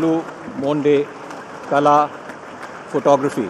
Monde, Kala, Photography.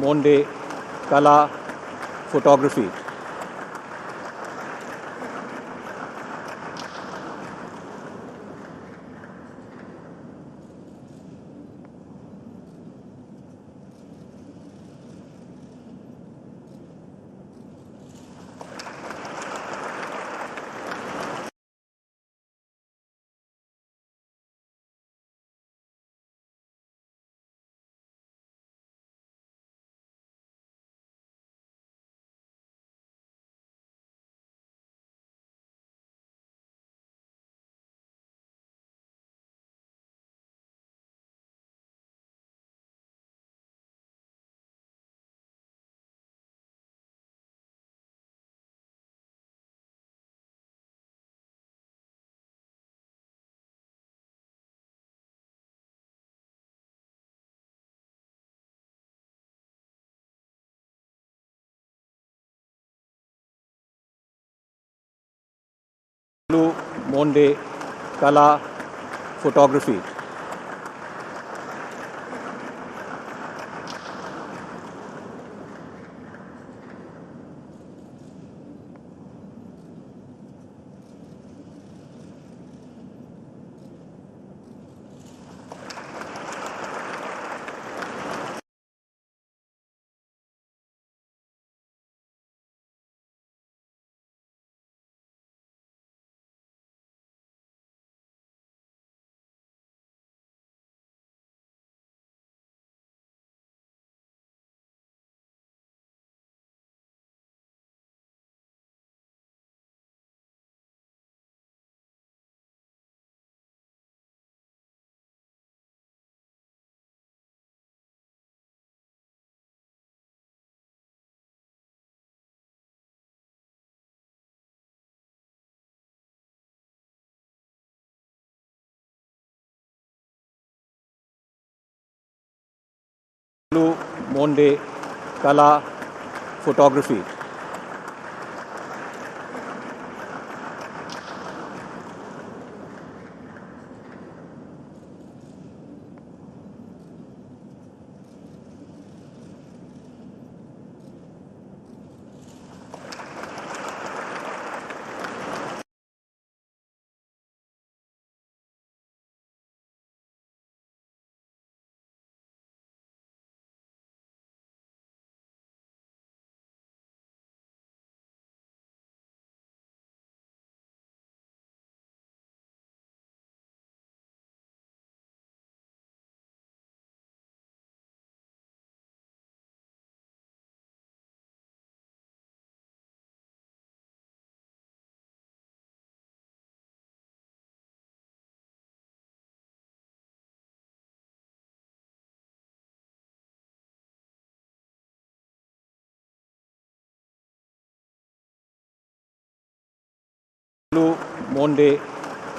Monde, Kala, Photography. Monde, Kala, Photography. Monde, Kala, Photography. Monde,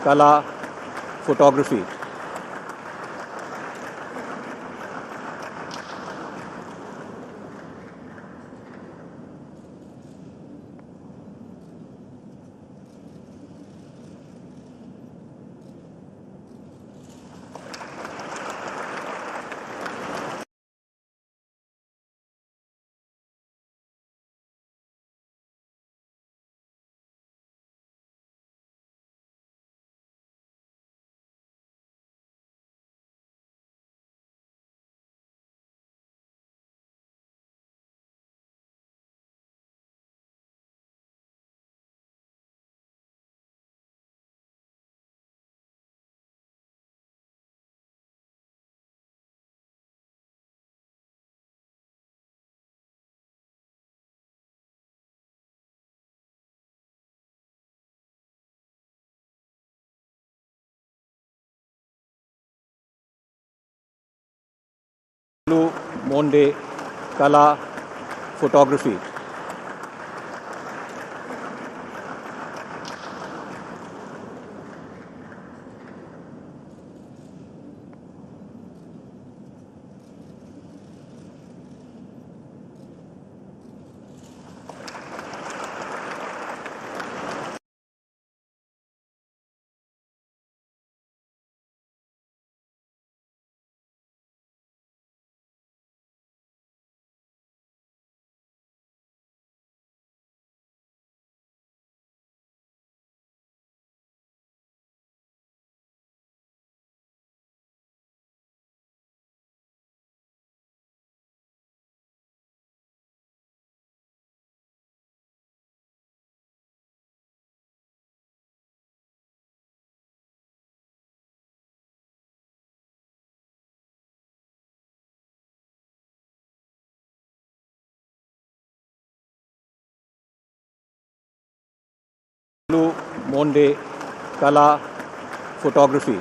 Kala, Photography. Blue Monde Kala Photography. Blue Monde Kala Photography.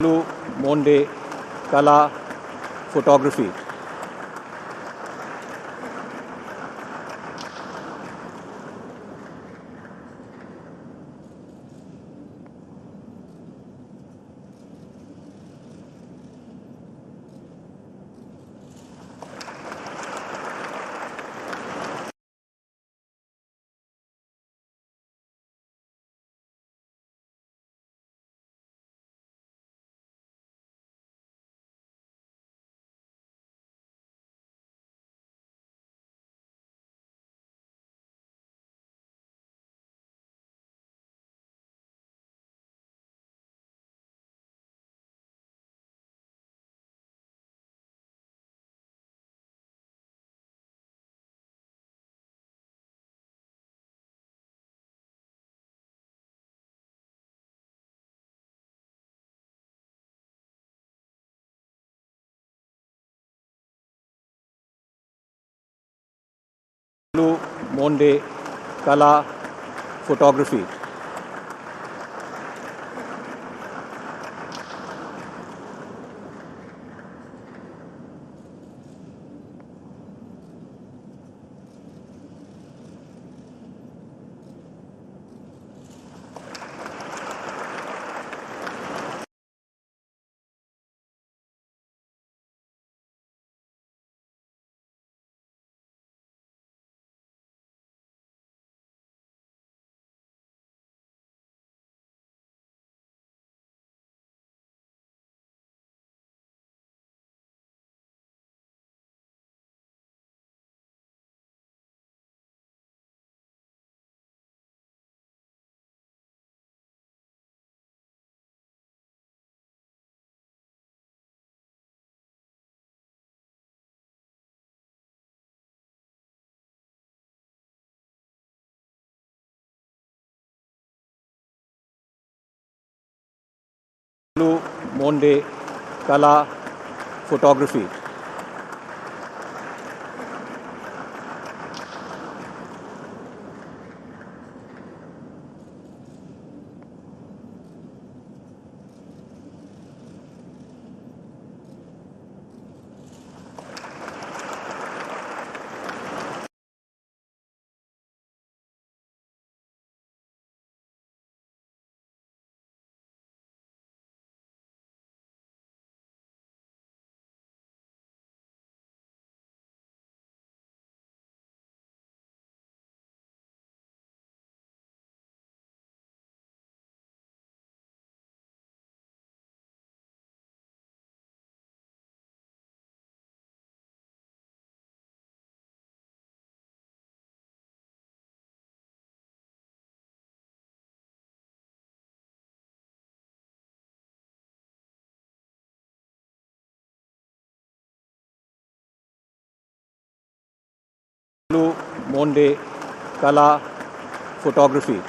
Blue Monde Kala Photography. Blue Monde Kala Photography. Blue Monde Kala Photography. Blue Monde Kala Photography.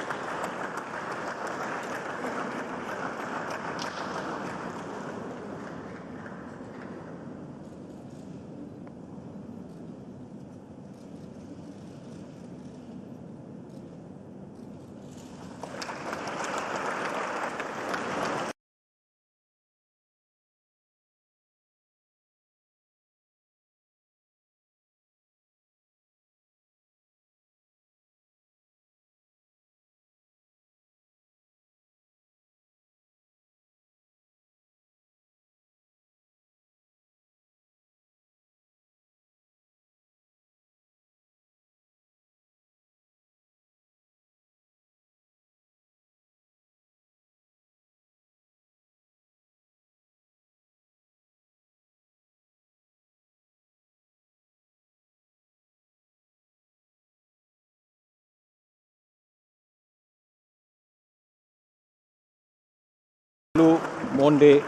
Blue Monde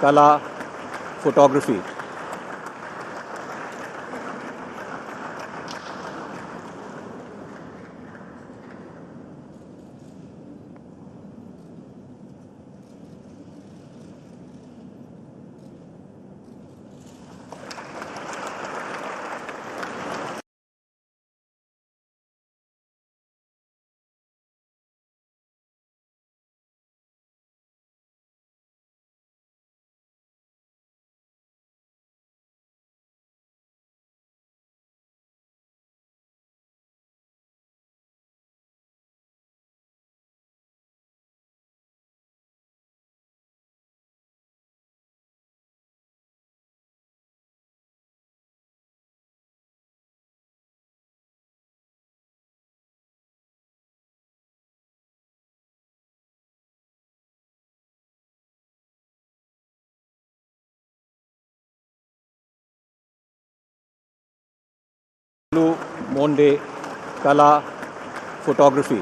Kala Photography. Blue Monde Kala Photography.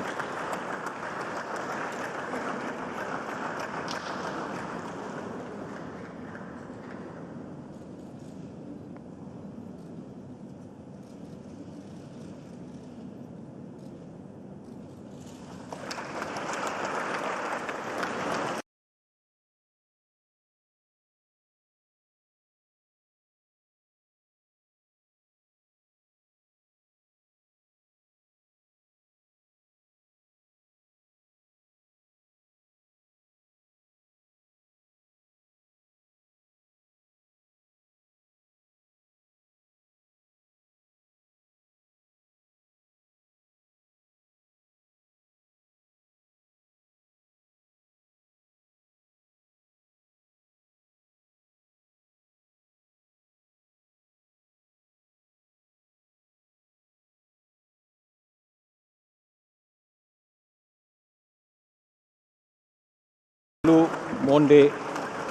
Blue Monde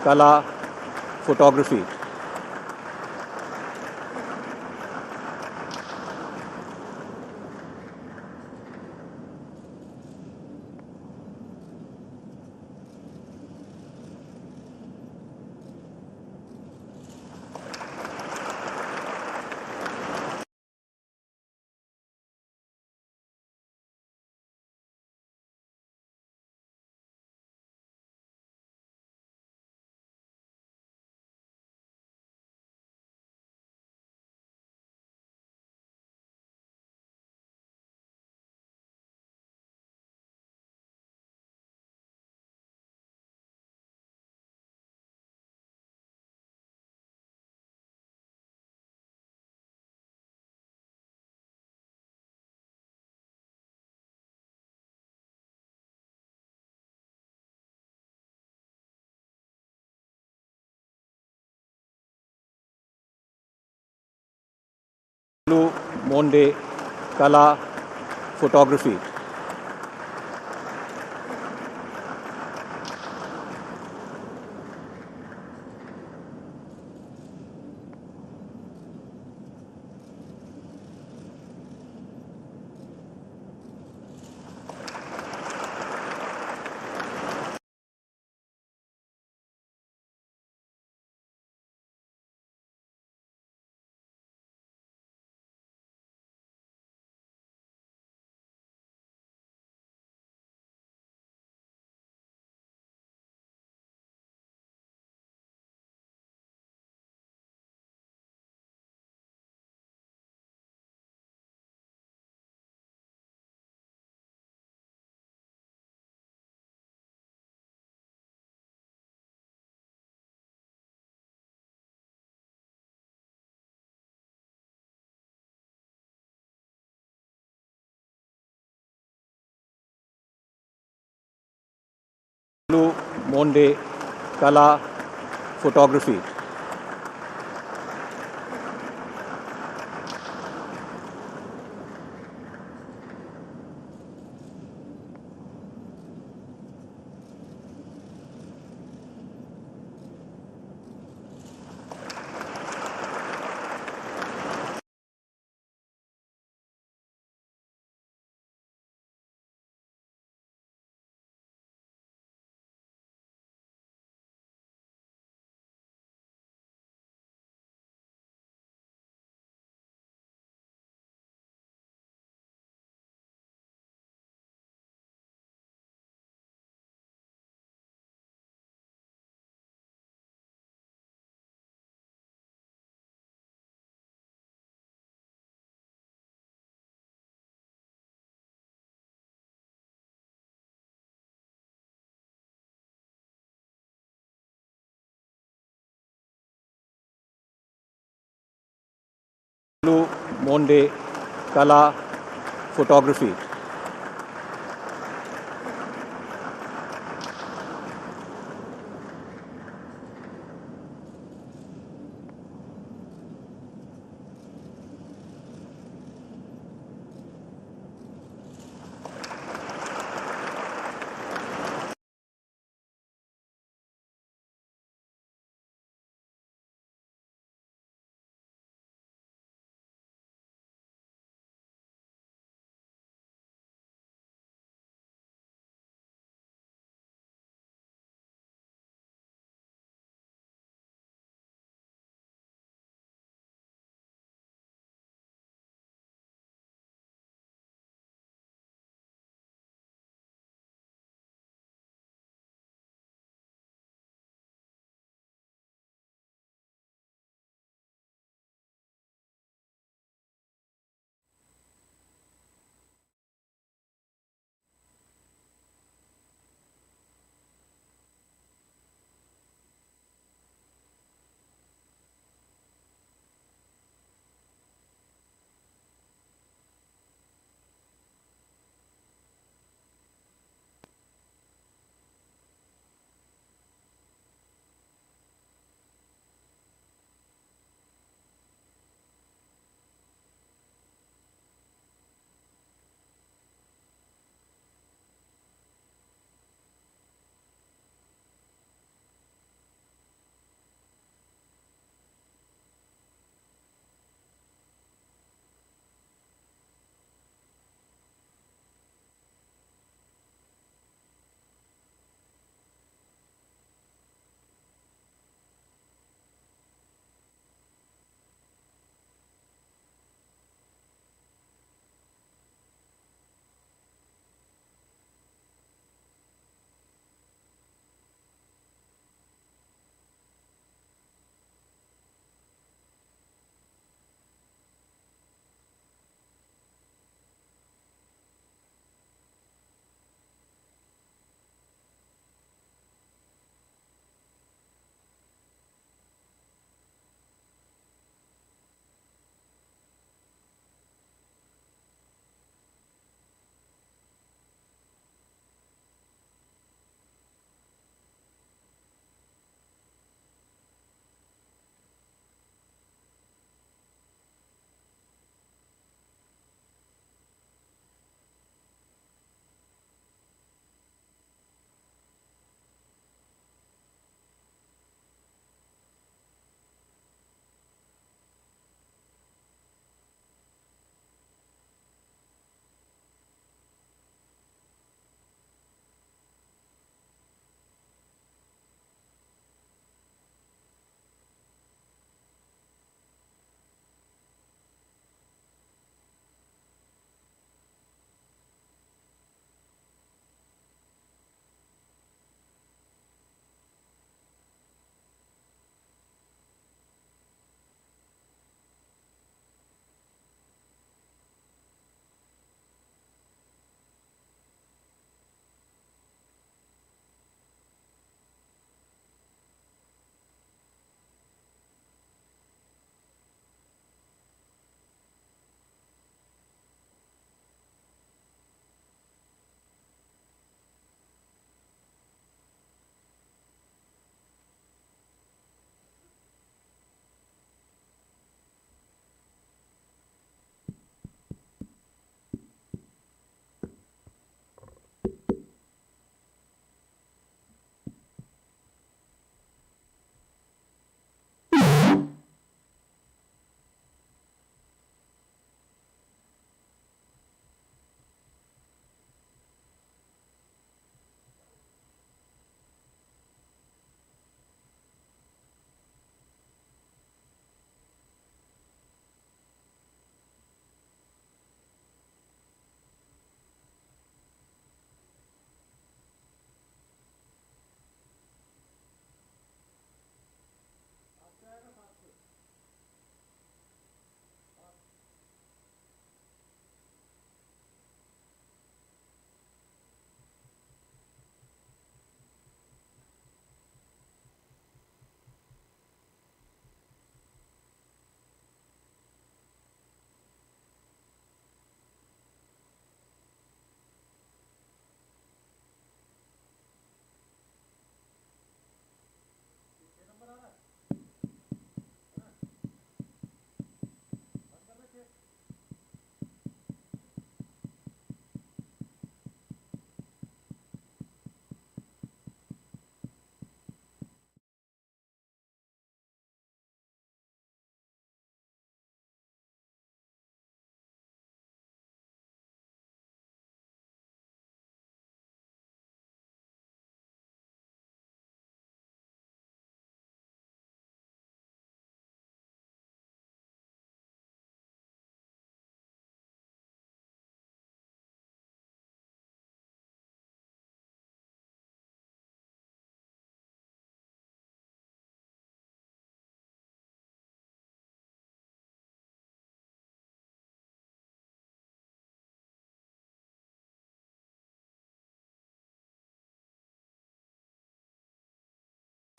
Kala Photography. Blue Monde Kala Photography. Monde Kala Photography. Monde Kala Photography.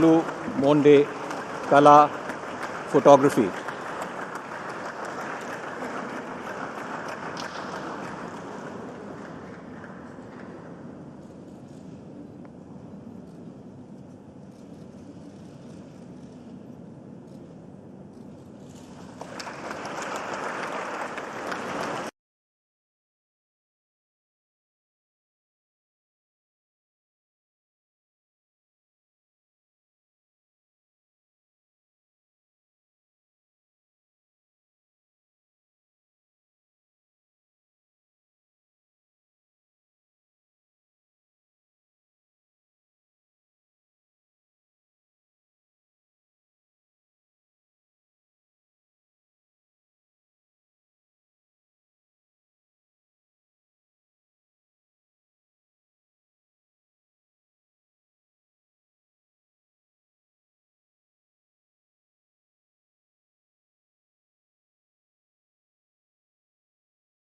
Blue Monde Kala Photography.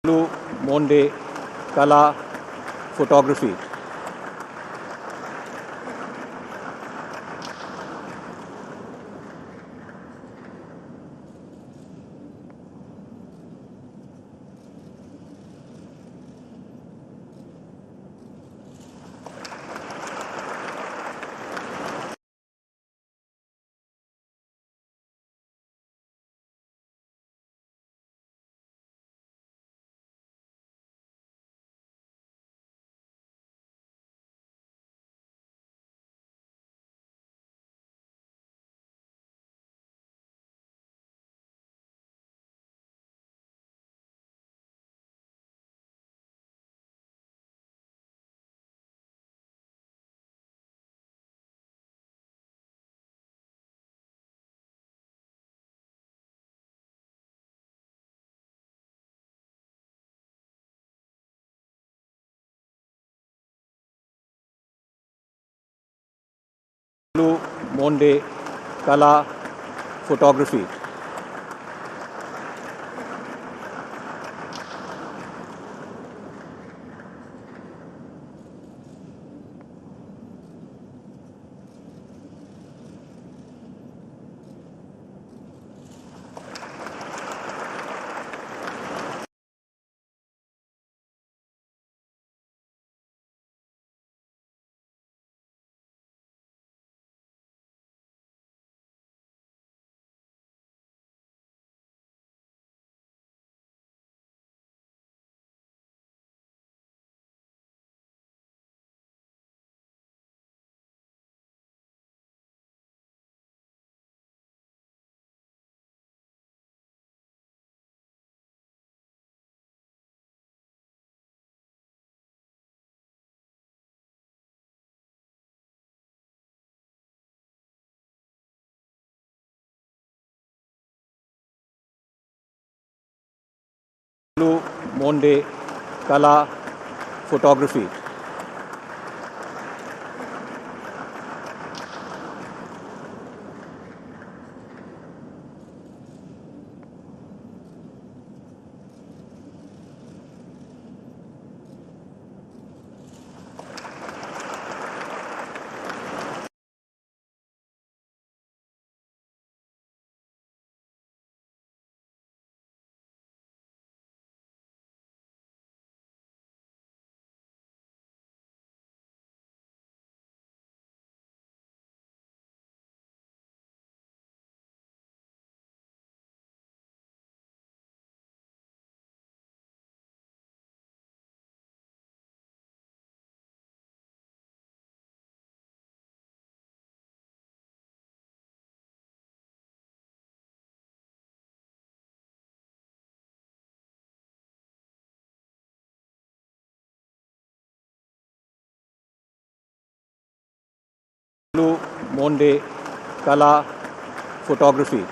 Blue Monde Kala Photography. Blue Monde Kala Photography. Blue Monde Kala Photography. Blue Monde Kala Photography.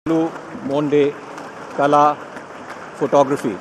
Blue Monde Kala Photography.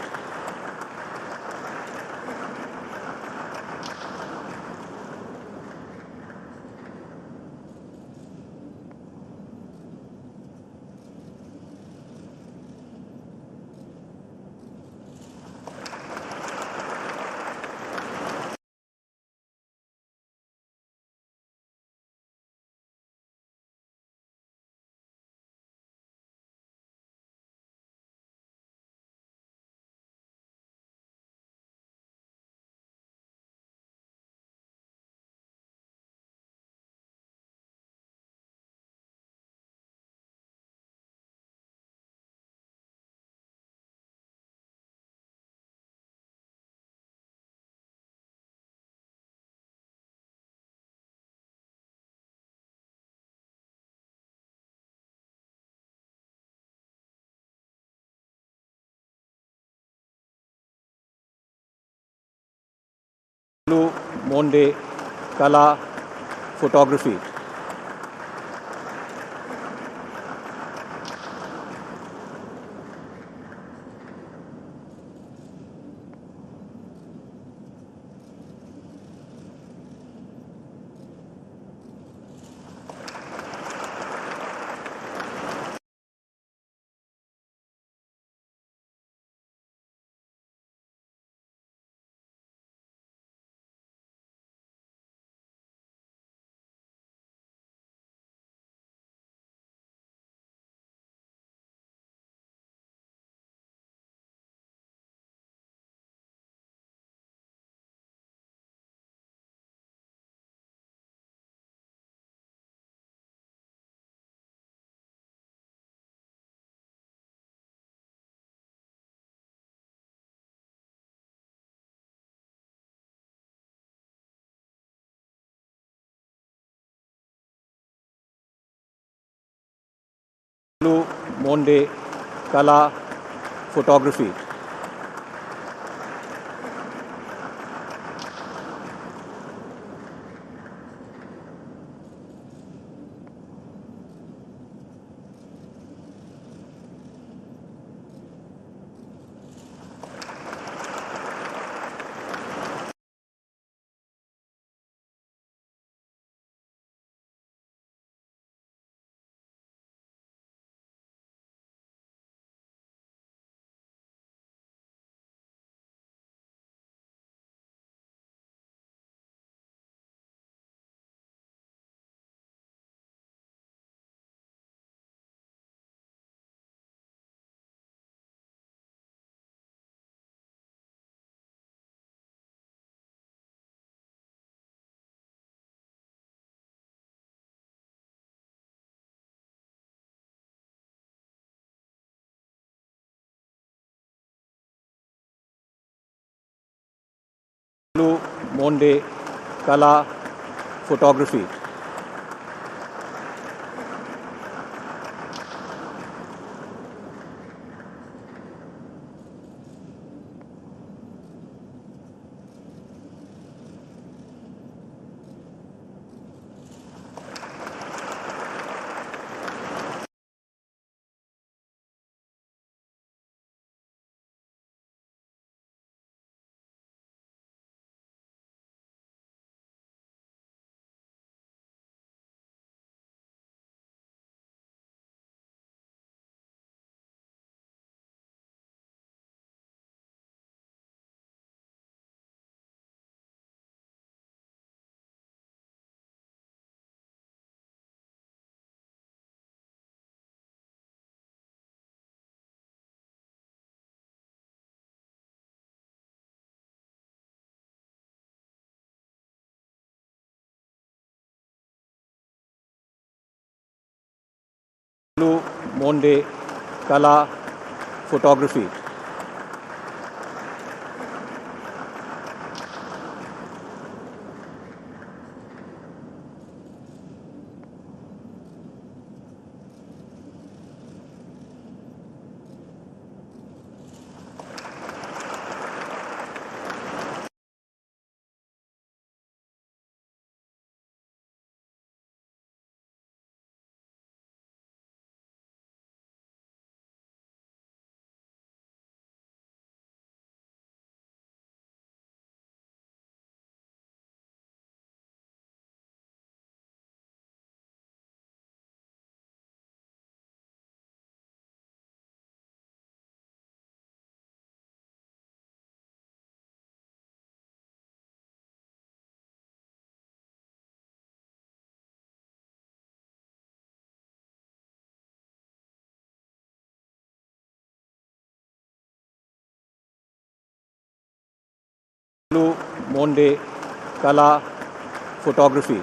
Blue Monde Kala Photography. Blue Monde Kala Photography. Blue Monde Kala Photography. Blue Monde Kala Photography. Monde Kala Photography.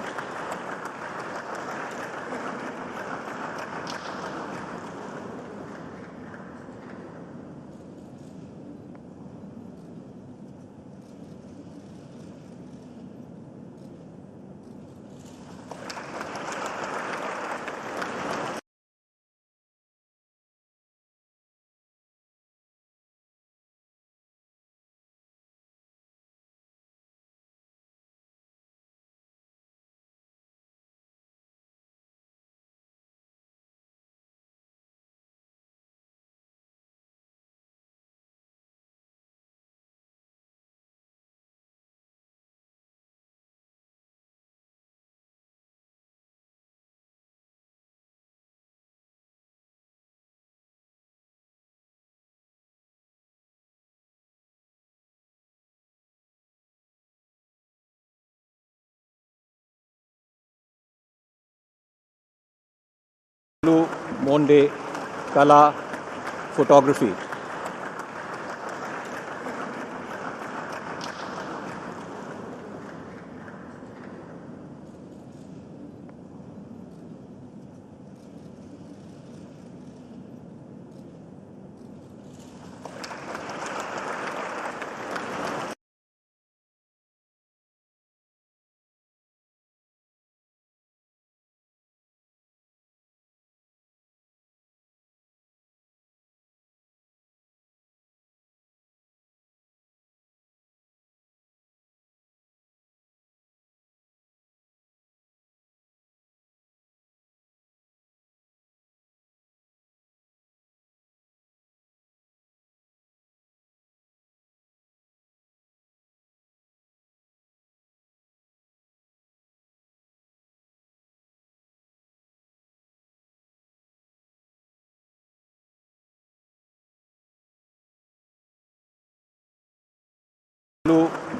Monde Kala Photography.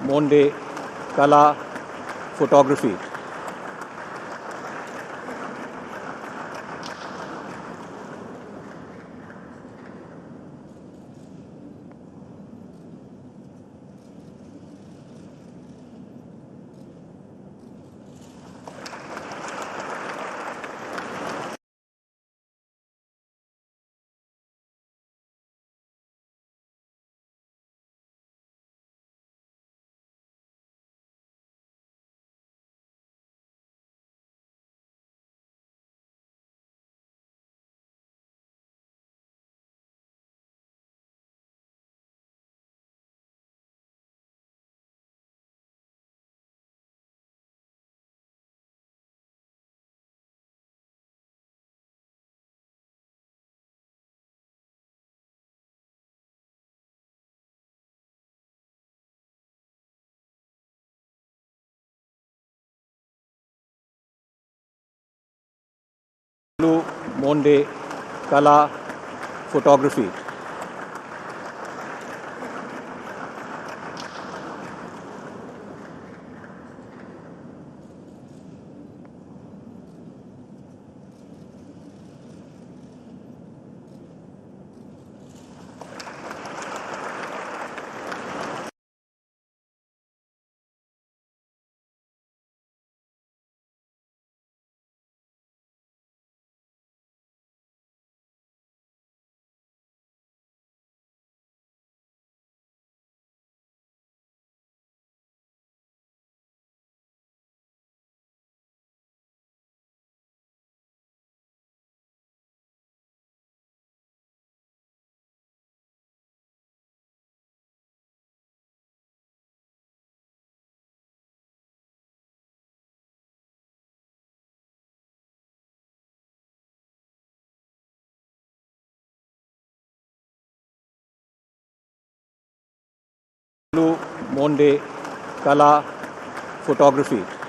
Monde Kala Photography. Monde Kala Photography. Monde Kala Photography.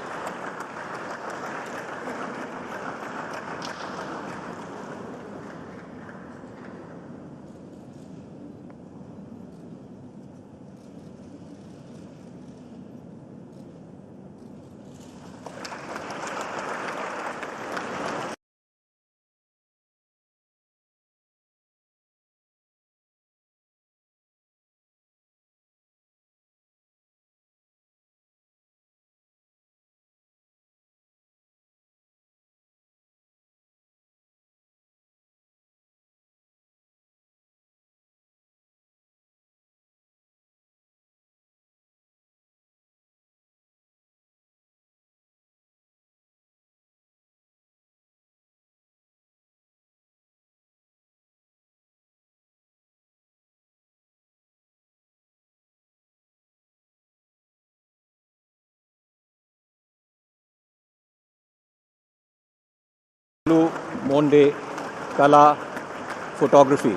Blue Monde Kala Photography.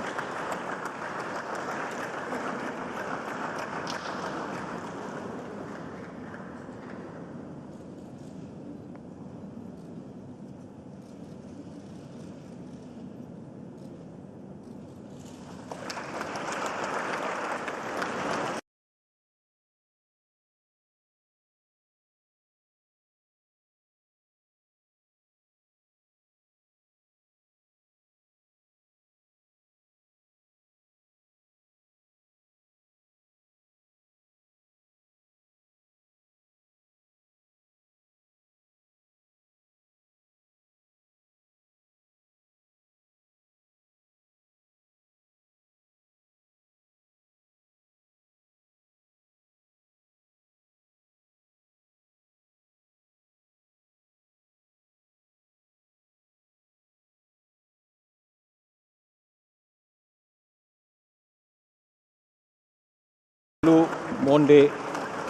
Blue Monde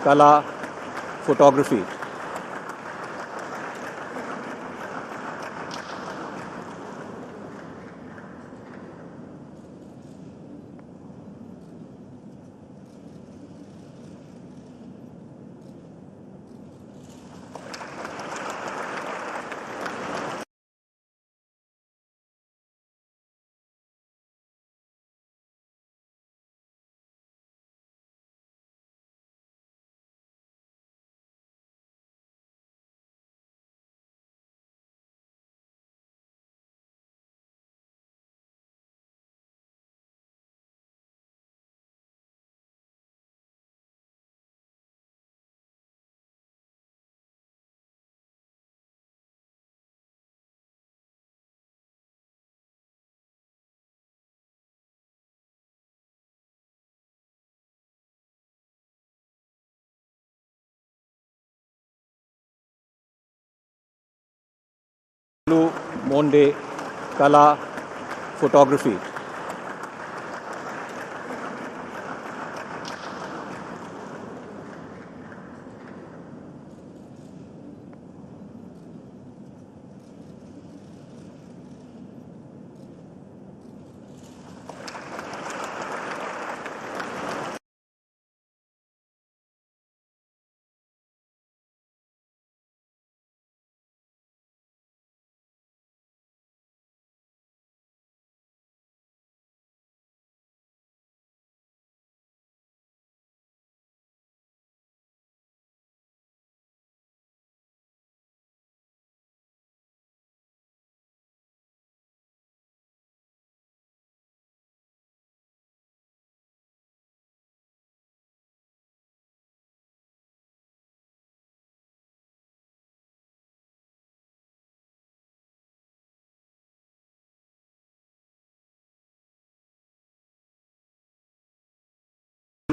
Kala Photography. Blue Monde Kala Photography.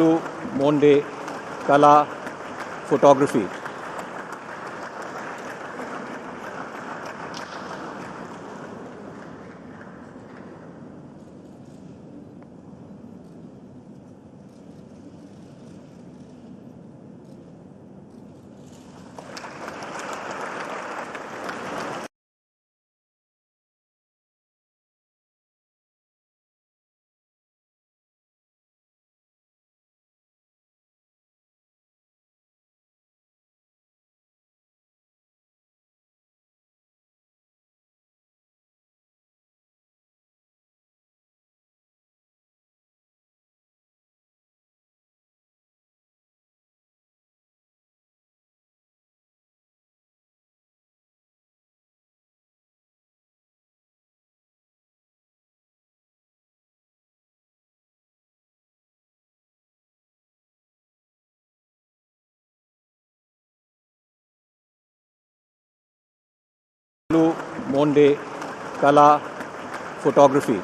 Blue Monde Kala Photography. Blue Monde Kala Photography.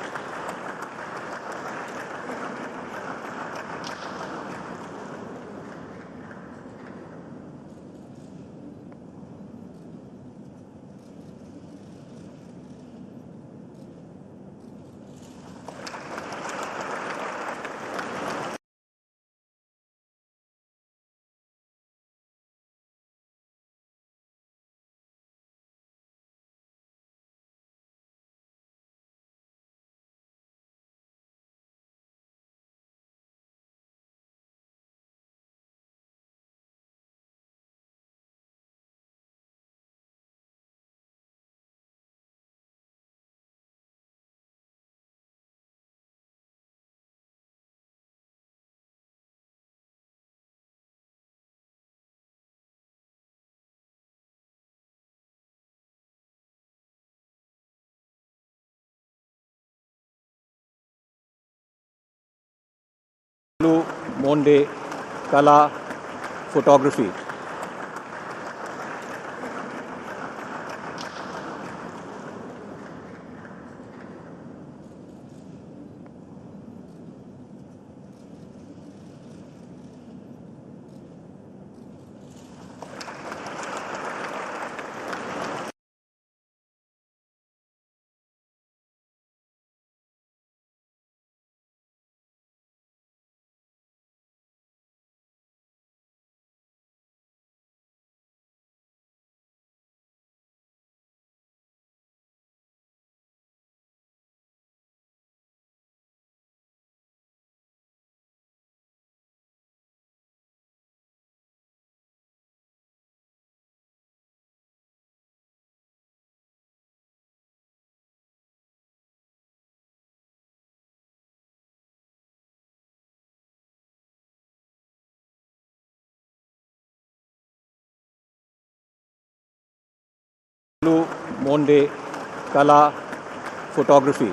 Blue Monde Kala Photography. Blue Monde Kala Photography.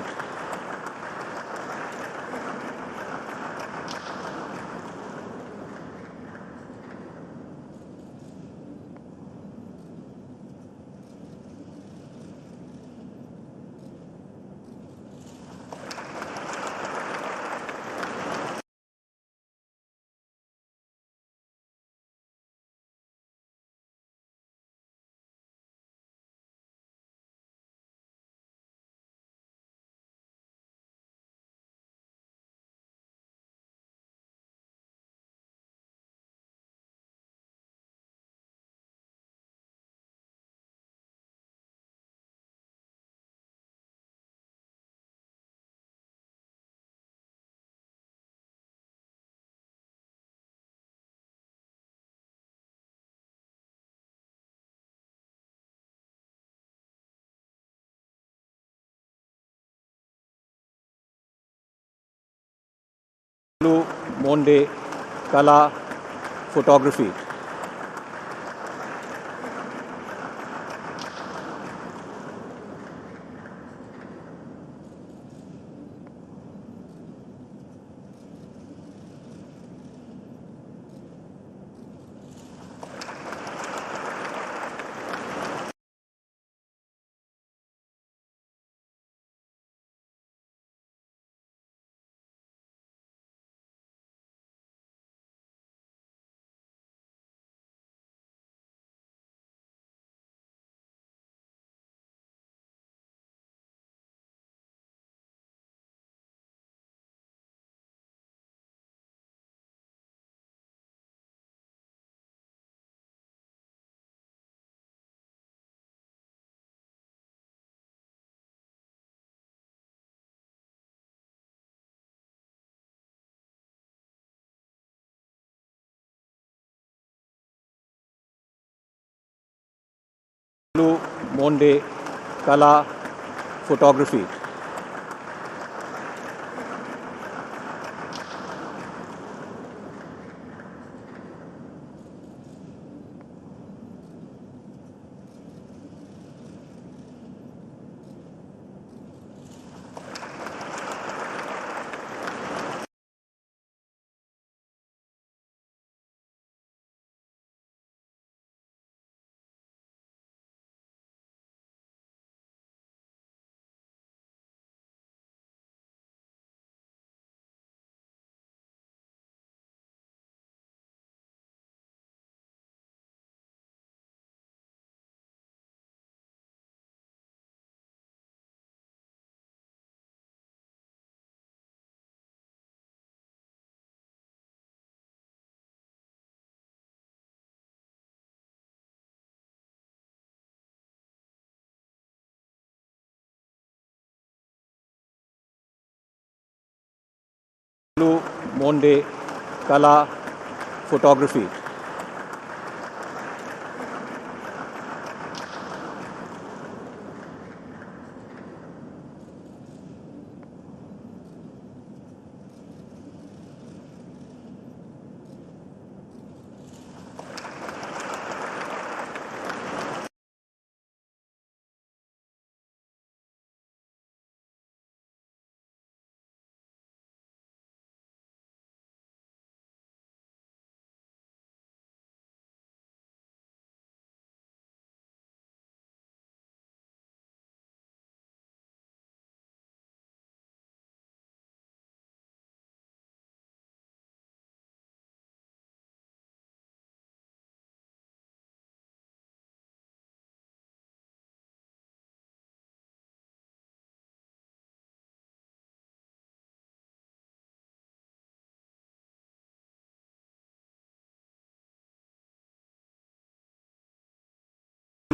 Blue Monde Kala Photography. Blue Monde Kala Photography. Blue Monde Kala Photography.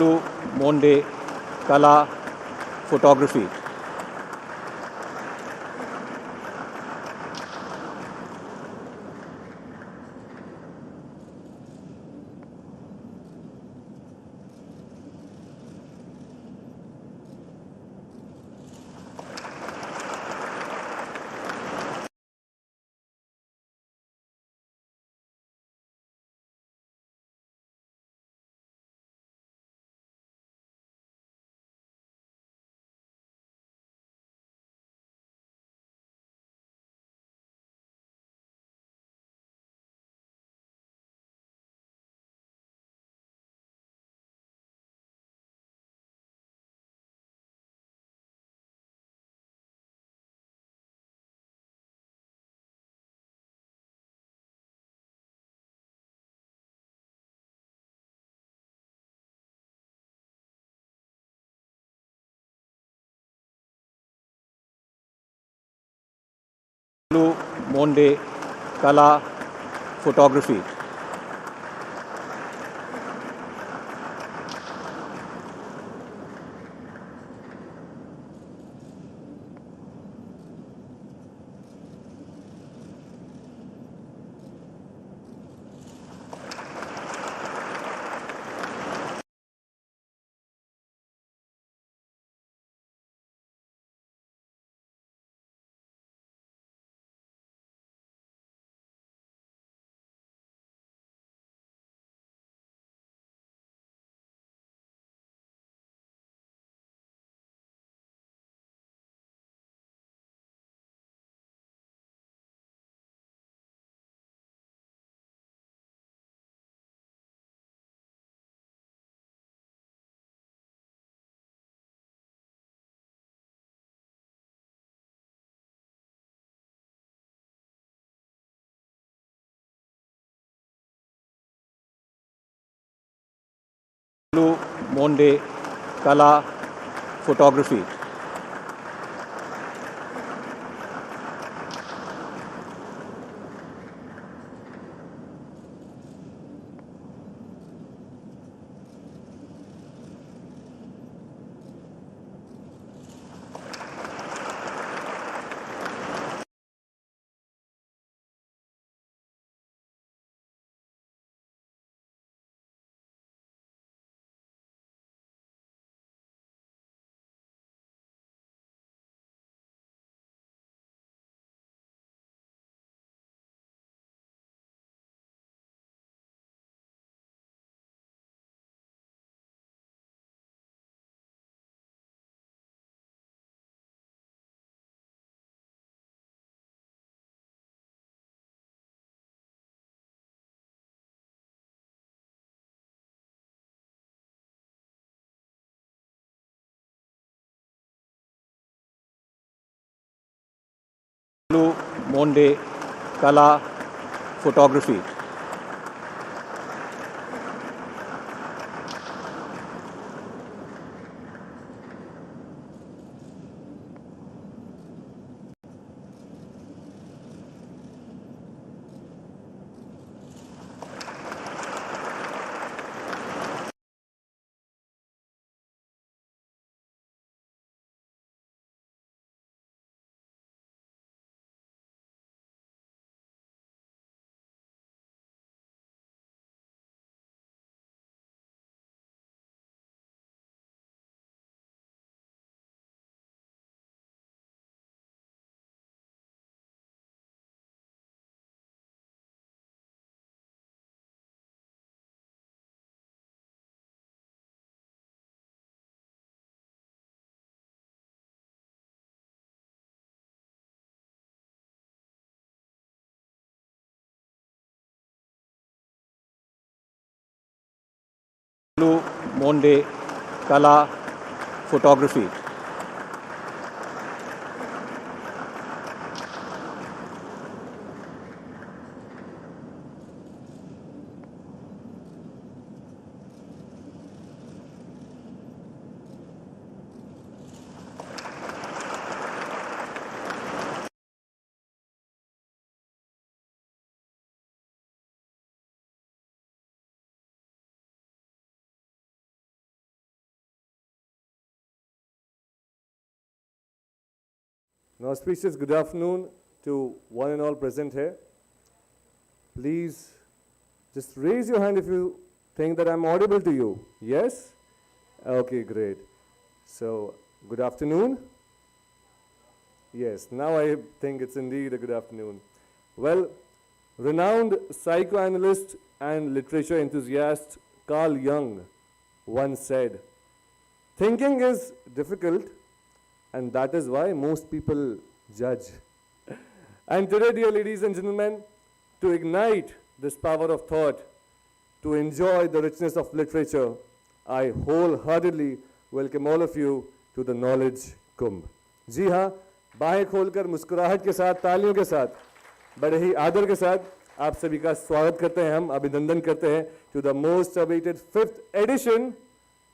Blue Monde Kala Photography. Blue Monde Kala Photography. Blue Monde Kala Photography. Blue Monde Kala Photography. Blue Monde Kala Photography. An auspicious good afternoon to one and all present here. Please just raise your hand if you think that I'm audible to you. Yes? Okay, great. So, good afternoon. Yes, now I think it's indeed a good afternoon. Well, renowned psychoanalyst and literature enthusiast Carl Jung once said, "Thinking is difficult, and that is why most people judge." And today, dear ladies and gentlemen, to ignite this power of thought, to enjoy the richness of literature, I wholeheartedly welcome all of you to the Knowledge Kumbh. जी हाँ, बाहें खोलकर मुस्कुराहट के साथ, तालियों के साथ, बड़े ही आदर के साथ आप सभी का स्वागत करते हैं, हम अभिनंदन करते हैं to the most awaited 5th edition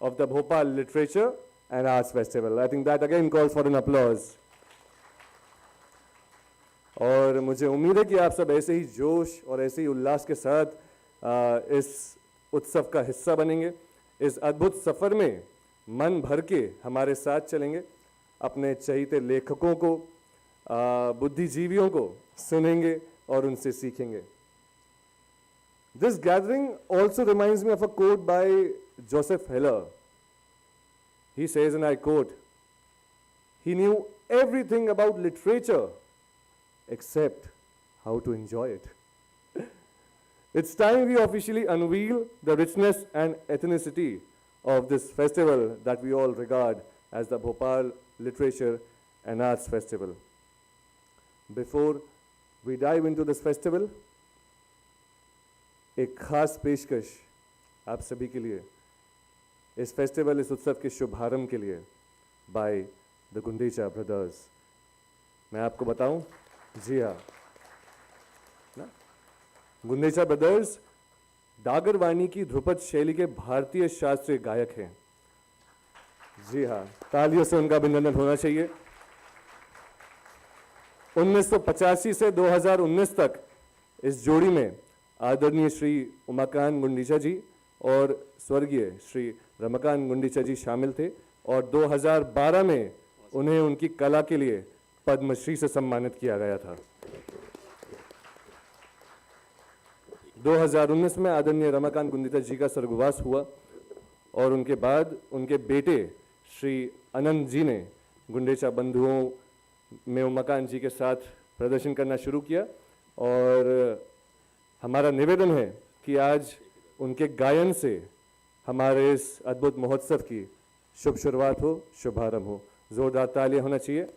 of the Bhopal Literature and Arts Festival. I think that again calls for an applause. और मुझे उम्मीद है कि आप सब ऐसे ही जोश और ऐसे ही उल्लास के साथ इस उत्सव का हिस्सा बनेंगे, इस अद्भुत सफ़र में मन भर के हमारे साथ चलेंगे, अपने चहीते लेखकों को, बुद्धिजीवियों को सुनेंगे और उनसे सीखेंगे. This gathering also reminds me of a quote by Joseph Heller. He says, and I quote, "He knew everything about literature except how to enjoy it." It's time we officially unveil the richness and ethnicity of this festival that we all regard as the Bhopal Literature and Arts Festival. Before we dive into this festival, एक खास पेशकश आप सभी के लिए, इस festival, इस उत्सव के शुभारंभ के लिए बाय द गुंडेचा ब्रदर्स. मैं आपको बताऊं, जी हाँ ना, गुंडेचा ब्रदर्स डागरवाणी की ध्रुपद शैली के भारतीय शास्त्रीय गायक हैं. जी हाँ, तालियों से उनका अभिनंदन होना चाहिए. 1985 से 2019 तक इस जोड़ी में आदरणीय श्री उमाकांत गुंडीचा जी और स्वर्गीय श्री रमाकांत गुंडीचा जी शामिल थे, और 2012 में उन्हें उनकी कला के लिए पद्मश्री से सम्मानित किया गया था. 2019 में आदरणीय रमाकांत गुंडीचा जी का स्वर्गवास हुआ और उनके बाद उनके बेटे श्री अनंत जी ने गुंडेचा बंधुओं में उमाकांत जी के साथ प्रदर्शन करना शुरू किया, और हमारा निवेदन है कि आज उनके गायन से हमारे इस अद्भुत महोत्सव की शुभ शुरुआत हो, शुभारंभ हो. जोरदार तालियां होना चाहिए.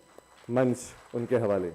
मंच उनके हवाले.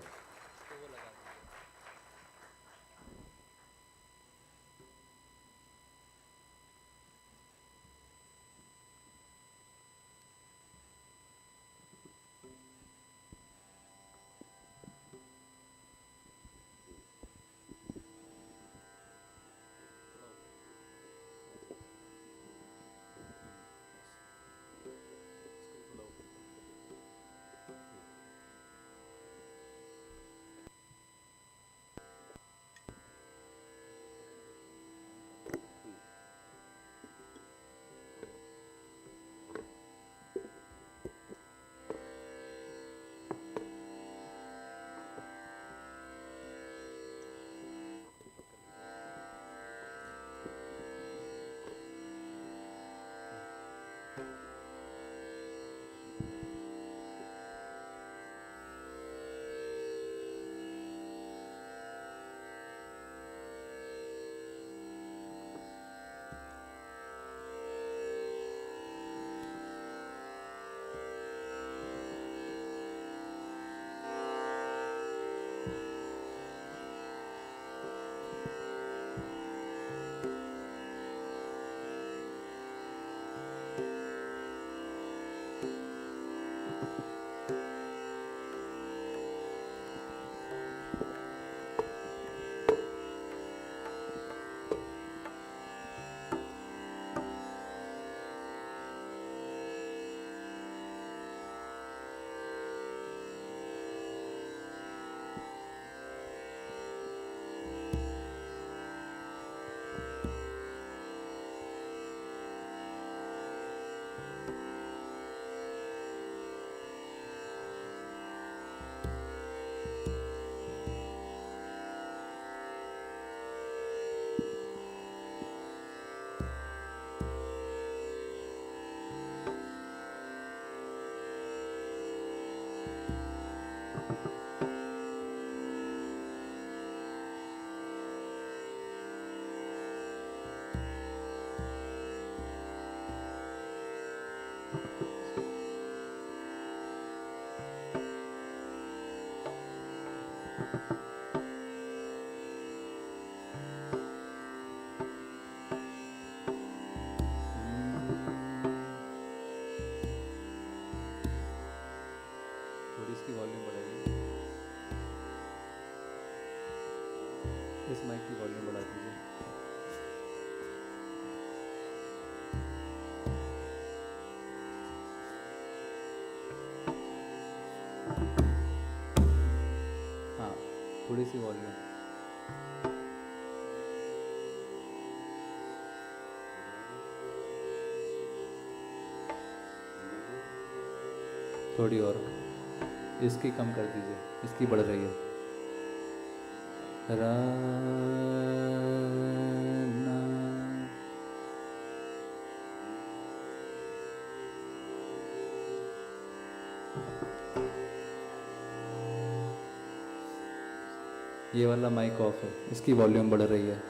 थोड़ी सी वॉल्यूम। थोड़ी और, इसकी कम कर दीजिए, इसकी बढ़ रही है। रा ना। ये वाला माइक ऑफ है, इसकी वॉल्यूम बढ़ रही है।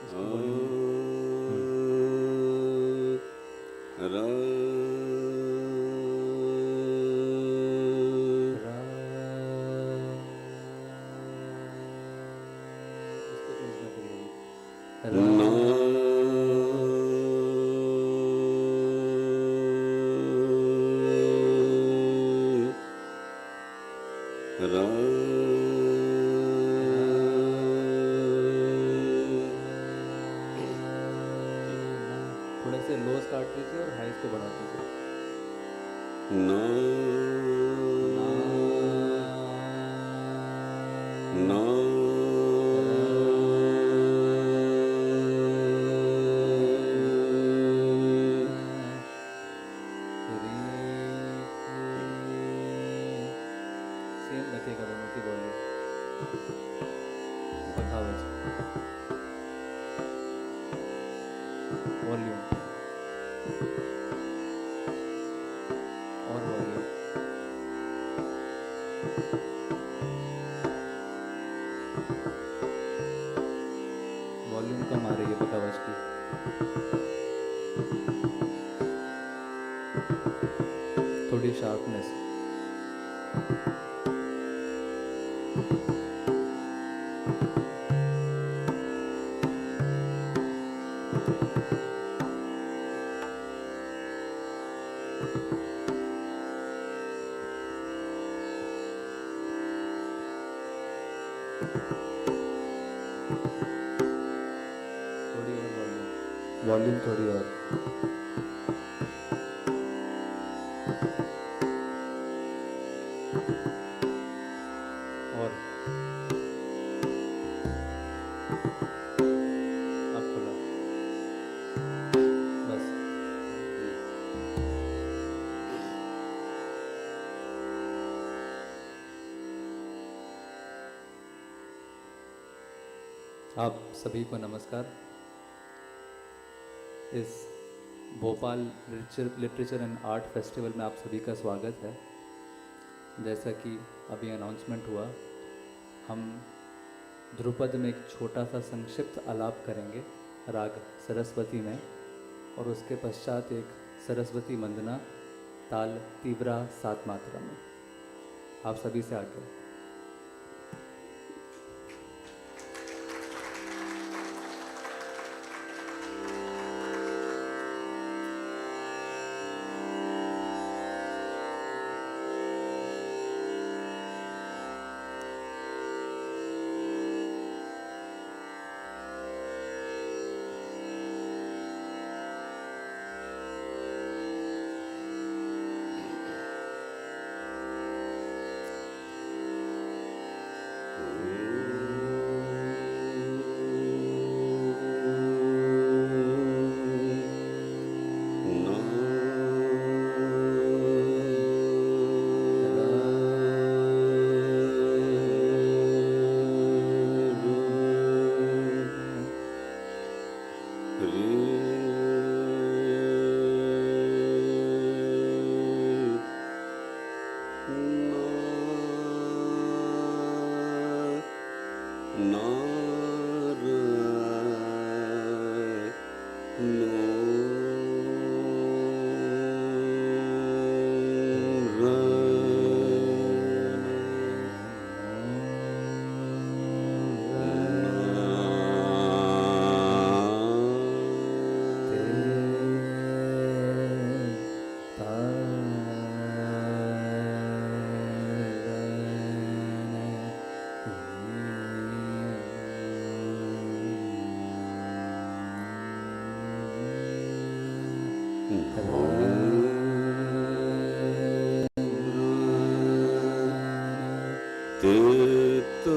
इसकी वॉल्यूम इसको चेंज ना करिए। थोड़े से लोज काट दीजिए और हाईज को बढ़ा दीजिए। सेम रखिएगा दोनों की वॉल्यूम। बखावज वॉल्यूम और वॉल्यूम। वॉल्यूम कम आ रही है बखावज की। थोड़ी शार्पनेस। थोड़ी और वॉल्यूम, वॉल्यूम थोड़ी और। और अब खुला, बस। आप सभी को नमस्कार। इस Bhopal literature and art festival में आप सभी का स्वागत है। जैसा कि अभी अनाउंसमेंट हुआ, हम ध्रुपद में एक छोटा सा संक्षिप्त आलाप करेंगे राग सरस्वती में, और उसके पश्चात एक सरस्वती वंदना ताल तीव्रा 7 मात्रा में। आप सभी से आगे। तीर्थ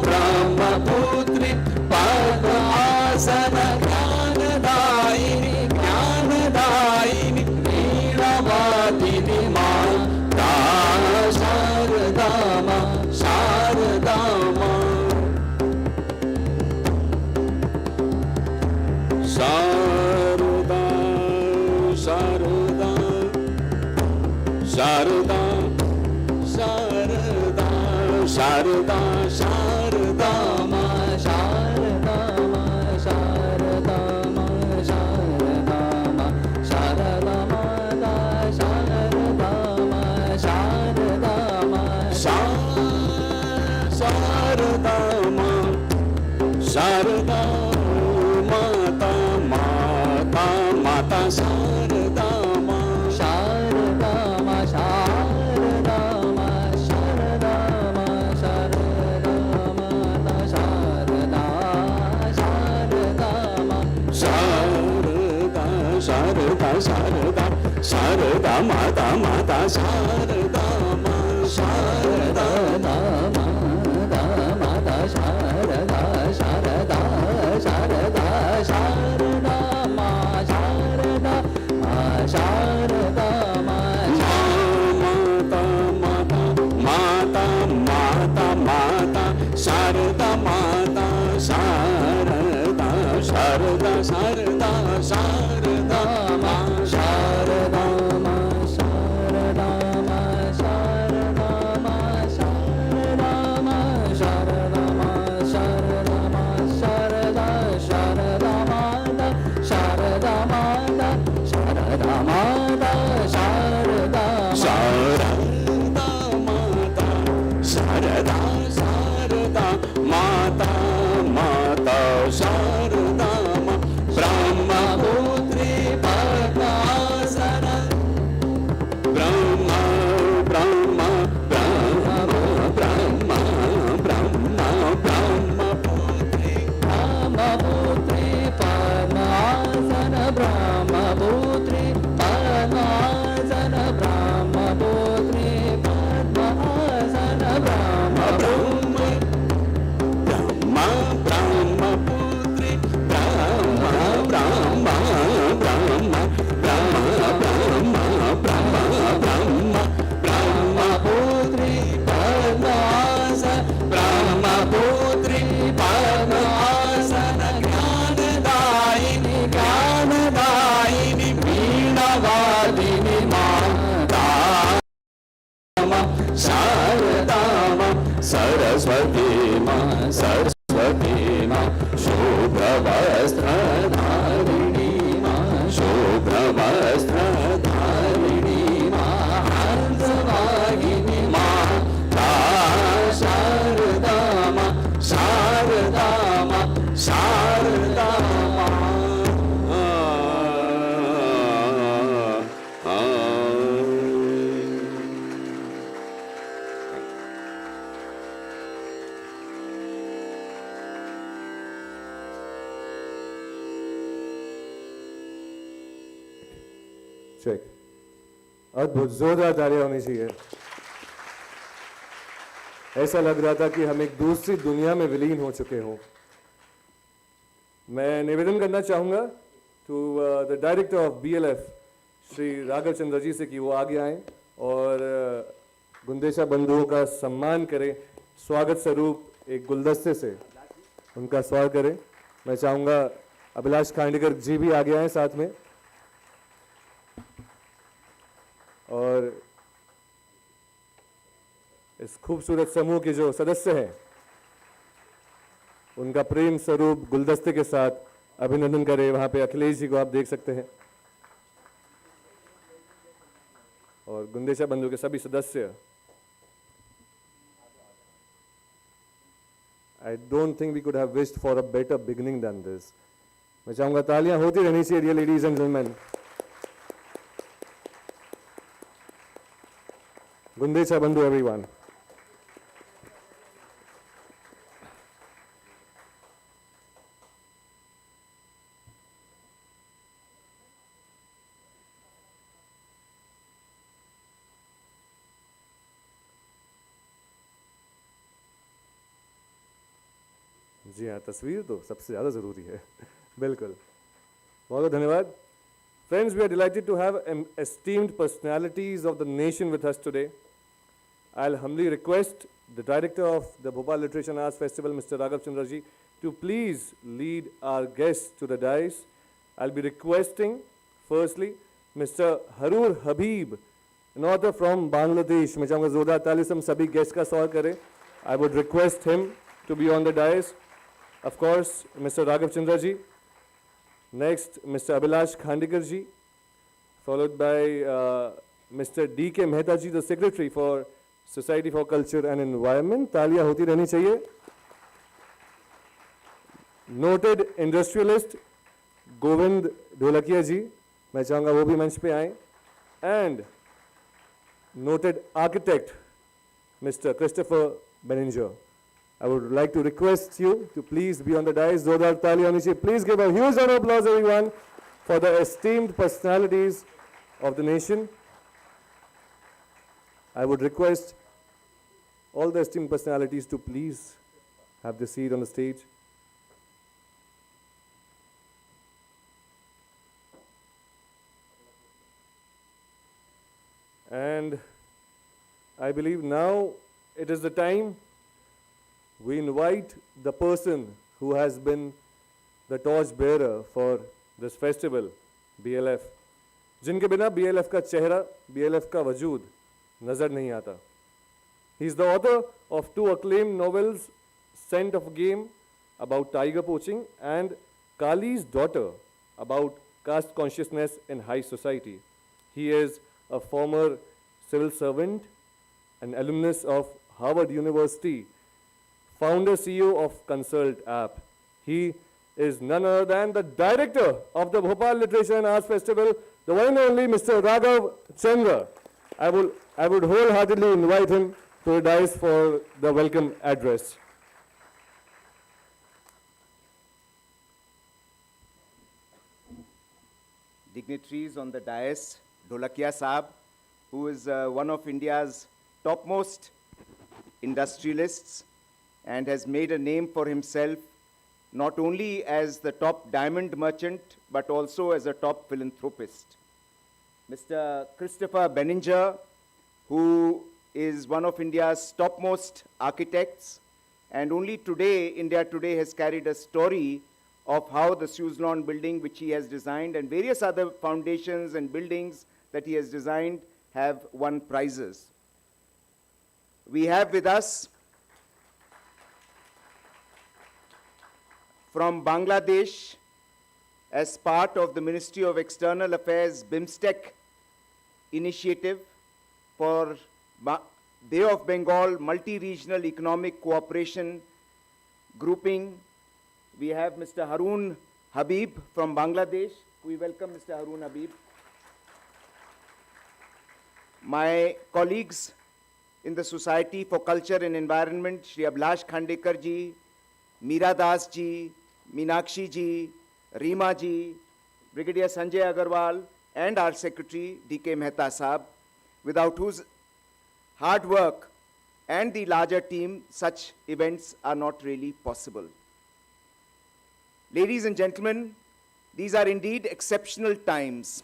ब्रह्मपुत्री पद्म चेक। अद्भुत, जोरदार तालियां होनी चाहिए। ऐसा लग रहा था कि हम एक दूसरी दुनिया में विलीन हो चुके हों। मैं निवेदन करना चाहूँगा to the director of BLF Shri Raghav Chandra ji से कि वो आगे आएं और गुंदेशा बंधुओं का सम्मान करें। स्वागत स्वरूप एक गुलदस्ते से उनका स्वागत करें। मैं चाहूँगा अभिलाष खांडेकर जी भी आगे आएं साथ में, और इस खूबसूरत समूह के जो सदस्य हैं उनका प्रेम स्वरूप गुलदस्ते के साथ अभिनंदन करें। वहां पे अखिलेश जी को आप देख सकते हैं और गुंदेशा बंधु के सभी सदस्य। I don't think we could have wished for a better beginning than this. मैं चाहूंगा तालियां होती रहनी चाहिए dear ladies and gentleman. Gundecha Bandhu everyone. जी हाँ, तस्वीर तो सबसे ज़्यादा ज़रूरी है। बिल्कुल, बहुत बहुत धन्यवाद। Friends, we are delighted to have esteemed personalities of the nation with us today. I'll humbly request the director of the Bhopal Literature and Arts Festival, Mr. Raghav Chandra ji, to please lead our guests to the dais. I'll be requesting, firstly, Mr. Harur Habib, an author from Bangladesh. मैं चाहूँगा जोरदार ताली से हम सभी guests का स्वागत करें. I would request him to be on the dais. Of course, Mr. Raghav Chandra ji. Next, Mr. Abhilash Khandikar ji, followed by Mr. D.K. Mehta ji, the Secretary for Society for Culture and Environment. तालियां होती रहनी चाहिए. Noted industrialist Govind Dholakia ji, मैं चाहूँगा वो भी मंच पे आएं. And noted architect Mr. Christopher Benninger. I would like to request you to please be on the dais. Zordar tali honi chahiye. Please give a huge round of applause, everyone, for the esteemed personalities of the nation. I would request all the esteemed personalities to please have the seat on the stage. And I believe now it is the time we invite the person who has been the torch bearer for this festival, BLF. जिनके बिना BLF का चेहरा, BLF का वजूद नजर नहीं आता. He is the author of 2 acclaimed novels, Scent of Game about tiger poaching and Kali's Daughter about caste consciousness in high society. He is a former civil servant, an alumnus of Harvard University, founder CEO of Consult app. He is none other than the director of the Bhopal Literature and Arts Festival, the one and only Mr. Raghav Chandra. I would wholeheartedly invite him to the dais for the welcome address. Dignitaries on the dais, Dholakia Saab, who is one of India's topmost industrialists and has made a name for himself not only as the top diamond merchant but also as a top philanthropist. Mr. Christopher Benninger, who is one of India's topmost architects, and only today, India Today has carried a story of how the Suzlon building, which he has designed, and various other foundations and buildings that he has designed have won prizes. We have with us from Bangladesh, as part of the Ministry of External Affairs BIMSTEC initiative for Bay of Bengal Multi-Regional Economic Cooperation grouping, we have Mr. Harun Habib from Bangladesh. We welcome Mr. Harun Habib. My colleagues in the Society for Culture and Environment, Shri Abhilash Khandekar ji, Meera Das ji, Meenakshi ji, Reema ji, Brigadier Sanjay Agarwal, and our Secretary, D.K. Mehta Saab, without whose hard work and the larger team, such events are not really possible. Ladies and gentlemen, these are indeed exceptional times.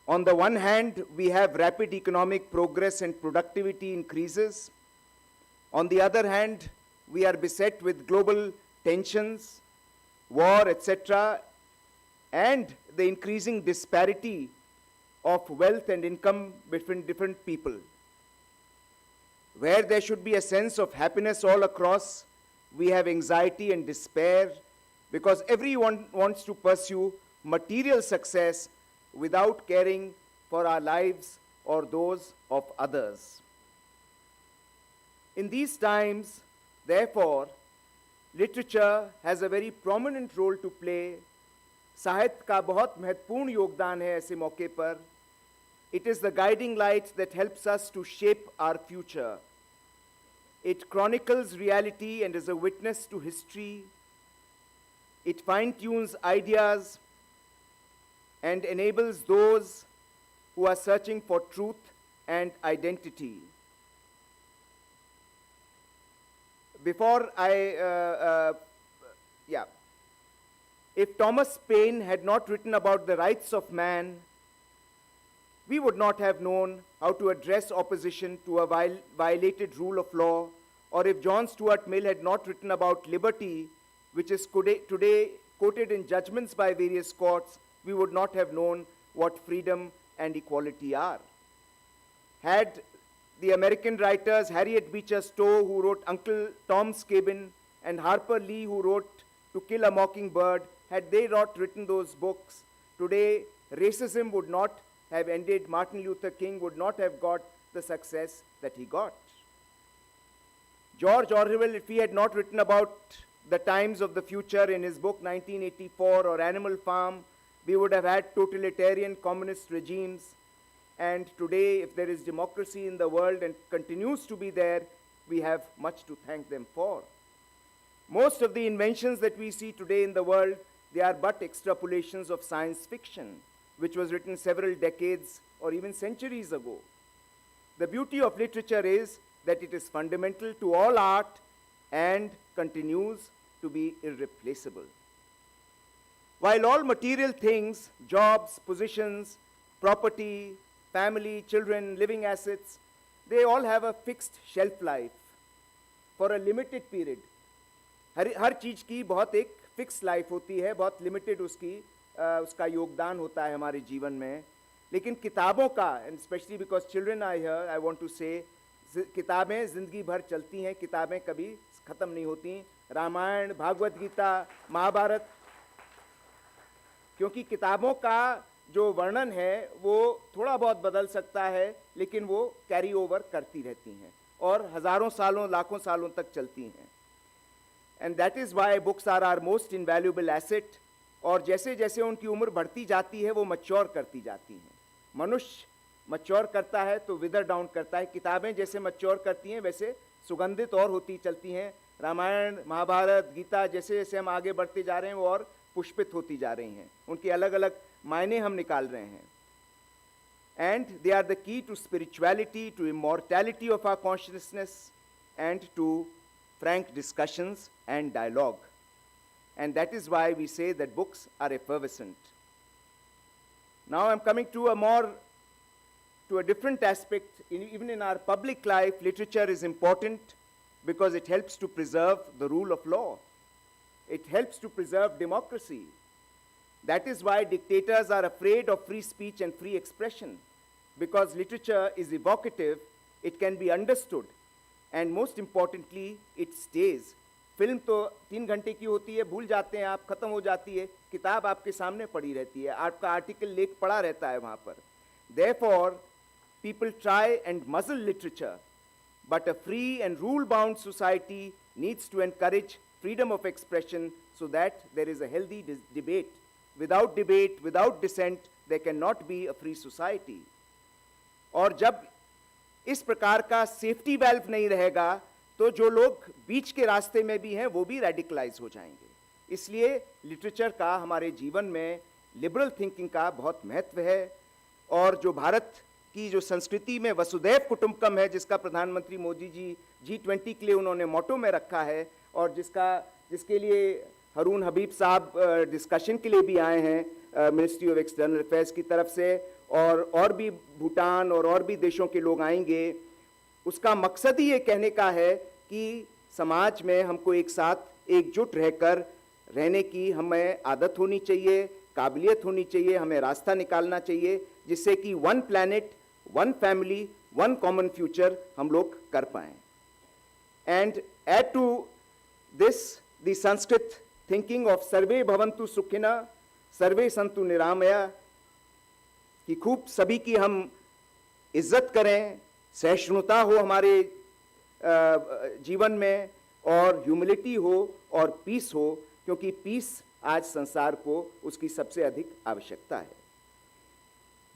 On the one hand, we have rapid economic progress and productivity increases. On the other hand, we are beset with global tensions, war, etc., and the increasing disparity of wealth and income between different people. Where there should be a sense of happiness all across, we have anxiety and despair because everyone wants to pursue material success without caring for our lives or those of others. In these times, therefore, literature has a very prominent role to play. साहित्य का बहुत महत्वपूर्ण योगदान है ऐसे मौके पर. It is the guiding light that helps us to shape our future. It chronicles reality and is a witness to history. It fine-tunes ideas and enables those who are searching for truth and identity. Before if Thomas Paine had not written about the rights of man, we would not have known how to address opposition to a violated rule of law, or if John Stuart Mill had not written about liberty, which is today quoted in judgments by various courts, we would not have known what freedom and equality are. Had the American writers Harriet Beecher Stowe, who wrote Uncle Tom's Cabin, and Harper Lee, who wrote To Kill a Mockingbird, had they not written those books, today racism would not have ended. Martin Luther King would not have got the success that he got. George Orwell, if he had not written about the times of the future in his book 1984 or Animal Farm, we would have had totalitarian communist regimes. And today, if there is democracy in the world and continues to be there, we have much to thank them for. Most of the inventions that we see today in the world, they are but extrapolations of science fiction, which was written several decades or even centuries ago. The beauty of literature is that it is fundamental to all art and continues to be irreplaceable. While all material things, jobs, positions, property, family, children, living assets, they all have a fixed shelf life for a limited period. हर चीज़ की बहुत एक fix life होती है, बहुत limited उसका योगदान होता है हमारे जीवन में. लेकिन किताबों का, and specially because children I hear, I want to say, किताबें ज़िंदगी भर चलती हैं, किताबें कभी ख़त्म नहीं होती. रामायण, भागवत गीता, महाभारत, क्योंकि किताबों का जो वर्णन है वो थोड़ा बहुत बदल सकता है, लेकिन वो कैरी ओवर करती रहती हैं और हज़ारों सालों, लाखों सालों तक चलती हैं. And that is why books are are most invaluable asset. और जैसे जैसे उनकी उम्र बढ़ती जाती है वो मैच्योर करती जाती हैं. मनुष्य मैच्योर करता है तो विदर डाउन करता है. किताबें जैसे मैच्योर करती हैं वैसे सुगंधित और होती चलती हैं. रामायण, महाभारत, गीता, जैसे जैसे हम आगे बढ़ते जा रहे हैं वो और पुष्पित होती जा रही हैं. उनके अलग अलग मायने हम निकाल रहे हैं. And they are the key to spirituality, to immortality of our consciousness, and to frank discussions and dialogue. And that is why we say that books are effervescent. Now I'm coming to a different aspect. Even in our public life, literature is important because it helps to preserve the rule of law. It helps to preserve democracy. That is why dictators are afraid of free speech and free expression, because literature is evocative, it can be understood. And most importantly, it stays. Film तो 3 घंटे की होती है, भूल जाते हैं आप, ख़त्म हो जाती है. किताब आपके सामने पड़ी रहती है, आपका आर्टिकल लेख पड़ा रहता है वहाँ पर. Therefore, people try and muzzle literature, but a free and rule-bound society needs to encourage freedom of expression so that there is a healthy debate. Without debate, without dissent, there cannot be a free society. और जब इस प्रकार का safety valve नहीं रहेगा तो जो लोग बीच के रास्ते में भी हैं वो भी रेडिकलाइज हो जाएंगे. इसलिए लिटरेचर का हमारे जीवन में लिबरल थिंकिंग का बहुत महत्व है. और जो भारत की जो संस्कृति में वसुधैव कुटुंबकम है, जिसका प्रधानमंत्री मोदी जी G20 के लिए उन्होंने मोटो में रखा है, और जिसके लिए हरून हबीब साहब डिस्कशन के लिए भी आए हैं मिनिस्ट्री ऑफ एक्सटर्नल अफेयर्स की तरफ से, और भी भूटान और भी देशों के लोग आएंगे. उसका मकसद ही ये कहने का है कि समाज में हमको एक साथ एकजुट रहकर रहने की हमें आदत होनी चाहिए, काबिलियत होनी चाहिए, हमें रास्ता निकालना चाहिए, जिससे कि one planet, one family, one common future हम लोग कर पाएँ. And add to this the Sanskrit thinking of सर्वे भवन्तु सुखिनः, सर्वे सन्तु निरामया, कि खूब सभी की हम इज्जत करें, सहिष्णुता हो हमारे जीवन में, और ह्यूमिलिटी हो और पीस हो, क्योंकि पीस आज संसार को उसकी सबसे अधिक आवश्यकता है.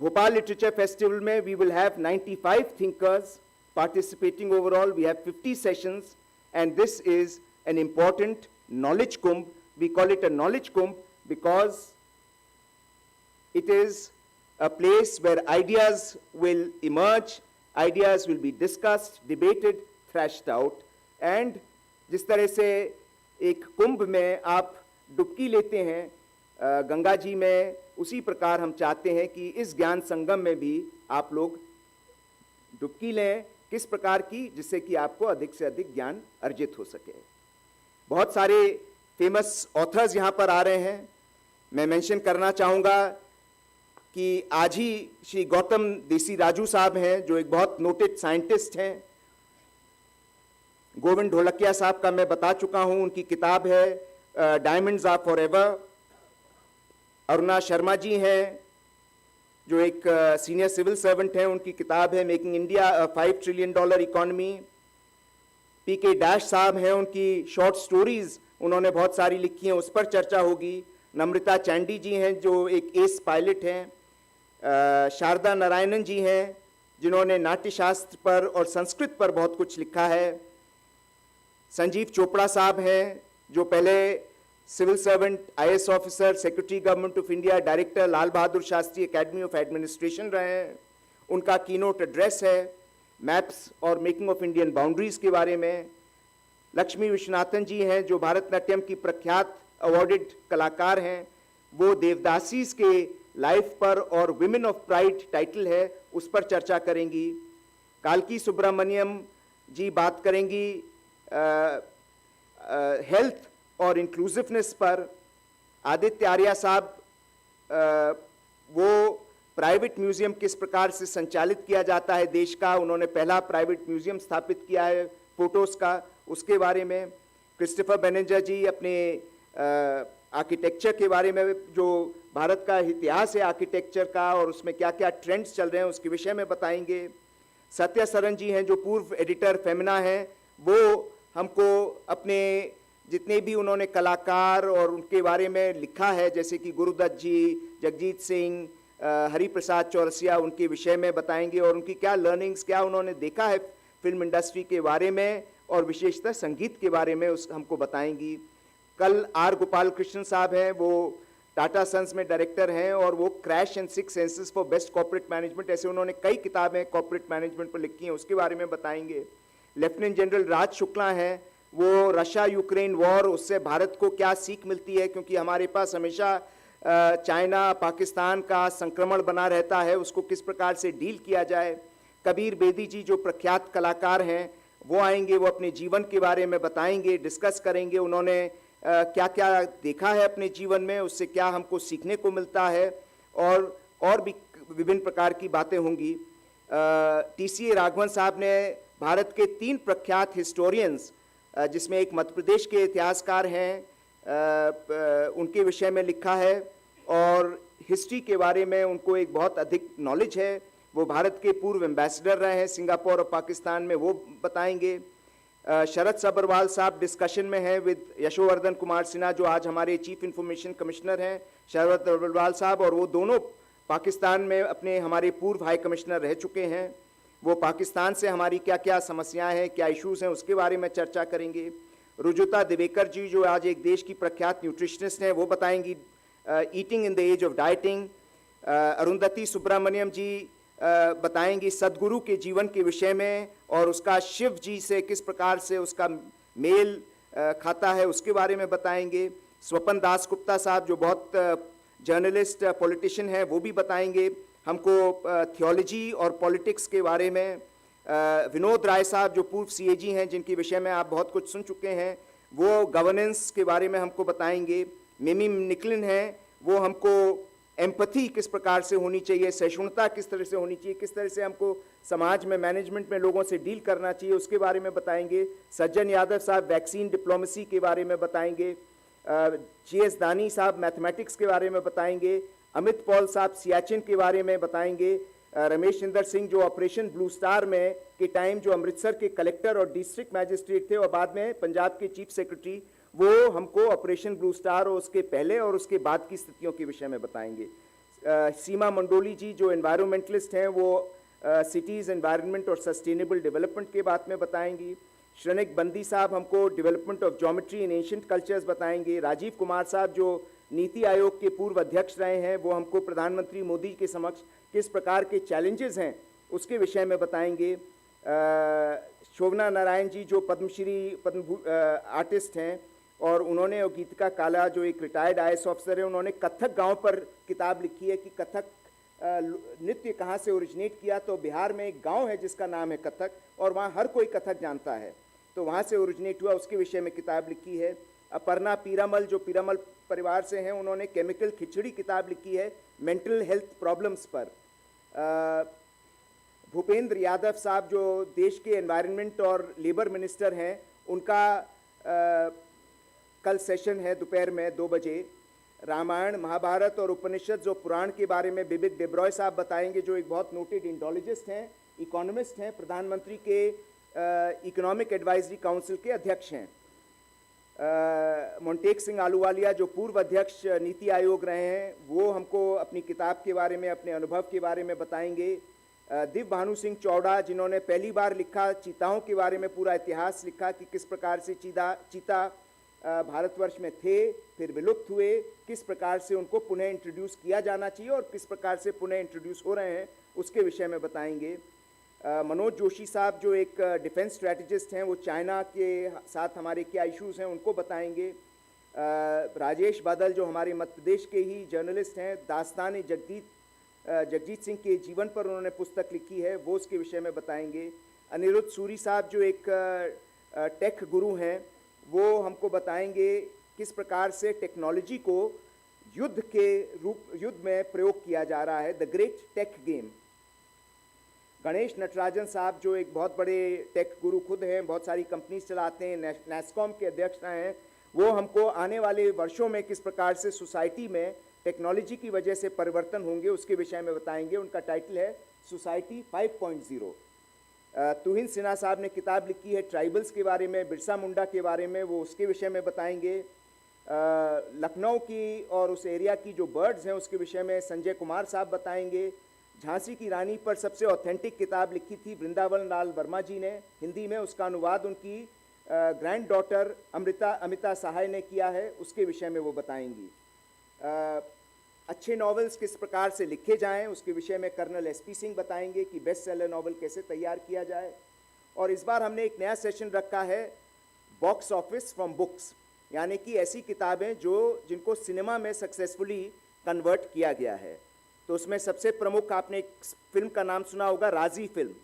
भोपाल लिटरेचर फेस्टिवल में we will have 95 thinkers participating overall. We have 50 sessions, and this is an important knowledge kumbh. We call it a knowledge kumbh because it is a place where ideas will emerge, ideas will be discussed, debated, thrashed out. And जिस तरह से एक कुंभ में आप डुबकी लेते हैं गंगा जी में, उसी प्रकार हम चाहते हैं कि इस ज्ञान संगम में भी आप लोग डुबकी लें, किस प्रकार की, जिससे कि आपको अधिक से अधिक ज्ञान अर्जित हो सके। बहुत सारे फेमस ऑथर्स यहाँ पर आ रहे हैं। मैं मेंशन करना चाहूँगा कि आज ही श्री गौतम देसी राजू साहब हैं, जो एक बहुत नोटेड साइंटिस्ट हैं। गोविंद ढोलकिया साहब का मैं बता चुका हूँ, उनकी किताब है diamonds are forever. Aruna Sharma ji हैं, जो एक सीनियर सिविल सर्वेंट हैं, उनकी किताब है मेकिंग इंडिया $5 ट्रिलियन इकोनॉमी। पीके डैश साहब हैं, उनकी शॉर्ट स्टोरीज उन्होंने बहुत सारी लिखी हैं, उस पर चर्चा होगी। नम्रता चांडी जी हैं, जो एक एस पायलट हैं। शारदा नारायणन जी हैं, जिन्होंने नाट्यशास्त्र पर और संस्कृत पर बहुत कुछ लिखा है। संजीव चोपड़ा साहब हैं, जो पहले civil servant, IAS officer, secretary government of India, director Lal Bahadur Shastri academy of administration रहे हैं। उनका कीनोट एड्रेस है मैप्स और मेकिंग ऑफ इंडियन बाउंड्रीज के बारे में। लक्ष्मी विश्वनाथन जी हैं, जो भारतनाट्यम की प्रख्यात अवॉर्डेड कलाकार हैं। वो देवदासीज के लाइफ पर और विमेन ऑफ प्राइड टाइटल है, उस पर चर्चा करेंगी। कालकी सुब्रमण्यम जी बात करेंगी हेल्थ और इंक्लूसिवनेस पर। आदित्य आर्या साहब वो प्राइवेट म्यूजियम किस प्रकार से संचालित किया जाता है देश का, उन्होंने पहला प्राइवेट म्यूजियम स्थापित किया है फोटोज का, उसके बारे में। क्रिस्टोफर बेनेंजर जी अपने आर्किटेक्चर के बारे में, जो भारत का इतिहास है आर्किटेक्चर का और उसमें क्या क्या ट्रेंड्स चल रहे हैं, उसके विषय में बताएंगे। सत्या सरन जी हैं, जो पूर्व एडिटर फेमिना हैं, वो हमको अपने जितने भी उन्होंने कलाकार और उनके बारे में लिखा है, जैसे कि गुरुदत्त जी, जगजीत सिंह, हरिप्रसाद चौरसिया, उनके विषय में बताएंगे और उनकी क्या लर्निंग्स, क्या उन्होंने देखा है फिल्म इंडस्ट्री के बारे में और विशेषतः संगीत के बारे में उस हमको बताएंगी। कल आर गोपाल कृष्ण साहब हैं, वो टाटा सन्स में डायरेक्टर हैं और वो crash and 6 senses for best corporate management, ऐसे उन्होंने कई किताबें कॉर्पोरेट मैनेजमेंट पर लिखी हैं, उसके बारे में बताएंगे। लेफ्टिनेंट जनरल राज शुक्ला हैं, वो रशिया यूक्रेन वॉर, उससे भारत को क्या सीख मिलती है, क्योंकि हमारे पास हमेशा चाइना पाकिस्तान का संक्रमण बना रहता है, उसको किस प्रकार से डील किया जाए। कबीर बेदी जी, जो प्रख्यात कलाकार हैं, वो आएंगे, वो अपने जीवन के बारे में बताएंगे, डिस्कस करेंगे, उन्होंने क्या क्या देखा है अपने जीवन में, उससे क्या हमको सीखने को मिलता है और भी विभिन्न प्रकार की बातें होंगी। टीसी राघवन साहब ने भारत के 3 प्रख्यात हिस्टोरियंस, जिसमें एक मध्य प्रदेश के इतिहासकार हैं, उनके विषय में लिखा है और हिस्ट्री के बारे में उनको एक बहुत अधिक नॉलेज है। वो भारत के पूर्व एम्बेसडर रहे हैं सिंगापुर और पाकिस्तान में, वो बताएंगे। शरद सब्रवाल साहब डिस्कशन में हैं विद यशोवर्धन कुमार सिन्हा, जो आज हमारे चीफ इंफॉर्मेशन कमिश्नर हैं, शरद सब्रवाल साहब, और वो दोनों पाकिस्तान में अपने हमारे पूर्व हाई कमिश्नर रह चुके हैं। वो पाकिस्तान से हमारी क्या क्या समस्याएं हैं, क्या इश्यूज हैं, उसके बारे में चर्चा करेंगे। रुजुता दिवेकर जी, जो आज एक देश की प्रख्यात न्यूट्रिशनिस्ट हैं, वो बताएंगी eating in the age of dieting. Arundhati Subramaniam ji बताएंगी सदगुरु के जीवन के विषय में और उसका शिव जी से किस प्रकार से उसका मेल खाता है, उसके बारे में बताएंगे। स्वपन दास गुप्ता साहब, जो बहुत जर्नलिस्ट पॉलिटिशियन हैं, वो भी बताएंगे हमको थियोलॉजी और पॉलिटिक्स के बारे में। विनोद राय साहब, जो पूर्व सीएजी हैं, जिनके विषय में आप बहुत कुछ सुन चुके हैं, वो गवर्नेंस के बारे में हमको बताएंगे। मिमी निकलिन हैं, वो हमको एम्पैथी किस प्रकार से होनी चाहिए, सहिष्णुता किस तरह से होनी चाहिए, किस तरह से हमको समाज में मैनेजमेंट में लोगों से डील करना चाहिए, उसके बारे में बताएंगे। सज्जन यादव साहब वैक्सीन डिप्लोमेसी के बारे में बताएंगे। जीएस दानी साहब मैथमेटिक्स के बारे में बताएंगे। अमित पॉल साहब सियाचिन के बारे में बताएंगे। रमेश इंदर सिंह, जो ऑपरेशन ब्लू स्टार में के टाइम जो अमृतसर के कलेक्टर और डिस्ट्रिक्ट मैजिस्ट्रेट थे और बाद में पंजाब के चीफ सेक्रेटरी, वो हमको ऑपरेशन ब्लू स्टार और उसके पहले और उसके बाद की स्थितियों के विषय में बताएंगे। सीमा मंडोली जी, जो एनवायरमेंटलिस्ट हैं, वो सिटीज़ एनवायरनमेंट और सस्टेनेबल डेवलपमेंट के बात में बताएंगी। श्रनिक बंदी साहब हमको development of geometry in ancient cultures बताएंगे। राजीव कुमार साहब, जो नीति आयोग के पूर्व अध्यक्ष रहे हैं, वो हमको प्रधानमंत्री मोदी के समक्ष किस प्रकार के चैलेंजेस हैं उसके विषय में बताएंगे। शोभना नारायण जी, जो पद्म आर्टिस्ट हैं, और उन्होंने, और गीतिका काला जो एक रिटायर्ड IAS ऑफिसर है, उन्होंने कथक गांव पर किताब लिखी है कि कथक नृत्य कहाँ से ओरिजिनेट किया। तो बिहार में एक गांव है जिसका नाम है कथक, और वहाँ हर कोई कथक जानता है, तो वहाँ से ओरिजिनेट हुआ, उसके विषय में किताब लिखी है। अपर्णा पीरामल जो पीरामल परिवार से हैं, उन्होंने केमिकल खिचड़ी किताब लिखी है मेंटल हेल्थ प्रॉब्लम्स पर। भूपेंद्र यादव साहब जो देश के एनवायरनमेंट और लेबर मिनिस्टर हैं, उनका कल सेशन है दोपहर में 2 बजे। रामायण, महाभारत और उपनिषद जो पुराण के बारे में बिबिक डेब्रॉय साहब बताएंगे, जो एक बहुत नोटेड इंडोलॉजिस्ट हैं, इकोनॉमिस्ट हैं, प्रधानमंत्री के इकोनॉमिक एडवाइजरी काउंसिल के अध्यक्ष हैं। मोन्टेक सिंह आलूवालिया जो पूर्व अध्यक्ष नीति आयोग रहे हैं, वो हमको अपनी किताब के बारे में, अपने अनुभव के बारे में बताएंगे। दिव्य भानु सिंह चौड़ा जिन्होंने पहली बार लिखा चीताओं के बारे में, पूरा इतिहास लिखा कि किस प्रकार से चीता भारतवर्ष में थे, फिर विलुप्त हुए, किस प्रकार से उनको पुनः इंट्रोड्यूस किया जाना चाहिए और किस प्रकार से पुनः इंट्रोड्यूस हो रहे हैं, उसके विषय में बताएंगे। मनोज जोशी साहब जो एक डिफेंस स्ट्रैटेजिस्ट हैं, वो चाइना के साथ हमारे क्या इश्यूज़ हैं उनको बताएंगे। राजेश बादल जो हमारे मध्य प्रदेश के ही जर्नलिस्ट हैं, दास्तान जगजीत सिंह के जीवन पर उन्होंने पुस्तक लिखी है, वो उसके विषय में बताएंगे। अनिरुद्ध सूरी साहब जो एक टेक गुरु हैं, वो हमको बताएंगे किस प्रकार से टेक्नोलॉजी को युद्ध में प्रयोग किया जा रहा है, the great tech game. Ganesh Natarajan साहब जो एक बहुत बड़े टेक गुरु खुद हैं, बहुत सारी कंपनीज चलाते हैं, नेस्कॉम के अध्यक्ष हैं, वो हमको आने वाले वर्षों में किस प्रकार से सोसाइटी में टेक्नोलॉजी की वजह से परिवर्तन होंगे, उसके विषय में बताएंगे। उनका टाइटल है सोसाइटी 5.0। तुहिन सिन्हा साहब ने किताब लिखी है ट्राइबल्स के बारे में, बिरसा मुंडा के बारे में, वो उसके विषय में बताएंगे। लखनऊ की और उस एरिया की जो बर्ड्स हैं उसके विषय में संजय कुमार साहब बताएंगे। झांसी की रानी पर सबसे ऑथेंटिक किताब लिखी थी वृंदावन लाल वर्मा जी ने हिंदी में, उसका अनुवाद उनकी ग्रैंड डॉटर अमिता सहाय ने किया है, उसके विषय में वो बताएंगी। अच्छे नॉवेल्स किस प्रकार से लिखे जाएं, उसके विषय में कर्नल SP सिंह बताएंगे कि बेस्ट सेलर नॉवल कैसे तैयार किया जाए। और इस बार हमने एक नया सेशन रखा है बॉक्स ऑफिस फ्रॉम बुक्स, यानी कि ऐसी किताबें जिनको सिनेमा में सक्सेसफुली कन्वर्ट किया गया है। तो उसमें सबसे प्रमुख, आपने एक फिल्म का नाम सुना होगा, राजी फिल्म।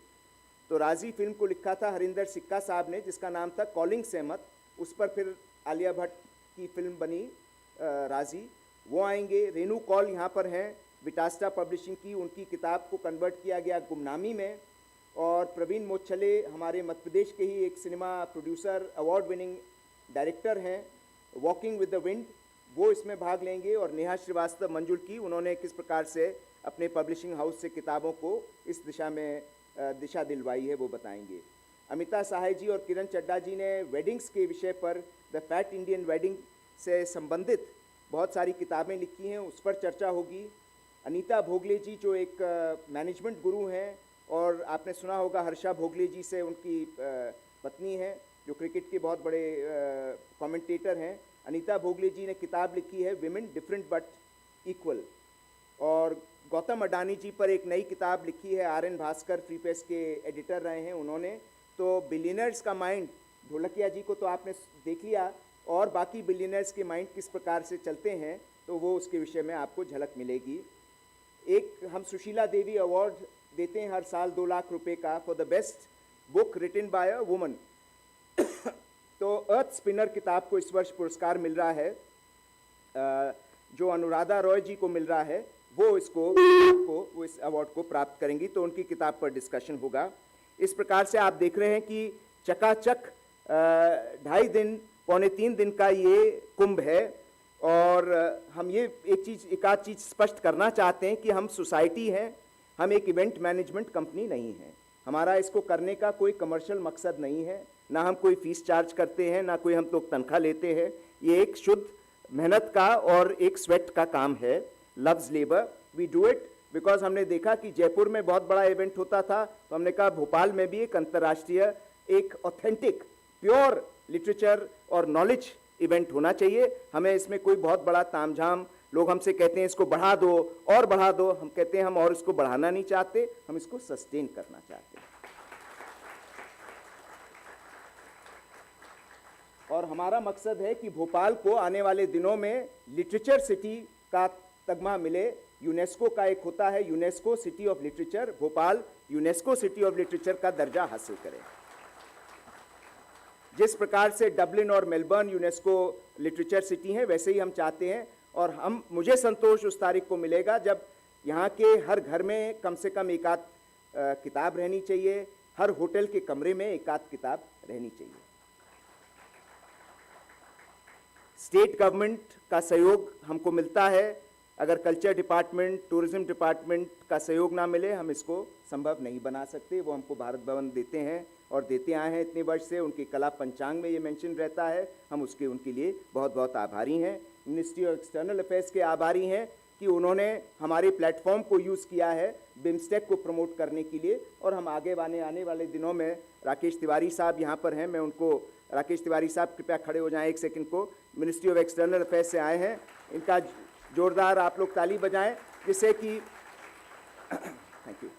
तो राजी फिल्म को लिखा था हरिंदर सिक्का साहब ने, जिसका नाम था कॉलिंग सहमत। उस पर फिर आलिया भट्ट की फिल्म बनी राजी, वो आएंगे। रेनू कॉल यहाँ पर हैं, विटास्टा पब्लिशिंग की, उनकी किताब को कन्वर्ट किया गया गुमनामी में। और प्रवीण मोच्छले हमारे मध्य प्रदेश के ही एक cinema producer, award winning director हैं, वॉकिंग विद द विंड, वो इसमें भाग लेंगे। और नेहा श्रीवास्तव मंजुल की, उन्होंने किस प्रकार से अपने पब्लिशिंग हाउस से किताबों को इस दिशा में दिशा दिलवाई है, वो बताएंगे। अमिता सहाय जी और किरण चड्डा जी ने वेडिंग्स के विषय पर, द फैट इंडियन वेडिंग से संबंधित बहुत सारी किताबें लिखी हैं, उस पर चर्चा होगी। अनीता भोगले जी जो एक मैनेजमेंट गुरु हैं, और आपने सुना होगा हर्षा भोगले जी से उनकी पत्नी हैं, जो क्रिकेट के बहुत बड़े कमेंटेटर हैं। अनीता भोगले जी ने किताब लिखी है विमेन डिफरेंट बट इक्वल। और गौतम अडानी जी पर एक नई किताब लिखी है, RN भास्कर फ्री प्रेस के एडिटर रहे हैं उन्होंने। तो बिलियनर्स का माइंड, ढोलकिया जी को तो आपने देख लिया, और बाकी बिलियनर्स के माइंड किस प्रकार से चलते हैं, तो वो उसके विषय में आपको झलक मिलेगी। एक हम सुशीला देवी अवार्ड देते हैं हर साल 2 लाख रुपए का, for the best book written by a woman. तो अर्थ स्पिनर किताब को इस वर्ष पुरस्कार मिल रहा है, जो अनुराधा रॉय जी को मिल रहा है, वो इस अवार्ड को प्राप्त करेंगी, तो उनकी किताब पर डिस्कशन होगा। इस प्रकार से आप देख रहे हैं कि चकाचक 2.5 दिन, पौने 3 दिन का ये कुंभ है। और हम ये एक आध चीज़ स्पष्ट करना चाहते हैं कि हम सोसाइटी हैं, हम एक इवेंट मैनेजमेंट कंपनी नहीं है। हमारा इसको करने का कोई कमर्शियल मकसद नहीं है, ना हम कोई फीस चार्ज करते हैं, ना कोई हम लोग तनख्वाह लेते हैं। ये एक शुद्ध मेहनत का और एक स्वेट का काम है, love's labour. We do it because हमने देखा कि जयपुर में बहुत बड़ा इवेंट होता था, तो हमने कहा भोपाल में भी एक अंतर्राष्ट्रीय, एक ऑथेंटिक प्योर लिटरेचर और नॉलेज इवेंट होना चाहिए। हमें इसमें कोई बहुत बड़ा तामझाम, लोग हमसे कहते हैं इसको बढ़ा दो और बढ़ा दो, हम कहते हैं हम और इसको बढ़ाना नहीं चाहते, हम इसको सस्टेन करना चाहते हैं। और हमारा मकसद है कि भोपाल को आने वाले दिनों में लिटरेचर सिटी का तगमा मिले। यूनेस्को का एक होता है UNESCO city of literature, Bhopal UNESCO city of literature का दर्जा हासिल करे। जिस प्रकार से डबलिन और मेलबर्न यूनेस्को लिटरेचर सिटी हैं, वैसे ही हम चाहते हैं। और मुझे संतोष उस तारीख को मिलेगा जब यहाँ के हर घर में कम से कम एक आध किताब रहनी चाहिए, हर होटल के कमरे में एक आध किताब रहनी चाहिए। स्टेट गवर्नमेंट का सहयोग हमको मिलता है। अगर कल्चर डिपार्टमेंट, टूरिज्म डिपार्टमेंट का सहयोग ना मिले, हम इसको संभव नहीं बना सकते। वो हमको भारत भवन देते हैं और देते आए हैं इतने वर्ष से। उनकी कला पंचांग में ये मेंशन रहता है। हम उनके लिए बहुत बहुत आभारी हैं। मिनिस्ट्री ऑफ एक्सटर्नल अफेयर्स के आभारी हैं कि उन्होंने हमारे प्लेटफॉर्म को यूज़ किया है बिम्स्टेक को प्रमोट करने के लिए। और हम आने वाले दिनों में, राकेश तिवारी साहब यहाँ पर हैं, मैं उनको, राकेश तिवारी साहब कृपया खड़े हो जाएं एक सेकंड को, मिनिस्ट्री ऑफ एक्सटर्नल अफेयर्स से आए हैं। इनका जोरदार आप लोग ताली बजाएं, जिससे कि थैंक यू।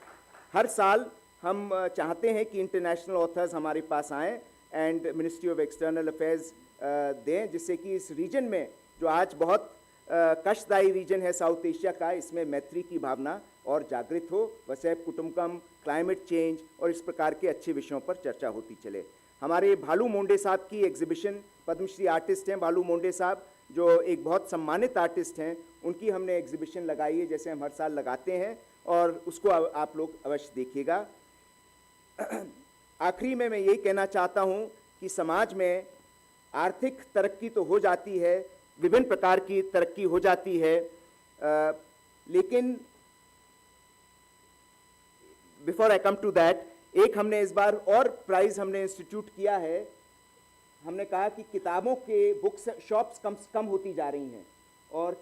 हर साल हम चाहते हैं कि इंटरनेशनल ऑथर्स हमारे पास आएँ and ministry of external affairs दें, जिससे कि इस रीजन में जो आज बहुत कष्टदायी रीजन है साउथ एशिया का, इसमें मैत्री की भावना और जागृत हो। वसैब कुटुंबकम, क्लाइमेट चेंज और इस प्रकार के अच्छे विषयों पर चर्चा होती चले। हमारे भालू मोंडे साहब की एग्जीबिशन, पद्मश्री आर्टिस्ट हैं भालू मोंडे साहब, जो एक बहुत सम्मानित आर्टिस्ट हैं, उनकी हमने एग्जीबिशन लगाई है, जैसे हम हर साल लगाते हैं, और उसको आप लोग अवश्य देखिएगा। आखिरी में मैं यही कहना चाहता हूँ कि समाज में आर्थिक तरक्की तो हो जाती है, विभिन्न प्रकार की तरक्की हो जाती है, लेकिन before I come to that, एक हमने इस बार और प्राइज हमने इंस्टीट्यूट किया है। हमने कहा कि किताबों के बुक्स शॉप्स कम होती जा रही हैं, और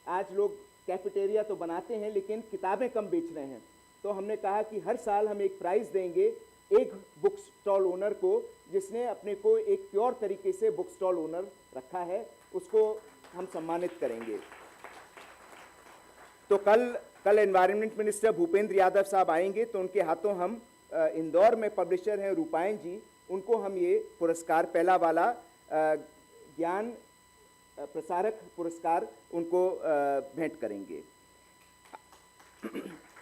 आज लोग कैफेटेरिया तो बनाते हैं लेकिन किताबें कम बेच रहे हैं। तो हमने कहा कि हर साल हम एक प्राइज़ देंगे एक बुक स्टॉल ओनर को जिसने अपने को एक प्योर तरीके से बुक स्टॉल ओनर रखा है, उसको हम सम्मानित करेंगे। तो कल एनवायरनमेंट मिनिस्टर भूपेंद्र यादव साहब आएंगे, तो उनके हाथों हम इंदौर में पब्लिशर हैं रूपायन जी, उनको हम ये पुरस्कार, पहला वाला ज्ञान प्रसारक पुरस्कार उनको भेंट करेंगे।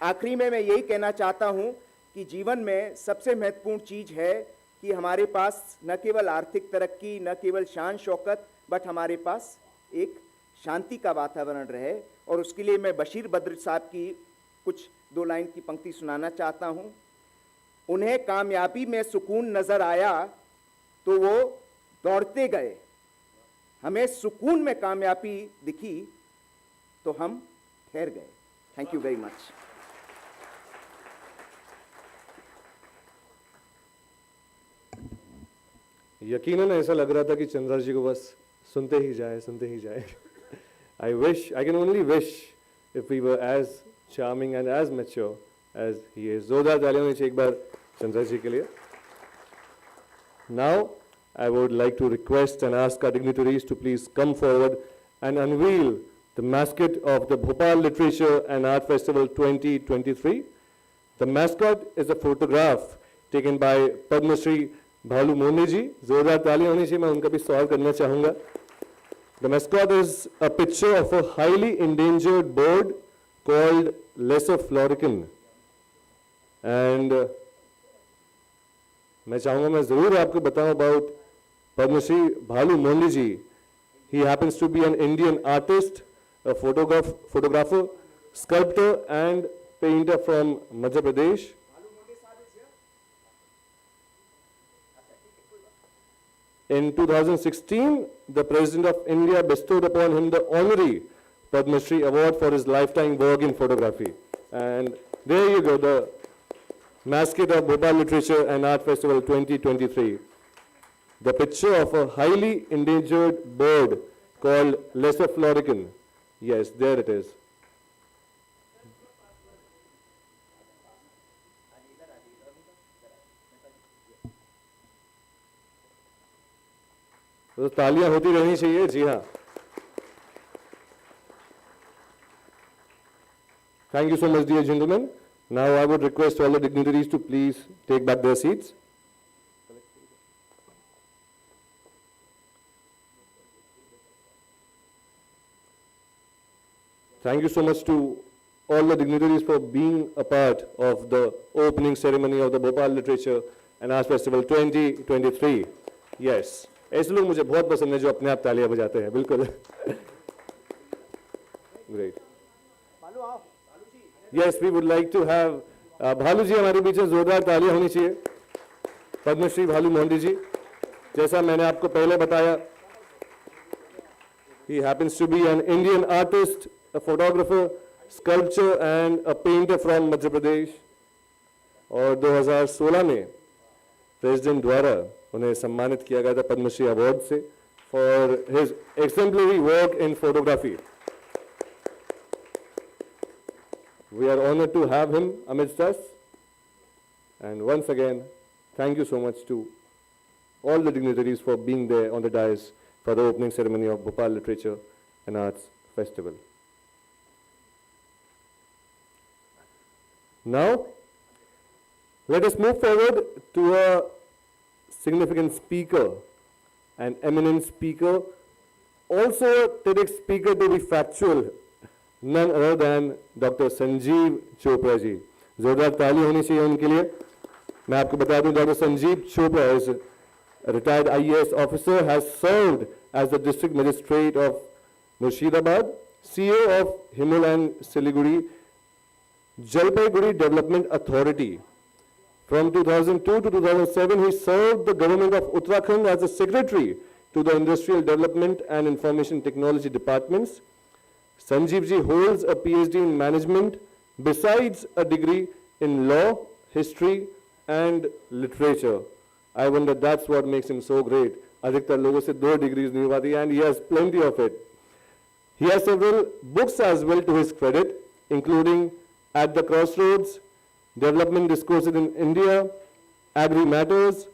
आखिरी में मैं यही कहना चाहता हूँ कि जीवन में सबसे महत्वपूर्ण चीज़ है कि हमारे पास न केवल आर्थिक तरक्की, न केवल शान शौकत, बट हमारे पास एक शांति का वातावरण रहे। और उसके लिए मैं बशीर बद्र साहब की कुछ 2 लाइन की पंक्ति सुनाना चाहता हूँ। उन्हें कामयाबी में सुकून नज़र आया तो वो दौड़ते गए, हमें सुकून में कामयाबी दिखी तो हम ठहर गए। Thank you very much. यकीनन ऐसा लग रहा था कि चंद्रा जी को बस सुनते ही जाए। I can only wish if we were as charming and as mature as he is. जोरदार तालियां होनी चाहिए एक बार चंद्रा जी के लिए। Now I would like to request and ask our dignitaries to please come forward and unveil the mascot of the Bhopal Literature and Art Festival 2023. The mascot is a photograph taken by Padma Shri Bhalu Mondhe जी। जोरदार तालियां होनी चाहिए, मैं उनका भी स्वागत करना चाहूंगा। The mascot is a picture of a highly endangered bird called lesser florican, and मैं चाहूंगा, मैं जरूर आपको बताऊं about Padma Shri Bhalu Mondhe ji. He happens to be an Indian artist, a photographer, sculptor and painter from Madhya Pradesh. In 2016, the President of India bestowed upon him the honorary Padma Shri Award for his lifetime work in photography. And there you go, the mascot of Bhopal Literature and Art Festival 2023. The picture of a highly endangered bird called lesser florican. Yes, there it is. तो तालियां होती रहनी चाहिए। जी हाँ, thank you so much, dear gentlemen. Now I would request all the dignitaries to please take back their seats. Thank you so much to all the dignitaries for being a part of the opening ceremony of the Bhopal Literature and Arts Festival 2023. Yes, ऐसे लोग मुझे बहुत पसंद है जो अपने आप तालियां बजाते हैं, बिल्कुल. Great. Yes, we would like to have भालू जी हमारे बीच में जोरदार तालियां होनी चाहिए. पद्मश्री भालू मोहंती जी, जैसा मैंने आपको पहले बताया, he happens to be an Indian artist, a photographer, sculptor and a painter from Madhya Pradesh. और 2016 में प्रेसिडेंट द्वारा उन्हें सम्मानित किया गया था पद्मश्री अवार्ड से for his exemplary work in photography. We are honored to have him amidst us. And once again, thank you so much to all the dignitaries for being there on the dais for the opening ceremony of Bhopal Literature and Arts Festival. Now, let us move forward to a significant speaker, an eminent speaker, also a TEDx speaker to be factual, none other than Dr. Sanjeev Chopra ji. जोरदार ताली होनी चाहिए उनके लिए. मैं आपको बता दूं, Dr. Sanjeev Chopra is a retired IAS officer, has served as the district magistrate of Murshidabad, CEO of Himalayan Siliguri Jalpaiguri Development Authority. From 2002 to 2007, he served the government of Uttarakhand as a secretary to the Industrial Development and Information Technology Departments. Sanjeev ji holds a PhD in management besides a degree in law, history and literature. I wonder that's what makes him so great. अधिकतर लोगों से 2 degrees नहीं पाती, and he has plenty of it. He has several books as well to his credit, including At the Crossroads, Development Discourses in India, Agri Matters,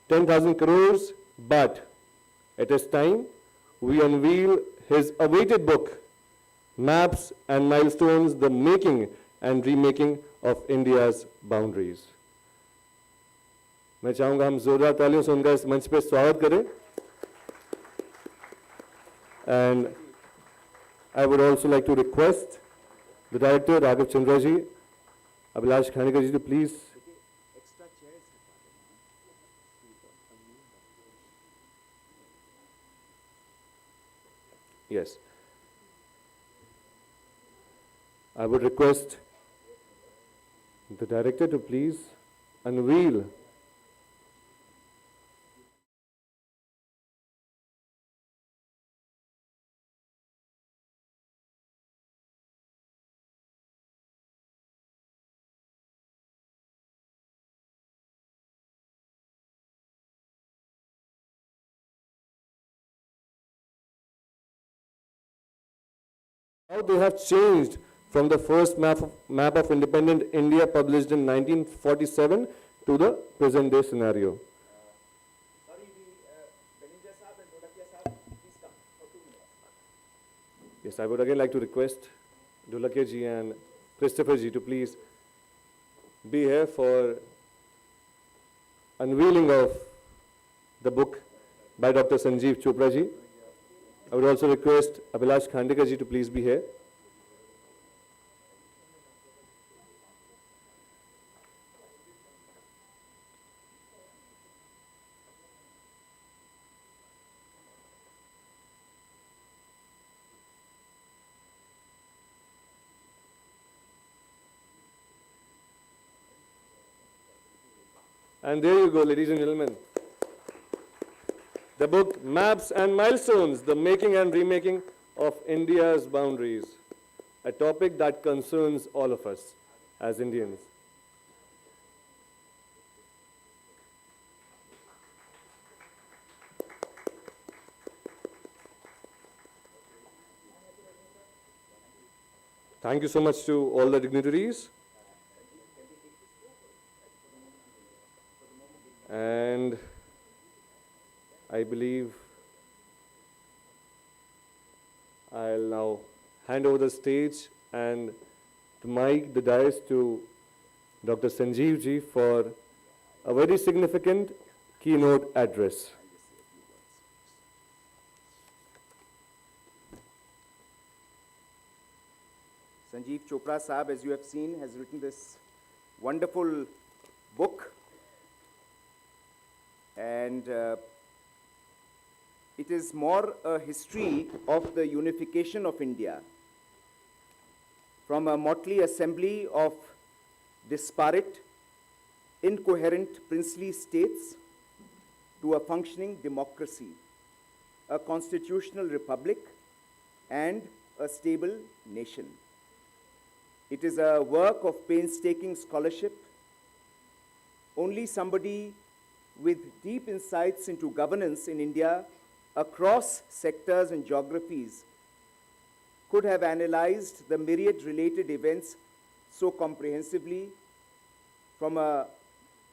10,000 Crores, but it is time we unveil his awaited book, Maps and Milestones, the Making and Remaking of India's Boundaries. मैं चाहूँगा हम जोरदार तालियों से उनका इस मंच पे स्वागत करें. And I would also like to request the director, Raghav Chandra ji, Abhilash Khanekar ji, to please. Yes. I would request the director to please unveil how they have changed from the first map of independent India published in 1947 to the present day scenario. Yes, I would again like to request Dholakia ji and Christopher ji to please be here for unveiling of the book by Dr. Sanjeev Chopra ji. I would also request Abhilash Khandekar ji to please be here. And there you go, ladies and gentlemen. The book Maps and Milestones, the Making and Remaking of India's Boundaries, a topic that concerns all of us as Indians. Thank you so much to all the dignitaries. And I believe I'll now hand over the stage and the mic, the dais to Dr. Sanjeev ji for a very significant keynote address. Sanjeev Chopra Saab, as you have seen, has written this wonderful book. And it is more a history of the unification of India from a motley assembly of disparate, incoherent princely states to a functioning democracy, a constitutional republic, and a stable nation. It is a work of painstaking scholarship. Only somebody with deep insights into governance in India across sectors and geographies could have analyzed the myriad related events so comprehensively from a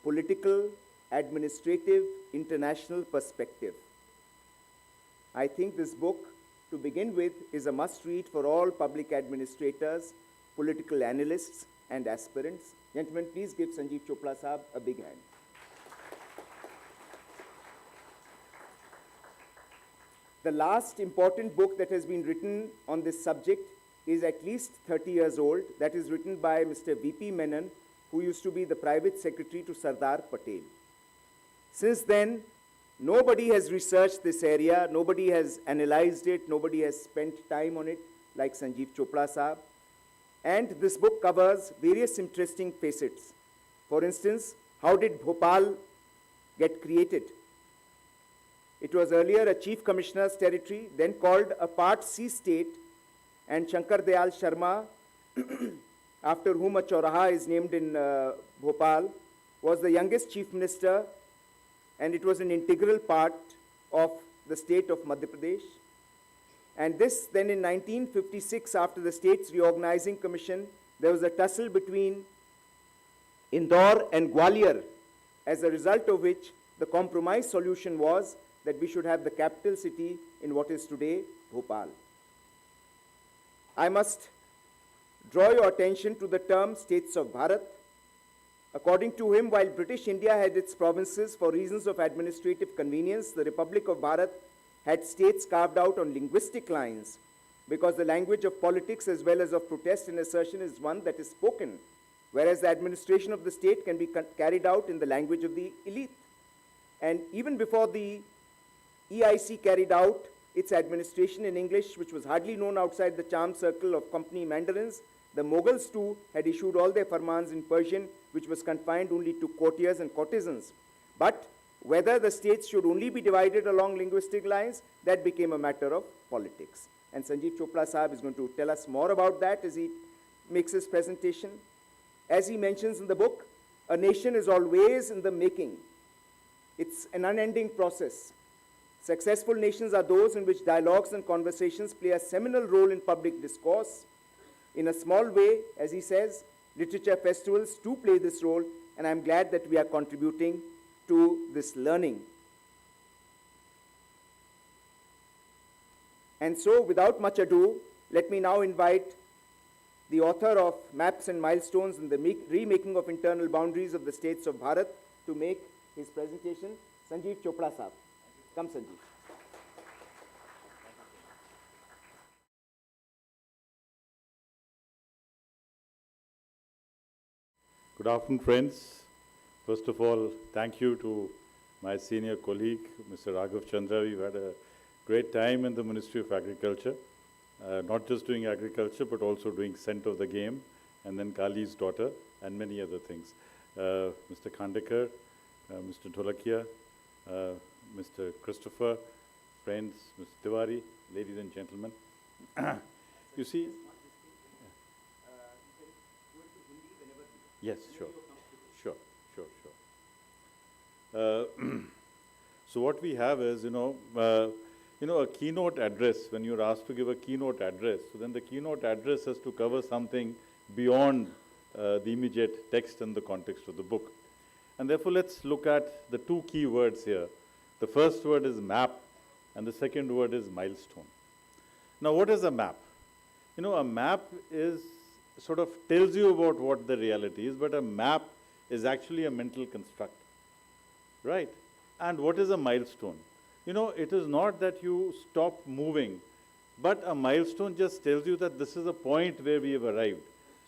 political, administrative, international perspective. I think this book, to begin with, is a must-read for all public administrators, political analysts, and aspirants. Gentlemen, please give Sanjeev Chopra Saab a big hand. The last important book that has been written on this subject is at least 30 years old. That is written by Mr. V.P. Menon, who used to be the private secretary to Sardar Patel. Since then, nobody has researched this area, nobody has analyzed it, nobody has spent time on it like Sanjeev Chopra Saab. And this book covers various interesting facets. For instance, how did Bhopal get created? It was earlier a chief commissioner's territory, then called a Part C state, and Shankar Dayal Sharma, after whom a Chauraha is named in Bhopal, was the youngest chief minister, and it was an integral part of the state of Madhya Pradesh. And this, then in 1956, after the state's reorganizing commission, there was a tussle between Indore and Gwalior, as a result of which the compromise solution was that we should have the capital city in what is today Bhopal. I must draw your attention to the term States of Bharat. According to him, while British India had its provinces for reasons of administrative convenience, the Republic of Bharat had states carved out on linguistic lines because the language of politics as well as of protest and assertion is one that is spoken, whereas the administration of the state can be carried out in the language of the elite. And even before the EIC carried out its administration in English, which was hardly known outside the charmed circle of company mandarins, the Mughals too had issued all their farmans in Persian, which was confined only to courtiers and courtesans. But whether the states should only be divided along linguistic lines, that became a matter of politics. And Sanjeev Chopra Saab is going to tell us more about that as he makes his presentation. As he mentions in the book, a nation is always in the making. It's an unending process. Successful nations are those in which dialogues and conversations play a seminal role in public discourse. In a small way, as he says, literature festivals too play this role, and I'm glad that we are contributing to this learning. And so, without much ado, let me now invite the author of Maps and Milestones in the Remaking of Internal Boundaries of the States of Bharat to make his presentation, Sanjeev Chopra Saab. Come, Sanjeev. Good afternoon, friends. First of all, thank you to my senior colleague, Mr. Raghav Chandra. We've had a great time in the Ministry of Agriculture, not just doing agriculture, but also doing scent of the game, and then Kali's daughter, and many other things. Mr. Khandekar, Mr. Dholakia, Mr. Christopher, friends, Mr. Tiwari, ladies and gentlemen. You see, yes, sure. So what we have is, a keynote address. When you're asked to give a keynote address, so then the keynote address has to cover something beyond the immediate text and the context of the book. And therefore, let's look at the two key words here. The first word is map, and the second word is milestone. Now, what is a map? A map is sort of tells you about what the reality is, but a map is actually a mental construct, right? And what is a milestone? It is not that you stop moving, but a milestone just tells you that this is a point where we have arrived.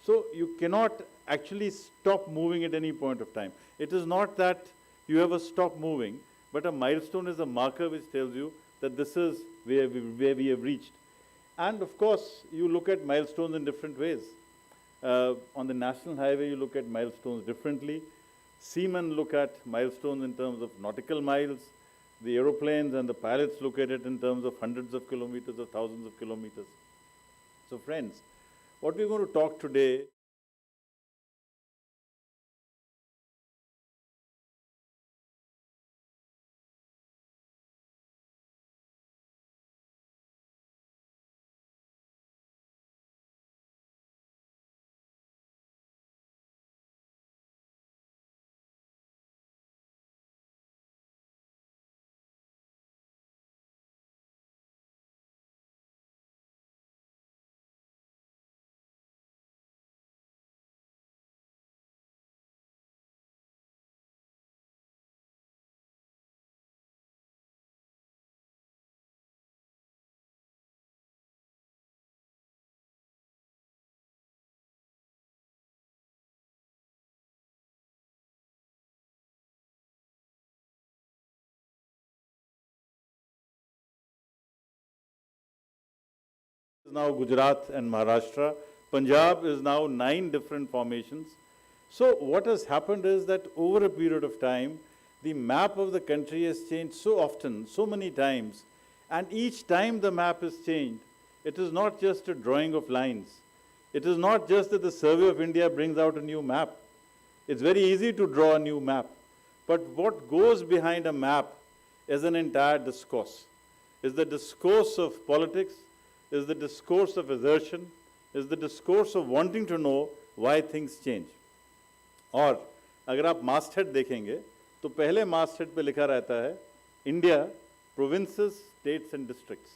So you cannot actually stop moving at any point of time. It is not that you ever stop moving, but a milestone is a marker which tells you that this is where we have reached. And of course, you look at milestones in different ways. On the national highway, you look at milestones differently. Seamen look at milestones in terms of nautical miles. The aeroplanes and the pilots look at it in terms of hundreds of kilometers or thousands of kilometers. So friends, what we're going to talk today is now Gujarat and Maharashtra. Punjab is now 9 different formations. So what has happened is that over a period of time, the map of the country has changed so often, so many times, and each time the map is changed, it is not just a drawing of lines. It is not just that the Survey of India brings out a new map. It's very easy to draw a new map. But what goes behind a map is an entire discourse. Is the discourse of politics, is the discourse of assertion, is the discourse of wanting to know why things change. और अगर आप masthead देखेंगे तो पहले masthead पे लिखा रहता है India provinces, states and districts.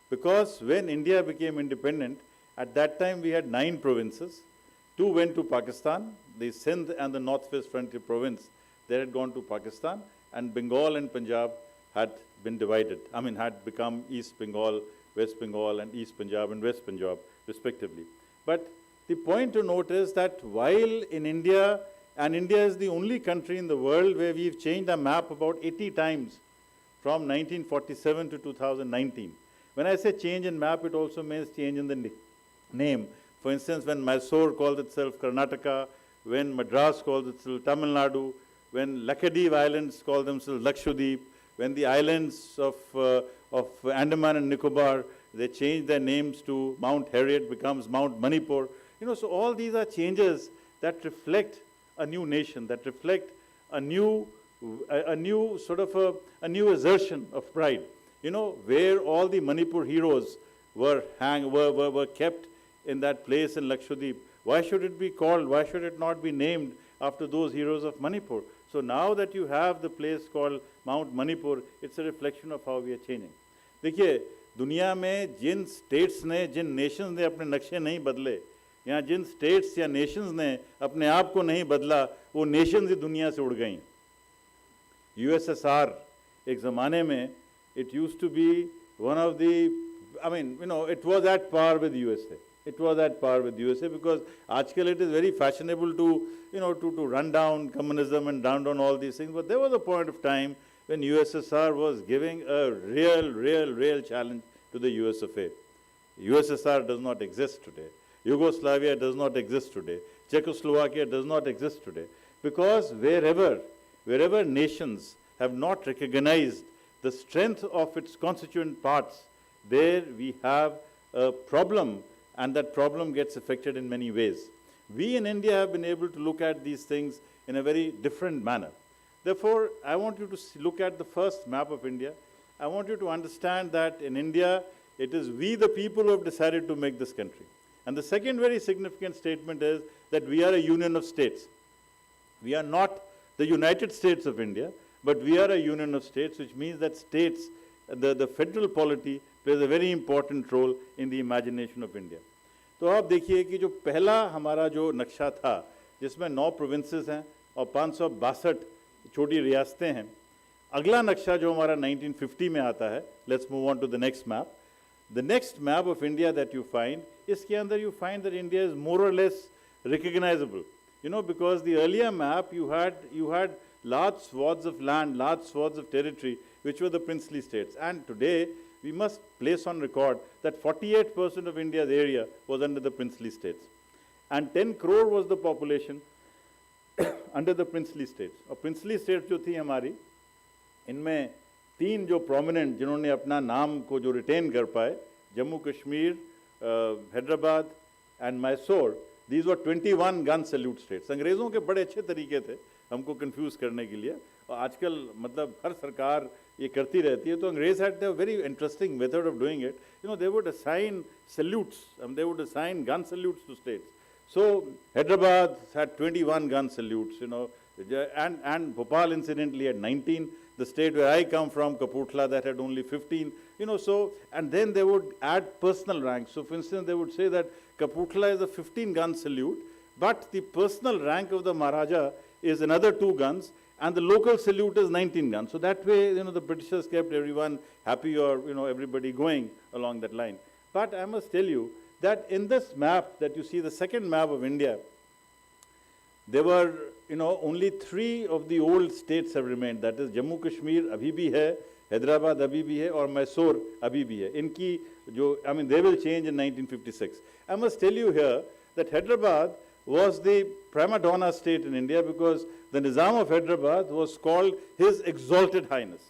Because when India became independent, at that time we had 9 provinces. 2 went to Pakistan, the Sindh and the Northwest Frontier Province, they had gone to Pakistan, and Bengal and Punjab had been divided. I mean, had become East Bengal, West Bengal, and East Punjab and West Punjab, respectively. But the point to note is that while in India, and India is the only country in the world where we've changed our map about 80 times from 1947 to 2019. When I say change in map, it also means change in the name. For instance, when Mysore called itself Karnataka, when Madras called itself Tamil Nadu, when Lakshadweep Islands called themselves Lakshadweep, when the islands of Andaman and Nicobar, they changed their names to Mount Harriet becomes Mount Manipur. You know, so all these are changes that reflect a new nation, that reflect a new assertion of pride. You know, where all the Manipur heroes were kept in that place in Lakshadweep. Why should it be called, why should it not be named after those heroes of Manipur? So now that you have the place called Mount Manipur, it's a reflection of how we are changing. देखिए, दुनिया में जिन states ने, जिन nations ने अपने नक्शे नहीं बदले, या जिन states या nations ने अपने आप को नहीं बदला, वो nations ही दुनिया से उड़ गईं. USSR, एक ज़माने में, it used to be one of the, I mean, you know, it was at par with USA. It was at par with USA because आजकल it is very fashionable to, you know, to run down communism and run down all these things. But there was a point of time when USSR was giving a real challenge to the US of A. USSR does not exist today. Yugoslavia does not exist today. Czechoslovakia does not exist today. Because wherever nations have not recognized the strength of its constituent parts, there we have a problem, and that problem gets affected in many ways. We in India have been able to look at these things in a very different manner. Therefore, I want you to look at the first map of India. I want you to understand that in India, it is we the people who have decided to make this country. And the second very significant statement is that we are a union of states. We are not the United States of India, but we are a union of states, which means that states, the federal polity plays a very important role in the imagination of India. तो आप देखिए कि जो पहला हमारा जो नक्शा था, जिसमें 9 प्रोविंसेस हैं और 562 छोटी रियासतें हैं, अगला नक्शा जो हमारा 1950 में आता है, let's move on to the next map, The next map of India that you find, iske andar you find that India is more or less recognizable. You know, because the earlier map you had large swaths of land, large swaths of territory, which were the princely states. And today, we must place on record that 48% of India's area was under the princely states. And 10 crore was the population under the princely states. और princely states जो थी हमारी, इनमें तीन जो prominent जिन्होंने अपना नाम को जो retain कर पाए, Jammu Kashmir, Hyderabad and Mysore, these were 21 gun salute states. अंग्रेज़ों के बड़े अच्छे तरीके थे हमको confuse करने के लिए, और आजकल मतलब हर सरकार ये करती रहती है, तो अंग्रेज़ had a very interesting method of doing it. You know, they would assign salutes, they would assign gun salutes to states. So Hyderabad had 21 gun salutes, you know, and Bhopal incidentally had 19. The state where I come from, Kapurthala, that had only 15, you know, so, and then they would add personal ranks. So for instance, they would say that Kapurthala is a 15 gun salute, but the personal rank of the Maharaja is another 2 guns, and the local salute is 19 guns. So that way, you know, the Britishers kept everyone happy, or, you know, everybody going along that line. But I must tell you that in this map that you see, the second map of India, there were, you know, only 3 of the old states have remained. That is Jammu Kashmir abhi bhi hai, Hyderabad abhi bhi hai, or Mysore abhi bhi hai. Inki jo, I mean, they will change in 1956. I must tell you here that Hyderabad was the prima donna state in India because the Nizam of Hyderabad was called His Exalted Highness.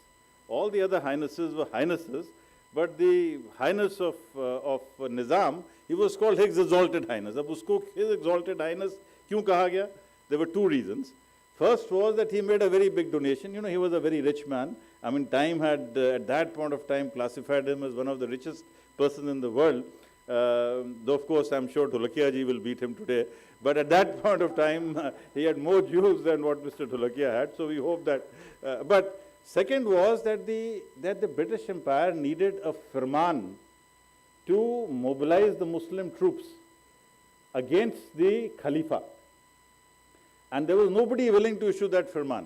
All the other highnesses were highnesses, but the highness of Nizam, he was called His Exalted Highness. Ab usko His Exalted Highness kyun kaha gaya? There were 2 reasons. First was that he made a very big donation. You know, he was a very rich man. I mean, Time had, at that point of time, classified him as one of the richest persons in the world. Though, of course, I'm sure Dholakia ji will beat him today. But at that point of time, he had more Jews than what Mr. Dholakia had. So we hope that. But second was that the British Empire needed a firman to mobilize the Muslim troops against the Khalifa. And there was nobody willing to issue that firman.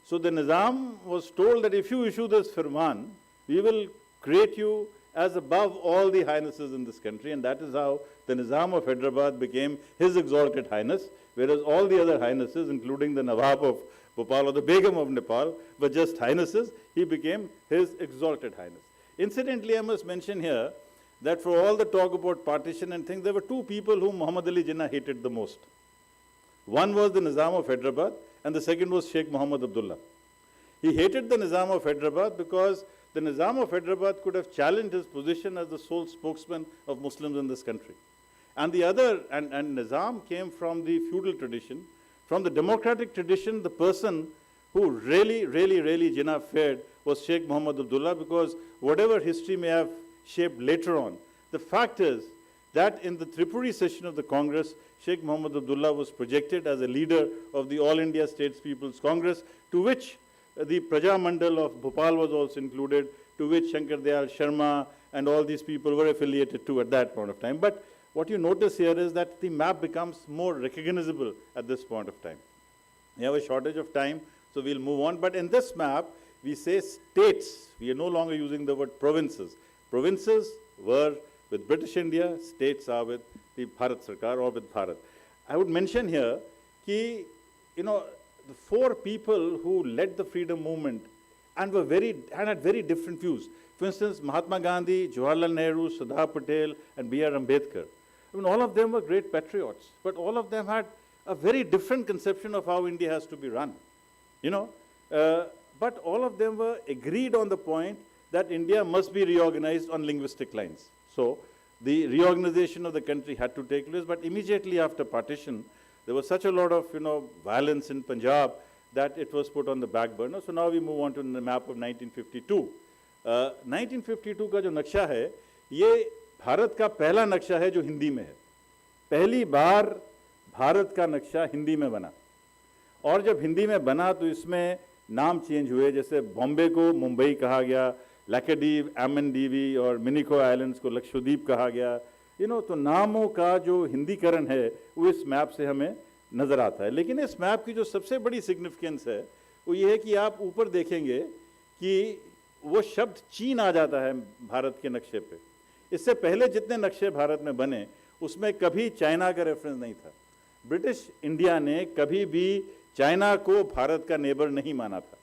So the Nizam was told that if you issue this firman, we will create you as above all the highnesses in this country. And that is how the Nizam of Hyderabad became His Exalted Highness, whereas all the other highnesses, including the Nawab of Bhopal or the Begum of Nepal, were just highnesses. He became His Exalted Highness. Incidentally, I must mention here that for all the talk about partition and things, there were 2 people whom Muhammad Ali Jinnah hated the most. One was the Nizam of Hyderabad, and the second was Sheikh Muhammad Abdullah. He hated the Nizam of Hyderabad because the Nizam of Hyderabad could have challenged his position as the sole spokesman of Muslims in this country. And the other, and Nizam came from the feudal tradition. From the democratic tradition, the person who really Jinnah feared was Sheikh Muhammad Abdullah, because whatever history may have shaped later on, the fact is that in the Tripuri session of the Congress, Sheikh Muhammad Abdullah was projected as a leader of the All India States People's Congress, to which the Praja Mandal of Bhopal was also included, to which Shankar Dayal Sharma and all these people were affiliated to at that point of time. But what you notice here is that the map becomes more recognizable at this point of time. We have a shortage of time, so we'll move on. But in this map, we say states. We are no longer using the word provinces. Provinces were with British India, states are with the Bharat Sarkar or with Bharat. I would mention here that, you know, the 4 people who led the freedom movement and had very different views. For instance, Mahatma Gandhi, Jawaharlal Nehru, Sardar Patel, and B.R. Ambedkar. I mean, all of them were great patriots, but all of them had a very different conception of how India has to be run. You know, but all of them were agreed on the point that India must be reorganized on linguistic lines. So the reorganization of the country had to take place, but immediately after partition, there was such a lot of, you know, violence in Punjab that it was put on the back burner. So now we move on to the map of 1952. 1952 का जो नक्शा है, ये भारत का पहला नक्शा है जो हिंदी में है. पहली बार भारत का नक्शा हिंदी में बना. और जब हिंदी में बना तो इसमें नाम चेंज हुए, जैसे बॉम्बे को मुंबई कहा गया, लैकेडीव, एमएनडीवी और मिनिको आइलैंड्स को लक्षद्वीप कहा गया. तो नामों का जो हिंदीकरण है वो इस मैप से हमें नज़र आता है. लेकिन इस मैप की जो सबसे बड़ी सिग्निफिकेंस है वो ये है कि आप ऊपर देखेंगे कि वो शब्द चीन आ जाता है भारत के नक्शे पे। इससे पहले जितने नक्शे भारत में बने उसमें कभी चाइना का रेफरेंस नहीं था। ब्रिटिश इंडिया ने कभी भी चाइना को भारत का नेबर नहीं माना था,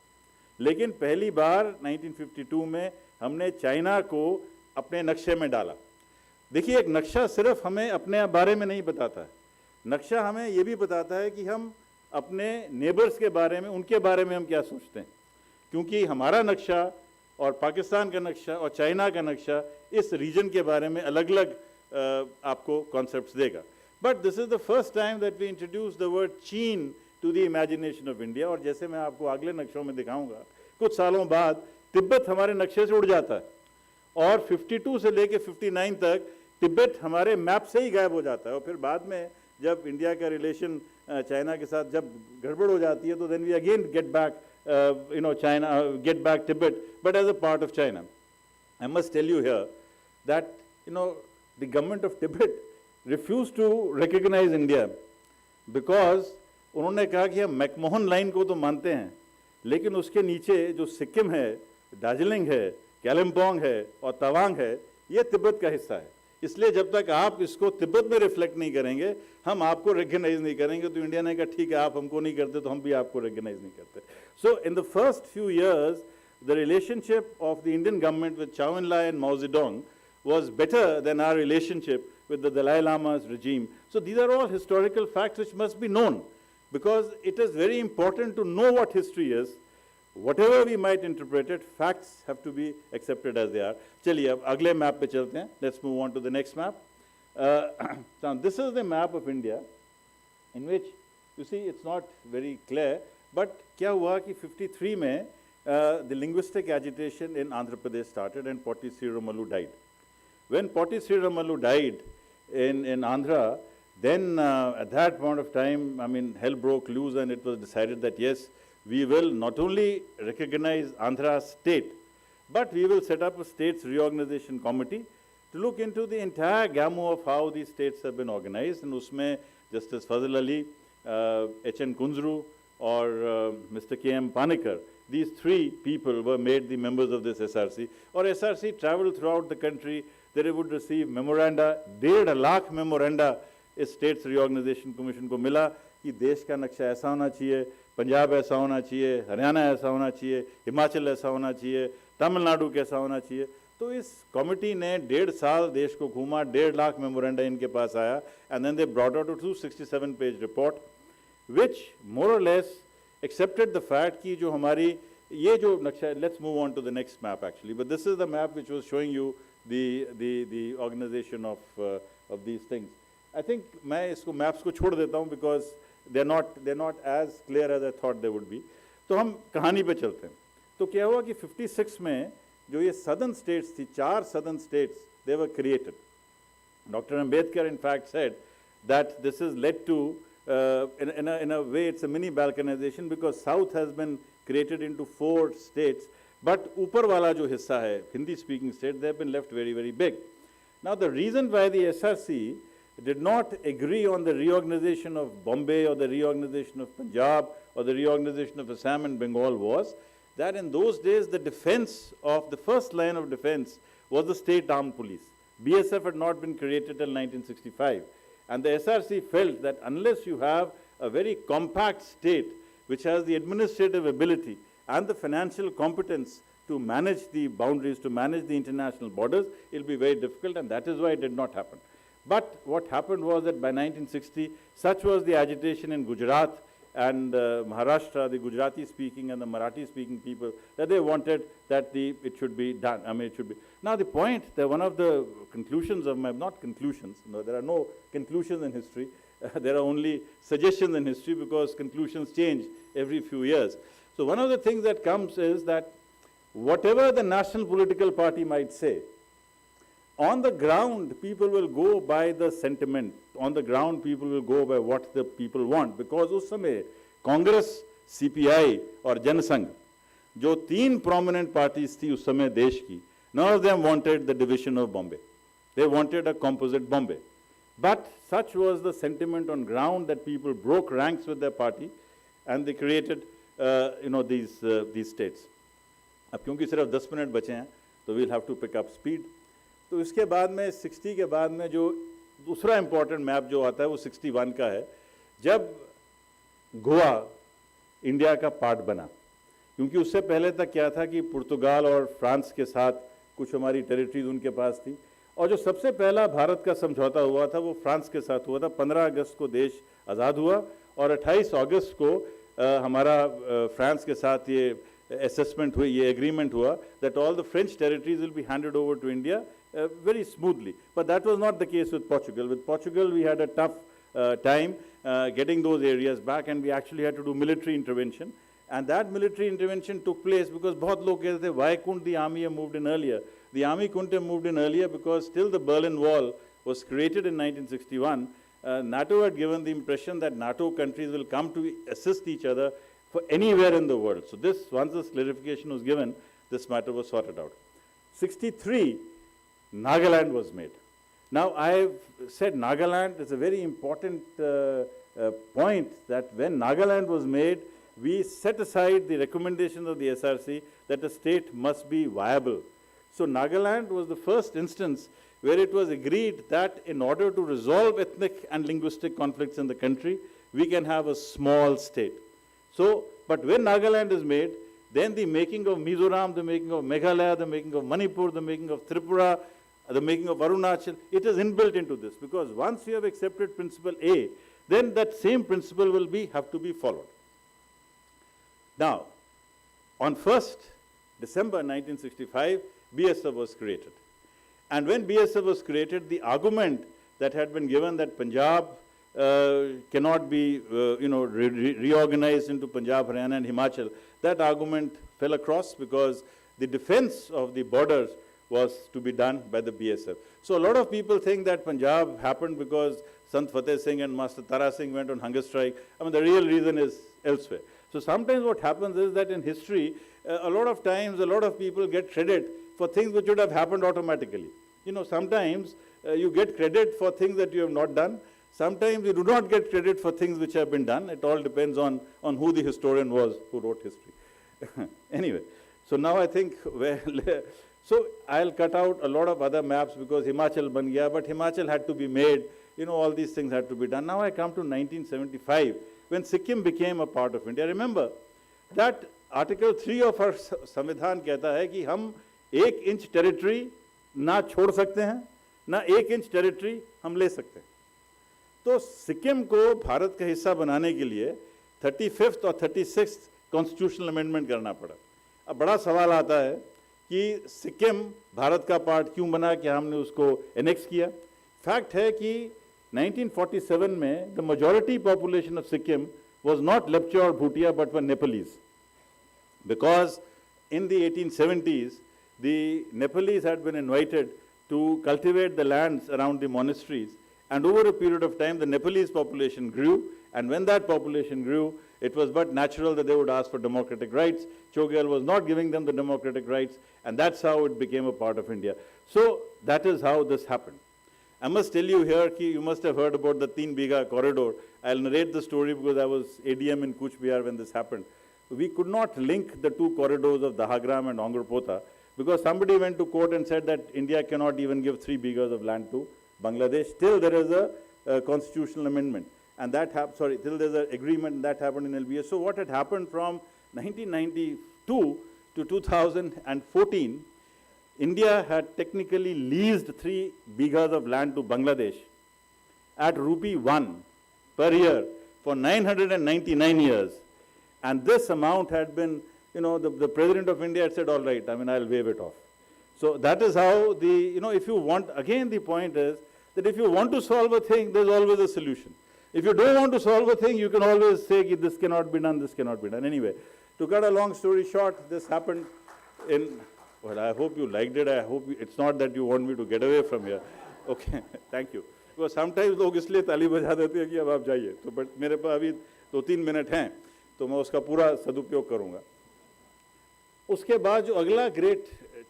लेकिन पहली बार 1952 में हमने चाइना को अपने नक्शे में डाला। देखिए, एक नक्शा सिर्फ हमें अपने बारे में नहीं बताता है, नक्शा हमें ये भी बताता है कि हम अपने नेबर्स के बारे में, उनके बारे में हम क्या सोचते हैं, क्योंकि हमारा नक्शा और पाकिस्तान का नक्शा और चाइना का नक्शा इस रीजन के बारे में अलग अलग आपको कॉन्सेप्ट्स देगा। But this is the first time that we introduce the word चीन to the imagination of India. और जैसे मैं आपको अगले नक्शों में दिखाऊंगा, कुछ सालों बाद तिब्बत हमारे नक्शे से उड़ जाता है और 52 से लेके 59 तक तिब्बत हमारे मैप से ही गायब हो जाता है। और फिर बाद में जब इंडिया का रिलेशन चाइना के साथ जब गड़बड़ हो जाती है तो then we again get back China, get back Tibet, but as a part of China. I must tell you here that, the government of Tibet refused to recognize India because उन्होंने कहा कि हम मैकमोहन लाइन को तो मानते हैं, लेकिन उसके नीचे जो सिक्किम है, दार्जिलिंग है, कालिम्पोंग है और तवांग है, ये तिब्बत का हिस्सा है। इसलिए जब तक आप इसको तिब्बत में रिफ्लेक्ट नहीं करेंगे, हम आपको रिकग्नाइज नहीं करेंगे। तो इंडिया ने कहा ठीक है, आप हमको नहीं करते तो हम भी आपको रिकग्नाइज नहीं करते। So in the first few years, the relationship of the Indian government with Chou En-lai and Mao Zedong was better than our relationship with the Dalai Lama's regime. So these are all historical facts which must be known, because it is very important to know what history is. Whatever we might interpret it, facts have to be accepted as they are. चलिए अब अगले map पे चलते हैं. Let's move on to the next map. Now this is the map of India, in which you see it's not very clear, but क्या हुआ कि 53 में the linguistic agitation in Andhra Pradesh started and Potti Sriramalu died. When Potti Sriramalu died in Andhra, then at that point of time, I mean, hell broke loose, and it was decided that yes, we will not only recognize Andhra state, but we will set up a states reorganization committee to look into the entire gamut of how these states have been organized. And usme Justice Fazil Ali, H.N. Kunzru, or Mr. K.M. Panikkar, these three people were made the members of this SRC. Or SRC traveled throughout the country. They would receive memoranda, 1.5 lakh memoranda इस states reorganisation commission को मिला कि देश का नक्शा ऐसा होना चाहिए, पंजाब ऐसा होना चाहिए, हरियाणा ऐसा होना चाहिए, हिमाचल ऐसा होना चाहिए, तमिलनाडु कैसा होना चाहिए। तो इस कमेटी ने 1.5 साल देश को घूमा, 1.5 लाख मेमोरेंडा इनके पास आया, and then they brought out a 267 page report which more or less accepted the fact कि जो हमारी ये जो नक्शा, let's move on to the next map actually, but this is the map which was showing you the organisation of these things. I think मैं इसको maps को छोड़ देता हूँ because they're not as clear as I thought they would be. तो हम कहानी पे चलते हैं। तो क्या हुआ कि 56 में जो ये southern states थी, 4 southern states, they were created. Dr. Ambedkar in fact said that this has led to, in a way it's a mini balkanization because south has been created into 4 states, but ऊपर वाला जो हिस्सा है, Hindi speaking states, they have been left very, very big. Now the reason why the SRC did not agree on the reorganization of Bombay or the reorganization of Punjab or the reorganization of Assam and Bengal was that in those days the defense of the first line of defense was the state armed police. BSF had not been created till 1965, and the SRC felt that unless you have a very compact state which has the administrative ability and the financial competence to manage the boundaries, to manage the international borders, it will be very difficult, and that is why it did not happen. But what happened was that by 1960, such was the agitation in Gujarat and Maharashtra, the Gujarati-speaking and the Marathi-speaking people, that they wanted that it should be done. I mean, it should be. Now, the point that one of the conclusions of my, not conclusions, no, there are no conclusions in history. There are only suggestions in history because conclusions change every few years. So one of the things that comes is that whatever the national political party might say, on the ground, people will go by the sentiment. On the ground, people will go by what the people want. Because उस समय Congress, CPI और जनसंघ जो 3 prominent parties थी उस समय देश की, none of them wanted the division of Bombay. They wanted a composite Bombay. But such was the sentiment on ground that people broke ranks with their party, and they created, these states. अब क्योंकि सिर्फ 10 minute बचे हैं तो we'll have to pick up speed. तो इसके बाद में 60 के बाद में जो दूसरा इम्पॉर्टेंट मैप जो आता है वो 61 का है, जब गोवा इंडिया का पार्ट बना। क्योंकि उससे पहले तक क्या था कि पुर्तगाल और फ्रांस के साथ कुछ हमारी टेरिटरीज उनके पास थी, और जो सबसे पहला भारत का समझौता हुआ था वो फ्रांस के साथ हुआ था। 15 अगस्त को देश आज़ाद हुआ और 28 अगस्त को हमारा फ्रांस के साथ ये असेसमेंट हुई, ये एग्रीमेंट हुआ that all the French territories will be handed over to India very smoothly. But that was not the case with Portugal. With Portugal, we had a tough time getting those areas back, and we actually had to do military intervention. And that military intervention took place because बहुत लोग कहते थे, why couldn't the army have moved in earlier? The army couldn't have moved in earlier because still the Berlin Wall was created in 1961. NATO had given the impression that NATO countries will come to assist each other for anywhere in the world. So this, once this clarification was given, this matter was sorted out. 63, Nagaland was made. Now, I've said Nagaland is a very important point, that when Nagaland was made, we set aside the recommendations of the SRC that a state must be viable. So Nagaland was the first instance where it was agreed that in order to resolve ethnic and linguistic conflicts in the country, we can have a small state. So, but when Nagaland is made, then the making of Mizoram, the making of Meghalaya, the making of Manipur, the making of Tripura, the making of Arunachal, it is inbuilt into this, because once you have accepted principle A, then that same principle will have to be followed. Now, on 1st December 1965, BSF was created. And when BSF was created, the argument that had been given that Punjab cannot be reorganized into Punjab, Haryana and Himachal, that argument fell across because the defense of the borders was to be done by the BSF. So a lot of people think that Punjab happened because Sant Fateh Singh and Master Tara Singh went on hunger strike. I mean, the real reason is elsewhere. So sometimes what happens is that in history, a lot of times, a lot of people get credit for things which would have happened automatically. You know, sometimes you get credit for things that you have not done. Sometimes you do not get credit for things which have been done. It all depends on who the historian was who wrote history. Anyway, so now I think, so I'll cut out a lot of other maps because Himachal ban gaya, but Himachal had to be made. You know, all these things had to be done. Now I come to 1975, when Sikkim became a part of India. Remember that Article 3 of our संविधान कहता है कि हम 1 inch territory ना छोड़ सकते हैं, ना 1 इंच टेरिटरी हम ले सकते हैं। तो सिक्किम को भारत का हिस्सा बनाने के लिए 35th और 36th कॉन्स्टिट्यूशनल अमेंडमेंट करना पड़ा। अब बड़ा सवाल आता है कि सिक्किम भारत का पार्ट क्यों बना, क्या हमने उसको एनेक्स किया? फैक्ट है कि 1947 में the majority population of Sikkim was not Lepcha or Bhutia but were Nepalese, because in the 1870s the Nepalese had been invited to cultivate the lands around the monasteries, and over a period of time the Nepalese population grew, and when that population grew, it was but natural that they would ask for democratic rights. Chogyal was not giving them the democratic rights, and that's how it became a part of India. So that is how this happened. I must tell you here, you must have heard about the Teen Bigha corridor. I'll narrate the story because I was ADM in Kuch Bihar when this happened. We could not link the two corridors of Dahagram and Ongarpota because somebody went to court and said that India cannot even give 3 bighas of land to Bangladesh. Still there is a constitutional amendment, and that till there's an agreement, and that happened in LBS. So what had happened from 1992 to 2014, India had technically leased 3 bighas of land to Bangladesh at rupee 1 per year for 999 years. And this amount had been, the President of India had said, all right, I'll waive it off. So that is how if you want, again the point is that if you want to solve a thing, there's always a solution. If you don't want to solve a thing, you can always say, this cannot be done, this cannot be done. Anyway, to cut a long story short, this happened in, well, I hope you liked it. I hope it's not that you want me to get away from here. Okay, thank you. Because sometimes लोग इसलिए ताली बजा देते हैं कि अब आप जाइए, तो but मेरे पास अभी 2-3 मिनट हैं, तो मैं उसका पूरा सदुपयोग करूँगा। उसके बाद जो अगला ग्रेट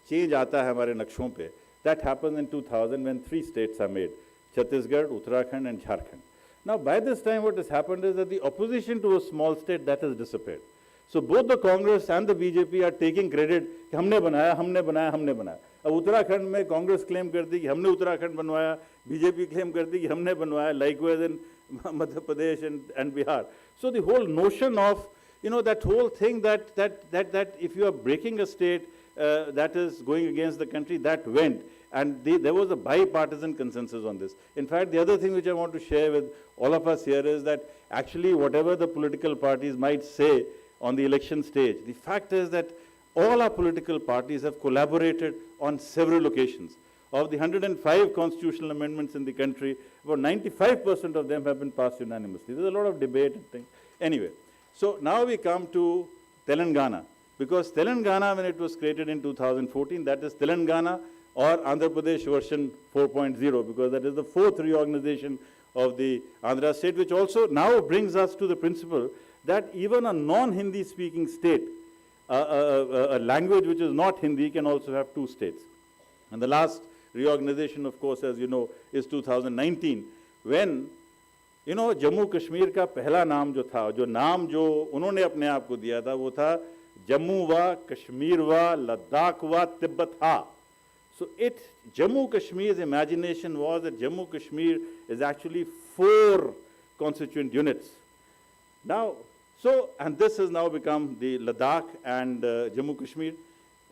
चेंज आता है हमारे नक्शों पे, that happens in 2000 when 3 states are made, Chhattisgarh, Uttarakhand and Jharkhand. Now by this time what has happened is that the opposition to a small state, that has disappeared. So both the Congress and the BJP are taking credit कि हमने बनाया, हमने बनाया, हमने बनाया. अब उत्तराखंड में Congress claim करती कि हमने उत्तराखंड बनवाया, बीजेपी क्लेम करती कि हमने बनवाया, likewise in Madhya Pradesh and Bihar. So the whole notion of, that whole thing that if you are breaking a state that is going against the country, that went. And there was a bipartisan consensus on this. In fact, the other thing which I want to share with all of us here is that actually whatever the political parties might say on the election stage, the fact is that all our political parties have collaborated on several occasions. Of the 105 constitutional amendments in the country, about 95% of them have been passed unanimously. There's a lot of debate and things. Anyway, so now we come to Telangana. Because Telangana, when it was created in 2014, that is Telangana or Andhra Pradesh version 4.0, because that is the fourth reorganization of the Andhra state, which also now brings us to the principle that even a non-Hindi speaking state, a language which is not Hindi, can also have two states. And the last reorganization, of course, as you know, is 2019, when, Jammu Kashmir का पहला नाम जो था, जो नाम जो उन्होंने अपने आप को दिया था, वो था जम्मू व कश्मीर व लद्दाख व तिब्बत हा. So Jammu Kashmir's imagination was that Jammu Kashmir is actually 4 constituent units. Now, and this has now become the Ladakh and Jammu Kashmir.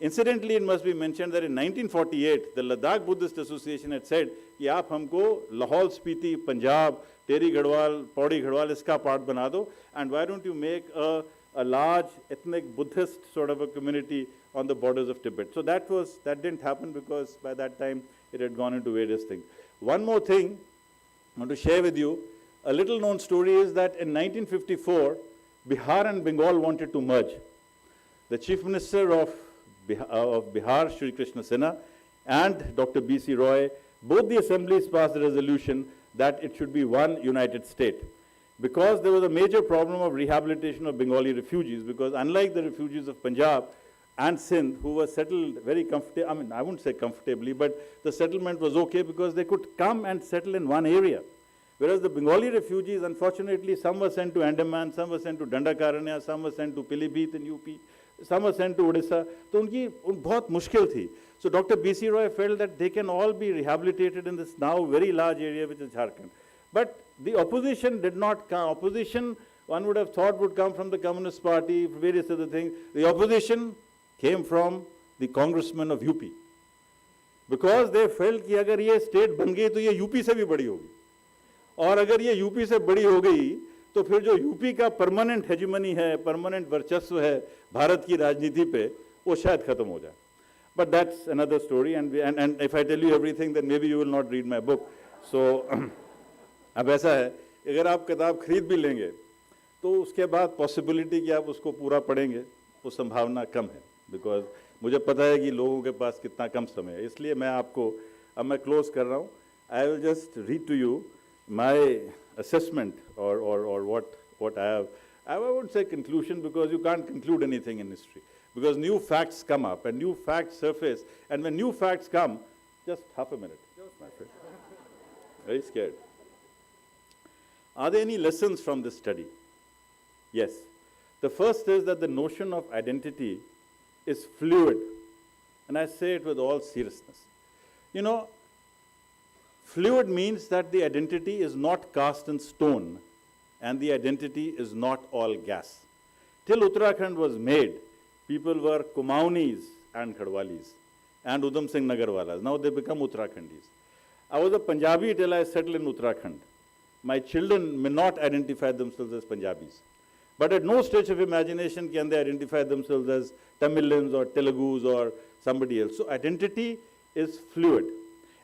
Incidentally, it must be mentioned that in 1948, the Ladakh Buddhist Association had said, कि आप हमको Lahore, Spiti, Punjab, Teri Garhwal, Pauri Garhwal, iska part bana do, and why don't you make a large ethnic Buddhist sort of a community on the borders of Tibet. So that didn't happen because by that time it had gone into various things. One more thing I want to share with you, a little known story is that in 1954, Bihar and Bengal wanted to merge. The Chief Minister of Bihar, Shri Krishna Sinha, and Dr. B.C. Roy, both the assemblies passed a resolution that it should be one united state. Because there was a major problem of rehabilitation of Bengali refugees, because unlike the refugees of Punjab and Sindh, who were settled very comfortably, I mean, I wouldn't say comfortably, but the settlement was okay because they could come and settle in one area. Whereas the Bengali refugees, unfortunately, some were sent to Andaman, some were sent to Dandakaranya, some were sent to Pilibhit in UP, some were sent to Odisha. So unki bahut mushkil thi. So Dr. B.C. Roy felt that they can all be rehabilitated in this now very large area which is Jharkhand. But the opposition did not come. Opposition, one would have thought, would come from the Communist Party, various other things. The opposition came from the congressmen of UP. Because they felt कि अगर ये state बन गई तो ये UP से भी बड़ी होगी. और अगर ये UP से बड़ी हो गई तो फिर जो UP का permanent hegemony है, permanent वर्चस्व है भारत की राजनीति पे, वो शायद खत्म हो जाए. But that's another story, and if I tell you everything, then maybe you will not read my book. So अब ऐसा है, अगर आप किताब खरीद भी लेंगे तो उसके बाद पॉसिबिलिटी कि आप उसको पूरा पढ़ेंगे वो संभावना कम है, बिकॉज मुझे पता है कि लोगों के पास कितना कम समय है. इसलिए मैं आपको अब मैं क्लोज कर रहा हूँ. I will just read to you my assessment और what I wouldn't say conclusion, because you can't conclude anything in history, because new facts come up and new facts surface, and when new facts come, just half a minute, my friend. Very scared. Are there any lessons from this study? Yes. The first is that the notion of identity is fluid, and I say it with all seriousness. Fluid means that the identity is not cast in stone, and the identity is not all gas. Till Uttarakhand was made, people were Kumaunis and Khadwalis and Udham Singh Nagarwalas. Now they become Uttarakhandis. I was a Punjabi till I settled in Uttarakhand. My children may not identify themselves as Punjabis, but at no stretch of imagination can they identify themselves as Tamilians or Telugus or somebody else. So identity is fluid.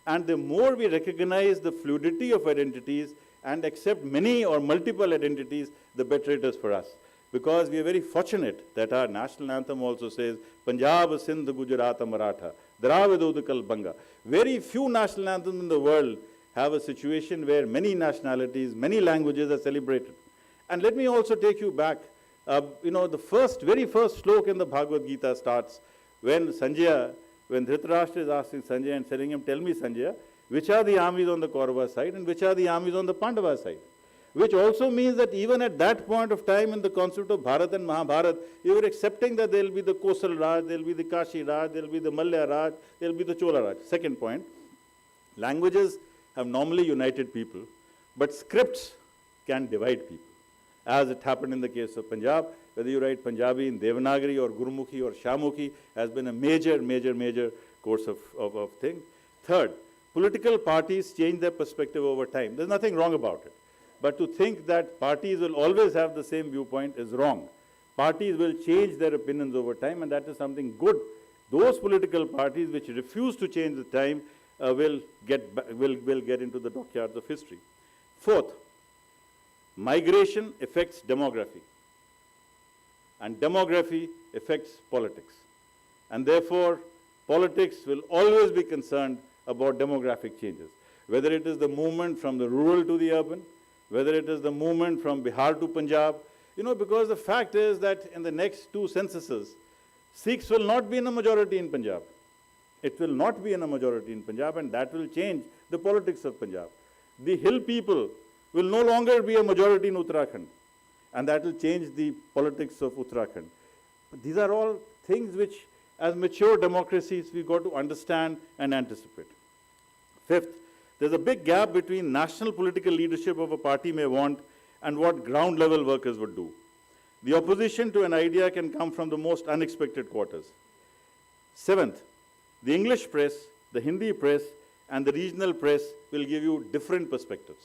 And the more we recognize the fluidity of identities and accept many or multiple identities, the better it is for us. Because we are very fortunate that our national anthem also says, Punjab, Sindh, Gujarat, Maratha, Dravid, Udkal, Banga. Very few national anthems in the world have a situation where many nationalities, many languages are celebrated. And let me also take you back. The very first slok in the Bhagavad Gita starts when Dhritarashtra is asking Sanjaya and telling him, tell me, Sanjaya, which are the armies on the Kaurava side and which are the armies on the Pandava side? which also means that even at that point of time in the concept of Bharat and Mahabharat, you were accepting that there will be the Kosal Raj, there will be the Kashi Raj, there will be the Malya Raj, there will be the Chola Raj. Second point, languages have normally united people, but scripts can divide people, as it happened in the case of Punjab. Whether you write Punjabi in Devanagari or Gurmukhi or Shamukhi has been a major course of thing. Third, political parties change their perspective over time. There's nothing wrong about it. But to think that parties will always have the same viewpoint is wrong. Parties will change their opinions over time, and that is something good. Those political parties which refuse to change the time will get into the dockyards of history. Fourth, migration affects demography, and demography affects politics. And therefore, politics will always be concerned about demographic changes, whether it is the movement from the rural to the urban, whether it is the movement from Bihar to Punjab, because the fact is that in the next 2 censuses, Sikhs will not be in a majority in Punjab. It will not be in a majority in Punjab, and that will change the politics of Punjab. The hill people will no longer be a majority in Uttarakhand, and that will change the politics of Uttarakhand. But these are all things which, as mature democracies, we've got to understand and anticipate. Fifth, there's a big gap between national political leadership of a party may want and what ground level workers would do. The opposition to an idea can come from the most unexpected quarters. Seventh, the English press, the Hindi press, and the regional press will give you different perspectives.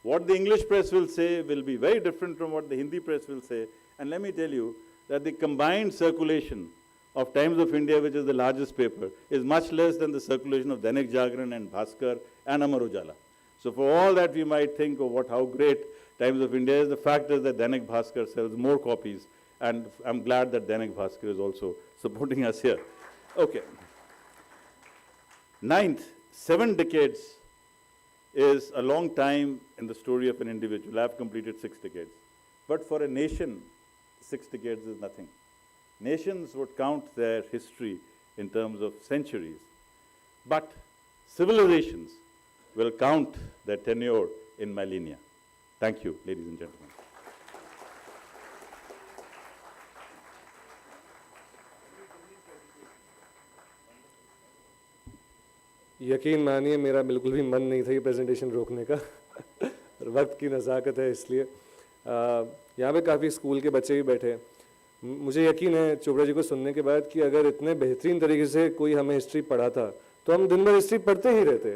What the English press will say will be very different from what the Hindi press will say. And let me tell you that the combined circulation of Times of India, which is the largest paper, is much less than the circulation of Dainik Jagran and Bhaskar and Amar Ujala. So for all that we might think of how great Times of India is, the fact is that Dainik Bhaskar sells more copies, and I'm glad that Dainik Bhaskar is also supporting us here. Okay. Ninth, 7 decades is a long time in the story of an individual. I've completed 6 decades. But for a nation, 6 decades is nothing. Nations would count their history in terms of centuries, but civilizations will count their tenure in millennia. Thank you, ladies and gentlemen. यकीन मानिए मेरा बिल्कुल भी मन नहीं था ये presentation रोकने का वक्त की नज़ाकत है इसलिए यहाँ पे काफ़ी स्कूल के बच्चे भी बैठे हैं मुझे यकीन है चोपड़ा जी को सुनने के बाद कि अगर इतने बेहतरीन तरीके से कोई हमें हिस्ट्री पढ़ाता तो हम दिन भर हिस्ट्री पढ़ते ही रहते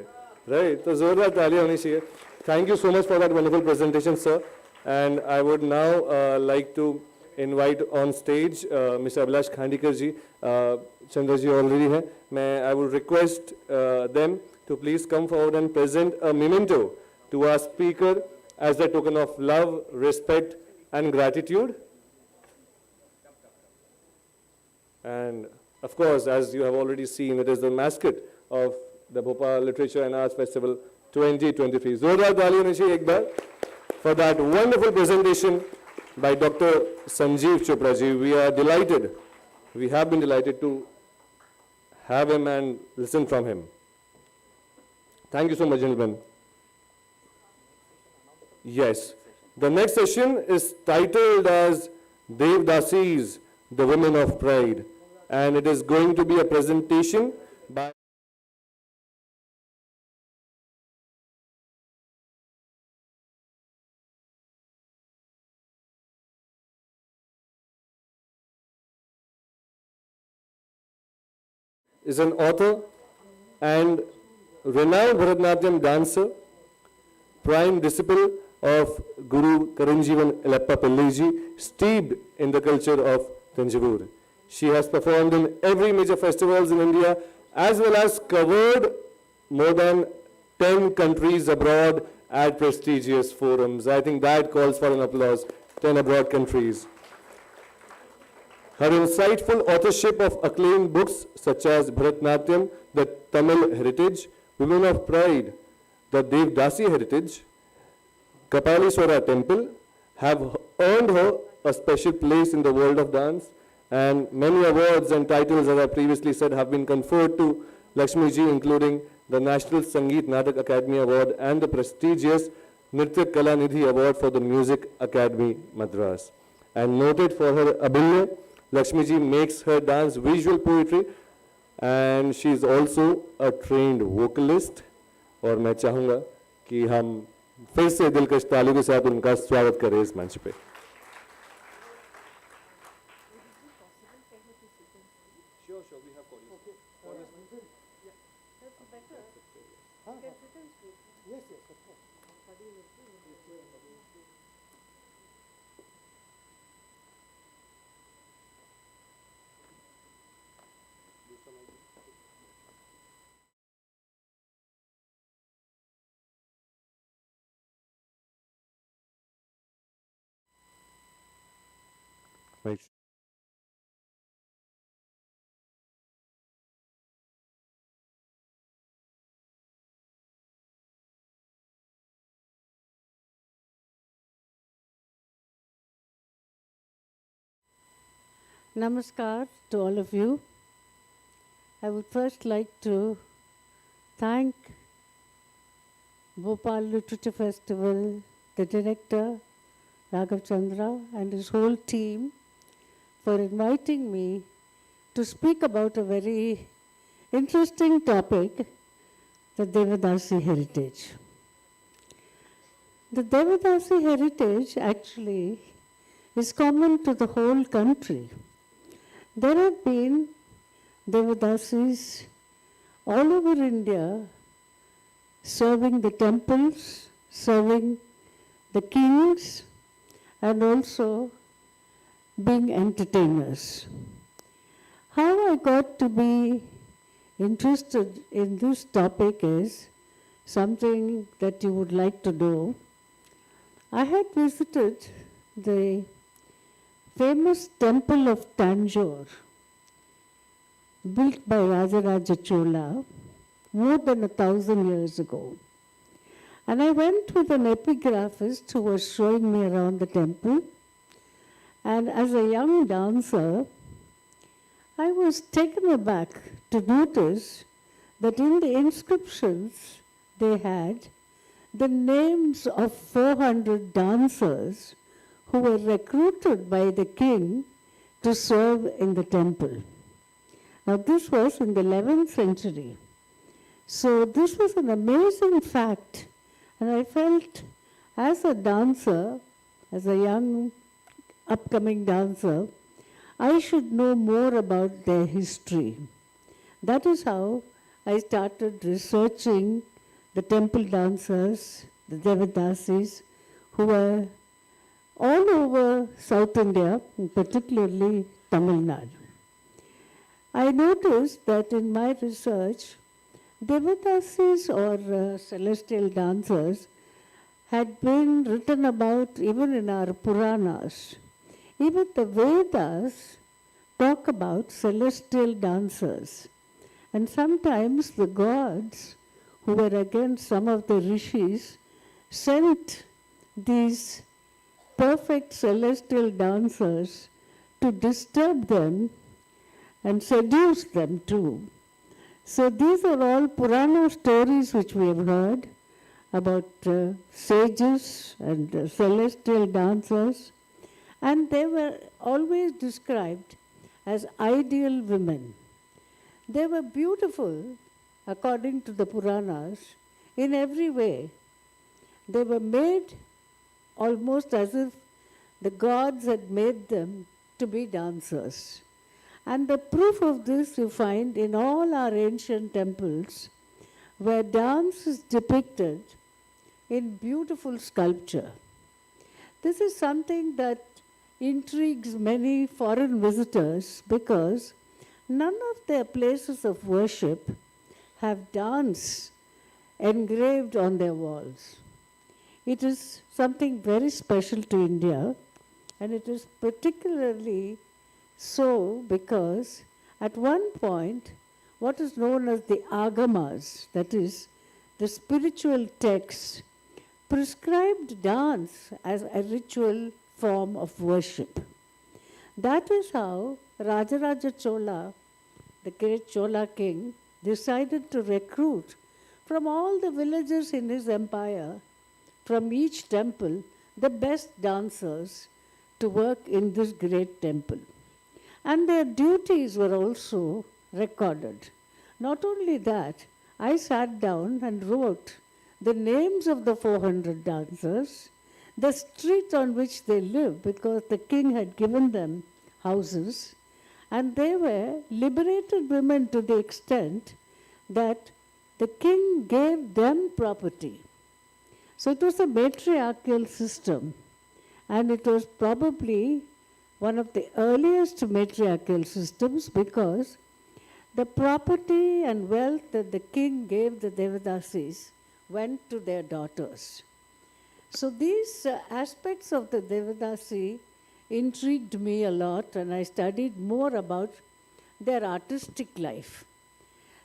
राइट तो ज़ोरदार तालियां होनी चाहिए thank you so much for that wonderful presentation sir and I would now like to invite on stage Mr. Abhilash Khandikar ji. Chandra ji already hai. I would request them to please come forward and present a memento to our speaker as a token of love, respect and gratitude. And of course, as you have already seen, it is the mascot of the Bhopal Literature and Arts Festival 2023. Zordar taali honi chahiye ek baar for that wonderful presentation by Dr. Sanjeev Chopra ji. We are delighted, we have been delighted to have him and listen from him. Thank you so much, gentlemen. Yes, the next session is titled as Devdasis, the Women of Pride, and it is going to be a presentation by is an author and renowned Bharatanatyam dancer, prime disciple of Guru Karanjeevan Elappa Pillai, steeped in the culture of Thanjavur. She has performed in every major festivals in India as well as covered more than 10 countries abroad at prestigious forums. I think that calls for an applause, 10 abroad countries. Her insightful authorship of acclaimed books such as Bharatanatyam, the Tamil Heritage, Women of Pride, the Devdasi Heritage, Kapaliswara Temple have earned her a special place in the world of dance, and many awards and titles, as I previously said, have been conferred to Lakshmi ji, including the National Sangeet Natak Academy Award and the prestigious Nritya Kala Nidhi Award for the Music Academy, Madras. And noted for her Abhinaya, Lakshmi ji makes her dance visual poetry, and she is also a trained vocalist. और मैं चाहूँगा कि हम फिर से दिलकश तालियों के साथ उनका स्वागत करें इस मंच पे। Right. Namaskar to all of you. I would first like to thank Bhopal Literature Festival, the director, Raghav Chandra, and his whole team for inviting me to speak about a very interesting topic, the Devadasi heritage. The Devadasi heritage actually is common to the whole country. There have been Devadasis all over India serving the temples, serving the kings, and also being entertainers. How I got to be interested in this topic is something that you would like to know. I had visited the famous temple of Tanjore, built by Rajaraja Chola more than 1,000 years ago. And I went with an epigraphist who was showing me around the temple. And as a young dancer, I was taken aback to notice that in the inscriptions they had the names of 400 dancers who were recruited by the king to serve in the temple. Now this was in the 11th century. So this was an amazing fact, and I felt as a dancer, as a young upcoming dancer, I should know more about their history. That is how I started researching the temple dancers, the Devadasis, who were all over South India, and particularly Tamil Nadu. I noticed that in my research, Devadasis or celestial dancers had been written about even in our Puranas. Even the Vedas talk about celestial dancers. And sometimes the gods, who were against some of the rishis, sent these perfect celestial dancers to disturb them and seduce them too. So these are all Purana stories which we have heard about sages and celestial dancers, and they were always described as ideal women. They were beautiful, according to the Puranas, in every way. They were made almost as if the gods had made them to be dancers. And the proof of this you find in all our ancient temples, where dance is depicted in beautiful sculpture. This is something that intrigues many foreign visitors because none of their places of worship have dance engraved on their walls. It is something very special to India, and it is particularly so because at one point, what is known as the agamas, that is, the spiritual texts, prescribed dance as a ritual form of worship. That is how Rajaraja Chola, the great Chola king, decided to recruit from all the villages in his empire from each temple the best dancers to work in this great temple. And their duties were also recorded. Not only that, I sat down and wrote the names of the 400 dancers, the street on which they lived, because the king had given them houses, and they were liberated women to the extent that the king gave them property. So it was a matriarchal system, and it was probably one of the earliest matriarchal systems because the property and wealth that the king gave the Devadasis went to their daughters. So these aspects of the Devadasi intrigued me a lot, and I studied more about their artistic life.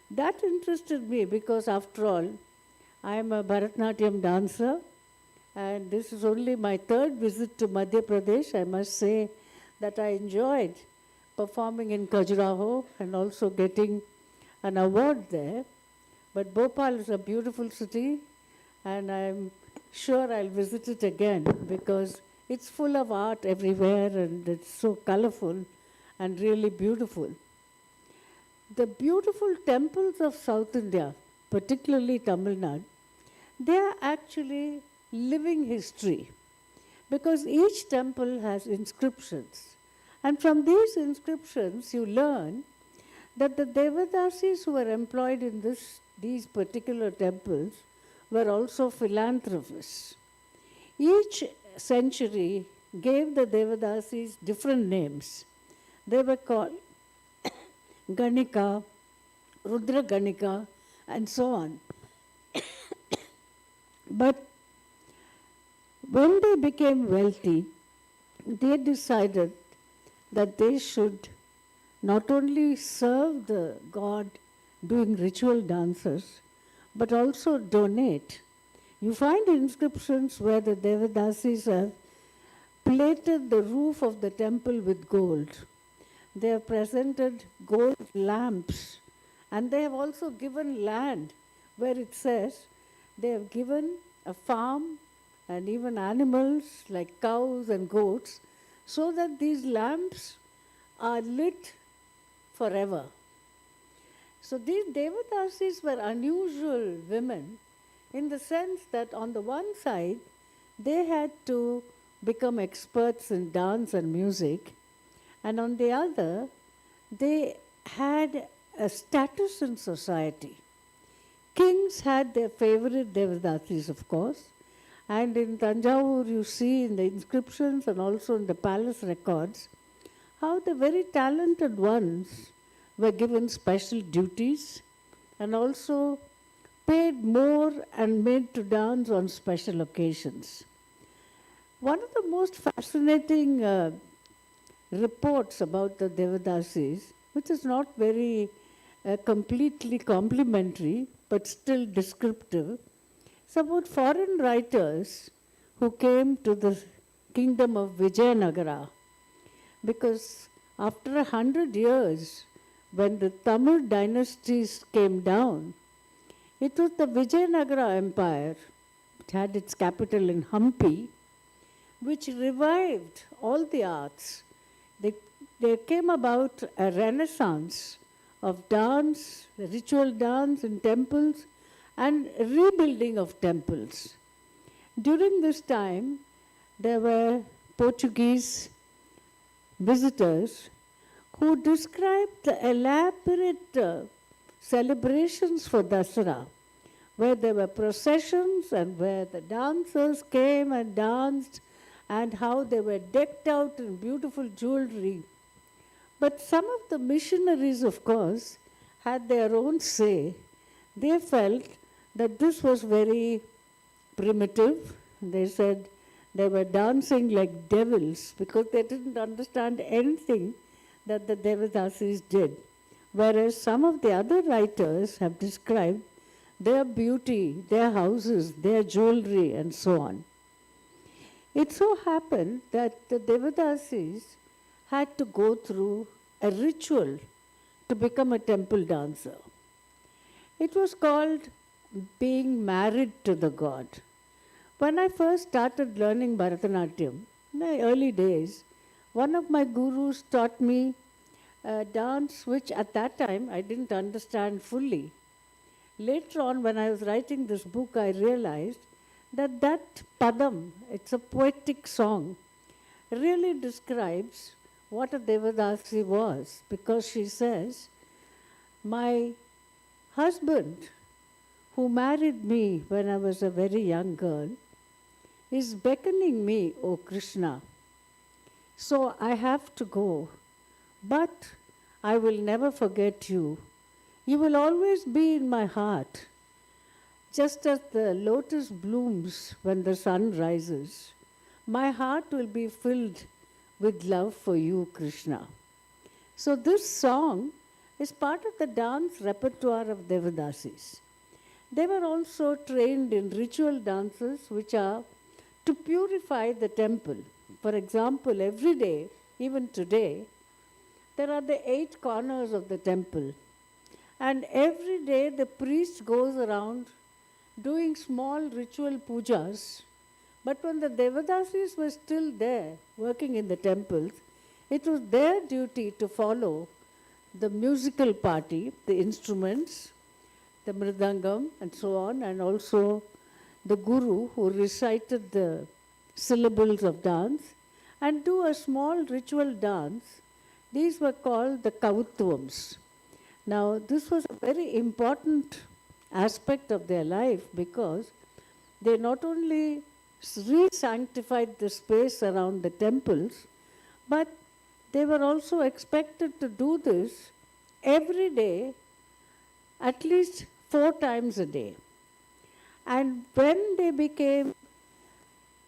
That interested me because, after all, I am a Bharatanatyam dancer, and this is only my third visit to Madhya Pradesh. I must say that I enjoyed performing in Khajuraho and also getting an award there. But Bhopal is a beautiful city, and I'm sure I'll visit it again because it's full of art everywhere and it's so colorful and really beautiful. The beautiful temples of South India, particularly Tamil Nadu, they are actually living history because each temple has inscriptions. And from these inscriptions, you learn that the Devadasis who were employed in these particular temples were also philanthropists. Each century gave the Devadasis different names. They were called Ganika, Rudra Ganika, and so on. But when they became wealthy, they decided that they should not only serve the god doing ritual dances, but also donate. You find inscriptions where the Devadasis have plated the roof of the temple with gold. They have presented gold lamps, and they have also given land where it says they have given a farm and even animals like cows and goats so that these lamps are lit forever. So these Devadasis were unusual women in the sense that on the one side, they had to become experts in dance and music, and on the other, they had a status in society. Kings had their favorite Devadasis, of course, and in Tanjavur you see in the inscriptions and also in the palace records how the very talented ones were given special duties and also paid more and made to dance on special occasions. One of the most fascinating reports about the Devadasis, which is not very completely complimentary but still descriptive, is about foreign writers who came to the kingdom of Vijayanagara. Because after 100 years, when the Tamil dynasties came down, it was the Vijayanagara Empire, which had its capital in Hampi, which revived all the arts. There came about a renaissance of dance, ritual dance in temples, and rebuilding of temples. During this time, there were Portuguese visitors who described the elaborate celebrations for Dasara, where there were processions and where the dancers came and danced and how they were decked out in beautiful jewelry. But some of the missionaries, of course, had their own say. They felt that this was very primitive. They said they were dancing like devils because they didn't understand anything that the Devadasis did. Whereas some of the other writers have described their beauty, their houses, their jewelry, and so on. It so happened that the Devadasis had to go through a ritual to become a temple dancer. It was called being married to the god. When I first started learning Bharatanatyam, in the early days, one of my gurus taught me a dance which at that time I didn't understand fully. Later on, when I was writing this book, I realized that that padam, it's a poetic song, really describes what a Devadasi was, because she says, my husband, who married me when I was a very young girl, is beckoning me, O Krishna. So I have to go, but I will never forget you. You will always be in my heart, just as the lotus blooms when the sun rises. My heart will be filled with love for you, Krishna. So this song is part of the dance repertoire of Devadasis. They were also trained in ritual dances which are to purify the temple. For example, every day, even today, there are the 8 corners of the temple. And every day the priest goes around doing small ritual pujas. But when the Devadasis were still there, working in the temples, it was their duty to follow the musical party, the instruments, the mridangam and so on, and also the guru who recited the syllables of dance, and do a small ritual dance. These were called the kavutvams. Now, this was a very important aspect of their life because they not only re-sanctified the space around the temples, but they were also expected to do this every day, at least 4 times a day. And when they became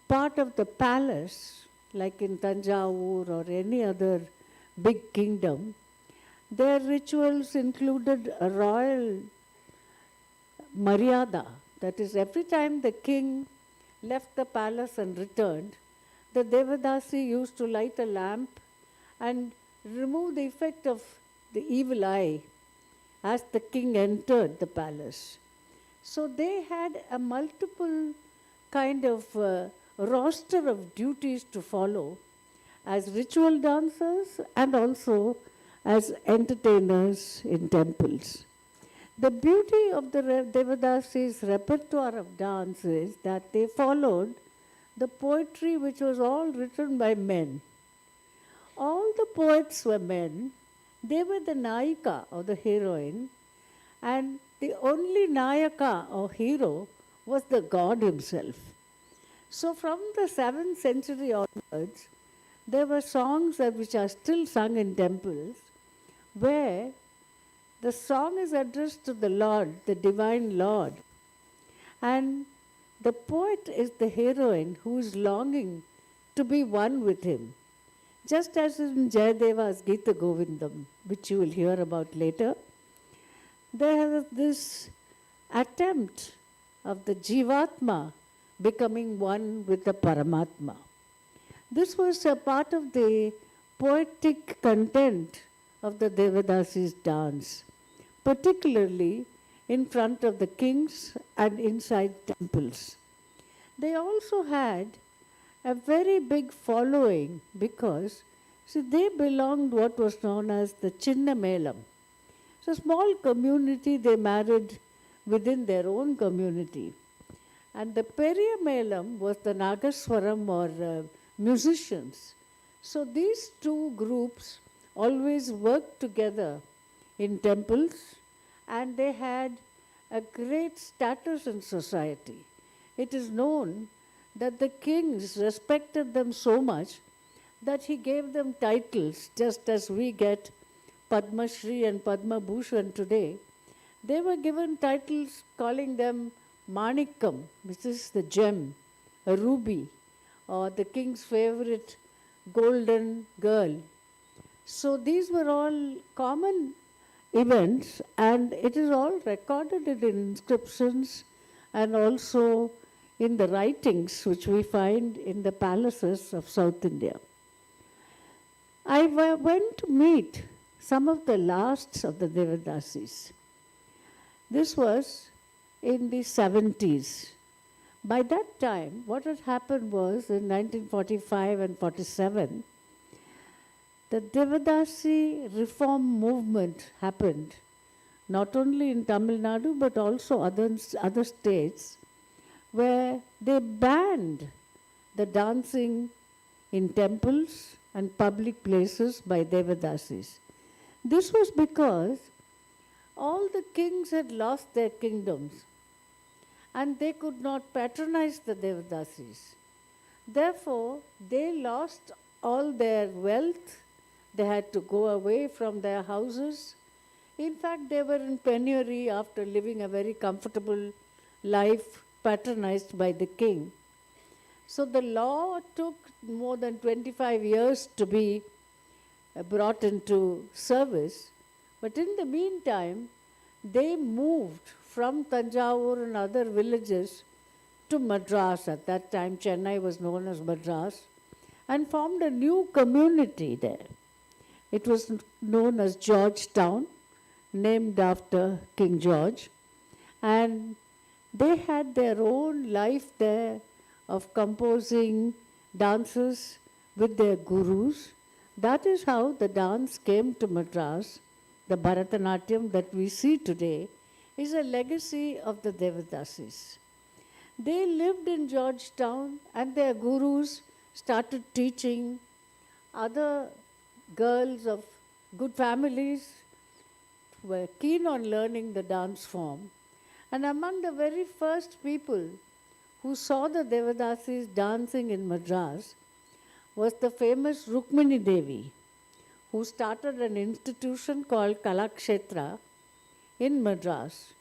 part of the palace, like in Tanjavur or any other big kingdom, their rituals included a royal maryada. That is, every time the king left the palace and returned, the Devadasi used to light a lamp and remove the effect of the evil eye as the king entered the palace. So they had a multiple kind of roster of duties to follow as ritual dancers and also as entertainers in temples. The beauty of the Devadasis' repertoire of dance is that they followed the poetry which was all written by men. All the poets were men. They were the Nayika or the heroine, and the only Nayaka or hero was the god himself. So from the 7th century onwards, there were songs which are still sung in temples where the song is addressed to the Lord, the divine Lord, and the poet is the heroine who is longing to be one with him. Just as in Jayadeva's Gita Govindam, which you will hear about later, there is this attempt of the Jivatma becoming one with the Paramatma. This was a part of the poetic content of the Devadasis dance, particularly in front of the kings and inside temples. They also had a very big following because, see, they belonged what was known as the Chinna Melam. It's a small community, they married within their own community. And the Periya Melam was the Nagaswaram or musicians. So these two groups always worked together in temples, and they had a great status in society. It is known that the kings respected them so much that he gave them titles, just as we get Padma Shri and Padma Bhushan today. They were given titles calling them Manikam, which is the gem, a ruby, or the king's favorite golden girl. So these were all common events, and it is all recorded in inscriptions and also in the writings which we find in the palaces of South India. I went to meet some of the lasts of the Devadasis. This was in the 70s. By that time, what had happened was in 1945 and 47, the Devadasi reform movement happened, not only in Tamil Nadu but also other states, where they banned the dancing in temples and public places by Devadasis. This was because all the kings had lost their kingdoms and they could not patronize the Devadasis. Therefore, they lost all their wealth. They had to go away from their houses. In fact, they were in penury after living a very comfortable life patronized by the king. So the law took more than 25 years to be brought into service. But in the meantime, they moved from Tanjavur and other villages to Madras. At that time, Chennai was known as Madras, and formed a new community there. It was known as Georgetown, named after King George. And they had their own life there of composing dances with their gurus. That is how the dance came to Madras. The Bharatanatyam that we see today is a legacy of the Devadasis. They lived in Georgetown and their gurus started teaching other girls of good families who were keen on learning the dance form. And among the very first people who saw the Devadasis dancing in Madras was the famous Rukmini Devi, who started an institution called Kalakshetra in Madras.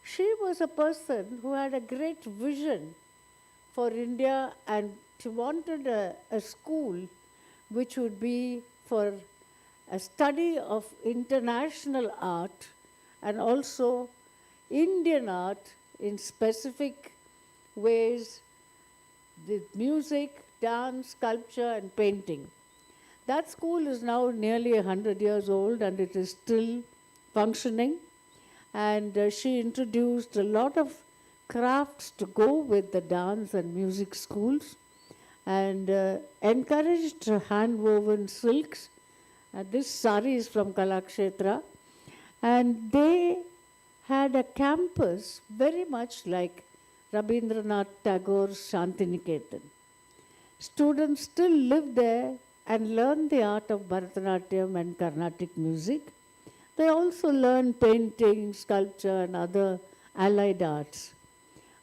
She was a person who had a great vision for India, and she wanted a school which would be for a study of international art and also Indian art in specific ways, with music, dance, sculpture, and painting. That school is now nearly 100 years old and it is still functioning. And she introduced a lot of crafts to go with the dance and music schools, and encouraged hand-woven silks. This sari is from Kalakshetra. And they had a campus very much like Rabindranath Tagore's Shantiniketan. Students still live there and learn the art of Bharatanatyam and Carnatic music. They also learn painting, sculpture, and other allied arts.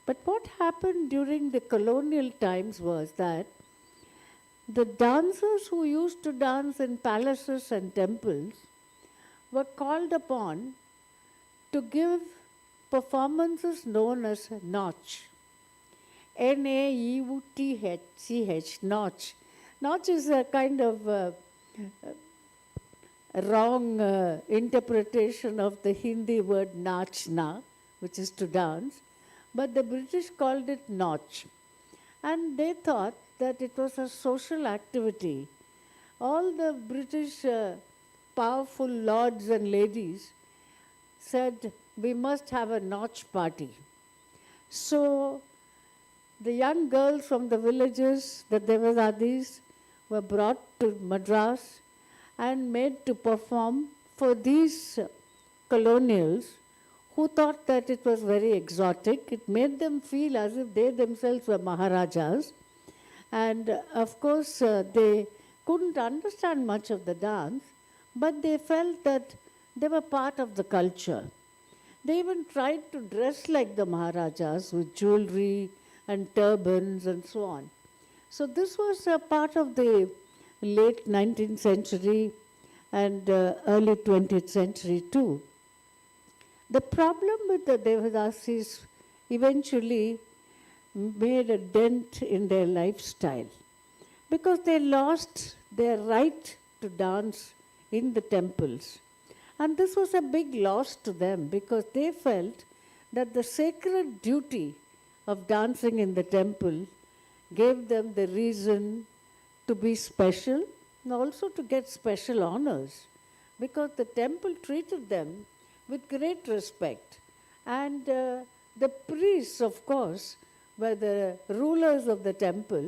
But what happened during the colonial times was that the dancers who used to dance in palaces and temples were called upon to give performances known as Nautch. Nauch, Nautch. Nautch is a kind of wrong interpretation of the Hindi word nachna, which is to dance, but the British called it Nautch. And they thought that it was a social activity. All the British powerful lords and ladies said, we must have a Nautch party. So the young girls from the villages, the Devadadis, were brought to Madras and made to perform for these colonials who thought that it was very exotic. It made them feel as if they themselves were Maharajas. And of course, they couldn't understand much of the dance, but they felt that they were part of the culture. They even tried to dress like the Maharajas with jewelry and turbans and so on. So this was a part of the late 19th century and early 20th century too. The problem with the Devadasis eventually made a dent in their lifestyle because they lost their right to dance in the temples. And this was a big loss to them because they felt that the sacred duty of dancing in the temple gave them the reason to be special and also to get special honors because the temple treated them with great respect. And the priests, of course, were the rulers of the temple,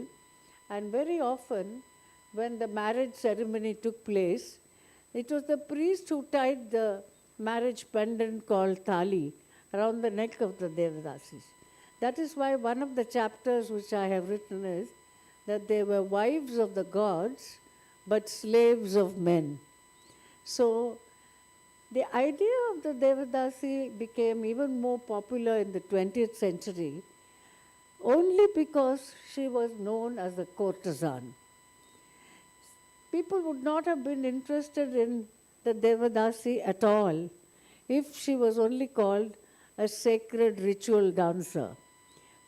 and very often when the marriage ceremony took place, it was the priest who tied the marriage pendant called thali around the neck of the Devadasis. That is why one of the chapters which I have written is that they were wives of the gods but slaves of men. So the idea of the Devadasi became even more popular in the 20th century only because she was known as a courtesan. People would not have been interested in the Devadasi at all if she was only called a sacred ritual dancer.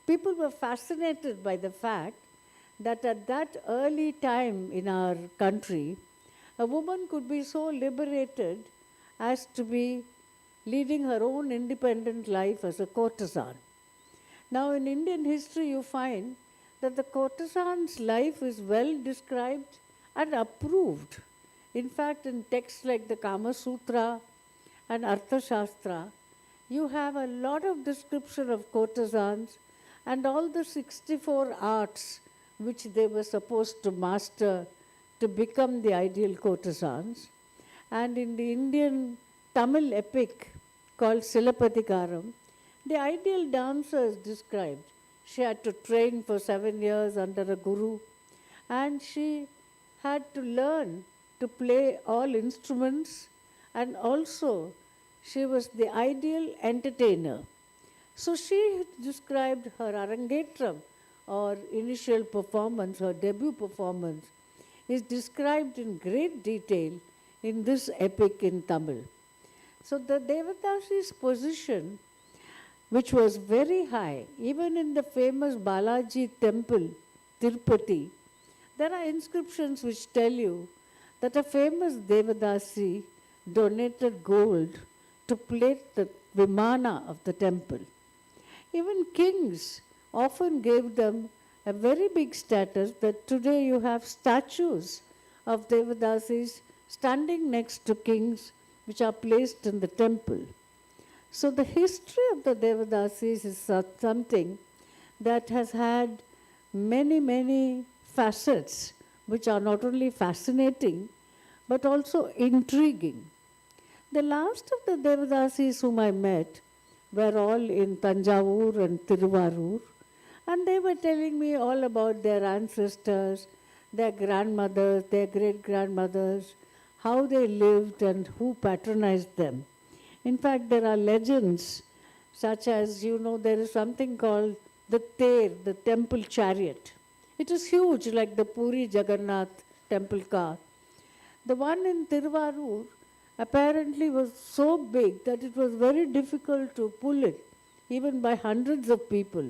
People were fascinated by the fact that at that early time in our country, a woman could be so liberated as to be leading her own independent life as a courtesan. Now, in Indian history, you find that the courtesan's life is well described and approved. In fact, in texts like the Kama Sutra and Arthashastra, you have a lot of description of courtesans and all the 64 arts which they were supposed to master to become the ideal courtesans. And in the Indian Tamil epic called Silappatikaram, the ideal dancer is described. She had to train for 7 years under a guru, and she had to learn to play all instruments, and also she was the ideal entertainer. So she described her arangetram, or initial performance, her debut performance, is described in great detail in this epic in Tamil. So the Devadasi's position, which was very high, even in the famous Balaji temple, Tirupati, there are inscriptions which tell you that a famous Devadasi donated gold to plate the Vimana of the temple. Even kings often gave them a very big status that today you have statues of Devadasis standing next to kings which are placed in the temple. So the history of the Devadasis is something that has had many, many facets which are not only fascinating but also intriguing. The last of the Devadasis whom I met were all in Tanjavur and Tiruvarur, and they were telling me all about their ancestors, their grandmothers, their great-grandmothers, how they lived and who patronized them. In fact, there are legends such as, there is something called the Ter, the temple chariot. It is huge, like the Puri Jagannath temple car. The one in Tiruvarur apparently was so big that it was very difficult to pull it, even by hundreds of people.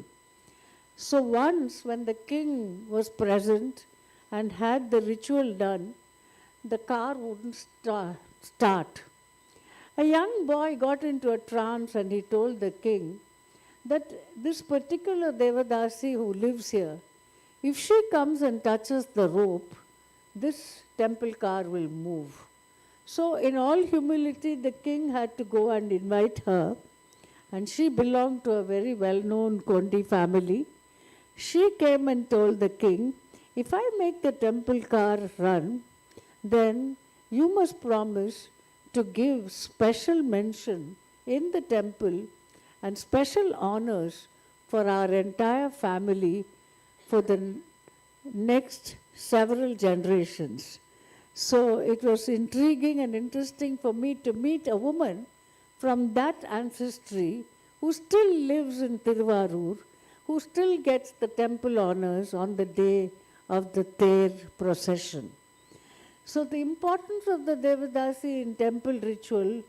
So once when the king was present and had the ritual done, the car wouldn't start. A young boy got into a trance and he told the king that this particular Devadasi who lives here, if she comes and touches the rope, this temple car will move. So in all humility, the king had to go and invite her, and she belonged to a very well-known Kondi family. She came and told the king, if I make the temple car run, then you must promise to give special mention in the temple and special honors for our entire family for the next several generations. So it was intriguing and interesting for me to meet a woman from that ancestry who still lives in Tiruvarur, who still gets the temple honors on the day of the Ter procession. So the importance of the Devadasi in temple ritual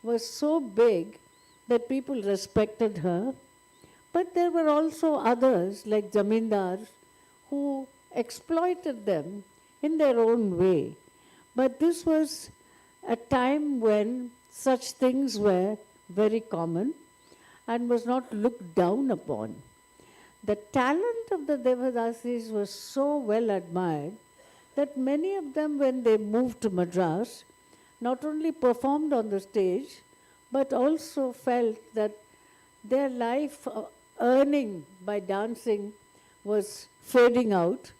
was so big that people respected her. But there were also others, like Zamindars, who exploited them in their own way. But this was a time when such things were very common and was not looked down upon. The talent of the Devadasis was so well admired that many of them, when they moved to Madras, not only performed on the stage, but also felt that their life earning by dancing was fading out.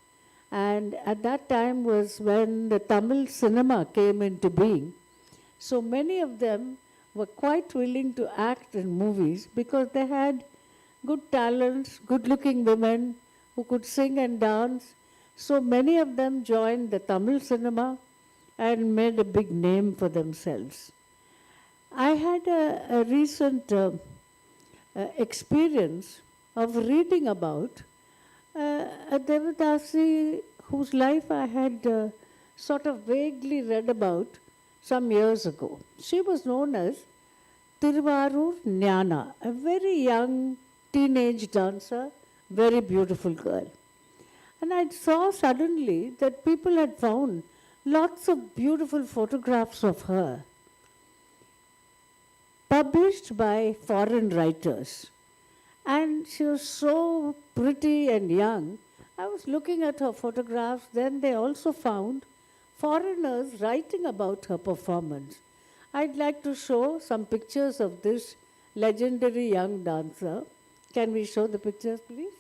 And at that time was when the Tamil cinema came into being. So many of them were quite willing to act in movies because they had good talents, good-looking women who could sing and dance. So many of them joined the Tamil cinema and made a big name for themselves. I had a recent experience of reading about a Devadasi whose life I had sort of vaguely read about some years ago. She was known as Tiruvarur Jnana, a very young teenage dancer, very beautiful girl. And I saw suddenly that people had found lots of beautiful photographs of her, published by foreign writers. And she was so pretty and young. I was looking at her photographs, then they also found foreigners writing about her performance. I'd like to show some pictures of this legendary young dancer. Can we show the pictures, please?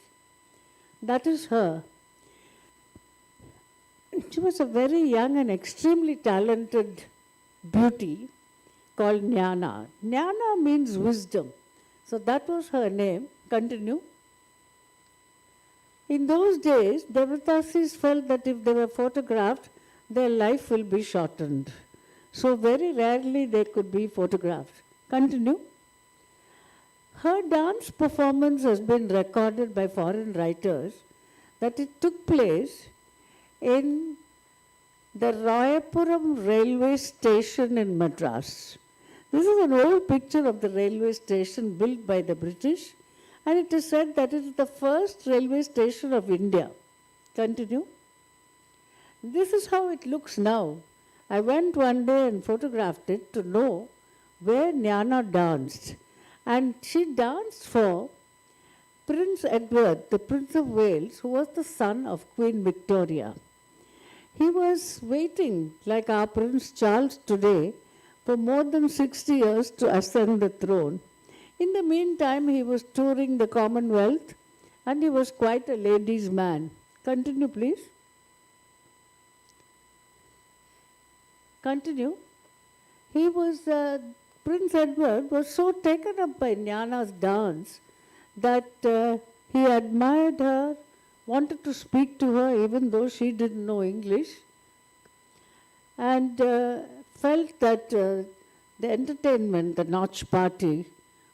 That is her. She was a very young and extremely talented beauty called Jnana. Jnana means wisdom. So that was her name. Continue. In those days, Devadasis felt that if they were photographed, their life will be shortened. So very rarely they could be photographed. Continue. Her dance performance has been recorded by foreign writers that it took place in the Rayapuram railway station in Madras. This is an old picture of the railway station built by the British, and it is said that it is the first railway station of India. Continue. This is how it looks now. I went one day and photographed it to know where Jnana danced. And she danced for Prince Edward, the Prince of Wales, who was the son of Queen Victoria. He was waiting, like our Prince Charles today, for more than 60 years to ascend the throne. In the meantime, he was touring the Commonwealth, and he was quite a ladies' man. Continue, please. Continue. He was, Prince Edward was so taken up by Jnana's dance that he admired her, wanted to speak to her even though she didn't know English, and felt that the entertainment, the Notch party,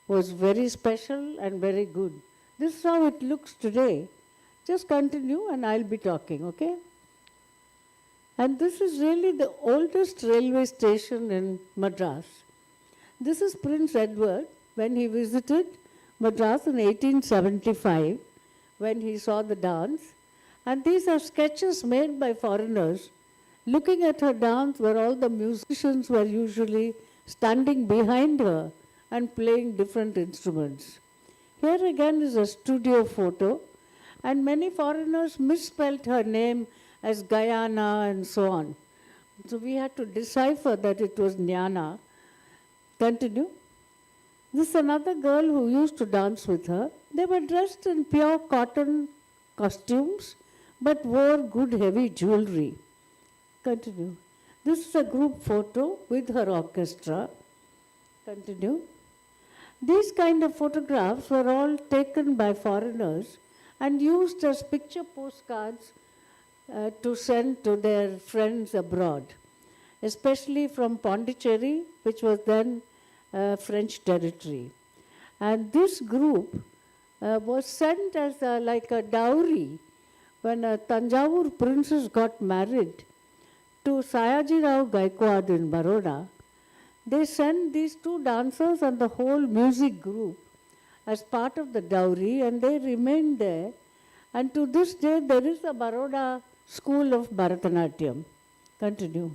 was very special and very good. This is how it looks today. Just continue and I'll be talking, okay? And this is really the oldest railway station in Madras. This is Prince Edward when he visited Madras in 1875, when he saw the dance. And these are sketches made by foreigners looking at her dance, where all the musicians were usually standing behind her and playing different instruments. Here again is a studio photo, and many foreigners misspelled her name as Guyana and so on. So we had to decipher that it was Jnana. Continue. This is another girl who used to dance with her. They were dressed in pure cotton costumes, but wore good heavy jewelry. Continue. This is a group photo with her orchestra. Continue. These kind of photographs were all taken by foreigners and used as picture postcards to send to their friends abroad, especially from Pondicherry, which was then French territory. And this group was sent as like a dowry when a Tanjavur princess got married to Sayaji Rao Gaikwad in Baroda. They sent these two dancers and the whole music group as part of the dowry, and they remained there. And to this day, there is a Baroda school of Bharatanatyam. Continue.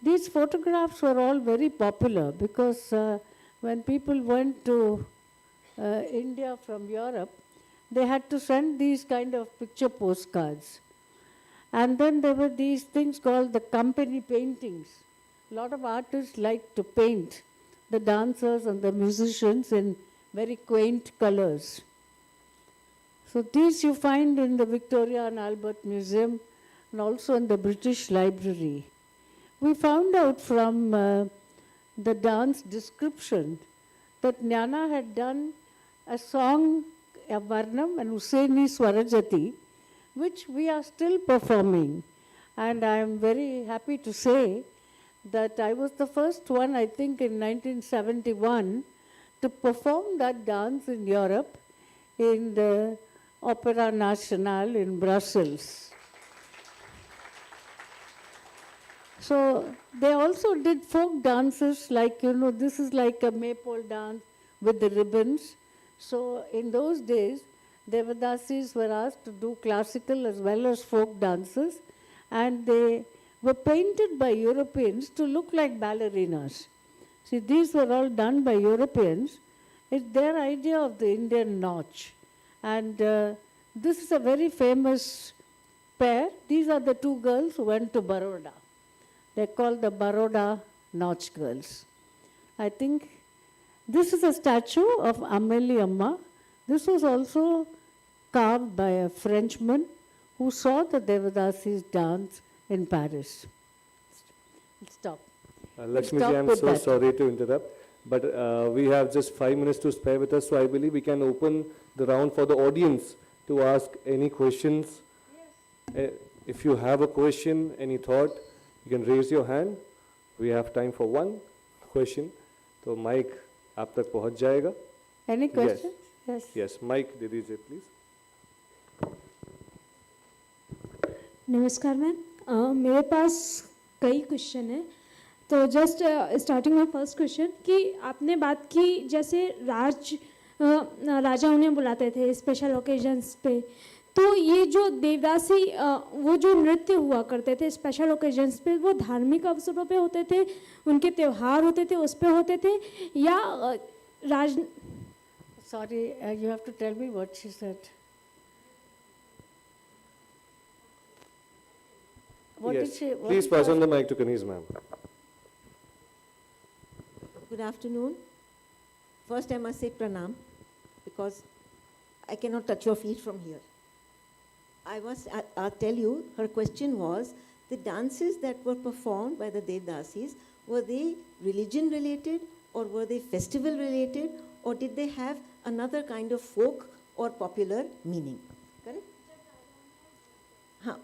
These photographs were all very popular because when people went to India from Europe, they had to send these kind of picture postcards. And then there were these things called the company paintings. A lot of artists liked to paint the dancers and the musicians in very quaint colors. So these you find in the Victoria and Albert Museum and also in the British Library. We found out from the dance description that Jnana had done a song, a Varnam and Usaini Swarajati, which we are still performing. And I am very happy to say that I was the first one, I think in 1971, to perform that dance in Europe in the Opera Nationale in Brussels. So they also did folk dances like, this is like a maypole dance with the ribbons. So in those days, Devadasis were asked to do classical as well as folk dances, and they were painted by Europeans to look like ballerinas. See, these were all done by Europeans. It's their idea of the Indian nautch. And this is a very famous pair. These are the two girls who went to Baroda. They're called the Baroda Nautch girls. I think this is a statue of Amélie Amma. This was also carved by a Frenchman who saw the Devadasis dance in Paris. Stop. Lakshmi ji, I'm so sorry to interrupt, but we have just 5 minutes to spare with us, so I believe we can open the round for the audience to ask any questions. Yes. If you have a question, any thought, you can raise your hand. We have time for one question. So mic आप तक पहुंच जाएगा. Any questions? Yes. Yes, mic दे दीजिए please. नमस्कार ma'am, मेरे पास कई question हैं. तो जस्ट स्टार्टिंग में फर्स्ट क्वेश्चन कि आपने बात की जैसे राजा उन्हें बुलाते थे स्पेशल ओकेजन्स पे, तो ये जो देवदासी वो जो नृत्य हुआ करते थे स्पेशल ओकेजन्स पे, वो धार्मिक अवसरों पे होते थे, उनके त्यौहार होते थे उस पे होते थे, या राज Sorry, you have to tell me what she said. What Yes, did she? What please did pass she on the mic to Kaniz ma'am. Good afternoon. First, I must say pranam, because I cannot touch your feet from here. I'll tell you, her question was, the dances that were performed by the Devdasis, were they religion related, or were they festival related, or did they have another kind of folk or popular meaning? Correct?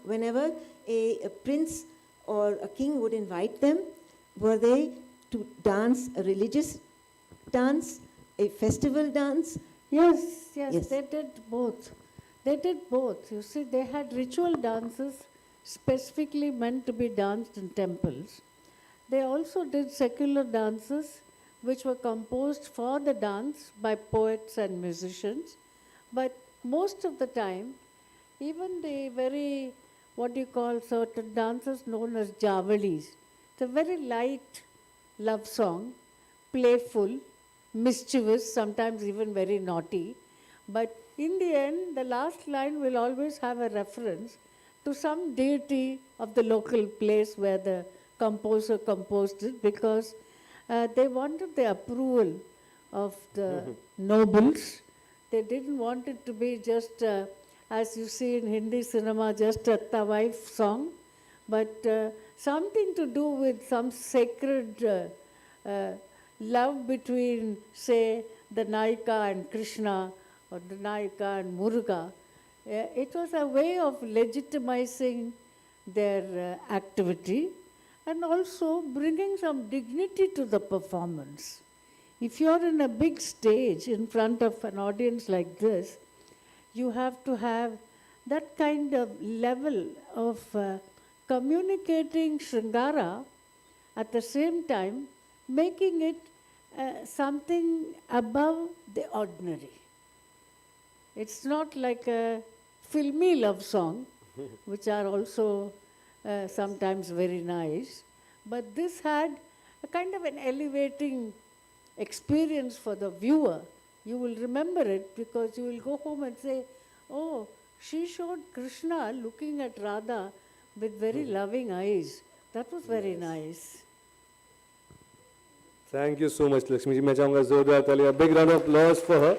Whenever a prince or a king would invite them, were they to dance a religious dance, a festival dance? Yes, they did both. They did both. You see, they had ritual dances specifically meant to be danced in temples. They also did secular dances which were composed for the dance by poets and musicians. But most of the time, even the very, what you call certain dances known as javalis, it's a very light love song, playful, mischievous, sometimes even very naughty. But in the end, the last line will always have a reference to some deity of the local place where the composer composed it, because they wanted the approval of the nobles. They didn't want it to be just, as you see in Hindi cinema, just a tawaif song, but something to do with some sacred love between, say, the Naika and Krishna, or the Naika and Muruga. It was a way of legitimizing their activity and also bringing some dignity to the performance. If you're in a big stage in front of an audience like this, you have to have that kind of level of communicating Shringara, at the same time making it something above the ordinary. It's not like a filmy love song, which are also sometimes very nice, but this had a kind of an elevating experience for the viewer. You will remember it because you will go home and say, oh, she showed Krishna looking at Radha with very loving eyes. That was very nice. Thank you so much, Lakshmi ji. मैं चाहूँगा जोरदार ताली, a big round of applause for her.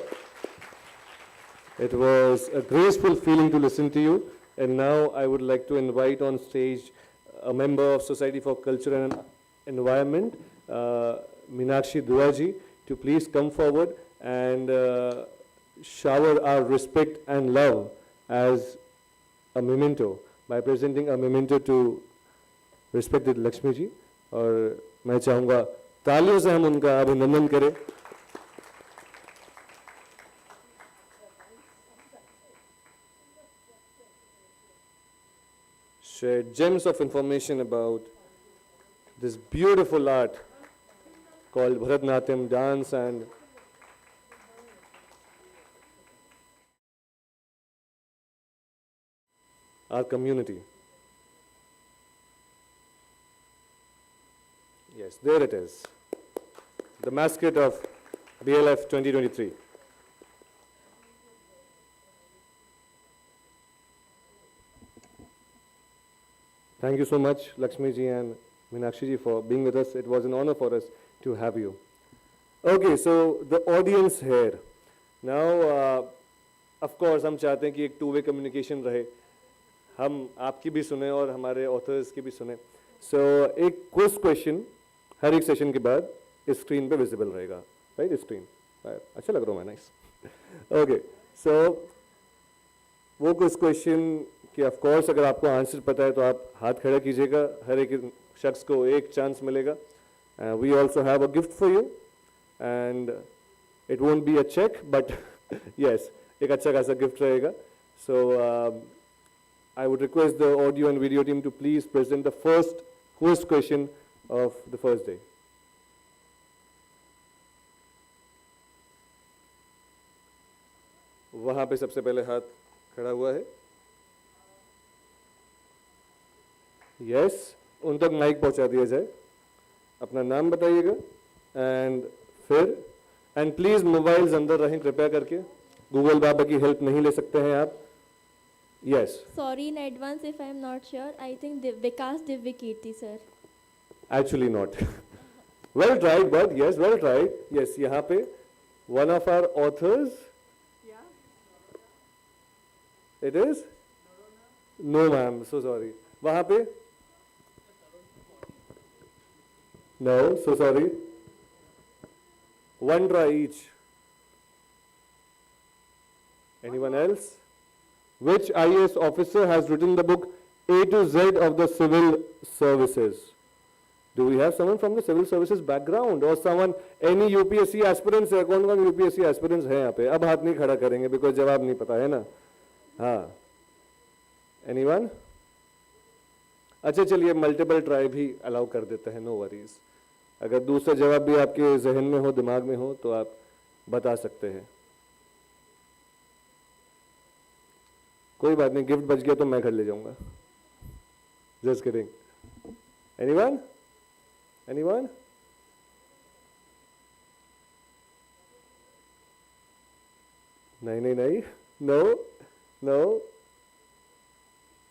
It was a graceful feeling to listen to you. And now I would like to invite on stage a member of Society for Culture and Environment, Meenakshi Duaji, to please come forward and shower our respect and love as a memento by presenting a memento to respected Lakshmi ji. और मैं चाहूँगा तालियों से हम उनका अभिनंदन करें. Shared gems of information about this beautiful art called Bharatanatyam dance and our community. Yes, there it is. The mascot of BLF 2023. Thank you so much, Lakshmi ji and Meenakshi ji, for being with us. It was an honor for us to have you. Okay, so the audience here. Now, of course, हम चाहते हैं कि एक two-way communication रहे. हम आपकी भी सुने और हमारे authors की भी सुने. So, एक quiz question हर एक session के बाद इस screen पे visible रहेगा, right? इस screen. अच्छा लग रहा है, nice. Okay, so वो quiz question कि ऑफ कोर्स अगर आपको आंसर पता है तो आप हाथ खड़ा कीजिएगा, हर एक शख्स को एक चांस मिलेगा. We also have a gift for you and it won't be a cheque but yes, एक अच्छा खासा गिफ्ट रहेगा. So I would request the audio and video team to please present the first quiz question of the first day. वहां पे सबसे पहले हाथ खड़ा हुआ है. यस, उन तक माइक पहुंचा दिया जाए. अपना नाम बताइएगा एंड प्लीज मोबाइल्स अंदर रहें कृपया करके. गूगल बाबा की हेल्प नहीं ले सकते हैं आप. Yes. Sorry in advance if I am not sure. I think Vikas Divvikirti sir. Actually not. Well tried, but yes, well tried. Yes, यहाँ पे one of our authors. Yeah. It is? No, ma'am. So sorry. वहाँ पे? No, so sorry. One try each. Anyone else? Which IAS officer has written the book A to Z of the Civil Services? Do we have someone from the Civil Services background or someone, any UPSC aspirants है? कौन UPSC aspirants है यहाँ पे? अब हाथ नहीं खड़ा करेंगे because जवाब नहीं पता है ना. हाँ. Anyone? अच्छा चलिए मल्टीपल ट्राई भी अलाउ कर देते हैं, नो वरीज. अगर दूसरा जवाब भी आपके जहन में हो, दिमाग में हो तो आप बता सकते हैं. कोई बात नहीं, गिफ्ट बच गया तो मैं घर ले जाऊंगा. Just kidding. एनीवन? एनीवन? नहीं नहीं नहीं. No no.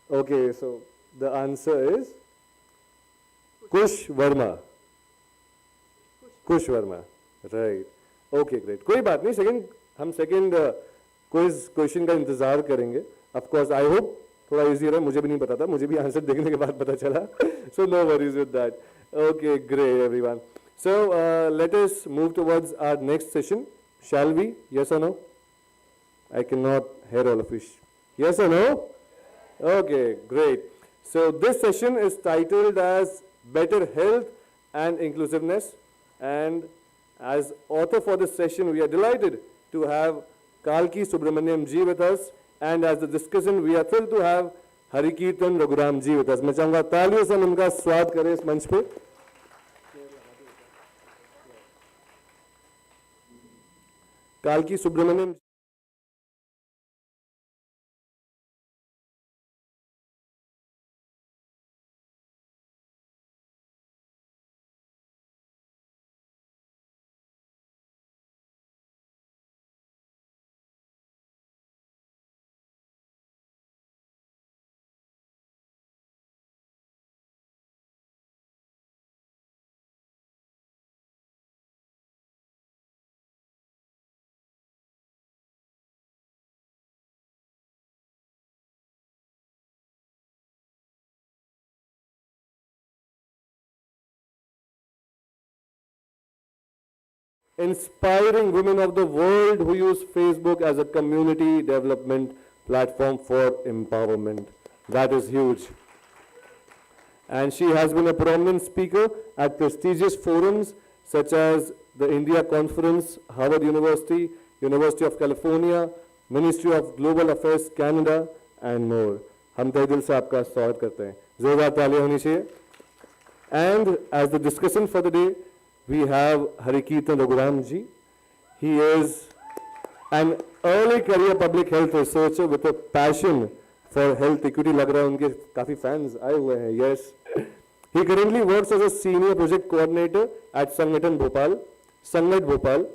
Okay, so the answer is Kush Verma. Kush Verma, right? Okay, great. कोई बात नहीं, सेकंड हम सेकंड क्विज क्वेश्चन का इंतजार करेंगे. ऑफ कोर्स आई होप थोड़ा इजी रहा. मुझे भी नहीं पता था, मुझे भी आंसर देखने के बाद पता चला. So no worries with that. Okay, great everyone. So let us move towards our next session. Shall we? Yes or no? I can not hear all of you. Yes or no? Okay, great. So this session is titled as Better Health and Inclusiveness, and as author for this session we are delighted to have Kalki Subramaniam ji with us, and as the discussant we are thrilled to have Harikirtan Raghuram ji with us. मैं चाहूँगा तालियों से हम उनका स्वागत करें इस मंच पे. Kalki Subramaniam inspiring women of the world who use Facebook as a community development platform for empowerment. That is huge. And she has been a prominent speaker at prestigious forums such as the India Conference, Harvard University, University of California, Ministry of Global Affairs Canada, and more. हम तहे दिल से आपका स्वागत करते हैं. जोरदार तालियां होनी चाहिए. And as the discussion for the day, we have Harikirtan Raghuram ji. He is an early career public health researcher with a passion for health equity. लग रहा है उनके काफी fans आए हुए हैं. Yes. He currently works as a senior project coordinator at Sangat Bhopal,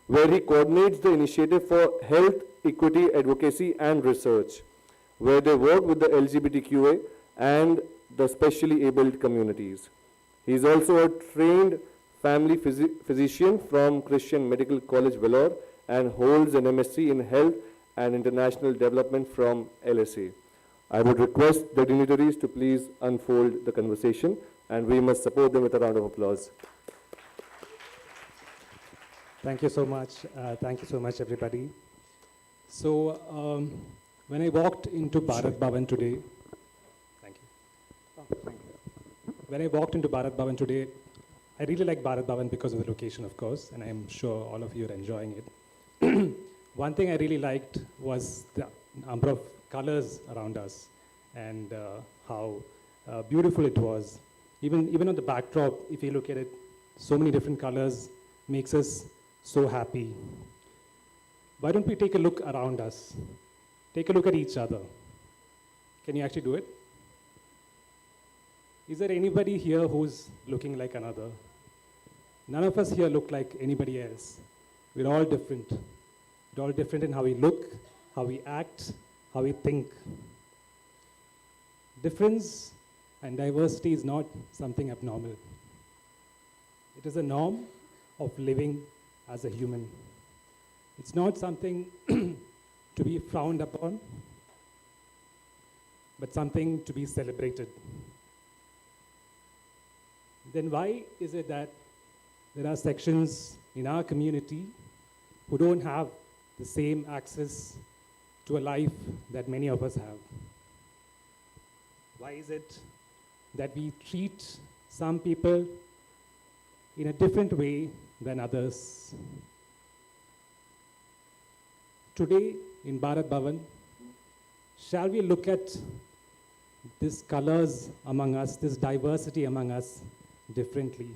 where he coordinates the initiative for health equity advocacy and research, where they work with the LGBTQA and the specially abled communities. He is also a trained family physician from Christian Medical College, Vellore, and holds an MSc in Health and International Development from LSE. I would request the dignitaries to please unfold the conversation, and we must support them with a round of applause. Thank you so much. Thank you so much, everybody. So, when I walked into Bharat Bhavan today, thank you. Oh, thank you. When I walked into Bharat Bhavan today, I really like Bharat Bhavan because of the location, of course, and I'm sure all of you are enjoying it. One thing I really liked was the number of colors around us and how beautiful it was. Even on the backdrop, if you look at it, so many different colors makes us so happy. Why don't we take a look around us? Take a look at each other. Can you actually do it? Is there anybody here who's looking like another? None of us here look like anybody else. We're all different. We're all different in how we look, how we act, how we think. Difference and diversity is not something abnormal. It is a norm of living as a human. It's not something to be frowned upon, but something to be celebrated. Then why is it that there are sections in our community who don't have the same access to a life that many of us have? Why is it that we treat some people in a different way than others? Today in Bharat Bhavan, shall we look at these colors among us, this diversity among us differently?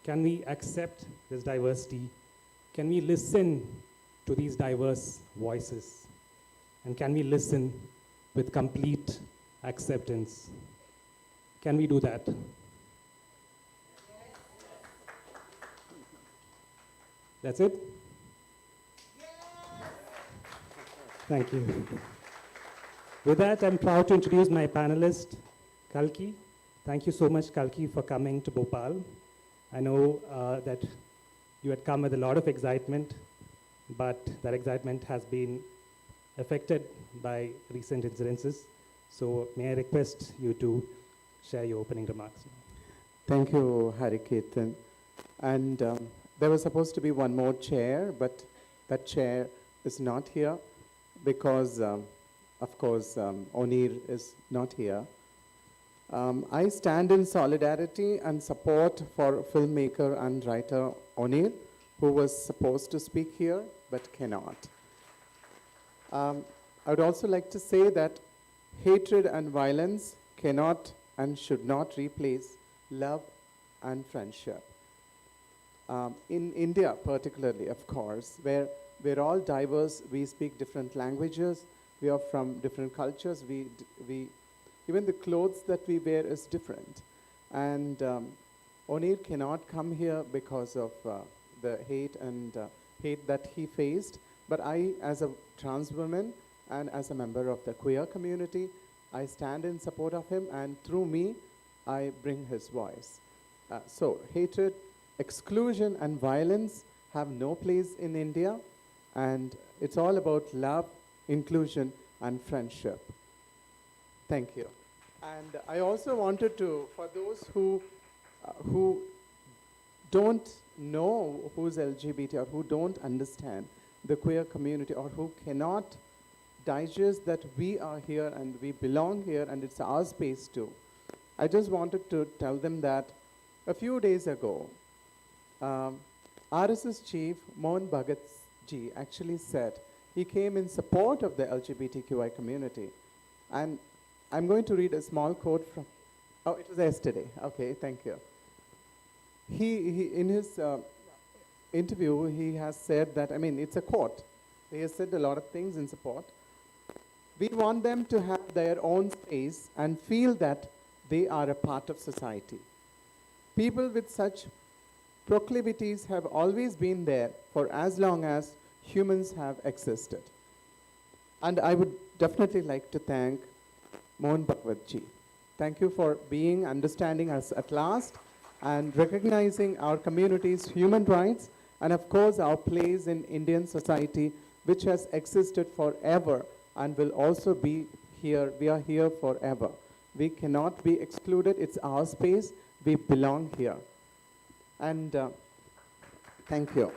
Can we accept this diversity? Can we listen to these diverse voices? And can we listen with complete acceptance? Can we do that? That's it? Thank you. With that, I'm proud to introduce my panelist, Kalki. Thank you so much, Kalki, for coming to Bhopal. I know that you had come with a lot of excitement, but that excitement has been affected by recent incidences. So may I request you to share your opening remarks? Thank you, Harikirtan. And there was supposed to be one more chair, but that chair is not here because, of course, Onir is not here. I stand in solidarity and support for filmmaker and writer Onir, who was supposed to speak here but cannot. I would also like to say that hatred and violence cannot and should not replace love and friendship. In India particularly, of course, where we're all diverse, we speak different languages, we are from different cultures, even the clothes that we wear is different. And Onir cannot come here because of the hate that he faced. But I, as a trans woman and as a member of the queer community, I stand in support of him, and through me, I bring his voice. So hatred, exclusion, and violence have no place in India, and it's all about love, inclusion, and friendship. Thank you. And I also wanted to, for those who don't know who's LGBT or who don't understand the queer community or who cannot digest that we are here and we belong here and it's our space too. I just wanted to tell them that a few days ago, RSS chief Mohan Bhagat ji actually said he came in support of the LGBTQI community. And I'm going to read a small quote from, oh, it was yesterday. Okay, thank you. He in his interview, he has said that, I mean, it's a quote. He has said a lot of things in support. We want them to have their own space and feel that they are a part of society. People with such proclivities have always been there for as long as humans have existed. And I would definitely like to thank Mohan Bhagwat ji. Thank you for being understanding us at last and recognizing our community's human rights and of course our place in Indian society, which has existed forever and will also be here. We are here forever. We cannot be excluded. It's our space. We belong here. And thank you.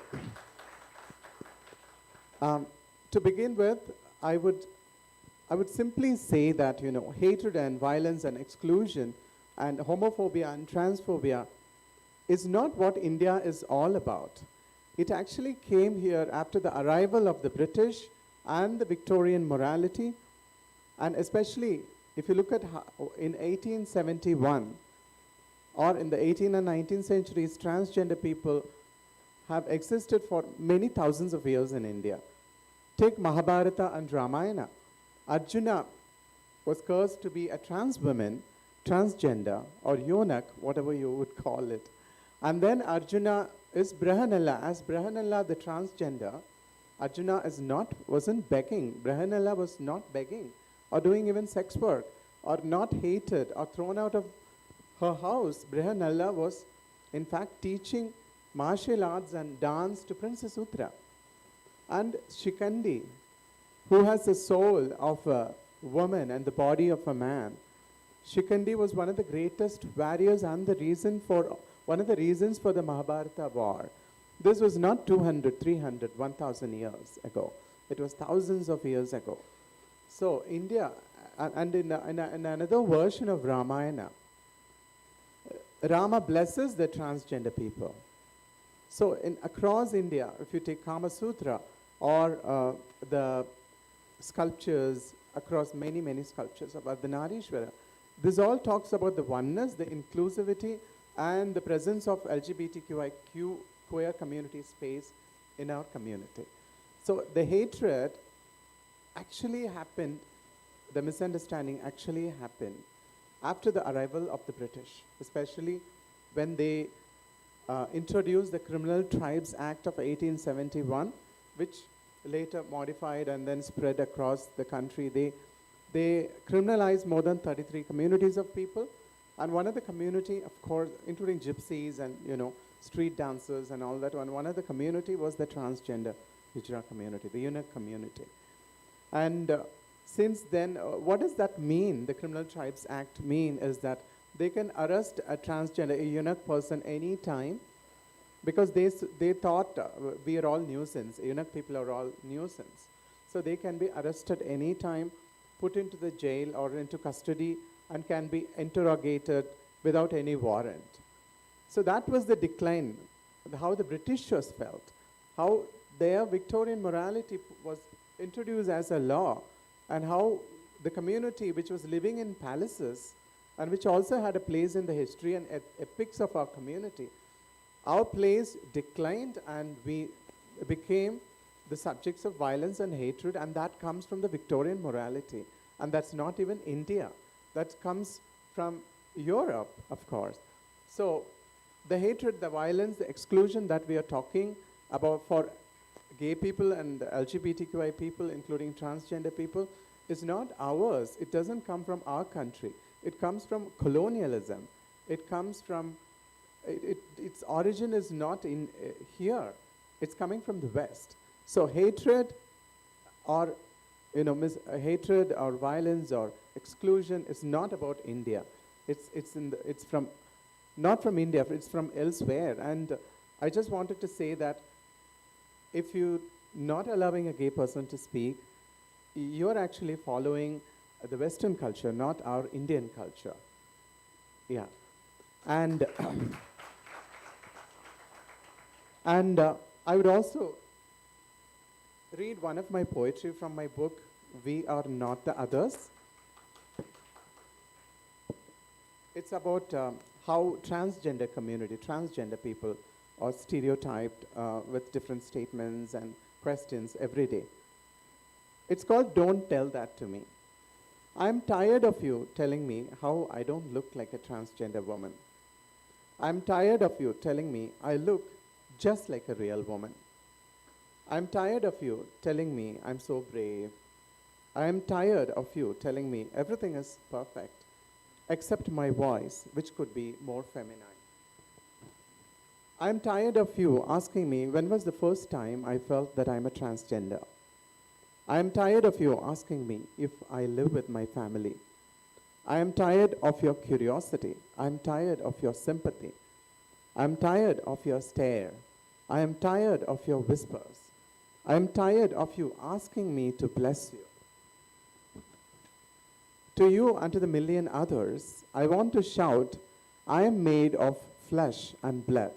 To begin with, I would simply say that, you know, hatred and violence and exclusion and homophobia and transphobia is not what India is all about. It actually came here after the arrival of the British and the Victorian morality, and especially if you look at how, in 1871 or in the 18th and 19th centuries, transgender people have existed for many thousands of years in India. Take Mahabharata and Ramayana. Arjuna was cursed to be a trans woman, transgender, or eunuch, whatever you would call it. And then Arjuna is Brihanala. As Brihanala, the transgender, Arjuna wasn't begging. Brihanala was not begging or doing even sex work or not hated or thrown out of her house. Brihanala was, in fact, teaching martial arts and dance to Princess Uttara. And Shikandi, who has the soul of a woman and the body of a man, Shikandi was one of the greatest warriors and one of the reasons for the Mahabharata war. This was not 200, 300, 1,000 years ago. It was thousands of years ago. So India, and in another version of Ramayana, Rama blesses the transgender people. So across India, if you take Kama Sutra or the sculptures across many, many sculptures of Ardhanarishwara, this all talks about the oneness, the inclusivity, and the presence of LGBTQIQ queer community space in our community. So the hatred actually happened, the misunderstanding actually happened after the arrival of the British, especially when they introduced the Criminal Tribes Act of 1871, which later modified and then spread across the country. They criminalized more than 33 communities of people. And one of the community, of course, including gypsies and, you know, street dancers and all that, and one of the community was the transgender Hijra community, the eunuch community. And since then, what does that mean? The Criminal Tribes Act mean is that they can arrest a transgender, a eunuch person anytime, because they thought we are all nuisance, eunuch people are all nuisance. So they can be arrested anytime, put into the jail or into custody, and can be interrogated without any warrant. So that was the decline, how the Britishers felt, how their Victorian morality was introduced as a law, and how the community which was living in palaces and which also had a place in the history and epics of our community, our place declined and we became the subjects of violence and hatred, and that comes from the Victorian morality. And that's not even India. That comes from Europe, of course. So the hatred, the violence, the exclusion that we are talking about for gay people and LGBTQI people, including transgender people, is not ours. It doesn't come from our country. It comes from colonialism. It comes from, its origin is not in here. It's coming from the West. So hatred or hatred or violence or exclusion is not about India. It's from not from India, it's from elsewhere. And I just wanted to say that if you're not allowing a gay person to speak, you're actually following the Western culture, not our Indian culture. Yeah. And, I would also read one of my poetry from my book, We Are Not the Others. It's about how transgender community, transgender people are stereotyped with different statements and questions every day. It's called Don't Tell That to Me. I'm tired of you telling me how I don't look like a transgender woman. I'm tired of you telling me I look just like a real woman. I'm tired of you telling me I'm so brave. I am tired of you telling me everything is perfect, except my voice, which could be more feminine. I'm tired of you asking me when was the first time I felt that I'm a transgender. I am tired of you asking me if I live with my family. I am tired of your curiosity. I am tired of your sympathy. I am tired of your stare. I am tired of your whispers. I am tired of you asking me to bless you. To you and to the million others, I want to shout, I am made of flesh and blood,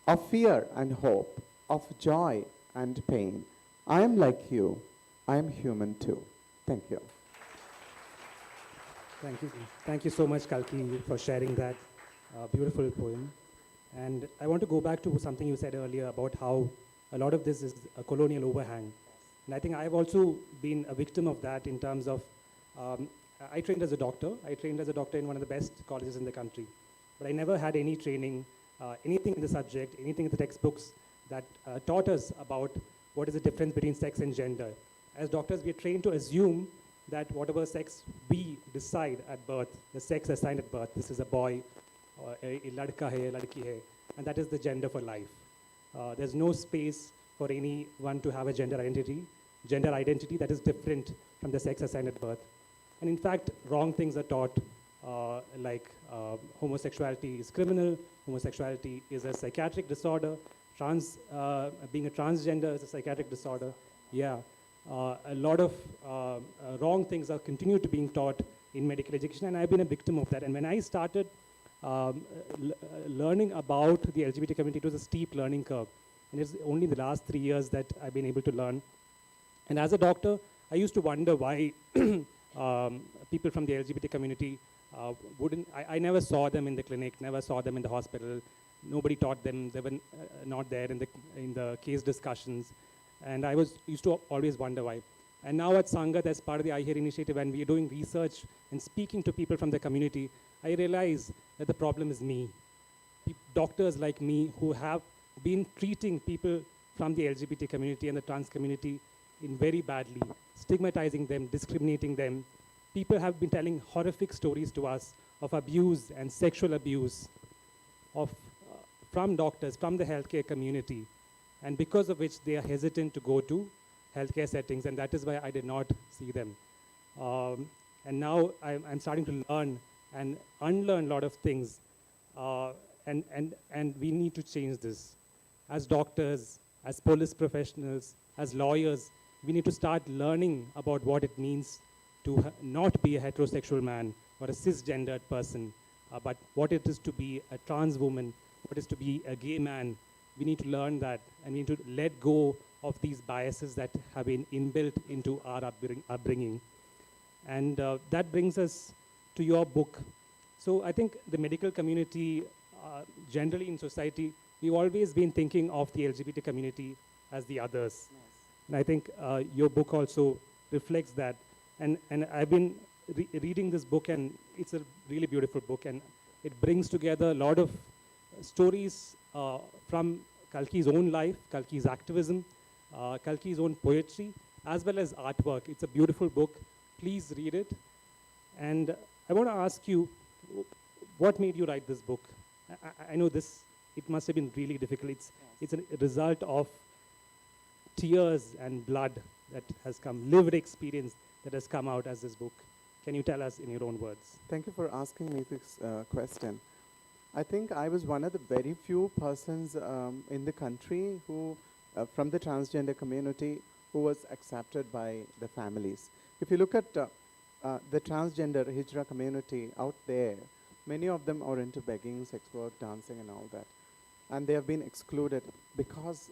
of fear and hope, of joy and pain. I am like you. I am human too. Thank you. Thank you. Thank you so much, Kalki, for sharing that beautiful poem. And I want to go back to something you said earlier about how a lot of this is a colonial overhang. And I think I've also been a victim of that in terms of, I trained as a doctor. I trained as a doctor in one of the best colleges in the country. But I never had any training, anything in the subject, anything in the textbooks that taught us about what is the difference between sex and gender. As doctors, we are trained to assume that whatever sex we decide at birth, the sex assigned at birth, this is a boy, or a ladka hai, ladki hai, and that is the gender for life. There's no space for anyone to have a gender identity that is different from the sex assigned at birth. And in fact, wrong things are taught, like homosexuality is criminal, homosexuality is a psychiatric disorder, being a transgender is a psychiatric disorder. Yeah, a lot of wrong things are continued to being taught in medical education, and I've been a victim of that. And when I started learning about the LGBT community, it was a steep learning curve. And it's only in the last 3 years that I've been able to learn. And as a doctor, I used to wonder why people from the LGBT community I never saw them in the clinic, never saw them in the hospital. Nobody taught them. They were not there in the case discussions. And I used to always wonder why. And now at Sangat, as part of the I Hear initiative, and we are doing research and speaking to people from the community, I realize that the problem is me. Doctors like me who have been treating people from the LGBT community and the trans community in very badly, stigmatizing them, discriminating them. People have been telling horrific stories to us of abuse and sexual abuse from doctors, from the healthcare community, and because of which they are hesitant to go to healthcare settings, and that is why I did not see them. And now I'm starting to learn and unlearn a lot of things, and we need to change this. As doctors, as police professionals, as lawyers, we need to start learning about what it means to not be a heterosexual man or a cisgendered person, but what it is to be a trans woman, what it is to be a gay man. We need to learn that, and we need to let go of these biases that have been inbuilt into our upbringing. And that brings us to your book. So I think the medical community, generally in society, we've always been thinking of the LGBT community as the others. Yes. And I think your book also reflects that. And I've been reading this book, and it's a really beautiful book, and it brings together a lot of stories from Kalki's own life, Kalki's activism, Kalki's own poetry, as well as artwork. It's a beautiful book. Please read it. And I want to ask you, what made you write this book? I know it must have been really difficult. It's a result of tears and blood that has come, lived experience that has come out as this book. Can you tell us in your own words? Thank you for asking me this question. I think I was one of the very few persons in the country who, from the transgender community, who was accepted by the families. If you look at the transgender hijra community out there, many of them are into begging, sex work, dancing, and all that. And they have been excluded because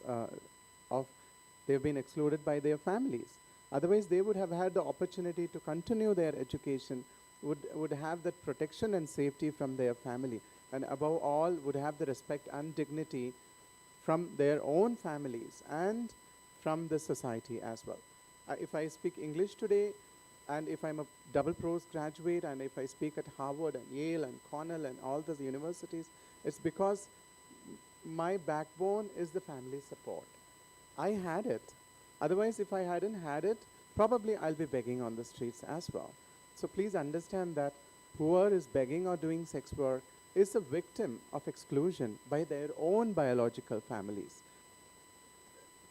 they've been excluded by their families. Otherwise, they would have had the opportunity to continue their education, would have that protection and safety from their family, and above all, would have the respect and dignity from their own families and from the society as well. If I speak English today, and if I'm a double postgraduate, and if I speak at Harvard and Yale and Cornell and all those universities, it's because my backbone is the family support. I had it. Otherwise, if I hadn't had it, probably I'll be begging on the streets as well. So please understand that whoever is begging or doing sex work is a victim of exclusion by their own biological families.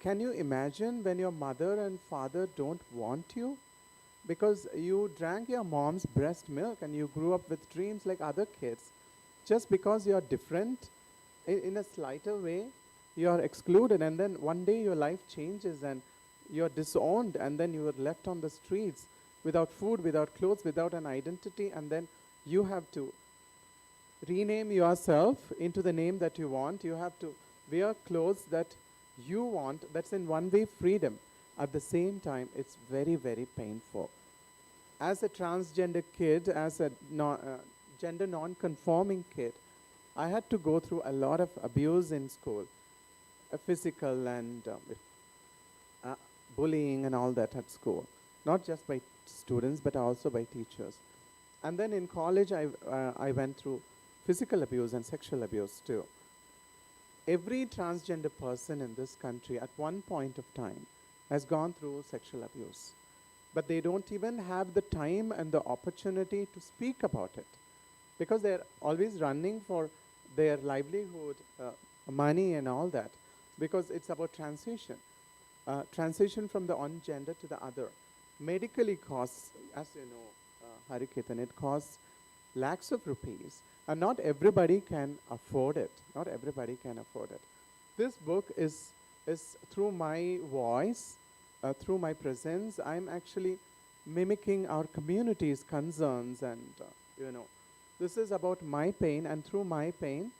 Can you imagine when your mother and father don't want you? Because you drank your mom's breast milk and you grew up with dreams like other kids. Just because you're different in a slighter way, you're excluded, and then one day your life changes and you're disowned, and then you are left on the streets without food, without clothes, without an identity, and then you have to rename yourself into the name that you want. You have to wear clothes that you want. That's in one way freedom. At the same time, it's very, very painful. As a transgender kid, as a gender non-conforming kid, I had to go through a lot of abuse in school, physical and bullying and all that at school, not just by students but also by teachers. And then in college, I went through physical abuse and sexual abuse too. Every transgender person in this country at one point of time has gone through sexual abuse, but they don't even have the time and the opportunity to speak about it because they're always running for their livelihood, money and all that, because it's about transition. Transition from the one gender to the other. Medically costs, as you know, Hariketan, it costs lakhs of rupees, and not everybody can afford it. Not everybody can afford it. This book is through my voice, through my presence, I'm actually mimicking our community's concerns, and this is about my pain, and through my pain,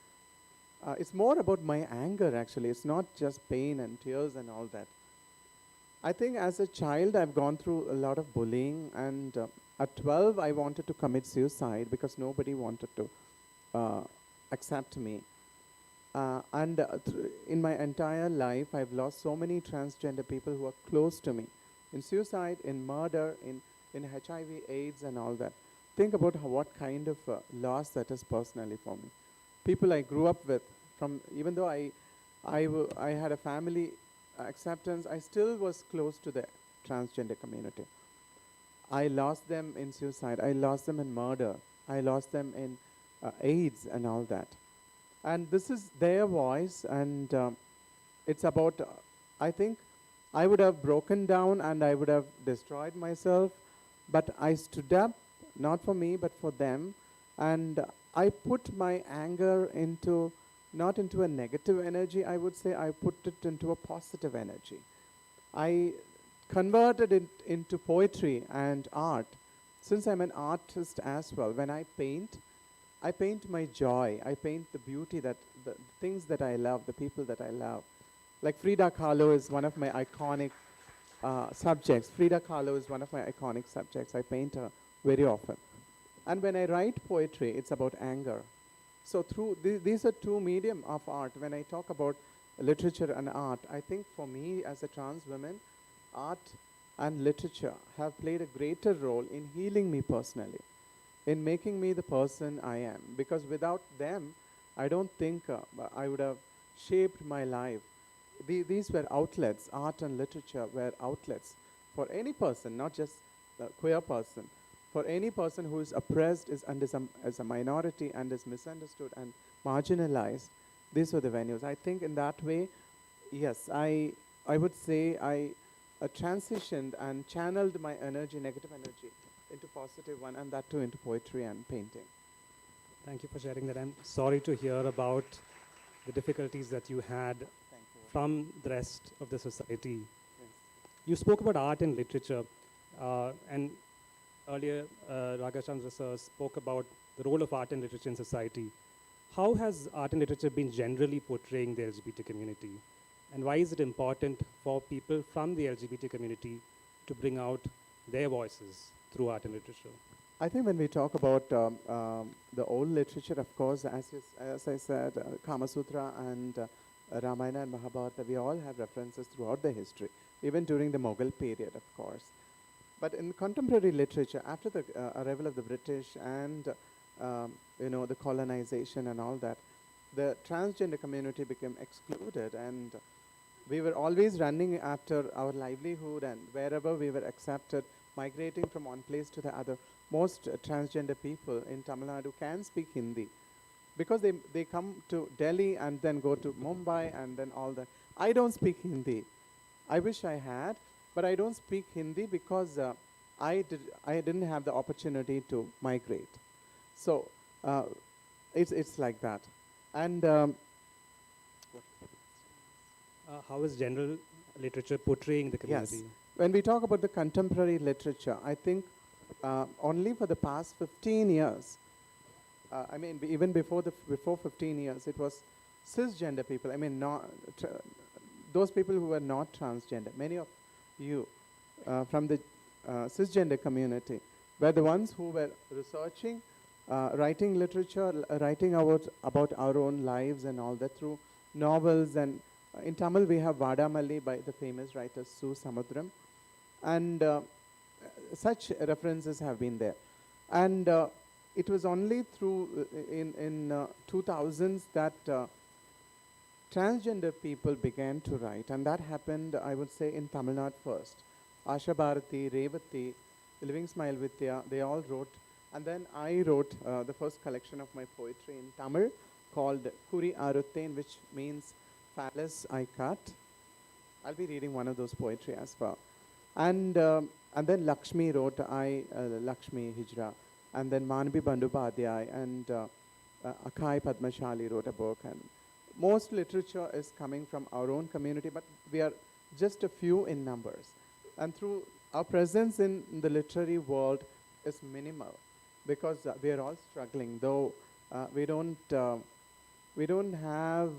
it's more about my anger actually. It's not just pain and tears and all that. I think as a child, I've gone through a lot of bullying, and at 12, I wanted to commit suicide because nobody wanted to accept me. In my entire life, I've lost so many transgender people who are close to me, in suicide, in murder, in HIV, AIDS, and all that. Think about what kind of loss that is personally for me. People I grew up with, even though I had a family acceptance, I still was close to the transgender community. I lost them in suicide. I lost them in murder. I lost them in AIDS and all that. And this is their voice, and it's about, I think, I would have broken down and I would have destroyed myself, but I stood up, not for me, but for them, and I put my anger not into a negative energy, I would say, I put it into a positive energy. I converted it into poetry and art. Since I'm an artist as well, when I paint my joy. I paint the beauty, the things that I love, the people that I love. Like Frida Kahlo is one of my iconic subjects. Frida Kahlo is one of my iconic subjects. I paint her very often. And when I write poetry, it's about anger. So these are two medium of art. When I talk about literature and art, I think for me as a trans woman, art and literature have played a greater role in healing me personally, in making me the person I am. Because without them, I don't think I would have shaped my life. These were outlets. Art and literature were outlets for any person, not just the queer person. For any person who is oppressed, as a minority, and is misunderstood and marginalized, these were the venues. I think in that way, yes, I would say I transitioned and channeled my energy, negative energy, into positive one, and that too into poetry and painting. Thank you for sharing that. I'm sorry to hear about the difficulties that you had from the rest of the society. You spoke about art and literature, and earlier Ragachandra sir spoke about the role of art and literature in society. How has art and literature been generally portraying the LGBT community? And why is it important for people from the LGBT community to bring out their voices through art and literature? I think when we talk about the old literature, of course, as I said, Kama Sutra and Ramayana and Mahabharata, we all have references throughout the history, even during the Mughal period, of course. But in contemporary literature, after the arrival of the British and the colonization and all that, the transgender community became excluded, and we were always running after our livelihood, and wherever we were accepted, migrating from one place to the other. Most transgender people in Tamil Nadu can speak Hindi because they come to Delhi and then go to Mumbai and then all that. I don't speak Hindi. I wish I had, but I don't speak Hindi because I didn't have the opportunity to migrate. So it's like that. And how is general literature portraying the community? yes, when we talk about the contemporary literature, I think only for the past 15 years, I mean, even before 15 years, it was cisgender people. I mean, those people who were not transgender. Many of you from the cisgender community were the ones who were researching, writing literature, writing about our own lives and all that through novels. And in Tamil, we have Vadamalli by the famous writer Su Samudram. And such references have been there. And it was only through in 2000s that transgender people began to write, and that happened, I would say, in Tamil Nadu first. Asha Bharati, Revati, Living Smile Vidya, they all wrote, and then I wrote the first collection of my poetry in Tamil called Kuri Arutten, which means phallus I cut. I'll be reading one of those poetry as well. And then Lakshmi wrote Lakshmi Hijra, and then Manvi Bandyopadhyay and Akai Padmashali wrote a book. And most literature is coming from our own community, but we are just a few in numbers. And through our presence in the literary world is minimal because we are all struggling, though we don't have,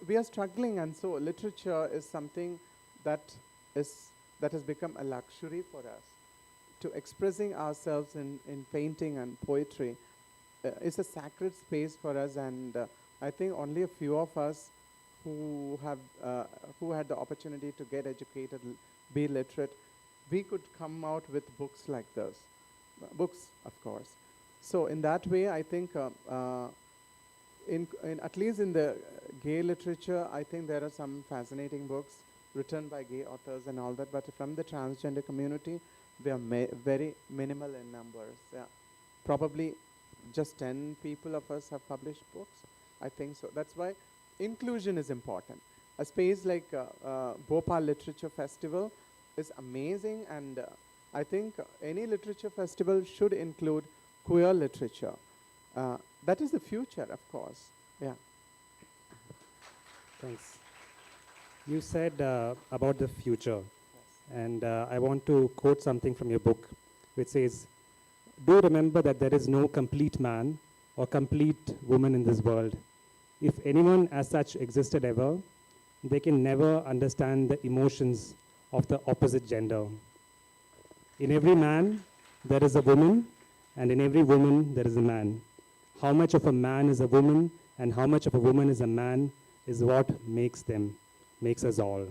we are struggling, and so literature is something that has become a luxury for us. To expressing ourselves in painting and poetry is a sacred space for us, and I think only a few of us who had the opportunity to get educated, be literate, we could come out with books like this. Books, of course. So in that way, I think in at least in the gay literature, I think there are some fascinating books written by gay authors and all that, but from the transgender community, they are very minimal in numbers. Yeah. Probably just 10 people of us have published books. I think so. That's why inclusion is important. A space like Bhopal Literature Festival is amazing, and I think any literature festival should include queer literature. That is the future, of course. Yeah. Thanks. You said about the future, and I want to quote something from your book, which says, "Do remember that there is no complete man or complete woman in this world. If anyone as such existed ever, they can never understand the emotions of the opposite gender. In every man, there is a woman, and in every woman, there is a man. How much of a man is a woman, and how much of a woman is a man is what makes us all."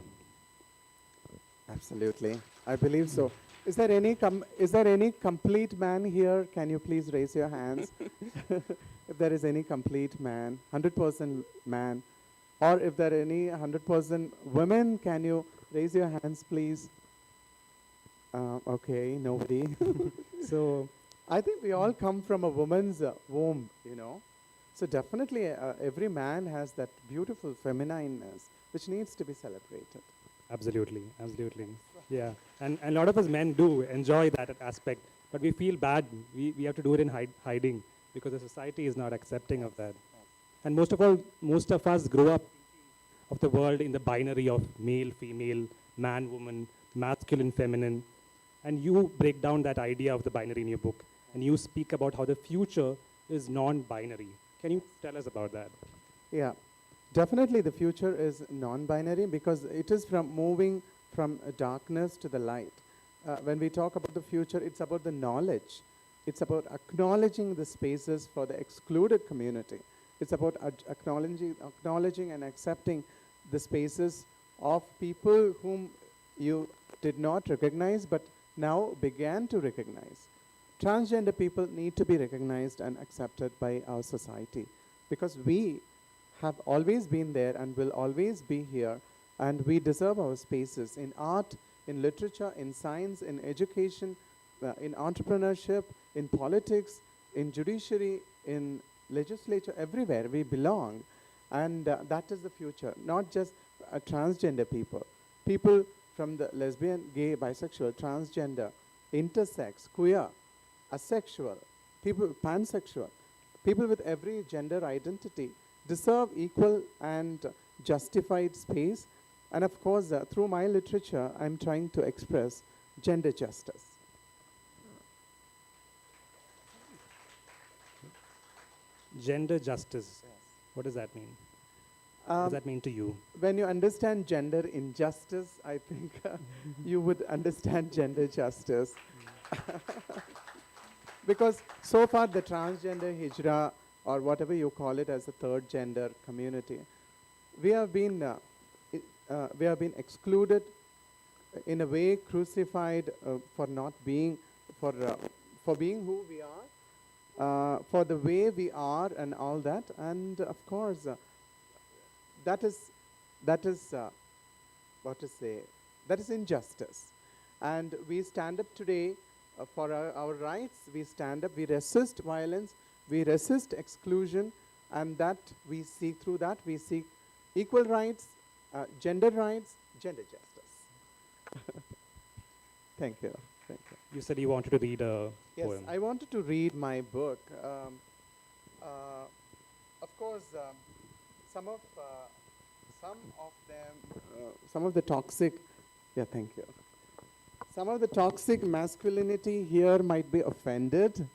Absolutely. I believe so. Is there any complete man here? Can you please raise your hands? If there is any complete man, 100% man, or if there are any 100% women, can you raise your hands, please? Okay, nobody. So I think we all come from a woman's womb, So definitely every man has that beautiful feminineness which needs to be celebrated. Absolutely, absolutely. Yeah, and a lot of us men do enjoy that aspect but we feel bad. We have to do it in hiding because the society is not accepting of that. And most of all, most of us grow up of the world in the binary of male, female, man, woman, masculine, feminine. And you break down that idea of the binary in your book. And you speak about how the future is non-binary. Can you tell us about that? Yeah, definitely the future is non-binary because it is from moving from darkness to the light. When we talk about the future, it's about the knowledge. It's about acknowledging the spaces for the excluded community. It's about acknowledging and accepting the spaces of people whom you did not recognize but now began to recognize. Transgender people need to be recognized and accepted by our society because we have always been there and will always be here, and we deserve our spaces in art, in literature, in science, in education, in entrepreneurship, in politics, in judiciary, in legislature, everywhere we belong. And that is the future, not just transgender people. People from the lesbian, gay, bisexual, transgender, intersex, queer, asexual, people, pansexual, people with every gender identity deserve equal and justified space. And of course, through my literature, I'm trying to express gender justice. Gender justice. Yes. What does that mean? What does that mean to you? When you understand gender injustice, I think you would understand gender justice. Because so far the transgender hijra, or whatever you call it as a third gender community, we have been excluded, in a way crucified for not being, for being who we are, for the way we are and all that. And of course, that is what to say, that is injustice. And we stand up today for our rights. We stand up, we resist violence, we resist exclusion, and that we seek, through that we seek equal rights, gender justice. Thank you. Thank you. You said you wanted to read a poem. Yes, I wanted to read my book. Of course, some of them, some of the toxic, yeah, thank you. Some of the toxic masculinity here might be offended,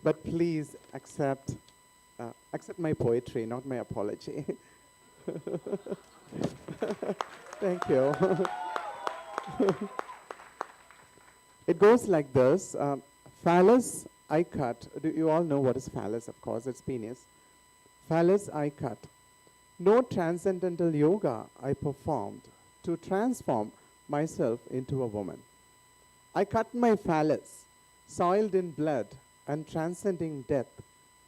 but please accept my poetry, not my apology. Thank you. It goes like this. Phallus, I cut. Do you all know what is phallus? Of course, it's penis. Phallus, I cut. No transcendental yoga I performed to transform myself into a woman. I cut my phallus, soiled in blood and transcending death,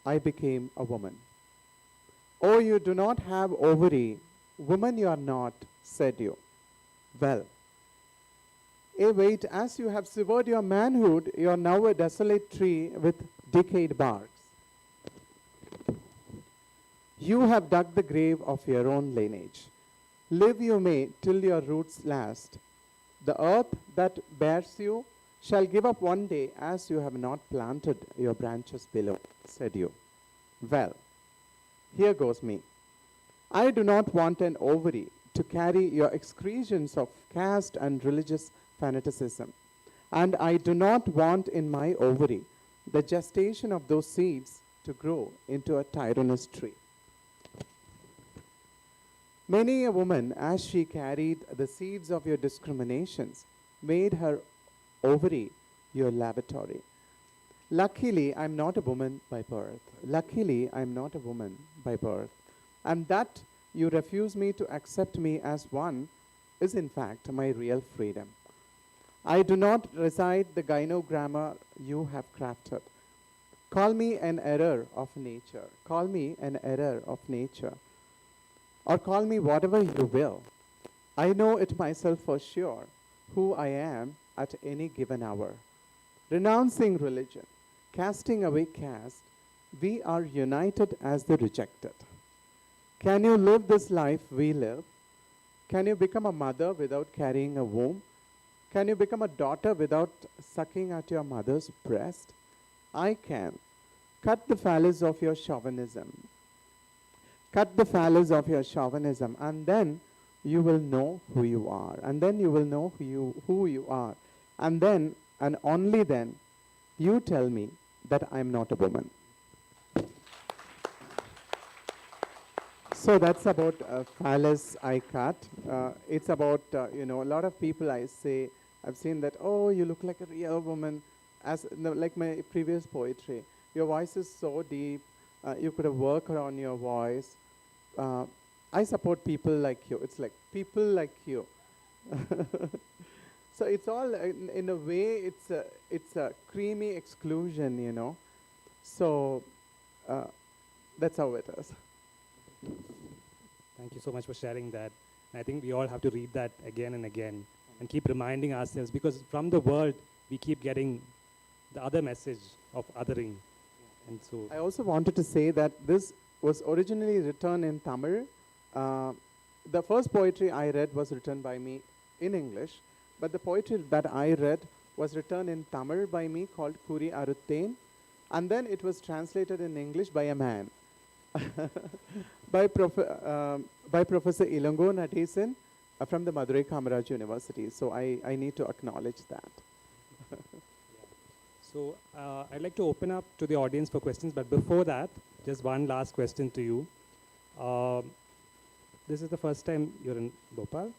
I became a woman. Oh, you do not have ovary, woman you are not, said you. Well, wait, as you have severed your manhood, you are now a desolate tree with decayed barks. You have dug the grave of your own lineage. Live you may till your roots last. The earth that bears you shall give up one day as you have not planted your branches below, said you. Well, here goes me. I do not want an ovary to carry your excretions of caste and religious fanaticism. And I do not want in my ovary the gestation of those seeds to grow into a tyrannous tree. Many a woman, as she carried the seeds of your discriminations, made her ovary your laboratory. Luckily, I'm not a woman by birth. Luckily, I'm not a woman by birth. And that you refuse me to accept me as one is in fact my real freedom. I do not recite the gynogrammar you have crafted. Call me an error of nature. Call me an error of nature. Or call me whatever you will. I know it myself for sure, who I am at any given hour. Renouncing religion, casting away caste, we are united as the rejected. Can you live this life we live? Can you become a mother without carrying a womb? Can you become a daughter without sucking at your mother's breast? I can. Cut the phallus of your chauvinism. Cut the phallus of your chauvinism, and then you will know who you are. And then you will know who you are. And then, and only then, you tell me that I'm not a woman. So that's about phallus I cut. It's about, a lot of people I've seen that, oh, you look like a real woman. Like my previous poetry. Your voice is so deep. You could have worked on your voice. I support people like you. It's like people like you. So it's all, in a way, it's a creamy exclusion, So that's how it is. Thank you so much for sharing that. I think we all have to read that again and again and keep reminding ourselves, because from the world we keep getting the other message of othering. And so I also wanted to say that this was originally written in Tamil. The first poetry I read was written by me in English, but the poetry that I read was written in Tamil by me, called Kuri Arutten, and then it was translated in English by a man. by Professor Ilango Natesan from the Madurai Kamaraj University. So I need to acknowledge that. So I'd like to open up to the audience for questions, but before that, just one last question to you. This is the first time you're in Bhopal?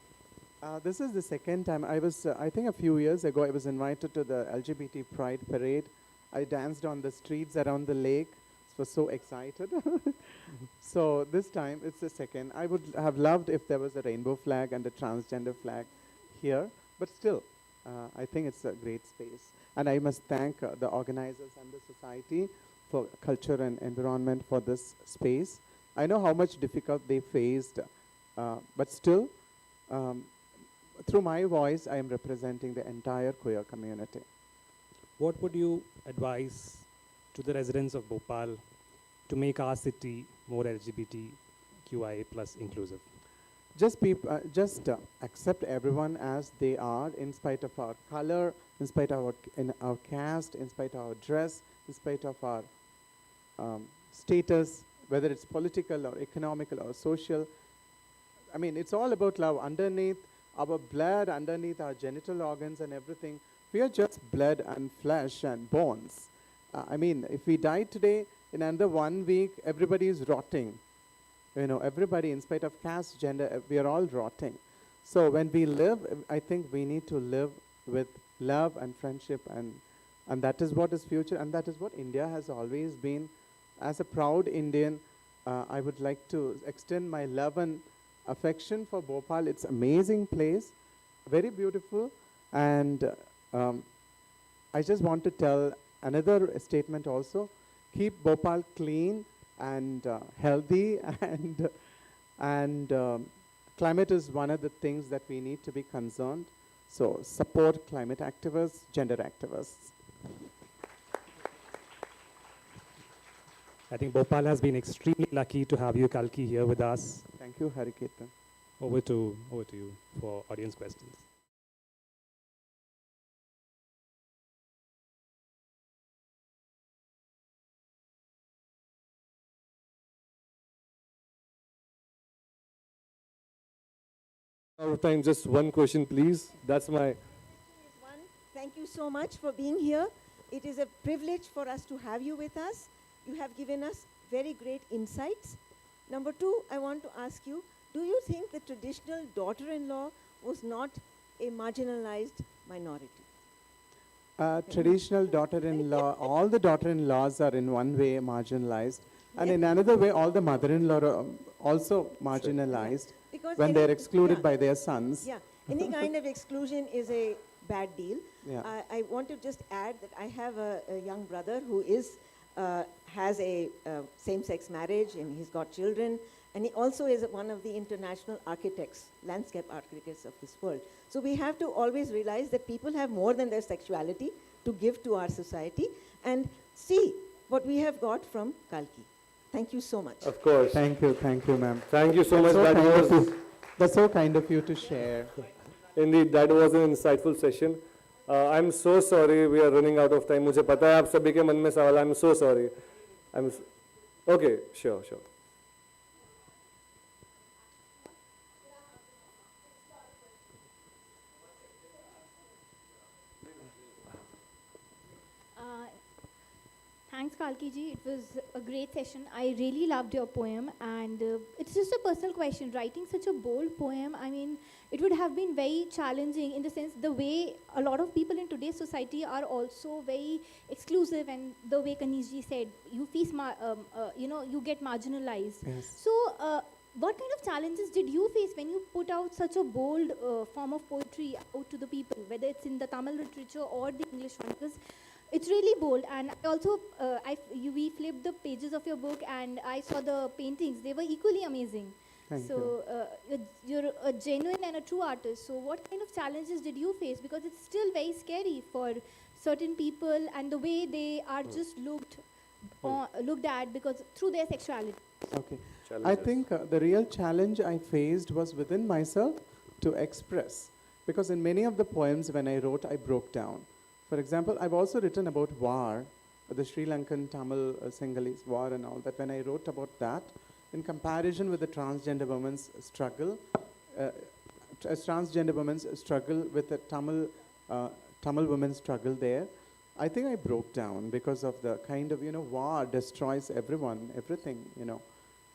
This is the second time. I was, I think a few years ago, I was invited to the LGBT Pride Parade. I danced on the streets around the lake. I was so excited. So this time, it's the second. I would have loved if there was a rainbow flag and a transgender flag here, but still, I think it's a great space. And I must thank the organizers and the society for culture and environment for this space. I know how much difficult they faced, but still, through my voice, I am representing the entire queer community. What would you advise to the residents of Bhopal to make our city more LGBTQIA plus inclusive? Just accept everyone as they are, in spite of our color, in spite of our caste, in spite of our dress, in spite of our status, whether it's political or economical or social. I mean, it's all about love. Underneath our blood, underneath our genital organs and everything, we are just blood and flesh and bones. I mean, if we die today, in under 1 week, everybody is rotting. Everybody, in spite of caste, gender, we are all rotting. So when we live, I think we need to live with love and friendship, and that is what is future, and that is what India has always been. As a proud Indian, I would like to extend my love and affection for Bhopal. It's an amazing place, very beautiful, and I just want to tell another statement also. Keep Bhopal clean and healthy, and climate is one of the things that we need to be concerned. So support climate activists, gender activists. I think Bhopal has been extremely lucky to have you, Kalki, here with us. Thank you, Hariketan. Over to you for audience questions. Out of time, just one question, please. That's my. Thank you so much for being here. It is a privilege for us to have you with us. You have given us very great insights. Number two, I want to ask you, do you think the traditional daughter-in-law was not a marginalized minority? Traditional daughter-in-law, all the daughter-in-laws are in one way marginalized, and in another way, all the mother-in-law are also marginalized Because when any- they're excluded yeah. by their sons. Yeah, any kind of exclusion is a bad deal. Yeah. I want to just add that I have a young brother who has a same-sex marriage, and he's got children, and he also is one of the international architects, landscape architects of this world. So we have to always realize that people have more than their sexuality to give to our society, and see what we have got from Kalki. Thank you so much. Of course. Thank you, ma'am. Thank you so much. That's so That kind was. of you. That's so kind of you to share. Indeed, that was an insightful session. I'm so sorry we are running out of time. मुझे पता है आप सभी के मन में सवाल. I'm so sorry. Okay, sure. Thanks, Kalki ji. It was a great session. I really loved your poem, and it's just a personal question. Writing such a bold poem, I mean, it would have been very challenging in the sense the way a lot of people in today's society are also very exclusive, and the way Kanish ji said, you you get marginalized. Yes. So, what kind of challenges did you face when you put out such a bold form of poetry out to the people, whether it's in the Tamil literature or the English one? Because it's really bold, and I also we flipped the pages of your book, and I saw the paintings. They were equally amazing. Thank so you're a genuine and a true artist. So what kind of challenges did you face? Because it's still very scary for certain people, and the way they are just looked at because through their sexuality. Okay. I think the real challenge I faced was within myself to express. Because in many of the poems when I wrote, I broke down. For example, I've also written about war, the Sri Lankan Tamil Sinhalese war and all that. When I wrote about that, in comparison with the transgender women's struggle, with the Tamil women's struggle there, I think I broke down because of the kind of, war destroys everyone, everything,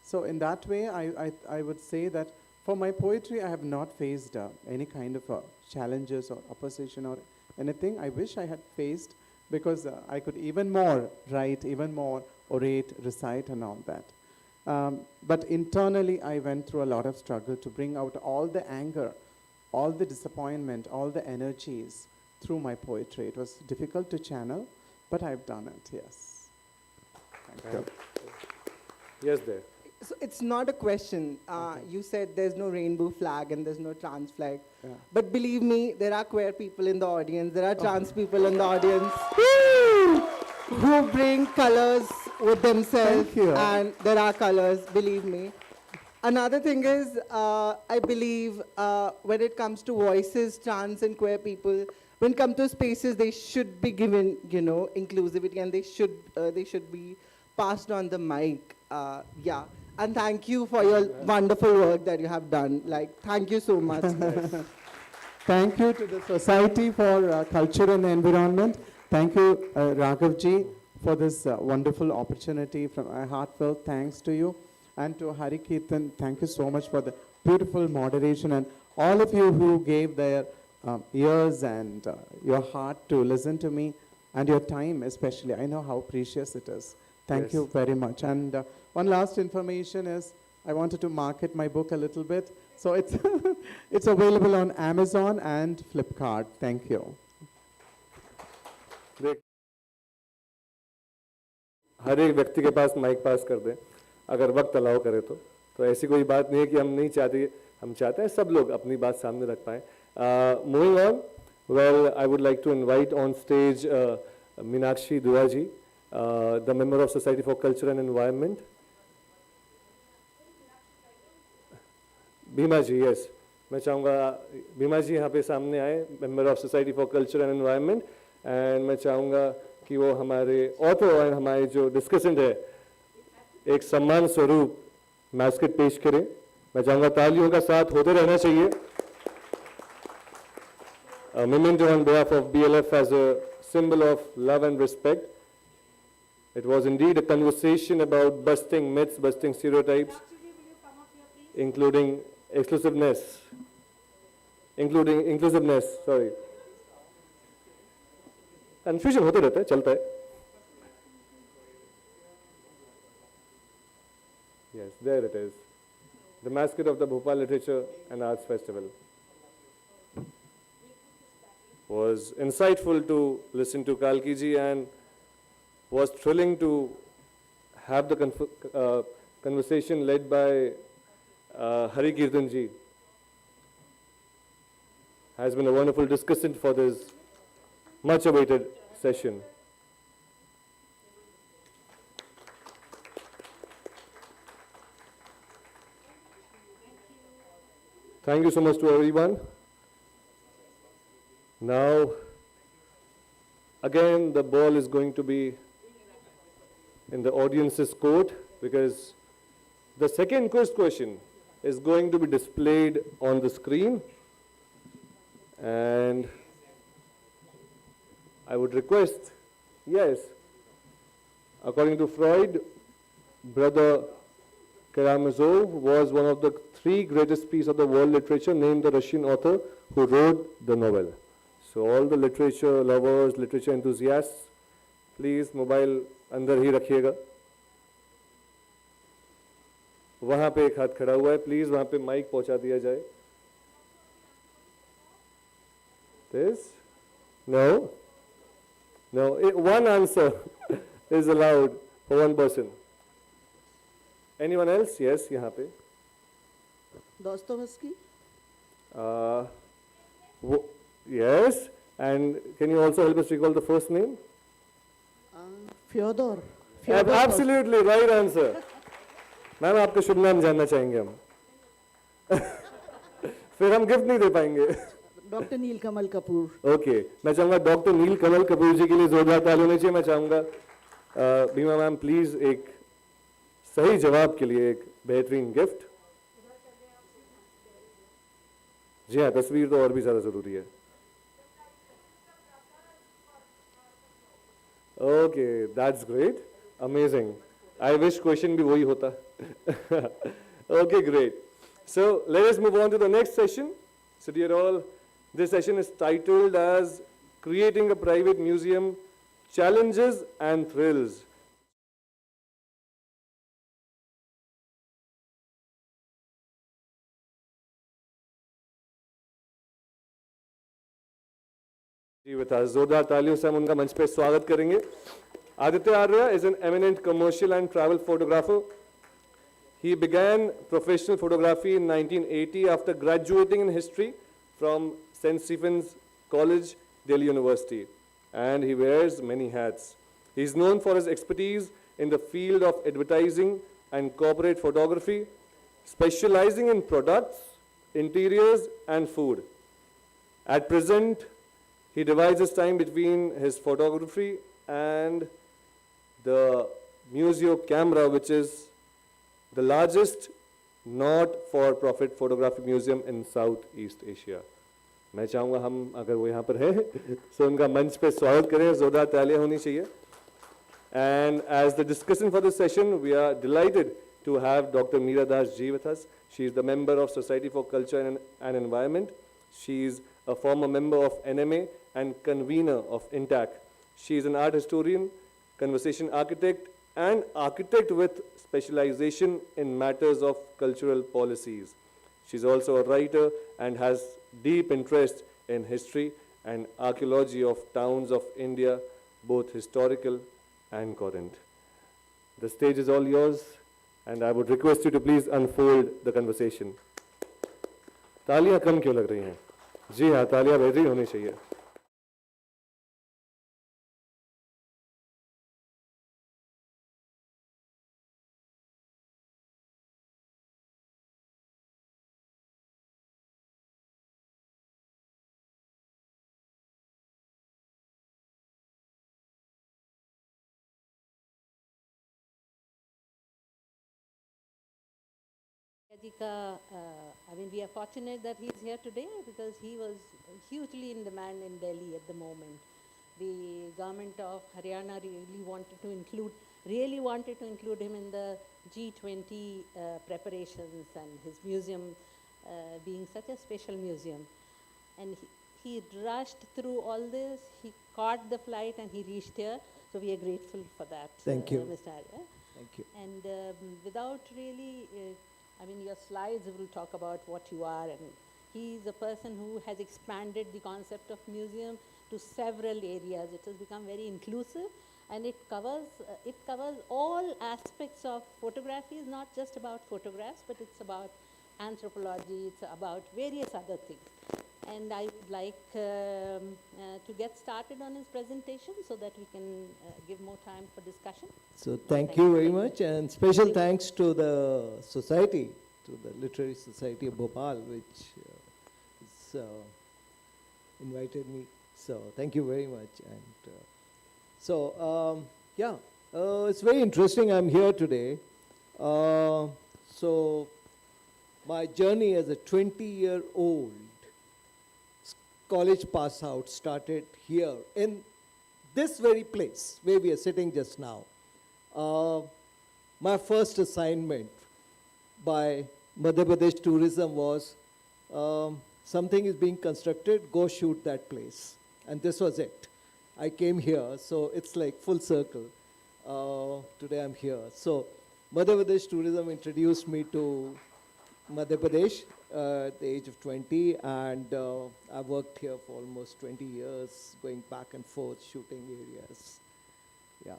So in that way, I would say that for my poetry, I have not faced any kind of challenges or opposition or anything I wish I had faced, because I could even more write, even more orate, recite and all that. But internally, I went through a lot of struggle to bring out all the anger, all the disappointment, all the energies through my poetry. It was difficult to channel, but I've done it, yes. Thank you. Yes, there. So it's not a question. You said there's no rainbow flag and there's no trans flag. Yeah. But believe me, there are queer people in the audience. There are trans people in the audience who bring colors with themselves. Thank you. And there are colors, believe me. Another thing is, I believe when it comes to voices, trans and queer people, when it comes to spaces, they should be given, inclusivity, and they should be passed on the mic. Yeah. And thank you for your wonderful work that you have done. Thank you so much. Thank you to the Society for Culture and Environment. Thank you, Raghav ji, for this wonderful opportunity. From my heartfelt thanks to you. And to Hari Kirtan, thank you so much for the beautiful moderation, and all of you who gave their ears and your heart to listen to me, and your time especially. I know how precious it is. Thank you very much. And one last information is, I wanted to market my book a little bit. So it's, it's available on Amazon and Flipkart. Thank you. हर एक व्यक्ति के पास mic पास कर दें, अगर वक्त allow करे तो ऐसी कोई बात नहीं है कि हम नहीं चाहते, हम चाहते हैं सब लोग अपनी बात सामने रख पाएं. Moving on, well, I would like to invite on stage Meenakshi Dua ji, the member of Society for Culture and Environment. Bhima ji, yes. मैं चाहूँगा भीमा जी यहाँ पे सामने आए, member of Society for Culture and Environment, and मैं चाहूँगा कि वो हमारे author और हमारे जो discussant है एक सम्मान स्वरूप मैस्केट पेश करें. मैं चाहूँगा तालियों का साथ होते रहना चाहिए. A memento on behalf of BLF as a symbol of love and respect. It was indeed a conversation about busting myths, busting stereotypes, including inclusiveness, sorry. Confusion होते रहता है, चलता है. Yes, there it is. The mascot of the Bhopal Literature and Arts Festival. Was insightful to listen to Kalki ji, and was thrilling to have the conversation led by Hari Kirtan ji. Has been a wonderful discussant for this much awaited session. Thank you so much to everyone. Now, again, the ball is going to be in the audience's court because the second quiz question is going to be displayed on the screen. And I would request, yes, according to Freud, Brother Karamazov was one of the 3 greatest pieces of the world literature, named the Russian author who wrote the novel. So all the literature lovers, literature enthusiasts, please mobile अंदर ही रखिएगा. वहाँ पे एक हाथ खड़ा हुआ है, please वहाँ पे माइक पहुँचा दिया जाए. This? No? No, one answer is allowed for one person. Anyone else? Yes, यहाँ पे. Dostoevsky? Yes, and can you also help us recall the first name? Fyodor. Absolutely right answer. Ma'am आपका शुभ नाम जानना चाहेंगे हम. फिर हम गिफ्ट नहीं दे पाएंगे. डॉक्टर नीलकमल कपूर. ओके, मैं चाहूंगा डॉक्टर नीलकमल कपूर जी के लिए जोरदार ताली होनी चाहिए. मैं चाहूंगा भीमा मैम प्लीज एक सही जवाब के लिए एक बेहतरीन गिफ्ट. जी हाँ, तस्वीर तो और भी ज्यादा जरूरी है. Okay, that's great, amazing. I wish question भी वही होता. Okay, great. So let us move on to the next session. So dear all, this session is titled as Creating a Private Museum, Challenges and Thrills. With us, जोरदार तालियों से हम उनका मंच पे स्वागत करेंगे. Aditya Arya is an eminent commercial and travel photographer. He began professional photography in 1980 after graduating in history from St. Stephen's College, Delhi University, and he wears many hats. He is known for his expertise in the field of advertising and corporate photography, specializing in products, interiors, and food. At present, he divides his time between his photography and the Museo camera, which is the largest not-for-profit photographic museum in Southeast Asia. मैं चाहूँगा हम अगर वो यहाँ पर हैं तो उनका मंच पे स्वागत करें. जोरदार तालियां होनी चाहिए. And as the discussion for this session, we are delighted to have Dr. Meera Das Ji with us. She is the member of Society for Culture and Environment. She is a former member of NMA and convener of INTAC. She is an art historian, conversation architect, and architect with specialization in matters of cultural policies. She's also a writer and has deep interest in history and archaeology of towns of India, both historical and current. The stage is all yours, and I would request you to please unfold the conversation. तालियां कम क्यों लग रही हैं? जी हाँ, तालियां बेहतरीन होनी चाहिए. I mean, we are fortunate that he's here today because he was hugely in demand in Delhi at the moment. The government of Haryana really wanted to include him in the G20 preparations, and his museum being such a special museum. And he rushed through all this. He caught the flight and he reached here. So we are grateful for that. Thank you. Mr. Arya. Thank you. And without really, I mean, your slides will talk about what you are, and he's a person who has expanded the concept of museum to several areas. It has become very inclusive, and it covers all aspects of photography. It's not just about photographs, but it's about anthropology, it's about various other things. And I would like to get started on his presentation so that we can give more time for discussion. So thank you very much, and special thanks to the society, to the Literary Society of Bhopal, which has invited me So thank you very much. And it's very interesting. I'm here today. So my journey as a 20-year-old college pass out started here in this very place where we are sitting just now. My first assignment by Madhya Pradesh Tourism was something is being constructed, go shoot that place. And this was it. I came here, so it's like full circle. Today I'm here. So Madhya Pradesh Tourism introduced me to Madhya Pradesh at the age of 20, and I worked here for almost 20 years, going back and forth, shooting areas. Yeah.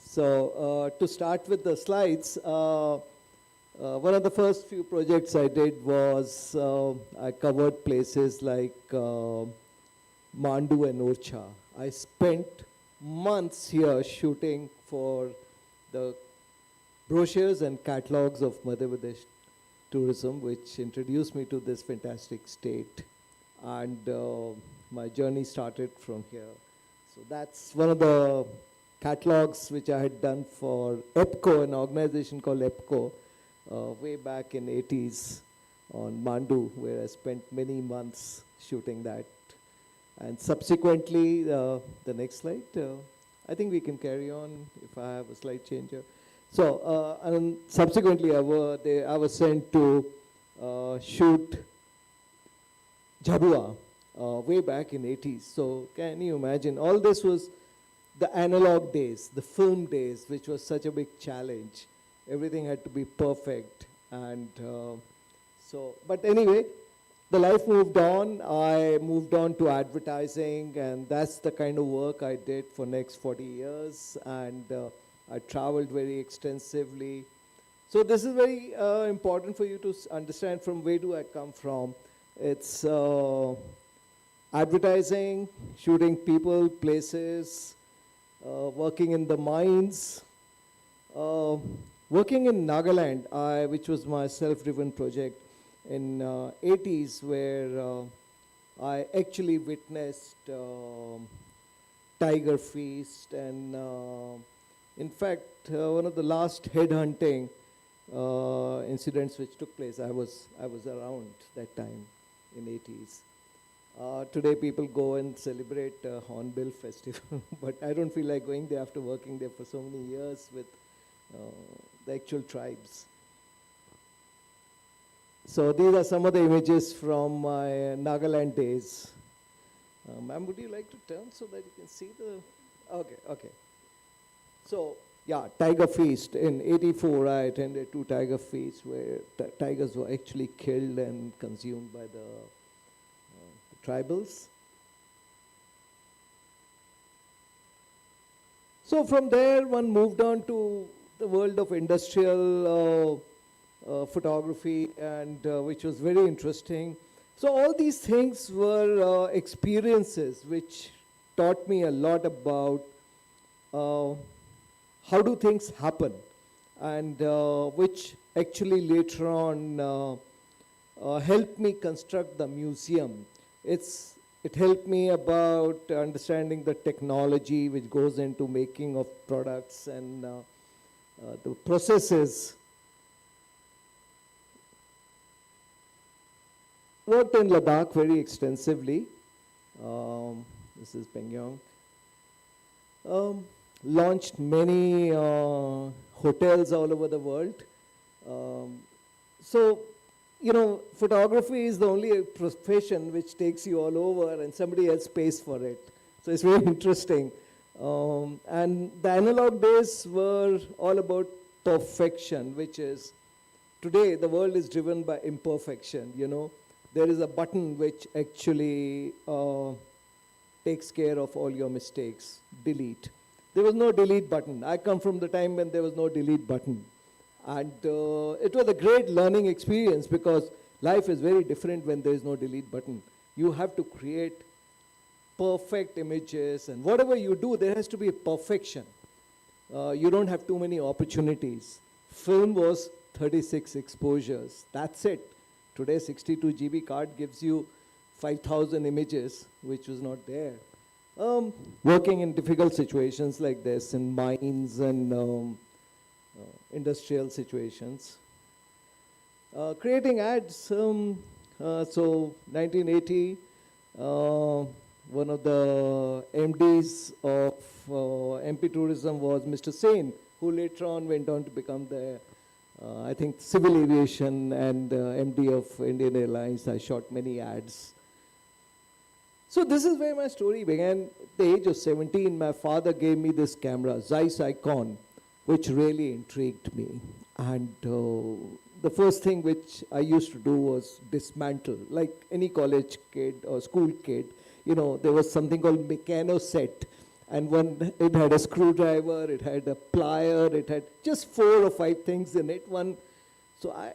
So to start with the slides, one of the first few projects I did was I covered places like Mandu and Orcha. I spent months here shooting for the brochures and catalogs of Madhya Pradesh Tourism, which introduced me to this fantastic state. And my journey started from here. So that's one of the catalogs which I had done for EPCO, an organization called EPCO, way back in 80s on Mandu, where I spent many months shooting that. And subsequently, the next slide, I think we can carry on if I have a slide changer. So, and subsequently, I was sent to shoot Jhabua way back in 80s. So can you imagine? All this was the analog days, the film days, which was such a big challenge. Everything had to be perfect. And but anyway, the life moved on. I moved on to advertising, and that's the kind of work I did for next 40 years. And I traveled very extensively. So this is very important for you to understand from where do I come from. It's advertising, shooting people, places, working in the mines, working in Nagaland, which was my self-driven project in 80s, where I actually witnessed tiger feast, and in fact, one of the last headhunting incidents which took place, I was around that time in 80s. Today people go and celebrate Hornbill Festival, but I don't feel like going there after working there for so many years with the actual tribes. So these are some of the images from my Nagaland days. Ma'am, would you like to turn so that you can see the... Okay. So, yeah, Tiger Feast. In 84, I attended 2 Tiger Feasts where tigers were actually killed and consumed by the tribals. So from there, one moved on to the world of industrial photography, and which was very interesting. So all these things were experiences which taught me a lot about how do things happen, and which actually later on helped me construct the museum. It helped me about understanding the technology which goes into making of products, and the processes. Worked in Ladakh very extensively. This is Pengyong. Launched many hotels all over the world. So, you know, photography is the only profession which takes you all over and somebody else pays for it. So it's very interesting. And the analog days were all about perfection, which is, today the world is driven by imperfection, you know. There is a button which actually takes care of all your mistakes, delete. There was no delete button. I come from the time when there was no delete button. And it was a great learning experience, because life is very different when there is no delete button. You have to create perfect images, and whatever you do, there has to be a perfection. You don't have too many opportunities. Film was 36 exposures. That's it. Today, 62 GB card gives you 5,000 images, which was not there. Working in difficult situations like this, in mines and industrial situations. Creating ads, so 1980, one of the MDs of MP Tourism was Mr. Sen, who later on went on to become the, I think, civil aviation and MD of Indian Airlines. I shot many ads. So this is where my story began. At the age of 17, my father gave me this camera, Zeiss Icon, which really intrigued me. And the first thing which I used to do was dismantle, like any college kid or school kid. You know, there was something called mechano set. And it had a screwdriver, it had a plier, it had just 4 or 5 things in it. So I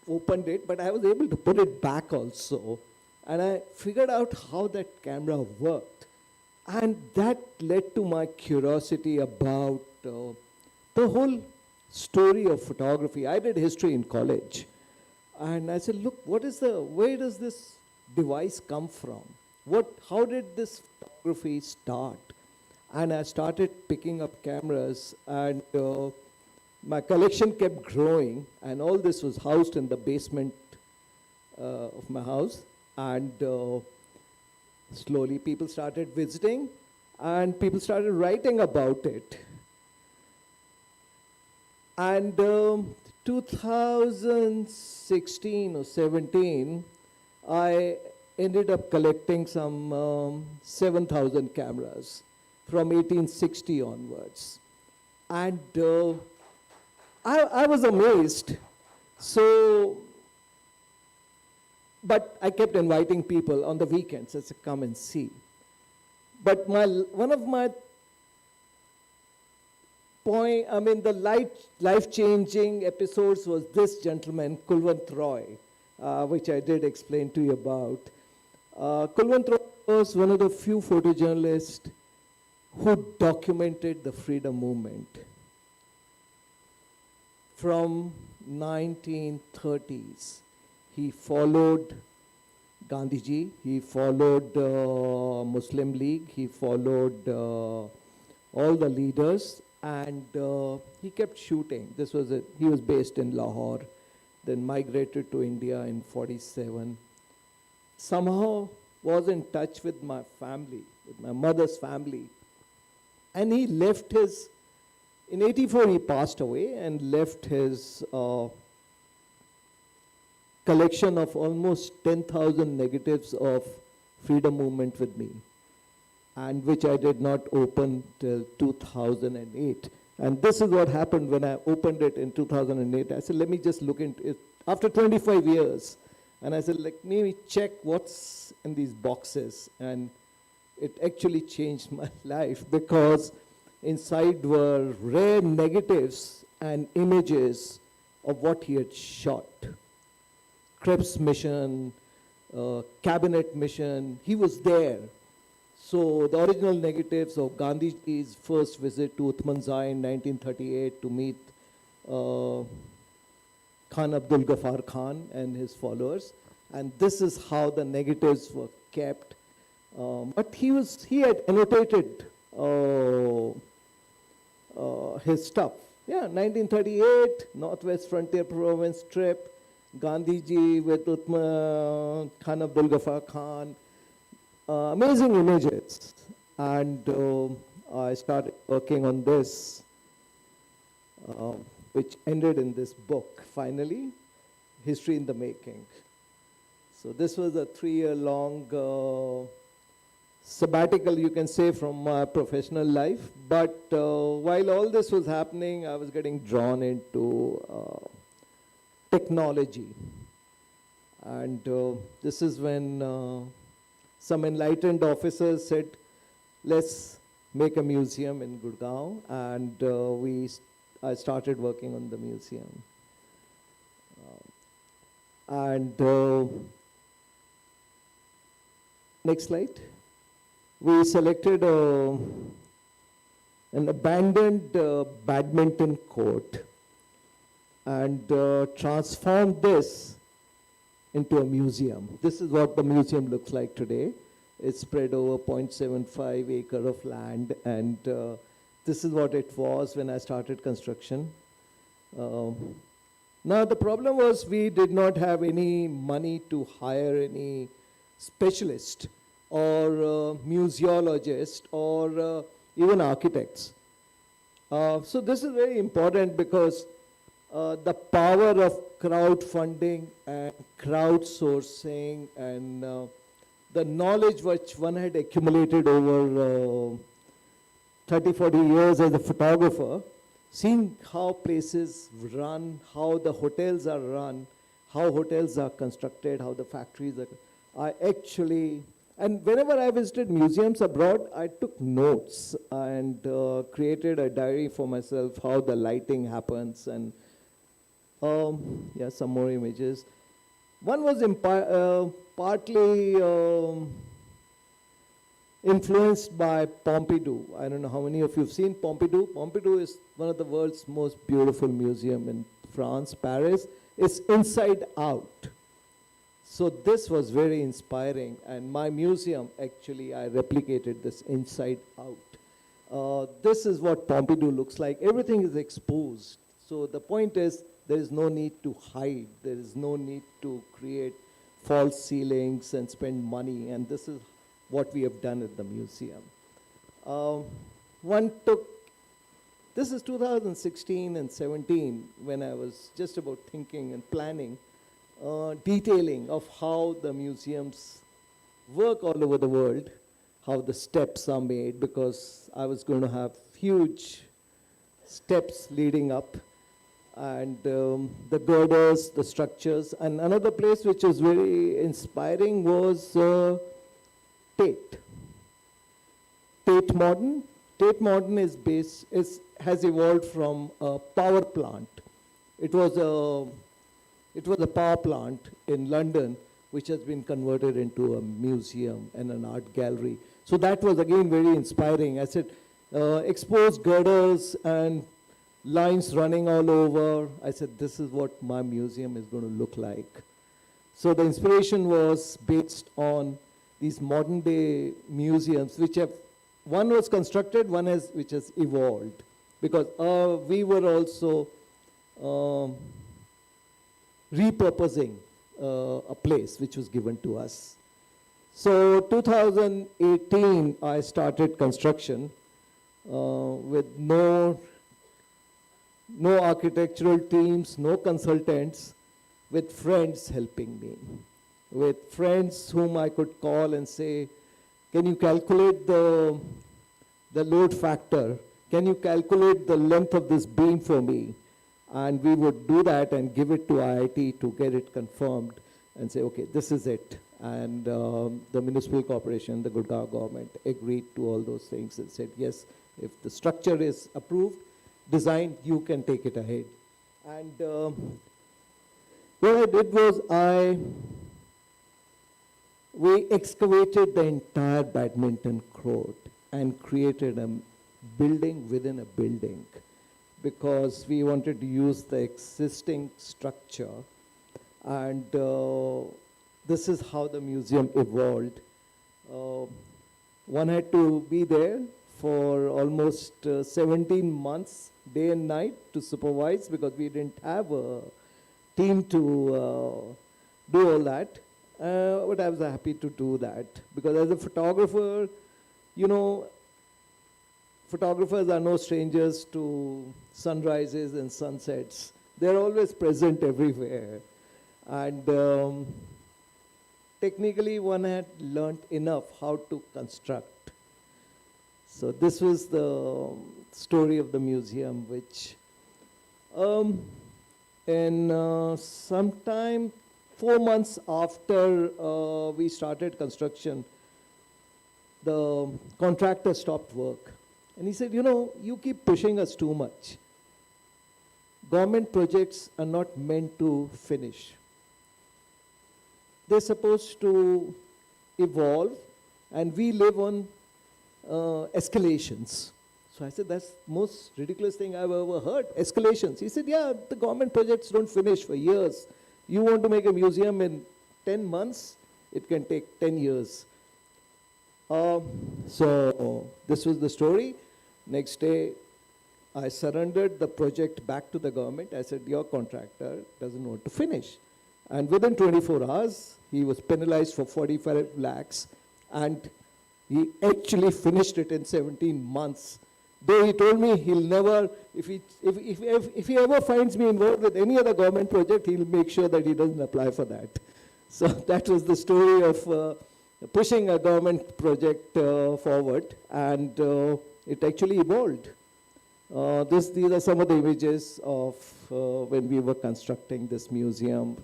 opened it, but I was able to put it back also. And I figured out how that camera worked. And that led to my curiosity about the whole story of photography. I did history in college. And I said, look, where does this device come from? How did this photography start? And I started picking up cameras, and my collection kept growing, and all this was housed in the basement of my house. And slowly people started visiting, and people started writing about it. And 2016 or 17, I ended up collecting some 7,000 cameras from 1860 onwards. And I was amazed. But I kept inviting people on the weekends to come and see. But one of my the life-changing episodes was this gentleman, Kulwant Roy, which I did explain to you about. Kulwant Roy was one of the few photojournalists who documented the freedom movement from 1930s. He followed Gandhiji, he followed Muslim League, he followed all the leaders, and he kept shooting. He was based in Lahore, then migrated to India in 47. Somehow was in touch with my family, with my mother's family. And he left in 84 he passed away and left his collection of almost 10,000 negatives of freedom movement with me, and which I did not open till 2008. And this is what happened when I opened it in 2008. I said, let me just look into it. After 25 years, and I said, let me check what's in these boxes. And it actually changed my life, because inside were rare negatives and images of what he had shot. Krebs mission, cabinet mission, he was there. So the original negatives of Gandhiji's first visit to Uthmanzai in 1938 to meet Khan Abdul Ghaffar Khan and his followers. And this is how the negatives were kept. But he had annotated his stuff. Yeah, 1938, Northwest Frontier Province trip, Gandhiji with Khan Abdul Ghaffar Khan. Amazing images. And I started working on this, which ended in this book, finally, History in the Making. So this was a 3-year-long sabbatical, you can say, from my professional life. But while all this was happening, I was getting drawn into technology. And this is when some enlightened officers said, let's make a museum in Gurgaon. And I started working on the museum. Next slide. We selected an abandoned badminton court and transformed this into a museum. This is what the museum looks like today. It's spread over 0.75 acre of land, and this is what it was when I started construction. Now the problem was we did not have any money to hire any specialist or museologist or even architects. So this is very important because the power of crowdfunding and crowdsourcing and the knowledge which one had accumulated over 30, 40 years as a photographer, seeing how places run, how the hotels are run, how hotels are constructed, how the factories are, I actually, and whenever I visited museums abroad, I took notes and created a diary for myself, how the lighting happens, and yeah, some more images. One was partly influenced by Pompidou. I don't know how many of you have seen Pompidou. Pompidou is one of the world's most beautiful museum in France, Paris. It's inside out. So this was very inspiring, and my museum, actually, I replicated this inside out. This is what Pompidou looks like. Everything is exposed. So the point is, there is no need to hide. There is no need to create false ceilings and spend money, and this is what we have done at the museum. This is 2016 and 17, when I was just about thinking and planning, detailing of how the museums work all over the world, how the steps are made, because I was going to have huge steps leading up, and the girders, the structures. And another place which was very inspiring was Tate. Tate Modern. Tate Modern has evolved from a power plant. It was a power plant in London which has been converted into a museum and an art gallery. So that was again very inspiring. I said, exposed girders and lines running all over. I said, this is what my museum is going to look like. So the inspiration was based on these modern day museums, which have, one was constructed, which has evolved. Because we were also repurposing a place which was given to us. So 2018, I started construction with no architectural teams, no consultants, with friends helping me, with friends whom I could call and say, can you calculate the load factor? Can you calculate the length of this beam for me? And we would do that and give it to IIT to get it confirmed and say, okay, this is it. And the municipal corporation, the Gurgaon government agreed to all those things and said, yes, if the structure is approved, designed, you can take it ahead. And what I did was we excavated the entire badminton court and created a building within a building, because we wanted to use the existing structure, and this is how the museum evolved. One had to be there for almost 17 months, day and night, to supervise, because we didn't have a team to do all that. But I was happy to do that, because as a photographer, you know, photographers are no strangers to sunrises and sunsets. They're always present everywhere. And technically, one had learned enough how to construct. So this was the story of the museum, which in sometime 4 months after we started construction, the contractor stopped work. And he said, you know, you keep pushing us too much. Government projects are not meant to finish. They're supposed to evolve, and we live on escalations. So I said, that's the most ridiculous thing I've ever heard, escalations. He said, yeah, the government projects don't finish for years. You want to make a museum in 10 months, it can take 10 years. So this was the story. Next day, I surrendered the project back to the government. I said, your contractor doesn't want to finish. And within 24 hours, he was penalized for 45 lakhs, and he actually finished it in 17 months. Though he told me he'll never, if he ever finds me involved with any other government project, he'll make sure that he doesn't apply for that. So that was the story of pushing a government project forward, and it actually evolved. These are some of the images of when we were constructing this museum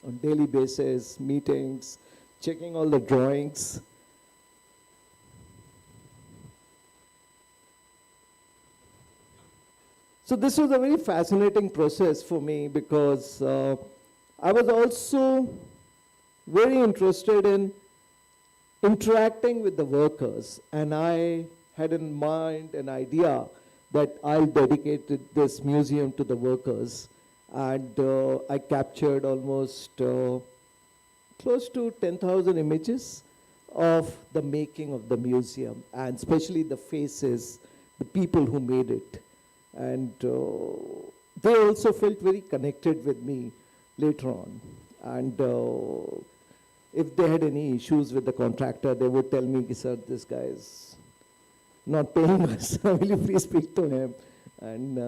on daily basis, meetings, checking all the drawings. So this was a very fascinating process for me because I was also very interested in interacting with the workers, and I had in mind an idea that I'll dedicate this museum to the workers. And I captured almost close to 10,000 images of the making of the museum, and especially the faces, the people who made it. And they also felt very connected with me later on. And if they had any issues with the contractor, they would tell me, sir, this guy is not paying us. Will you please speak to him? And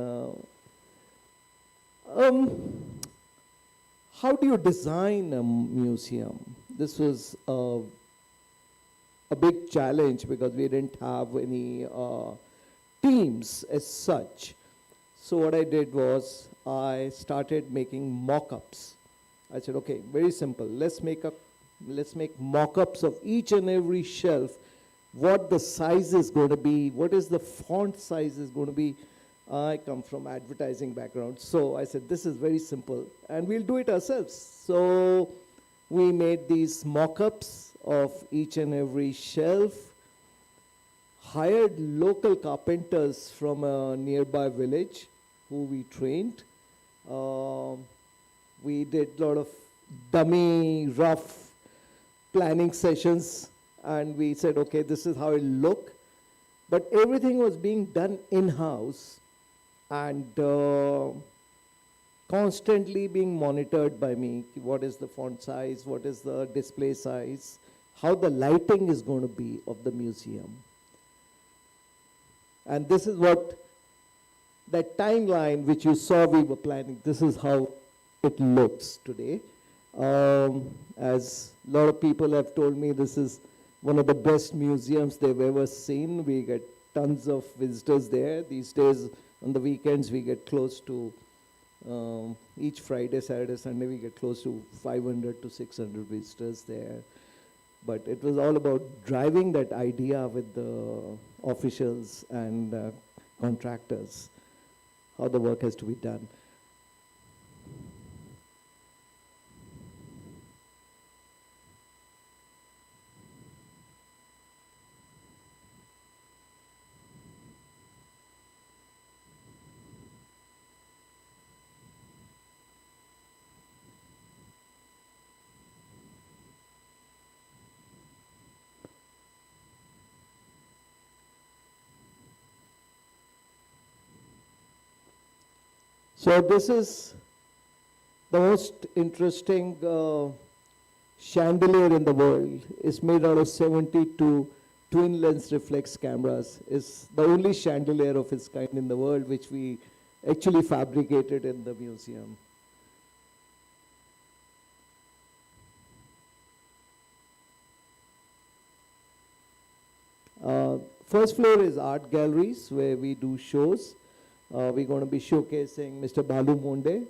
how do you design a museum? This was a big challenge because we didn't have any teams as such. So what I did was I started making mock-ups. I said, okay, very simple. Let's make mock-ups of each and every shelf, what the size is going to be, what is the font size is going to be. I come from advertising background, so I said, this is very simple, and we'll do it ourselves. So we made these mock-ups of each and every shelf, hired local carpenters from a nearby village who we trained. We did a lot of dummy, rough planning sessions, and we said, okay, this is how it'll look. But everything was being done in-house and constantly being monitored by me. What is the font size? What is the display size? How the lighting is going to be of the museum. And this is what that timeline which you saw we were planning, this is how it looks today. As a lot of people have told me, this is one of the best museums they've ever seen. We get tons of visitors there. These days, on the weekends, we get close to, each Friday, Saturday, Sunday, we get close to 500 to 600 visitors there. But it was all about driving that idea with the officials and contractors, how the work has to be done. So this is the most interesting chandelier in the world. It's made out of 72 twin lens reflex cameras. It's the only chandelier of its kind in the world which we actually fabricated in the museum. First floor is art galleries where we do shows. We're going to be showcasing Mr. Balu Monde.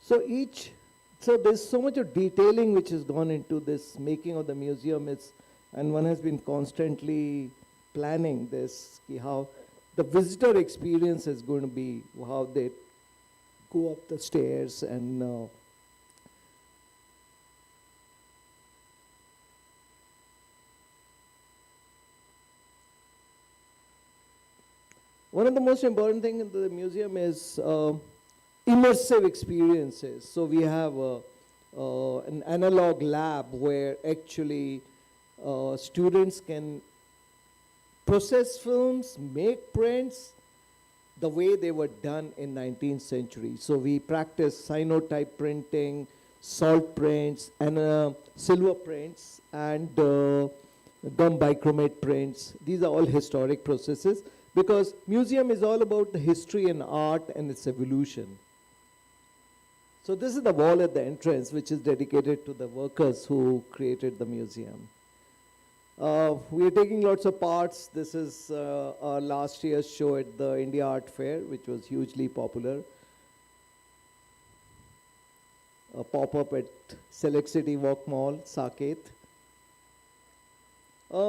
So there's so much of detailing which has gone into this making of the museum. And one has been constantly planning this, how the visitor experience is going to be, how they go up the stairs and one of the most important things in the museum is immersive experiences. So we have an analog lab where actually students can process films, make prints the way they were done in 19th century. So we practice cyanotype printing, salt prints, and silver prints, and gum bichromate prints. These are all historic processes, because museum is all about the history and art and its evolution. So this is the wall at the entrance, which is dedicated to the workers who created the museum. We are taking lots of parts. This is our last year's show at the India Art Fair, which was hugely popular. A pop-up at Select City Walk Mall, Saket.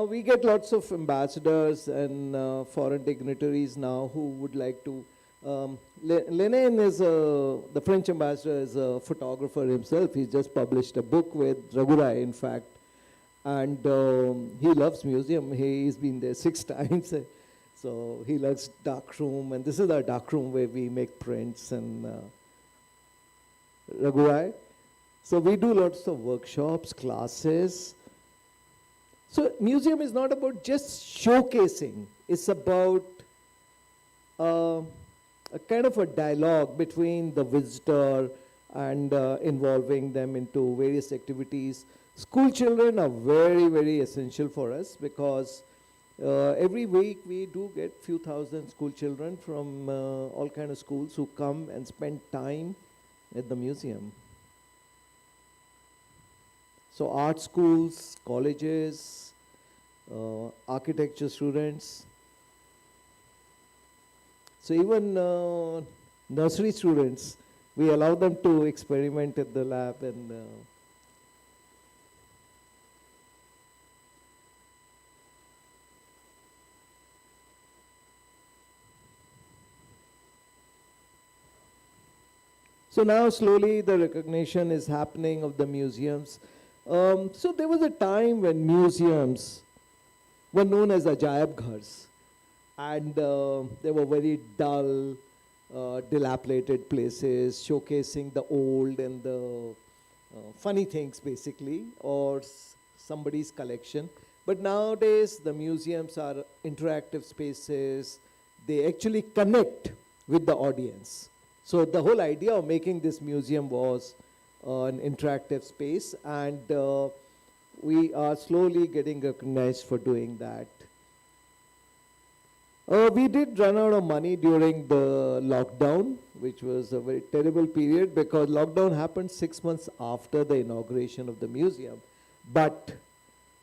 We get lots of ambassadors and foreign dignitaries now who would like to. Lenin is the French ambassador, is a photographer himself. He's just published a book with Raghurai, in fact. And he loves museum. He's been there 6 times. So he loves dark room. And this is our dark room where we make prints and Raghurai. So we do lots of workshops, classes. So museum is not about just showcasing. It's about a kind of a dialogue between the visitor and involving them into various activities. School children are very, very essential for us, because every week we do get few thousand school children from all kind of schools who come and spend time at the museum. So art schools, colleges, architecture students. So even nursery students, we allow them to experiment at the lab and so now slowly the recognition is happening of the museums. So there was a time when museums were known as Ajaib Ghars, and they were very dull, dilapidated places showcasing the old and the funny things basically, or somebody's collection. But nowadays the museums are interactive spaces. They actually connect with the audience. So the whole idea of making this museum was an interactive space, and we are slowly getting recognized for doing that. We did run out of money during the lockdown, which was a very terrible period, because lockdown happened 6 months after the inauguration of the museum. But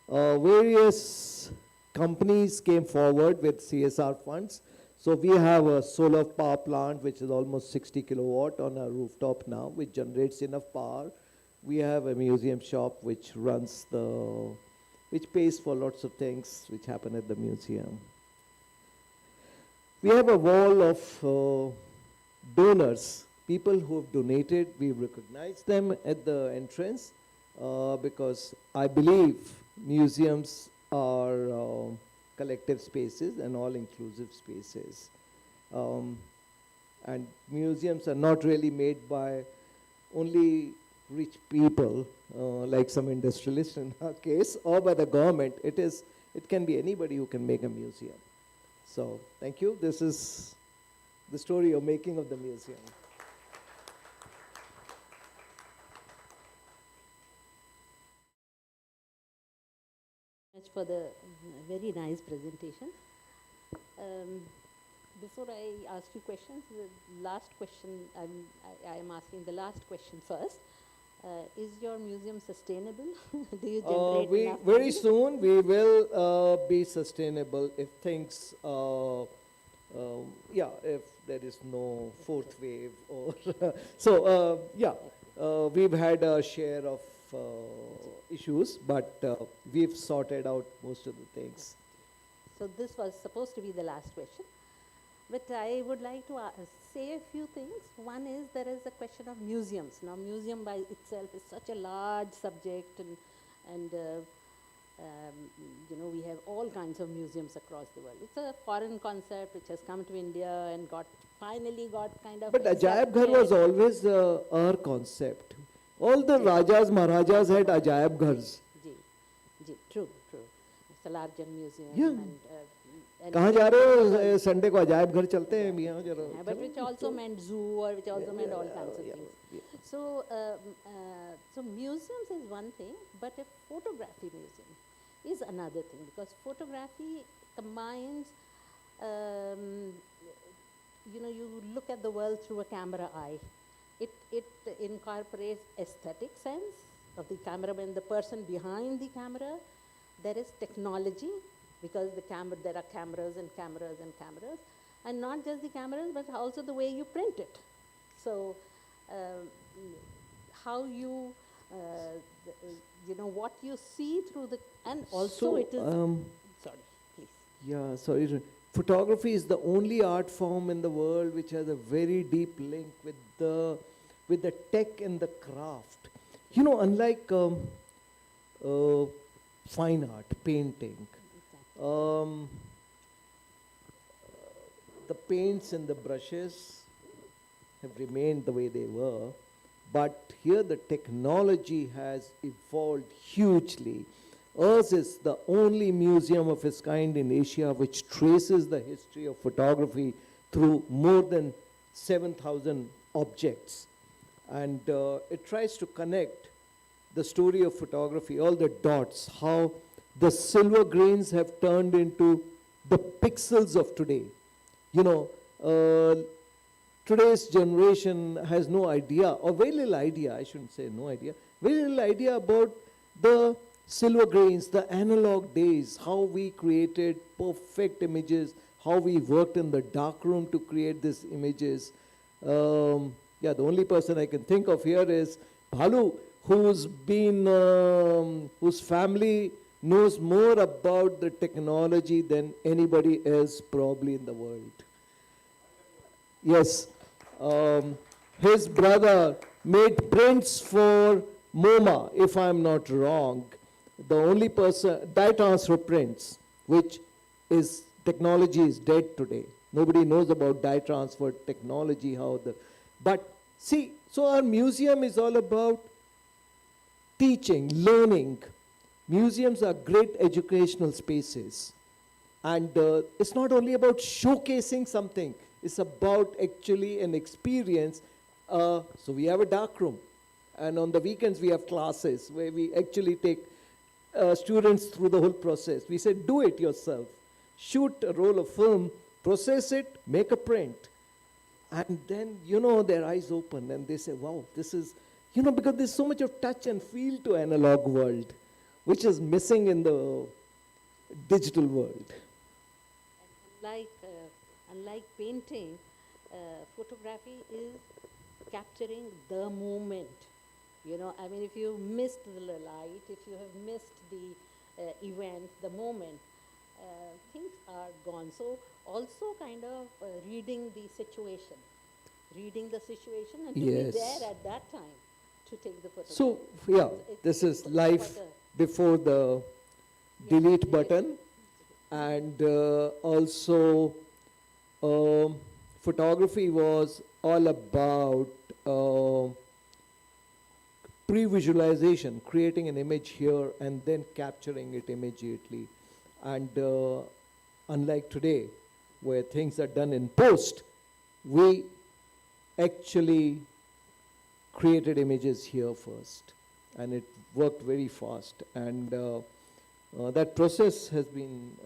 various companies came forward with CSR funds. So we have a solar power plant, which is almost 60 kilowatt on our rooftop now, which generates enough power. We have a museum shop which runs which pays for lots of things which happen at the museum. We have a wall of donors, people who have donated. We recognize them at the entrance because I believe museums are collective spaces and all-inclusive spaces. And museums are not really made by only rich people, like some industrialists in our case, or by the government. It can be anybody who can make a museum. So thank you. This is the story of making of the museum. Much for the very nice presentation. Before I ask you questions, the last question, I am asking the last question first. Is your museum sustainable? Do you generate enough very money? soon we will be sustainable if things, if there is no fourth wave or so. We've had a share of issues, but we've sorted out most of the things. So this was supposed to be the last question. But I would like to say a few things. One is there is a question of museums. Now museum by itself is such a large subject, and you know, we have all kinds of museums across the world. It's a foreign concept which has come to India and finally got kind of. But Ajaib Ghar was always our concept. All the Rajas, Maharajas had Ajaib Ghars. True. It's a larger museum. Yeah. And कहाँ जा रहे हो Sunday को अजायब घर चलते हैं मियाँ जरा but which also meant zoo or which also meant all kinds of things. So, so museums is one thing, but a photography museum is another thing, because photography combines, you know, you look at the world through a camera eye. It incorporates aesthetic sense of the cameraman, the person behind the camera. There is technology, because there are cameras and cameras and cameras, and not just the cameras, but also the way you print it. So, how you, you know, what you see through the, and also So, it is. Sorry, please. Yeah, sorry. Photography is the only art form in the world which has a very deep link with the tech and the craft. You know, unlike fine art, painting, the paints and the brushes have remained the way they were, but here the technology has evolved hugely. Ours is the only museum of its kind in Asia which traces the history of photography through more than 7,000 objects. And it tries to connect the story of photography, all the dots, how the silver grains have turned into the pixels of today. You know, today's generation has no idea, or very little idea, I shouldn't say no idea, very little idea about the silver grains, the analog days, how we created perfect images, how we worked in the darkroom to create these images. Yeah, the only person I can think of here is Bhalu, who's been, whose family knows more about the technology than anybody else probably in the world. Yes, his brother made prints for MoMA, if I'm not wrong. The only person, dye transfer prints, which is, technology is dead today. Nobody knows about dye transfer technology, but see, so our museum is all about teaching, learning. Museums are great educational spaces. And it's not only about showcasing something, it's about actually an experience. So we have a dark room. And on the weekends we have classes where we actually take students through the whole process. We said, do it yourself. Shoot a roll of film, process it, make a print. And then, you know, their eyes open and they say, wow, this is, you know, because there's so much of touch and feel to analog world, which is missing in the digital world. And unlike painting, photography is capturing the moment. You know, I mean, if you missed the light, if you have missed the event, the moment, things are gone. So also kind of reading the situation and to be there at that time to take the photograph. So, yeah, this is life before the delete button, and also photography was all about pre-visualization, creating an image here and then capturing it immediately. And unlike today, where things are done in post, we actually created images here first. And it worked very fast. And that process has been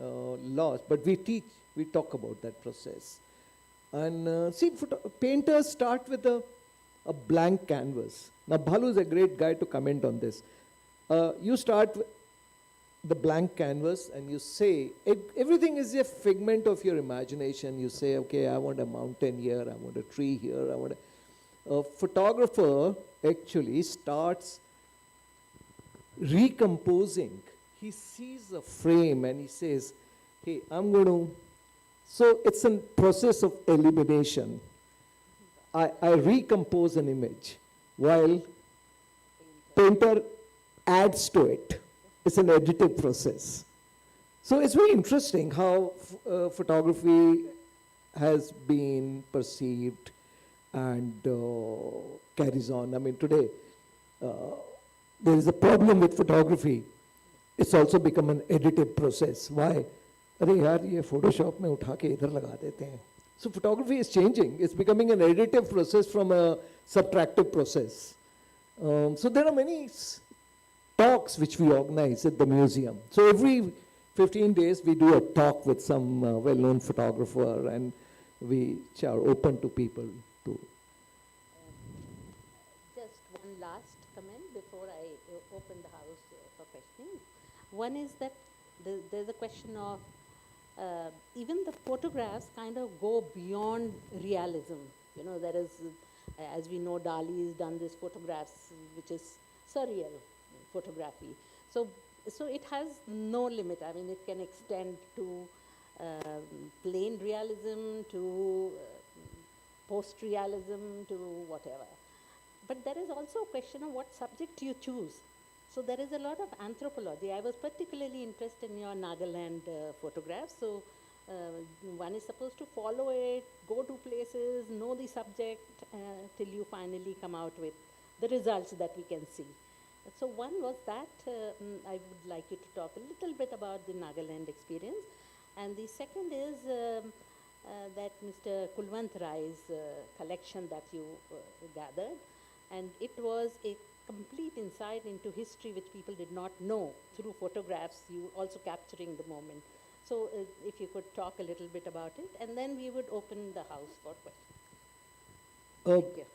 lost. But we talk about that process. And see, painters start with a blank canvas. Now, Bhalu is a great guy to comment on this. You start with the blank canvas and you say, everything is a figment of your imagination. You say, okay, I want a mountain here, I want a tree here, I want a photographer actually starts recomposing. He sees a frame and he says, hey, I'm going to, so it's a process of elimination. I recompose an image while painter adds to it. it's an additive process. So it's very interesting how photography has been perceived and carries on. I mean, today, there is a problem with photography. It's also become an additive process. Why? अरे यार ये Photoshop में उठा के इधर लगा देते हैं. So photography is changing. It's becoming an additive process from a subtractive process. So there are many talks which we organize at the museum. So every 15 days we do a talk with some well-known photographer, and we are open to people to. Just one last comment before I open the house for questioning. One is that there's a question of even the photographs kind of go beyond realism. You know, there is, as we know, Dali has done this photographs, which is surreal photography. So it has no limit. I mean, it can extend to plain realism, to post-realism, to whatever. But there is also a question of what subject you choose. So there is a lot of anthropology. I was particularly interested in your Nagaland photographs. So one is supposed to follow it, go to places, know the subject, till you finally come out with the results that we can see. So one was that I would like you to talk a little bit about the Nagaland experience. And the second is that Mr. Kulwant Rai's collection that you gathered. And it was a complete insight into history which people did not know through photographs, you also capturing the moment. So if you could talk a little bit about it, and then we would open the house for questions. Thank you.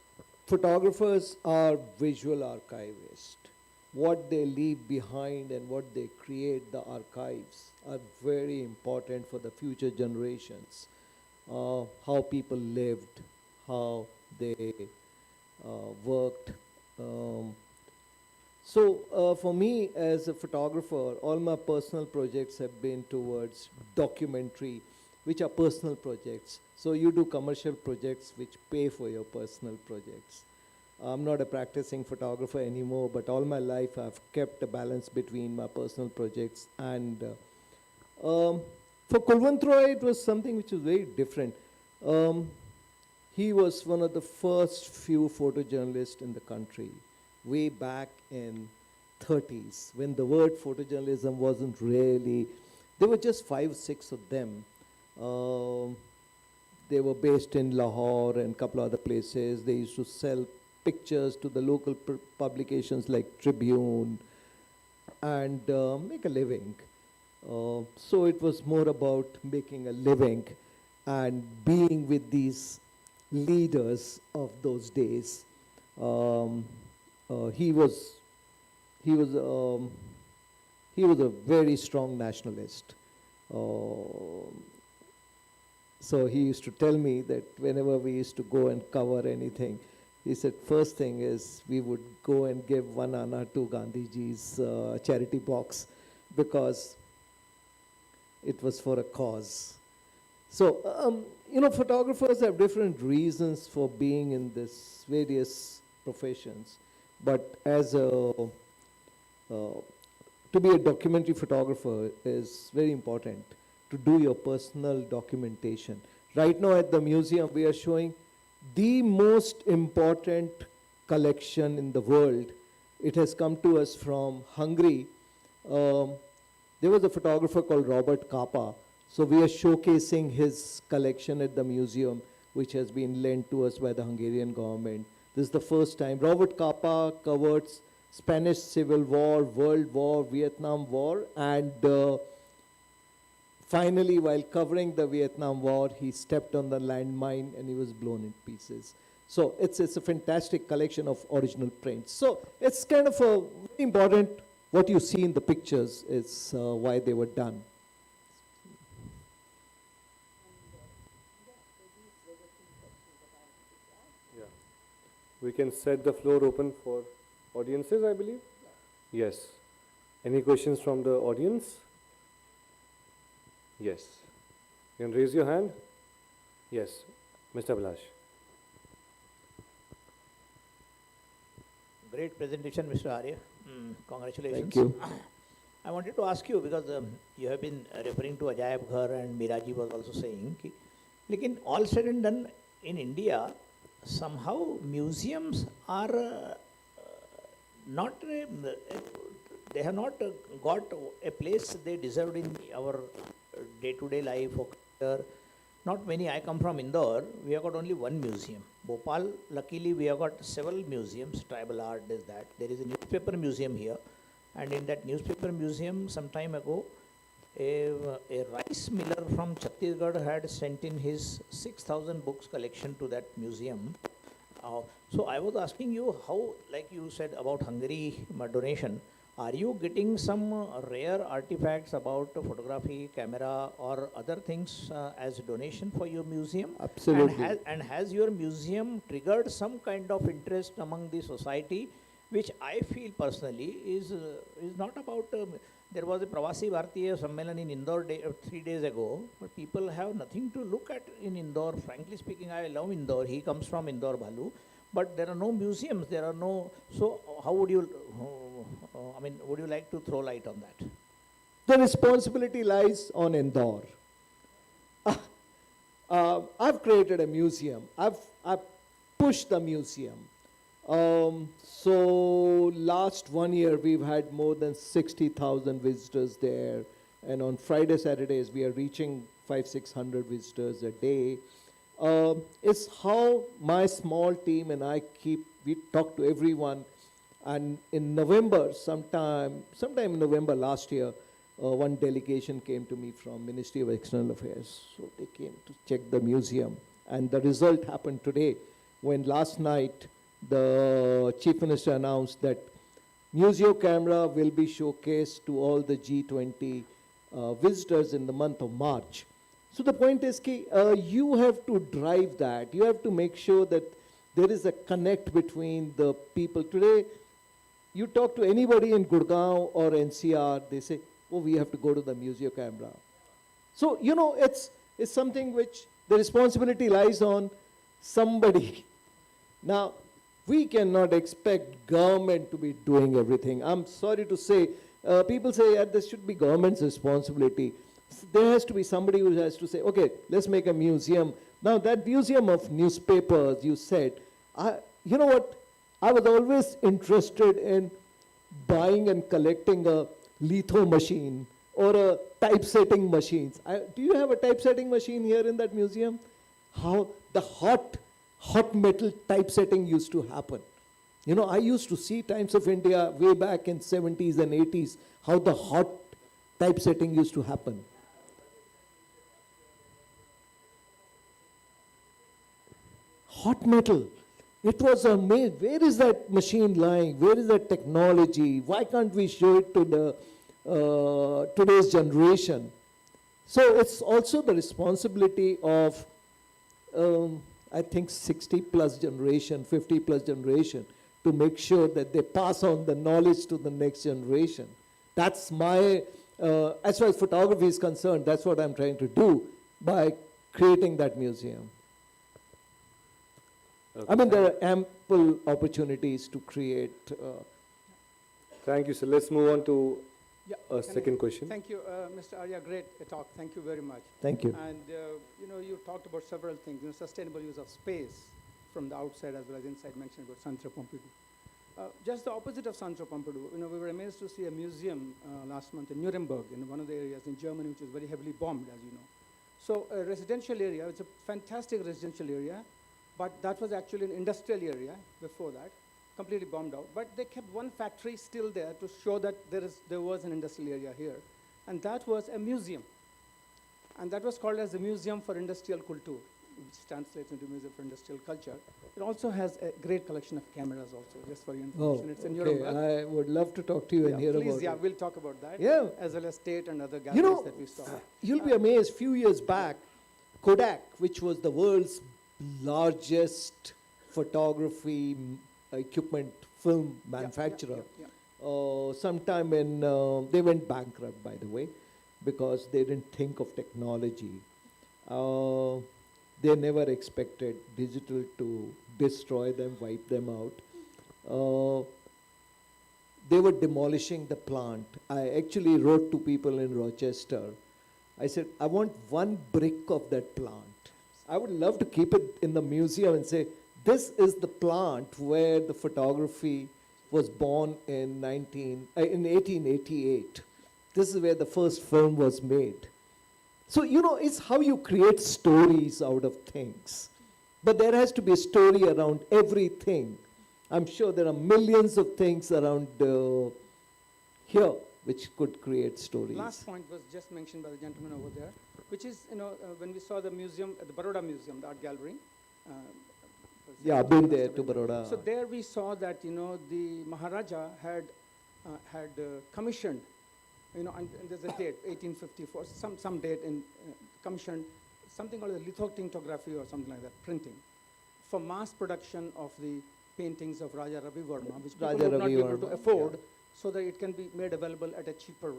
Photographers are visual archivists. What they leave behind and what they create, the archives, are very important for the future generations. How people lived, how they worked. So for me as a photographer, all my personal projects have been towards documentary, which are personal projects. So you do commercial projects which pay for your personal projects. I'm not a practicing photographer anymore, but all my life I've kept a balance between my personal projects and for Kulwant Roy, it was something which was very different. He was one of the first few photojournalists in the country, way back in 30s, when the word photojournalism wasn't really, there were just 5, 6 of them. They were based in Lahore and a couple other places. They used to sell pictures to the local publications like Tribune and make a living. So it was more about making a living and being with these leaders of those days. He was a very strong nationalist. So he used to tell me that whenever we used to go and cover anything, he said, first thing is we would go and give 1 anna to Gandhiji's charity box because it was for a cause. So, you know, photographers have different reasons for being in this various professions. But as a, to be a documentary photographer is very important, to do your personal documentation. Right now at the museum, we are showing the most important collection in the world. It has come to us from Hungary. There was a photographer called Robert Capa. So we are showcasing his collection at the museum, which has been lent to us by the Hungarian government. This is the first time. Robert Capa covered Spanish Civil War, World War, Vietnam War, and finally, while covering the Vietnam War, he stepped on the landmine and he was blown in pieces. So it's a fantastic collection of original prints. So it's kind of a very important, what you see in the pictures is why they were done. Yeah. We can set the floor open for audiences, I believe. Yes. Any questions from the audience? Yes. You can raise your hand. Yes. Mr. Abhilash. Great presentation, Mr. Arya. Congratulations. Thank you. I wanted to ask you because you have been referring to Ajaib Ghar and Miraji was also saying कि लेकिन all said and done in India somehow museums are not they have not got a place they deserved in our day-to-day life or career. Not many. I come from Indore. We have got only one museum. Bhopal, luckily, we have got several museums. Tribal art is that. There is a newspaper museum here, and in that newspaper museum, some time ago, a rice miller from Chhattisgarh had sent in his 6,000 books collection to that museum. So I was asking you how, like you said about Hungary donation, are you getting some rare artifacts about photography, camera, or other things as donation for your museum? Absolutely. And has your museum triggered some kind of interest among the society, which I feel personally is not about. There was a Pravasi Bharatiya Sammelan in Indore 3 days ago, but people have nothing to look at in Indore. Frankly speaking, I love Indore. He comes from Indore, Bhalu. But there are no museums, there are no, so how would you, would you like to throw light on that? The responsibility lies on Indore. I've created a museum. I've pushed the museum. So last 1 year, we've had more than 60,000 visitors there. And on Friday, Saturdays, we are reaching 500-600 visitors a day. It's how my small team and we talk to everyone. And in November, sometime in November last year, one delegation came to me from Ministry of External Affairs. So they came to check the museum. And the result happened today when last night the Chief Minister announced that Museo camera will be showcased to all the G20 visitors in the month of March. So the point is, you have to drive that. You have to make sure that there is a connect between the people. Today, you talk to anybody in Gurgaon or NCR, they say, oh, we have to go to the Museo camera. So, it's something which the responsibility lies on somebody. Now, we cannot expect government to be doing everything. I'm sorry to say, people say, yeah, this should be government's responsibility. There has to be somebody who has to say, okay, let's make a museum. Now that museum of newspapers, you said, you know what? I was always interested in buying and collecting a litho machine or a typesetting machines. Do you have a typesetting machine here in that museum? How the hot metal typesetting used to happen. I used to see Times of India way back in 70s and 80s, how the hot typesetting used to happen. Hot metal. It was amazing. Where is that machine lying? Where is that technology? Why can't we show it to the today's generation? So it's also the responsibility of, I think, 60 plus generation, 50 plus generation, to make sure that they pass on the knowledge to the next generation. That's my, as far as photography is concerned, that's what I'm trying to do by creating that museum. Okay. There are ample opportunities to create. Thank you, sir. Let's move on to Yeah, a second question. Thank you, Mr. Arya. Great talk. Thank you very much. Thank you. And you talked about several things. Sustainable use of space from the outside as well as inside. Mentioned about Centre Pompidou. Just the opposite of Centre Pompidou. We were amazed to see a museum last month in Nuremberg, in one of the areas in Germany, which is very heavily bombed, as you know. So a residential area. It's a fantastic residential area, but that was actually an industrial area before that, completely bombed out. But they kept one factory still there to show that there was an industrial area here. And that was a museum. And that was called as the Museum for Industrial Kultur, which translates into Museum for Industrial Culture. It also has a great collection of cameras also, just for your information. It's in okay. Nuremberg. I would love to talk to you and hear about Please, it. we'll talk about that. Yeah. As well as state and other galleries that we saw. You'll be amazed, few years back, Kodak, which was the world's largest photography equipment film manufacturer, sometime they went bankrupt, by the way, because they didn't think of technology. They never expected digital to destroy them, wipe them out. they were demolishing the plant. I actually wrote to people in Rochester. I said, I want one brick of that plant. I would love to keep it in the museum and say, this is the plant where the photography was born in 1888. This is where the first film was made. So, you know, it's how you create stories out of things. But there has to be a story around everything. I'm sure there are millions of things around here which could create stories. Last point was just mentioned by the gentleman over there, which is, when we saw the museum, at the Baroda Museum, the art gallery. Yeah, I've been there to Baroda. So there we saw that, the Maharaja had commissioned, and there's a date, 1854, some date, in commissioned something called the lithotintography or something like that, printing, for mass production of the paintings of Raja Ravi Verma, which people would not be able to afford, so that it can be made available at a cheaper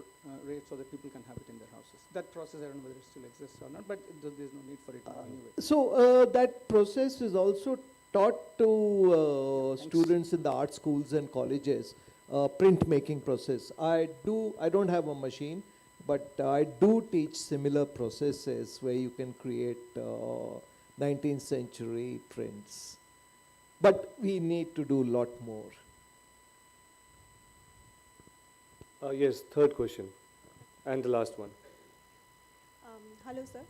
rate so that people can have it in their houses. That process, I don't know whether it still exists or not, but there's no need for it anyway. So that process is also taught to students in the art schools and colleges, printmaking process. I don't have a machine, but I do teach similar processes where you can create 19th century prints. But we need to do a lot more. Yes, third question, and the last one. Hello, sir.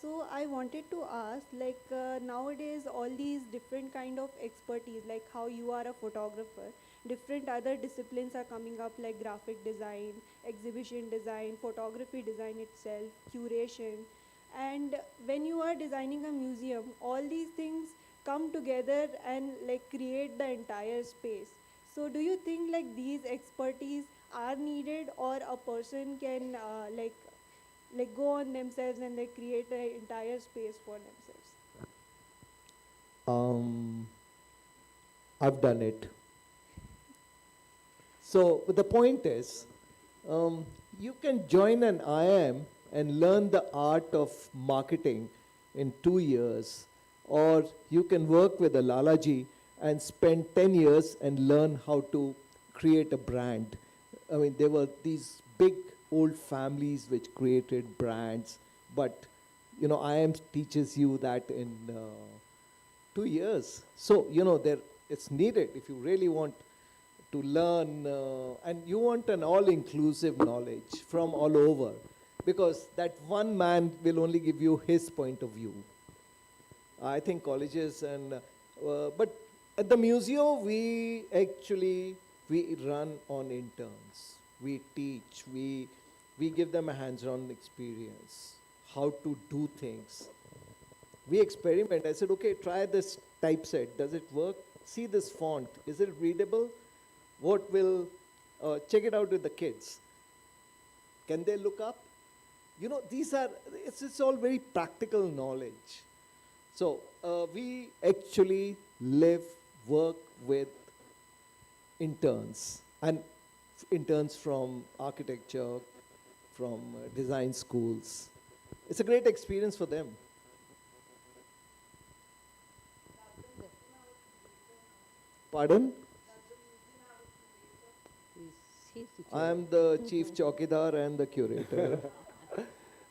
So I wanted to ask, like nowadays, all these different kind of expertise, like how you are a photographer, different other disciplines are coming up, like graphic design, exhibition design, photography design itself, curation. And when you are designing a museum, all these things come together and like create the entire space. So do you think like these expertise are needed, or a person can like go on themselves and they create an entire space for themselves? I've done it. So the point is, you can join an IIM and learn the art of marketing in 2 years, or you can work with a Lalaji and spend 10 years and learn how to create a brand. I mean, there were these big old families which created brands, but IIM teaches you that in 2 years. So it's needed if you really want to learn, and you want an all-inclusive knowledge from all over, because that one man will only give you his point of view. I think colleges but at the museum we run on interns. We teach, we give them a hands-on experience, how to do things. We experiment. I said, okay, try this typeset. Does it work? See this font. Is it readable? What will, check it out with the kids. Can they look up? It's all very practical knowledge. So we actually work with interns, and interns from architecture, from design schools. It's a great experience for them. Pardon? I am the chief chowkidar and the curator.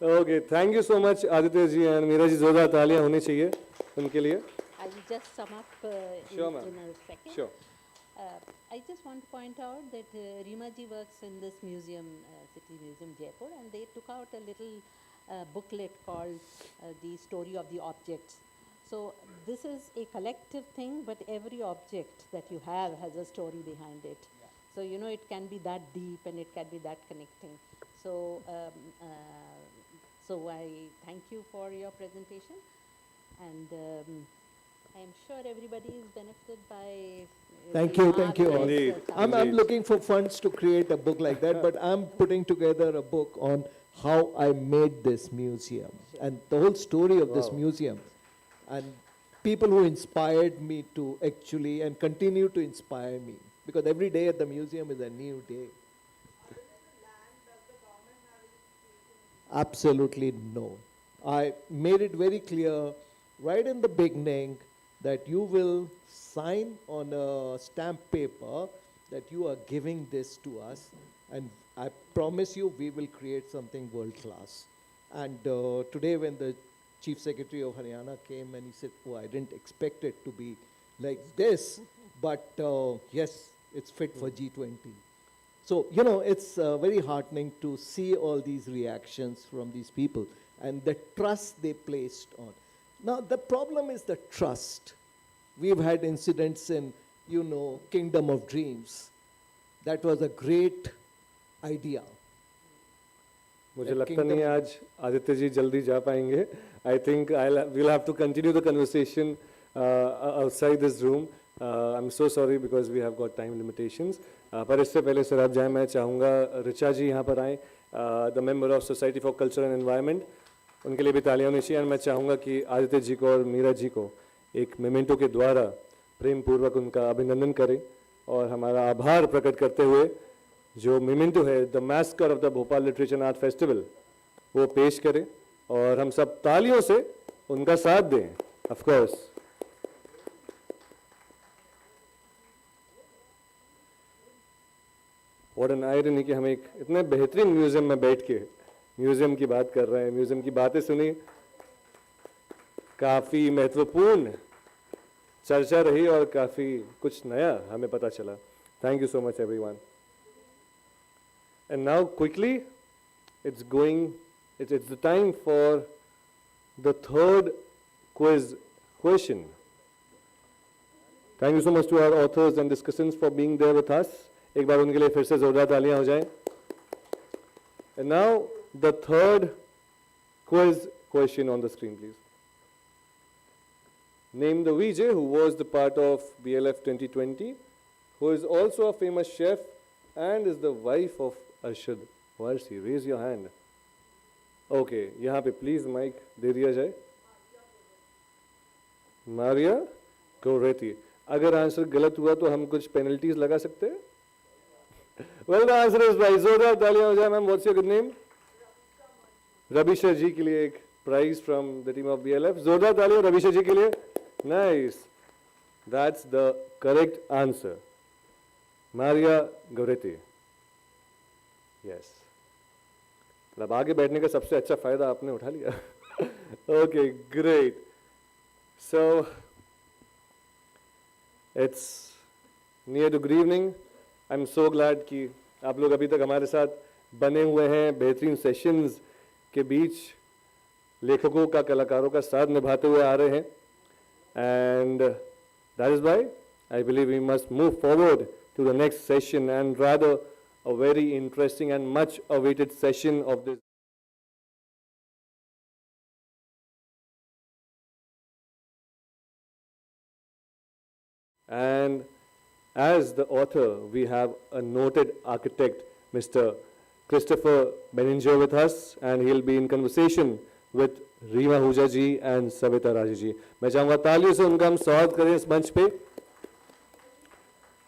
Okay, thank you so much, Aditya ji and Meera ji. जोरदार तालियां होनी चाहिए उनके लिए. I will just sum up Sure, in a second. Sure. I just want to point out that Rima ji works in this museum, City Museum, Jaipur, and they took out a little booklet called The Story of the Objects. So this is a collective thing, but every object that you have has a story behind it. Yeah. So it can be that deep and it can be that connecting. So so I thank you for your presentation, and I am sure everybody is benefited by. Thank you. Indeed. I'm looking for funds to create a book like that, but I'm putting together a book on how I made this museum and the whole story of this museum, and people who inspired me to actually and continue to inspire me, because every day at the museum is a new day. Absolutely no. I made it very clear right in the beginning that you will sign on a stamp paper that you are giving this to us, and I promise you we will create something world class. And today when the Chief Secretary of Haryana came and he said, oh, I didn't expect it to be like this, but yes, it's fit for G20. So, you know, it's very heartening to see all these reactions from these people and the trust they placed on. Now, the problem is the trust. We've had incidents in, you know, Kingdom of Dreams. That was a great idea. मुझे लगता नहीं है आज आदित्य जी जल्दी जा पाएंगे. I think we'll have to continue the conversation outside this room. I'm so sorry because we have got time limitations. पर इससे पहले सर आप जाएं, मैं चाहूँगा ऋचा जी यहाँ पर आएँ, the member of Society for Culture and Environment. उनके लिए भी तालियां होनी चाहिए. और मैं चाहूँगा कि आदित्य जी को और मीरा जी को एक मेमेंटो के द्वारा प्रेम पूर्वक उनका अभिनंदन करें और हमारा आभार प्रकट करते हुए जो मेमेंटो है the mascot of the Bhopal literature and art festival वो पेश करें और हम सब तालियों से उनका साथ दें. Of course what an irony कि हम एक इतने बेहतरीन म्यूजियम में बैठ के म्यूजियम की बात कर रहे हैं, म्यूजियम की बातें सुनी, काफ़ी महत्वपूर्ण चर्चा रही और काफ़ी कुछ नया हमें पता चला. Thank you so much everyone. And now quickly it's the time for the third question. Thank you so much to our authors and discussants for being there with us. एक बार उनके लिए फिर से जोरदार तालियां हो जाएं. And now the third question on the screen, please. Name the VJ who was the part of BLF 2020, who is also a famous chef and is the wife of Arshad Warsi. Raise your hand. Okay, यहाँ पे please mic दे दिया जाए. Maria Goretti. अगर answer गलत हुआ तो हम कुछ पेनल्टीज लगा सकते हैं. Well, the answer is right. जोरदार तालियां हो जाए. Ma'am, what's your good name? Ravisha ji के लिए एक prize from the team of BLF. जोरदार तालियां रविशा जी के लिए. Nice. That's the correct answer. Maria Goretti. Yes. अब आगे बैठने का सबसे अच्छा फायदा आपने उठा लिया. Okay, great. So it's near to good evening. I'm so glad कि आप लोग अभी तक हमारे साथ बने हुए हैं. बेहतरीन सेशंस के बीच लेखकों का, कलाकारों का साथ निभाते हुए आ रहे हैं. And that is why I believe we must move forward to the next session, and rather a very interesting and much awaited session of this. And as the author, we have a noted architect, Mr. Christopher Benninger with us, and he'll be in conversation with Reema Hooja ji and Savita Raji ji. मैं चाहूँगा तालियों से उनका हम स्वागत करें इस मंच पे.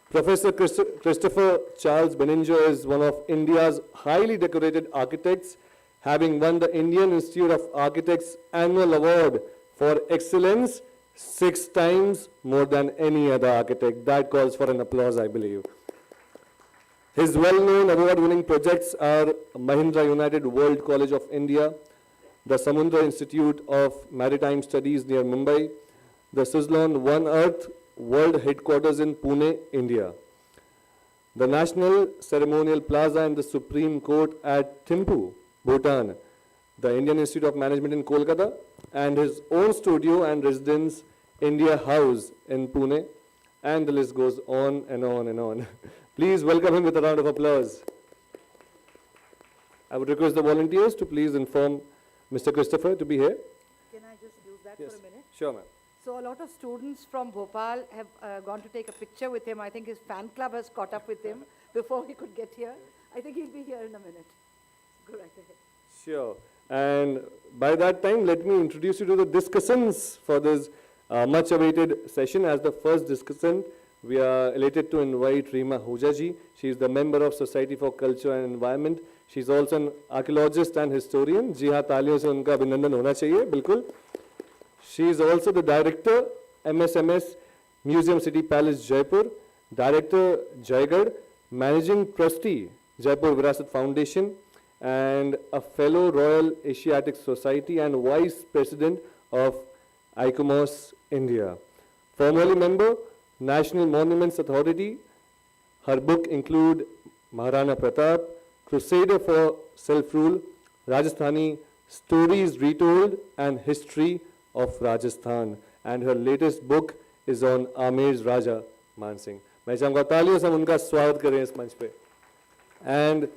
Professor Christopher Charles Benninger is one of India's highly decorated architects, having won the Indian Institute of Architects Annual Award for Excellence 6 times, more than any other architect. That calls for an applause, I believe. His well-known award-winning projects are Mahindra United World College of India, the Samudra Institute of Maritime Studies near Mumbai, the Suzlon One Earth World Headquarters in Pune, India, the National Ceremonial Plaza and the Supreme Court at Thimphu, Bhutan, the Indian Institute of Management in Kolkata, and his own studio and residence, India House in Pune, and the list goes on and on and on. Please welcome him with a round of applause. I would request the volunteers to please inform Mr. Christopher to be here. Can I just use that Yes. for a minute? Sure, ma'am. So a lot of students from Bhopal have gone to take a picture with him. I think his fan club has caught up with him before he could get here. I think he'll be here in a minute. Go right ahead. Sure. And by that time, let me introduce you to the discussants for this much awaited session. As the first discussant, we are elated to invite Reema Hujaji. She is the member of Society for Culture and Environment. She is also an archaeologist and historian. जी हाँ, तालियों से उनका अभिनंदन होना चाहिए, बिल्कुल. She is also the director, MSMS, Museum City Palace, Jaipur, Director Jaigarh, Managing Trustee, Jaipur Virasat Foundation, and a Fellow Royal Asiatic Society and Vice President of ICOMOS India. Formerly member, National Monuments Authority. Her book include Maharana Pratap, Crusader for Self-Rule, Rajasthani Stories Retold, and History of Rajasthan. And her latest book is on Amer's Raja Man Singh. मैं चाहूँगा तालियों से हम उनका स्वागत करें इस मंच पे. And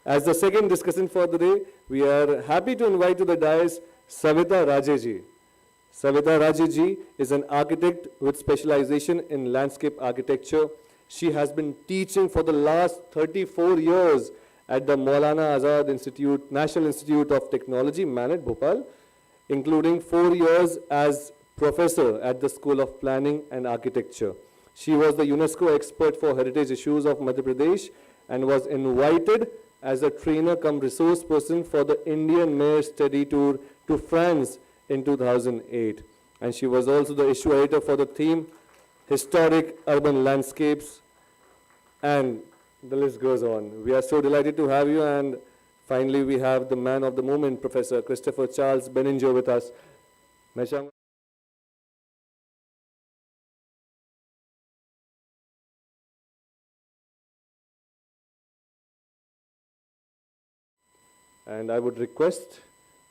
as the second discussion for the day, we are happy to invite to the dais Savita Rajeji. Savita Rajeji is an architect with specialization in landscape architecture. She has been teaching for the last 34 years at the Maulana Azad Institute, National Institute of Technology, Manat, Bhopal, including 4 years as professor at the School of Planning and Architecture. She was the UNESCO expert for heritage issues of Madhya Pradesh and was invited as a trainer cum resource person for the Indian Mayor Study Tour to France in 2008. And she was also the issue editor for the theme Historic Urban Landscapes, and the list goes on. We are so delighted to have you, and finally we have the man of the moment, Professor Christopher Charles Benninger with us. And I would request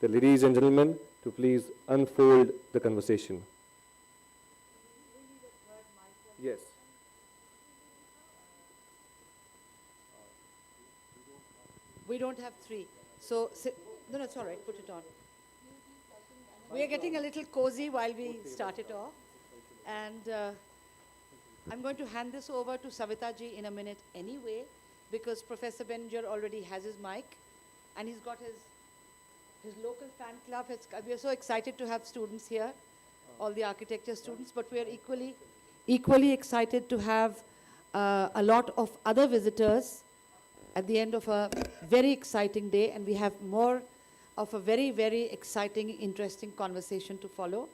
the ladies and gentlemen to please unfold the conversation. Yes. We don't have three. So, no, it's all right. Put it on. We are getting a little cozy while we start it off. And I'm going to hand this over to Savita ji in a minute anyway, because Professor Benninger already has his mic. And he's got his local fan club. We are so excited to have students here, all the architecture students, but we are equally excited to have a lot of other visitors at the end of a very exciting day, and we have more of a very, very exciting, interesting conversation to follow.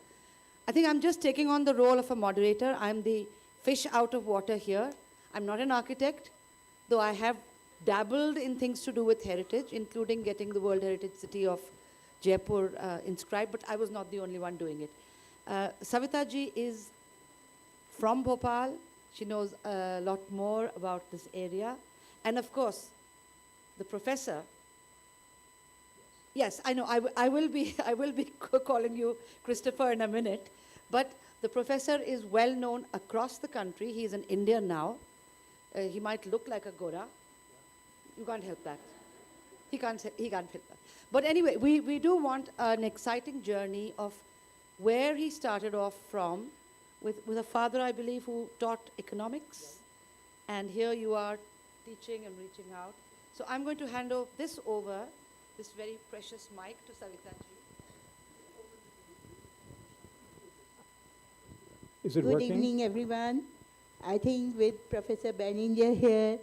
I think I'm just taking on the role of a moderator. I'm the fish out of water here. I'm not an architect, though I have dabbled in things to do with heritage, including getting the World Heritage City of Jaipur inscribed, but I was not the only one doing it. Savita ji is from Bhopal. She knows a lot more about this area. And of course, the professor. Yes, I know, I will be calling you Christopher in a minute, but the professor is well known across the country. He is an Indian now. He might look like a Gora. You can't help that. He can't help that. But anyway, we do want an exciting journey of where he started off from, with a father, I believe, who taught economics. And here you are teaching and reaching out. So I'm going to hand over this very precious mic to Savita ji. Is it working? Good evening, everyone. I think with Professor Benninger here,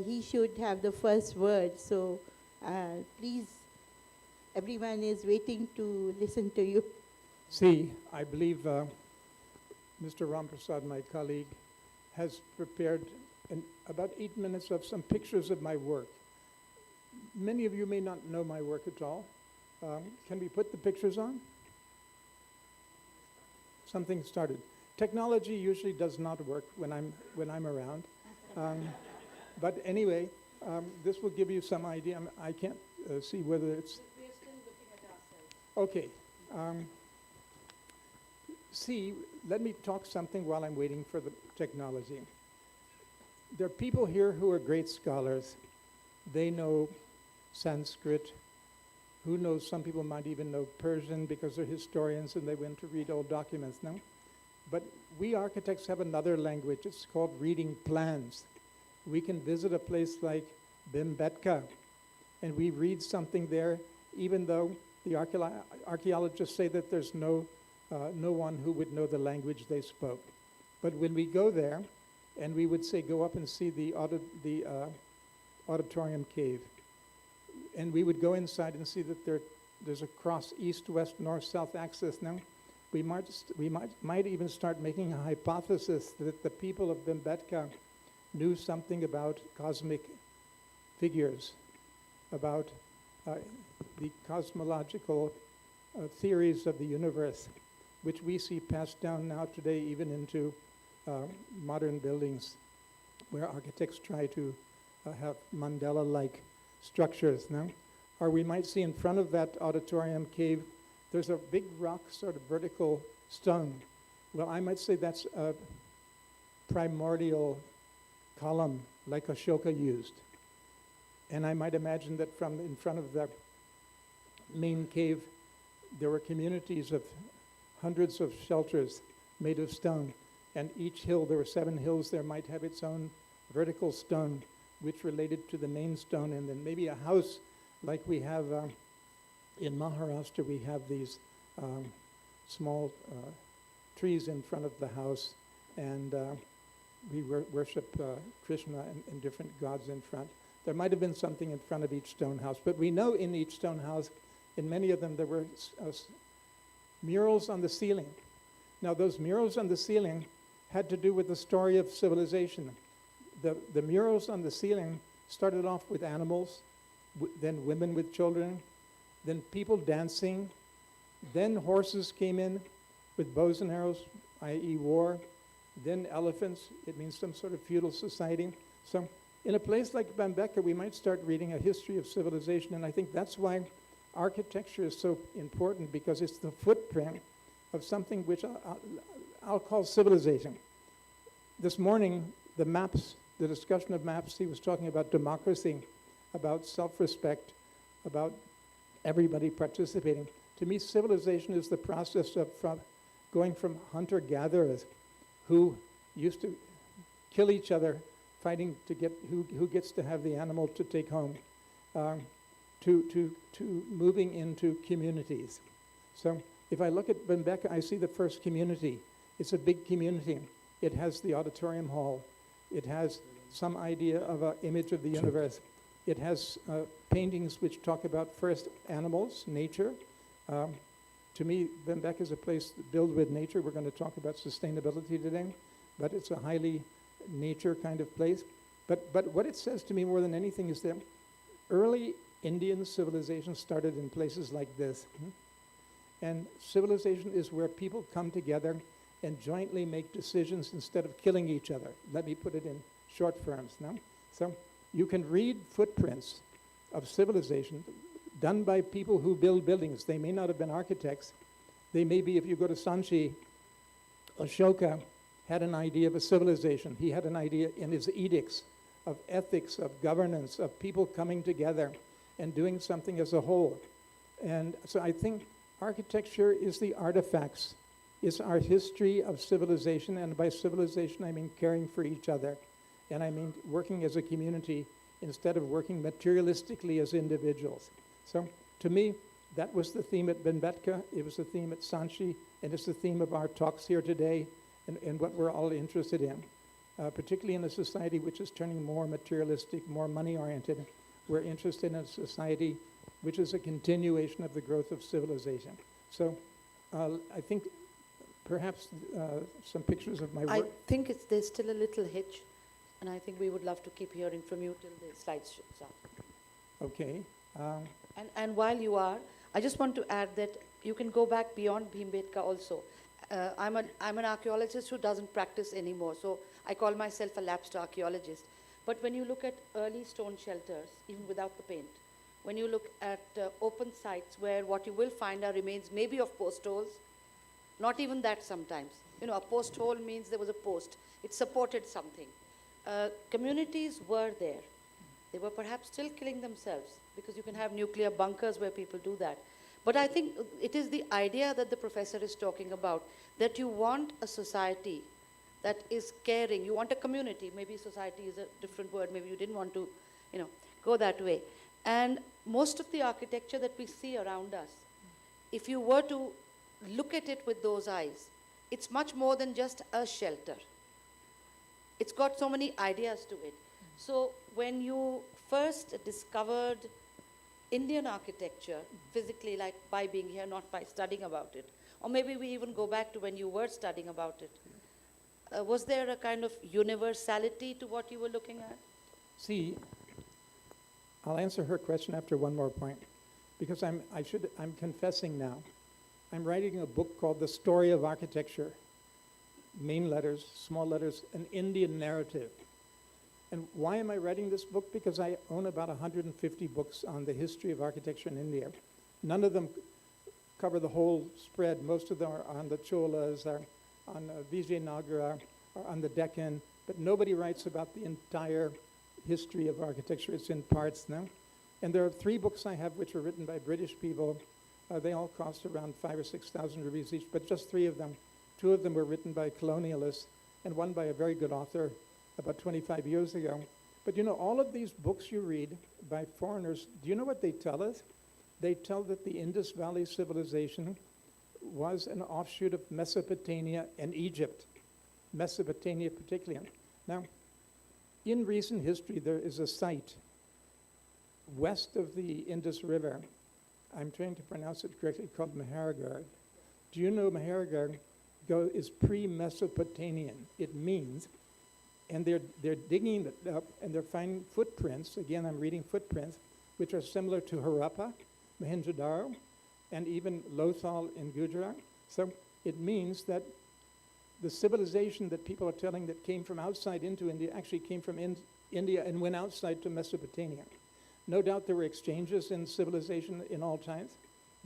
he should have the first word. So please, everyone is waiting to listen to you. See, I believe Mr. Ramprasad, my colleague, has prepared in about 8 minutes of some pictures of my work. Many of you may not know my work at all. Can we put the pictures on? Something started. Technology usually does not work when I'm around. But anyway, this will give you some idea. I can't see whether it's... We're still looking at ourselves. Okay. See, let me talk something while I'm waiting for the technology. There are people here who are great scholars. They know Sanskrit. Who knows, some people might even know Persian because they're historians and they went to read old documents, no? But we architects have another language. It's called reading plans. We can visit a place like Bhimbetka and we read something there, even though the archaeologists say that there's no one who would know the language they spoke. But when we go there, and we would say, go up and see the auditorium cave. And we would go inside and see that there's a cross east, west, north, south axis now. we might even start making a hypothesis that the people of Bhimbetka knew something about cosmic figures, about the cosmological theories of the universe, which we see passed down now today even into modern buildings, where architects try to have mandala-like structures now. Or we might see in front of that auditorium cave, there's a big rock, sort of vertical stone. Well, I might say that's a primordial column like Ashoka used. And I might imagine that from in front of the main cave, there were communities of hundreds of shelters made of stone. And each hill, there were 7 hills there, might have its own vertical stone, which related to the main stone. And then maybe a house like we have in Maharashtra, we have these small trees in front of the house, and we worship Krishna and different gods in front. There might have been something in front of each stone house, but we know in each stone house, in many of them, there were murals on the ceiling. Now, those murals on the ceiling had to do with the story of civilization. The murals on the ceiling started off with animals, then women with children, then people dancing, then horses came in with bows and arrows, i.e. war, then elephants. It means some sort of feudal society. So in a place like Bhimbetka, we might start reading a history of civilization, and I think that's why architecture is so important, because it's the footprint of something which I'll call civilization. This morning, the maps, the discussion of maps, he was talking about democracy, about self-respect, about everybody participating. To me, civilization is the process of going from hunter-gatherers who used to kill each other, fighting to get who gets to have the animal to take home, to moving into communities. So if I look at Bhimbetka, I see the first community. It's a big community. It has the auditorium hall. It has some idea of an image of the universe. It has paintings which talk about first animals, nature. To me, Bhimbetka is a place to build with nature. We're going to talk about sustainability today, but it's a highly nature kind of place. But what it says to me more than anything is that early Indian civilization started in places like this. And civilization is where people come together and jointly make decisions instead of killing each other. Let me put it in short forms now. So you can read footprints of civilization done by people who build buildings. They may not have been architects. They may be, if you go to Sanchi, Ashoka had an idea of a civilization. He had an idea in his edicts of ethics, of governance, of people coming together and doing something as a whole. And so I think architecture is the artifacts. It's our history of civilization, and by civilization I mean caring for each other. And I mean working as a community instead of working materialistically as individuals. So to me, that was the theme at Bhimbetka, it was the theme at Sanchi, and it's the theme of our talks here today and what we're all interested in. Particularly in a society which is turning more materialistic, more money-oriented. We're interested in a society which is a continuation of the growth of civilization. So I think perhaps some pictures of my work. I think there's still a little hitch, and I think we would love to keep hearing from you till the slides should start. Okay. And while you are, I just want to add that you can go back beyond Bhimbetka also. I'm an archaeologist who doesn't practice anymore, so I call myself a lapsed archaeologist. But when you look at early stone shelters, even without the paint, when you look at open sites where what you will find are remains maybe of post holes, not even that sometimes. You know, a post hole means there was a post. It supported something. Communities were there. They were perhaps still killing themselves, because you can have nuclear bunkers where people do that. But I think it is the idea that the professor is talking about, that you want a society that is caring. You want a community. Maybe society is a different word. Maybe you didn't want to, go that way. And most of the architecture that we see around us, if you were to look at it with those eyes, it's much more than just a shelter. It's got so many ideas to it. So when you first discovered Indian architecture physically, like by being here, not by studying about it, or maybe we even go back to when you were studying about it. Was there a kind of universality to what you were looking at? See, I'll answer her question after one more point, because I'm confessing now. I'm writing a book called The Story of Architecture, main letters, small letters, an Indian narrative. And why am I writing this book? Because I own about 150 books on the history of architecture in India. None of them cover the whole spread. Most of them are on the Cholas, are on Vijayanagara, or on the Deccan, but nobody writes about the entire history of architecture. It's in parts now. And there are 3 books I have which were written by British people. They all cost around 5,000 or 6,000 rupees each, but just 3 of them. 2 of them were written by colonialists, and one by a very good author about 25 years ago. But you know, all of these books you read by foreigners, do you know what they tell us? They tell that the Indus Valley civilization was an offshoot of Mesopotamia and Egypt, Mesopotamia particularly. Now, in recent history, there is a site west of the Indus River, I'm trying to pronounce it correctly, called Mahargarh. Do you know Mahargarh is pre-Mesopotamian? It means, and they're digging it up and they're finding footprints, again I'm reading footprints, which are similar to Harappa, Mohenjo-daro, and even Lothal in Gujarat. So it means that the civilization that people are telling that came from outside into India actually came from India and went outside to Mesopotamia. No doubt there were exchanges in civilization in all times.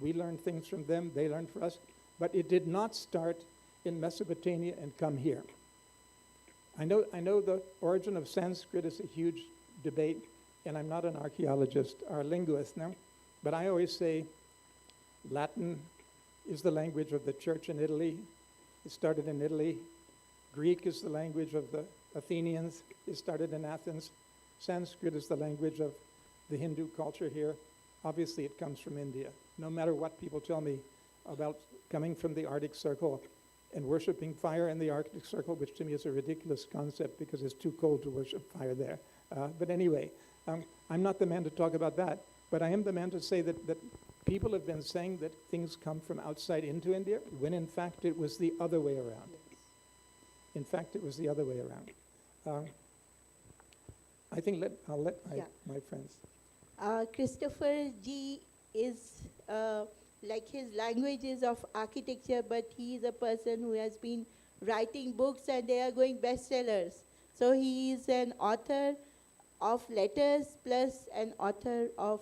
We learned things from them, they learned from us, but it did not start in Mesopotamia and come here. I know the origin of Sanskrit is a huge debate, and I'm not an archaeologist or a linguist now, but I always say Latin is the language of the church in Italy. It started in Italy. Greek is the language of the Athenians. It started in Athens. Sanskrit is the language of the Hindu culture here. Obviously, it comes from India. No matter what people tell me about coming from the Arctic Circle and worshiping fire in the Arctic Circle, which to me is a ridiculous concept because it's too cold to worship fire there. But anyway, I'm not the man to talk about that, but I am the man to say that people have been saying that things come from outside into India, when in fact it was the other way around. Yes. In fact, it was the other way around. I think I'll let my friends. Christopher G is like his language is of architecture, but he is a person who has been writing books and they are going bestsellers. So he is an author of letters plus an author of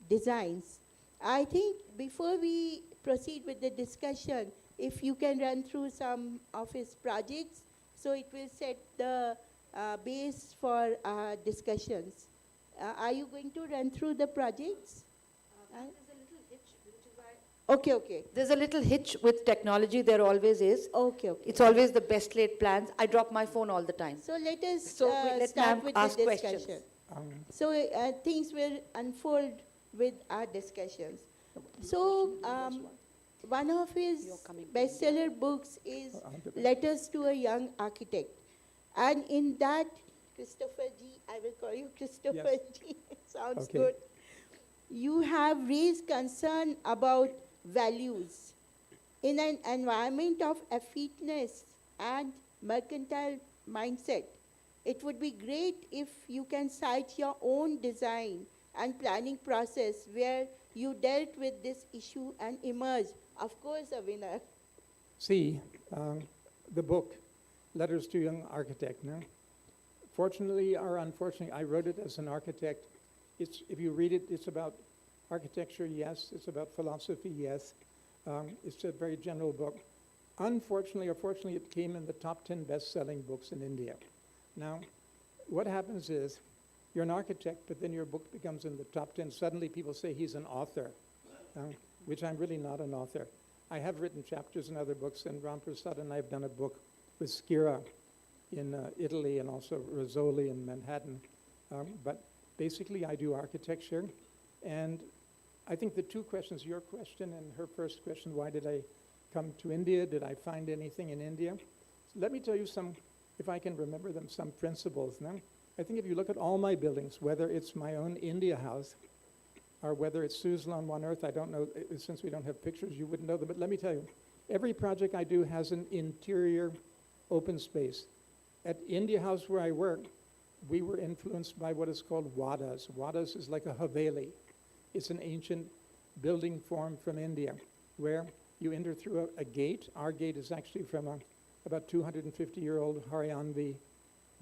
designs. I think before we proceed with the discussion, if you can run through some of his projects, so it will set the base for our discussions. Are you going to run through the projects? There's a little hitch, which is why... Okay. There's a little hitch with technology, there always is. Okay. It's always the best laid plans. I drop my phone all the time. So let us let start with the ask discussion. questions. So things will unfold with our discussions. So one of his bestseller books is Letters to a Young Architect. And in that, Christopher G, I will call you Christopher G, sounds good. You have raised concern about values. In an environment of effeteness and mercantile mindset, it would be great if you can cite your own design and planning process where you dealt with this issue and emerged, of course, a winner. See, the book, Letters to a Young Architect, no? Fortunately or unfortunately, I wrote it as an architect. If you read it, it's about architecture, yes. It's about philosophy, yes. It's a very general book. Unfortunately or fortunately, it came in the top 10 best-selling books in India. Now, what happens is, you're an architect, but then your book becomes in the top 10. Suddenly people say he's an author, which I'm really not an author. I have written chapters in other books, and Ram Prasad and I have done a book with Skira in Italy and also Rizzoli in Manhattan. But basically I do architecture. And I think the two questions, your question and her first question, why did I come to India? Did I find anything in India? Let me tell you some, if I can remember them, some principles. Now, I think if you look at all my buildings, whether it's my own India house or whether it's Suzlon One Earth, I don't know, since we don't have pictures, you wouldn't know them, but let me tell you, Every project I do has an interior open space. At India House where I work, we were influenced by what is called wadas. Wadas is like a haveli. It's an ancient building form from India where you enter through a gate. Our gate is actually from a about 250-year-old Haryanvi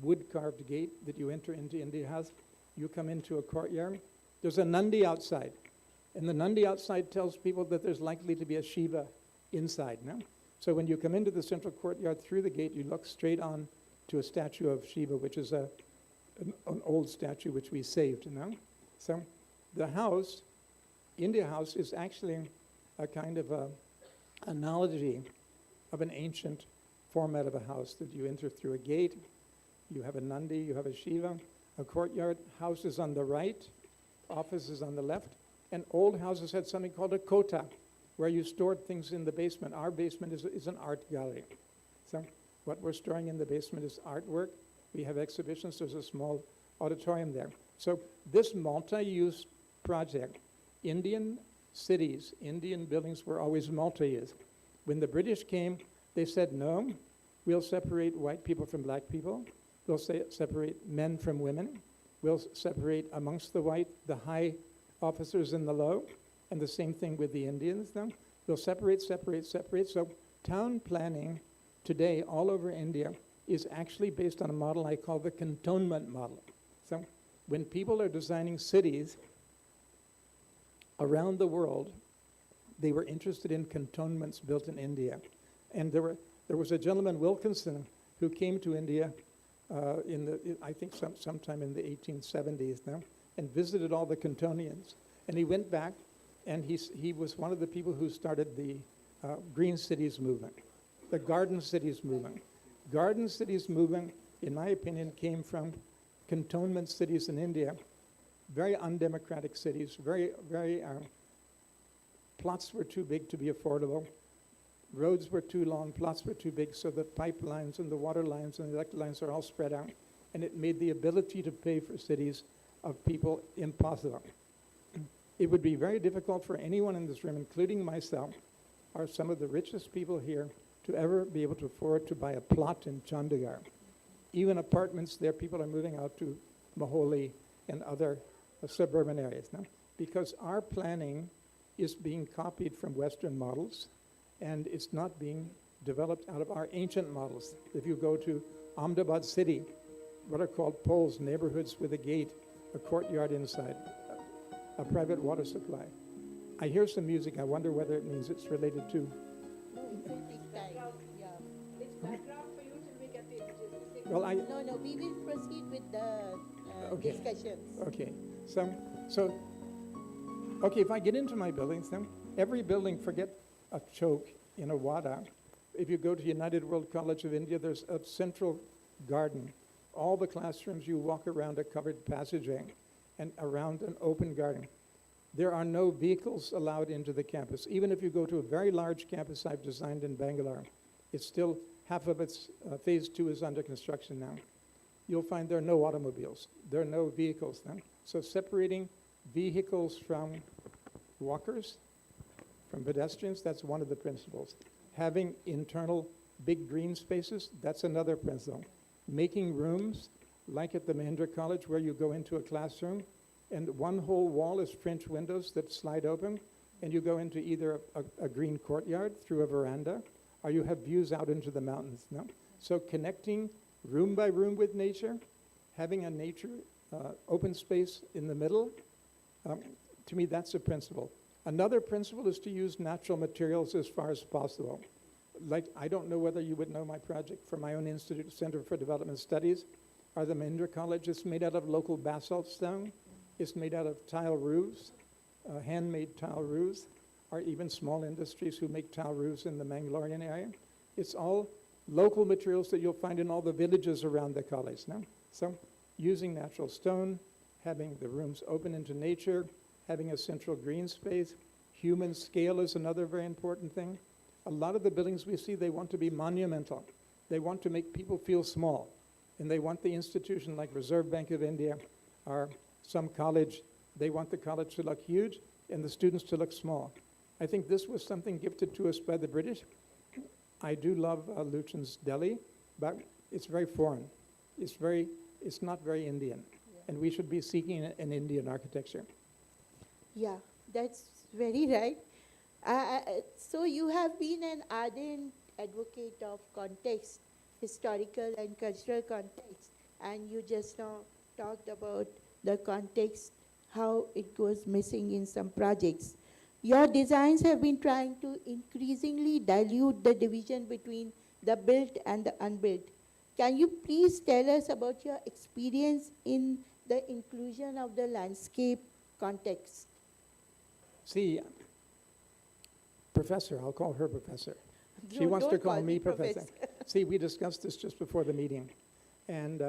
wood-carved gate that you enter into India House. You come into a courtyard. There's a Nandi outside. And the Nandi outside tells people that there's likely to be a Shiva inside. No? So when you come into the central courtyard through the gate, you look straight on to a statue of Shiva, which is an old statue which we saved. You know? So the house, India House, is actually a kind of a analogy of an ancient format of a house that you enter through a gate, you have a Nandi, you have a Shiva, a courtyard, house is on the right, office is on the left, and old houses had something called a kota, where you stored things in the basement. Our basement is an art gallery. So what we're storing in the basement is artwork. We have exhibitions, there's a small auditorium there. So this multi-use project, Indian cities, Indian buildings were always multi-use. When the British came, they said, no, we'll separate white people from black people. We'll separate men from women. We'll separate amongst the white, the high officers and the low. And the same thing with the Indians. Then we'll separate. So town planning today all over India is actually based on a model I call the cantonment model. So when people are designing cities around the world, they were interested in cantonments built in India. And there was a gentleman, Wilkinson, who came to India I think sometime in the 1870s now, and visited all the cantonians. And he went back, and he was one of the people who started the Green Cities movement, the Garden Cities movement. Garden Cities movement, in my opinion, came from cantonment cities in India, very undemocratic cities, very plots were too big to be affordable. Roads were too long, plots were too big, so the pipelines and the water lines and the electric lines are all spread out. And it made the ability to pay for cities of people impossible. It would be very difficult for anyone in this room, including myself, or some of the richest people here, to ever be able to afford to buy a plot in Chandigarh. Even apartments there, people are moving out to Moholi and other suburban areas now, because our planning is being copied from Western models, and it's not being developed out of our ancient models. If you go to Ahmedabad city, what are called poles, neighborhoods with a gate, a courtyard inside, a private water supply. I hear some music. I wonder whether it means it's related to. No, it will take time. Yeah. It's background for you till we get the images. Well, No, we will proceed with the Okay. discussions. Okay, so, okay, if I get into my buildings, then every building, forget a choke in a wada. If you go to United World College of India, there's a central garden. All the classrooms, you walk around a covered passageway and around an open garden. There are no vehicles allowed into the campus. Even if you go to a very large campus I've designed in Bangalore, it's still, half of its phase 2 is under construction now. You'll find there are no automobiles. There are no vehicles now. So separating vehicles from walkers, from pedestrians, that's one of the principles. Having internal big green spaces, that's another principle. Making rooms, like at the Mahindra College, where you go into a classroom, and one whole wall is French windows that slide open, and you go into either a green courtyard through a veranda, or you have views out into the mountains. No? So connecting room by room with nature, having a nature open space in the middle, to me that's a principle. Another principle is to use natural materials as far as possible. Like, I don't know whether you would know my project for my own institute, Center for Development Studies, or the Mahindra College. It's made out of local basalt stone. It's made out of tile roofs, handmade tile roofs, or even small industries who make tile roofs in the Mangalorean area. It's all local materials that you'll find in all the villages around the college now. So using natural stone, having the rooms open into nature, having a central green space. Human scale is another very important thing. A lot of the buildings we see, they want to be monumental. They want to make people feel small. And they want the institution like Reserve Bank of India or some college, they want the college to look huge and the students to look small. I think this was something gifted to us by the British. I do love Luchan's Delhi, but it's very foreign. It's not very Indian. And we should be seeking an Indian architecture. Yeah, that's very right. So you have been an ardent advocate of context, historical and cultural context, and you just now talked about the context, how it goes missing in some projects. Your designs have been trying to increasingly dilute the division between the built and the unbuilt. Can you please tell us about your experience in the inclusion of the landscape context? See, Professor, I'll call her Professor. She No, wants to don't call call me me Professor. Professor. See, we discussed this just before the meeting. And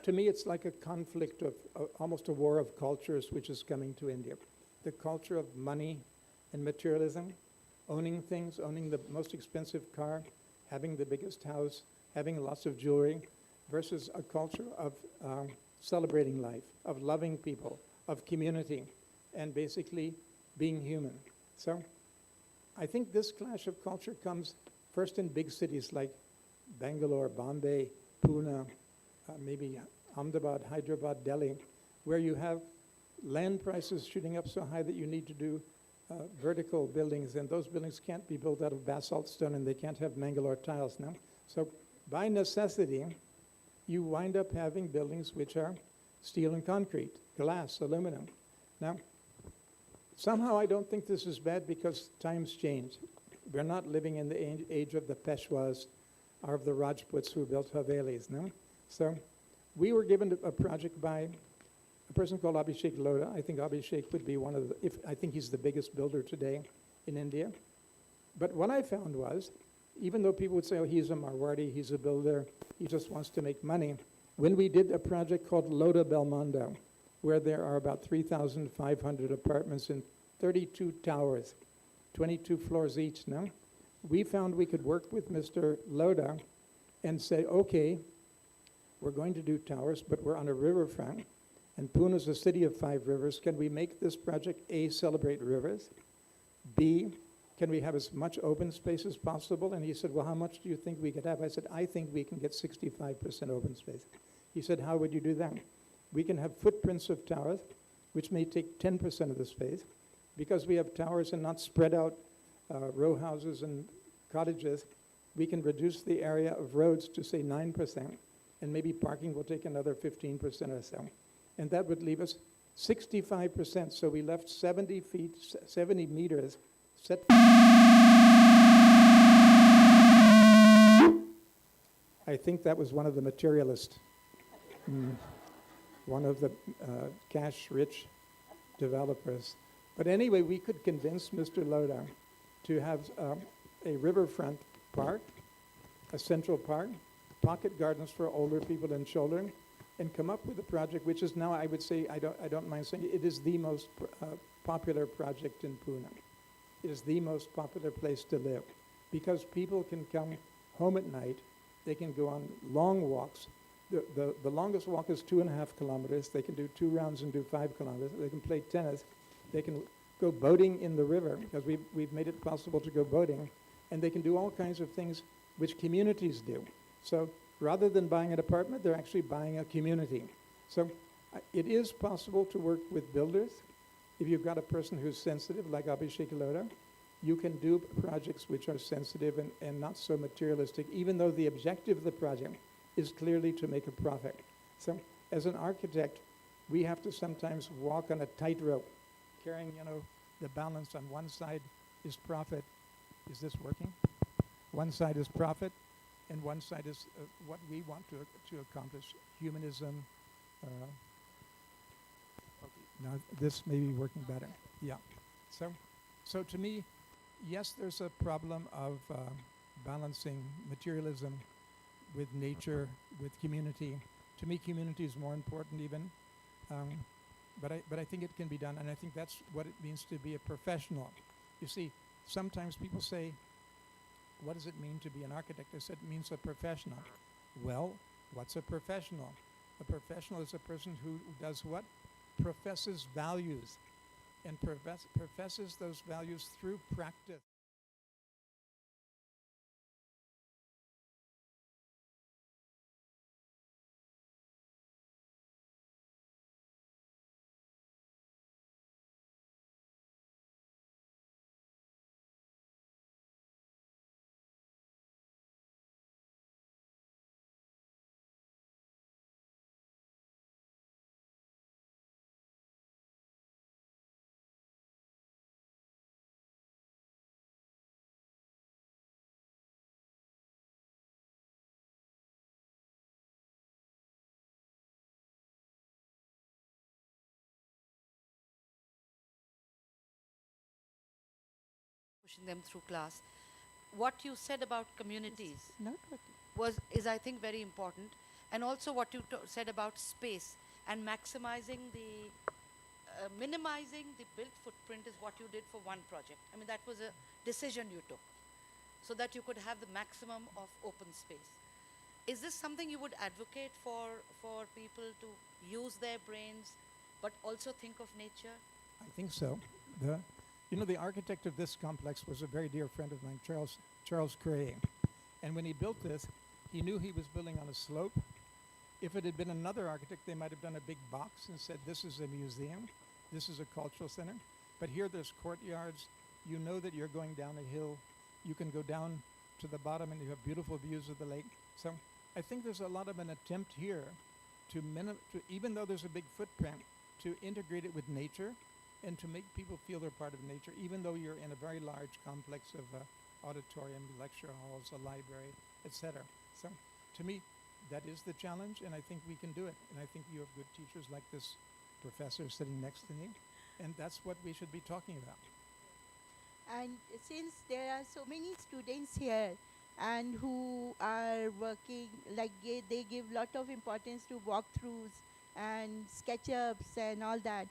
to me, it's like a conflict of almost a war of cultures which is coming to India. The culture of money and materialism, owning things, owning the most expensive car, having the biggest house, having lots of jewelry, versus a culture of celebrating life, of loving people, of community, and basically being human. So I think this clash of culture comes first in big cities like Bangalore, Bombay, Pune, maybe Ahmedabad, Hyderabad, Delhi, where you have land prices shooting up so high that you need to do vertical buildings, and those buildings can't be built out of basalt stone, and they can't have Mangalore tiles now. So by necessity, you wind up having buildings which are steel and concrete, glass, aluminum. Now, somehow I don't think this is bad because times change. We're not living in the age of the Peshwas or of the Rajputs who built Havelis, no? So we were given a project by a person called Abhishek Lodha. I think Abhishek would be one of the, I think he's the biggest builder today in India. But what I found was, even though people would say, oh, he's a Marwadi, he's a builder, he just wants to make money, when we did a project called Lodha Belmondo, where there are about 3,500 apartments in 32 towers, 22 floors each now, we found we could work with Mr. Lodha and say, okay, we're going to do towers, but we're on a riverfront, and Pune is a city of 5 rivers. Can we make this project, A, celebrate rivers, B, can we have as much open space as possible? And he said, well, how much do you think we could have? I said, I think we can get 65% open space. He said, how would you do that? We can have footprints of towers, which may take 10% of the space. Because we have towers and not spread out row houses and cottages, we can reduce the area of roads to, say, 9%, and maybe parking will take another 15% or so. And that would leave us 65%, so we left 70 meters set. I think that was one of the materialists, one of the cash-rich developers. But anyway, we could convince Mr. Lodha to have a riverfront park, a central park, pocket gardens for older people and children, and come up with a project which is now, I would say, I don't mind saying, it is the most popular project in Pune. It is the most popular place to live because people can come home at night, they can go on long walks. The longest walk is 2.5 kilometers. They can do 2 rounds and do 5 kilometers. They can play tennis. They can go boating in the river because we've made it possible to go boating. And they can do all kinds of things which communities do. So rather than buying an apartment, they're actually buying a community. So it is possible to work with builders. If you've got a person who's sensitive, like Abhishek Lodha, you can do projects which are sensitive and not so materialistic, even though the objective of the project is clearly to make a profit. So as an architect, we have to sometimes walk on a tightrope, carrying, the balance on one side is profit. Is this working? One side is profit, and one side is what we want to accomplish, humanism. Now this may be working better. Yeah. So to me, yes, there's a problem of balancing materialism with nature, with community. To me, community is more important even. But I think it can be done, and I think that's what it means to be a professional. You see, sometimes people say, what does it mean to be an architect? I said, it means a professional. Well, what's a professional? A professional is a person who does what? Professes values, and professes those values through practice. teaching them through class. What you said about communities Not what is I think very important, and also what you said about space and maximizing the minimizing the built footprint is what you did for one project. I mean, that was a decision you took so that you could have the maximum of open space. Is this something you would advocate for people to use their brains but also think of nature? I think so. The architect of this complex was a very dear friend of mine, Charles Cray. And when he built this, he knew he was building on a slope. If it had been another architect, they might have done a big box and said, this is a museum, this is a cultural center. But here there's courtyards. You know that you're going down a hill. You can go down to the bottom and you have beautiful views of the lake. So I think there's a lot of an attempt here to even though there's a big footprint, to integrate it with nature and to make people feel they're part of nature, even though you're in a very large complex of auditorium, lecture halls, a library, etc. So to me, that is the challenge, and I think we can do it. And I think you have good teachers like this professor sitting next to me, and that's what we should be talking about. And since there are so many students here and who are working, like they give lot of importance to walkthroughs and SketchUps and all that.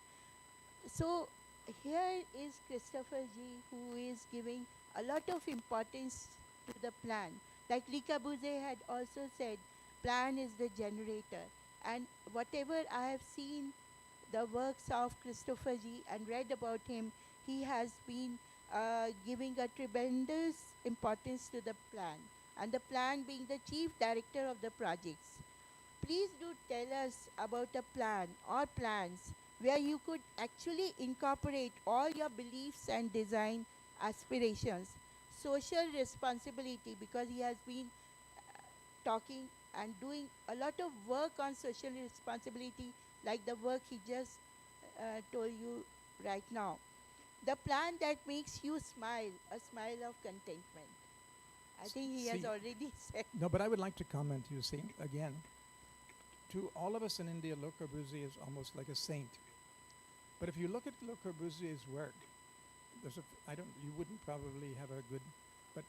So here is Christopher G, who is giving a lot of importance to the plan. Like Le Corbusier had also said, plan is the generator. And whatever I have seen the works of Christopher G and read about him, he has been giving a tremendous importance to the plan, and the plan being the chief director of the projects. Please do tell us about a plan or plans where you could actually incorporate all your beliefs and design aspirations, social responsibility, because he has been talking and doing a lot of work on social responsibility, like the work he just told you right now. The plan that makes you smile, a smile of contentment. I think he has already said. No, but I would like to comment, you see, again, to all of us in India, Le Corbusier is almost like a saint. But if you look at Le Corbusier's work, you wouldn't probably have a good, but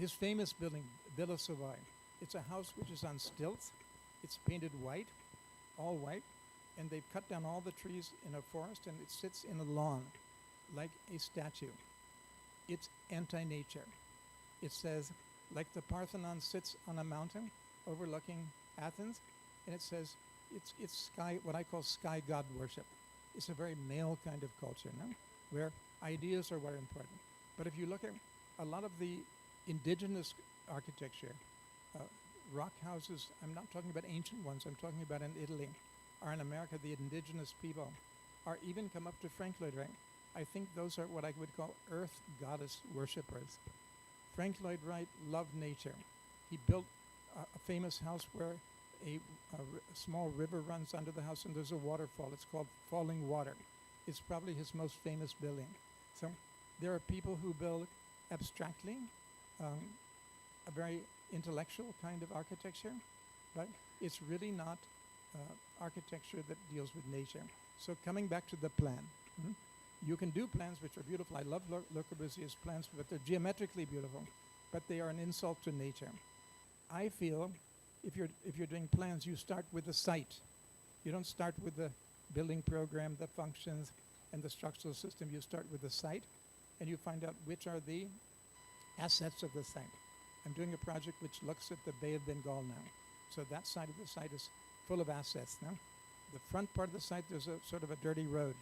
his famous building, Villa Savoy, it's a house which is on stilts. It's painted white, all white, and they've cut down all the trees in a forest, and it sits in a lawn like a statue. It's anti-nature. It says, like the Parthenon sits on a mountain overlooking Athens, and it says it's sky, what I call sky god worship. It's a very male kind of culture, no? Where ideas are what are important. But if you look at a lot of the indigenous architecture, rock houses, I'm not talking about ancient ones, I'm talking about in Italy, or in America, the indigenous people, or even come up to Frank Lloyd Wright. I think those are what I would call earth goddess worshippers. Frank Lloyd Wright loved nature. He built a famous house where a small river runs under the house and there's a waterfall. It's called Falling Water. It's probably his most famous building. So there are people who build abstractly, a very intellectual kind of architecture, but it's really not architecture that deals with nature. So coming back to the plan, you can do plans which are beautiful. I love Le Corbusier's plans, but they're geometrically beautiful, but they are an insult to nature. I feel if you're doing plans, you start with the site. You don't start with the building program, the functions, and the structural system. You start with the site, and you find out which are the assets of the site. I'm doing a project which looks at the Bay of Bengal now. So that side of the site is full of assets now. The front part of the site, there's a sort of a dirty road.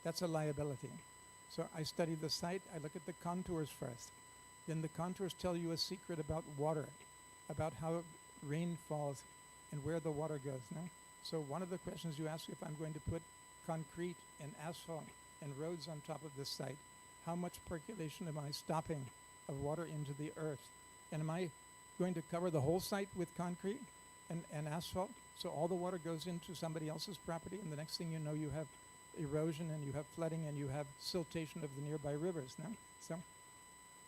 That's a liability. So I study the site, I look at the contours first. Then the contours tell you a secret about water, about how rain falls and where the water goes now. So one of the questions you ask, if I'm going to put concrete and asphalt and roads on top of this site, how much percolation am I stopping of water into the earth? And am I going to cover the whole site with concrete and asphalt? So all the water goes into somebody else's property, and the next thing you know, you have erosion and you have flooding and you have siltation of the nearby rivers now. So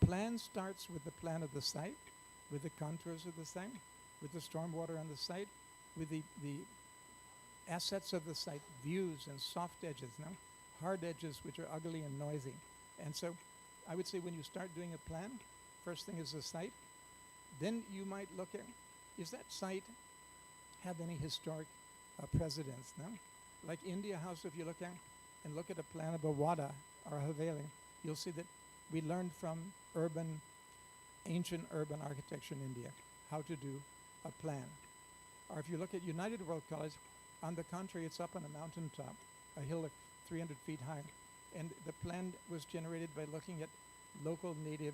plan starts with the plan of the site, with the contours of the site, with the stormwater on the site, with the assets of the site, views and soft edges now, hard edges which are ugly and noisy. And so I would say when you start doing a plan, first thing is the site. Then you might look at, is that site have any historic precedents? No? Like India House, if you look at and look at a plan of a Wada or a Haveli, you'll see that we learned from ancient urban architecture in India how to do a plan. Or if you look at United World College, on the contrary, it's up on a mountaintop, a hill of 300 feet high. And the plan was generated by looking at local native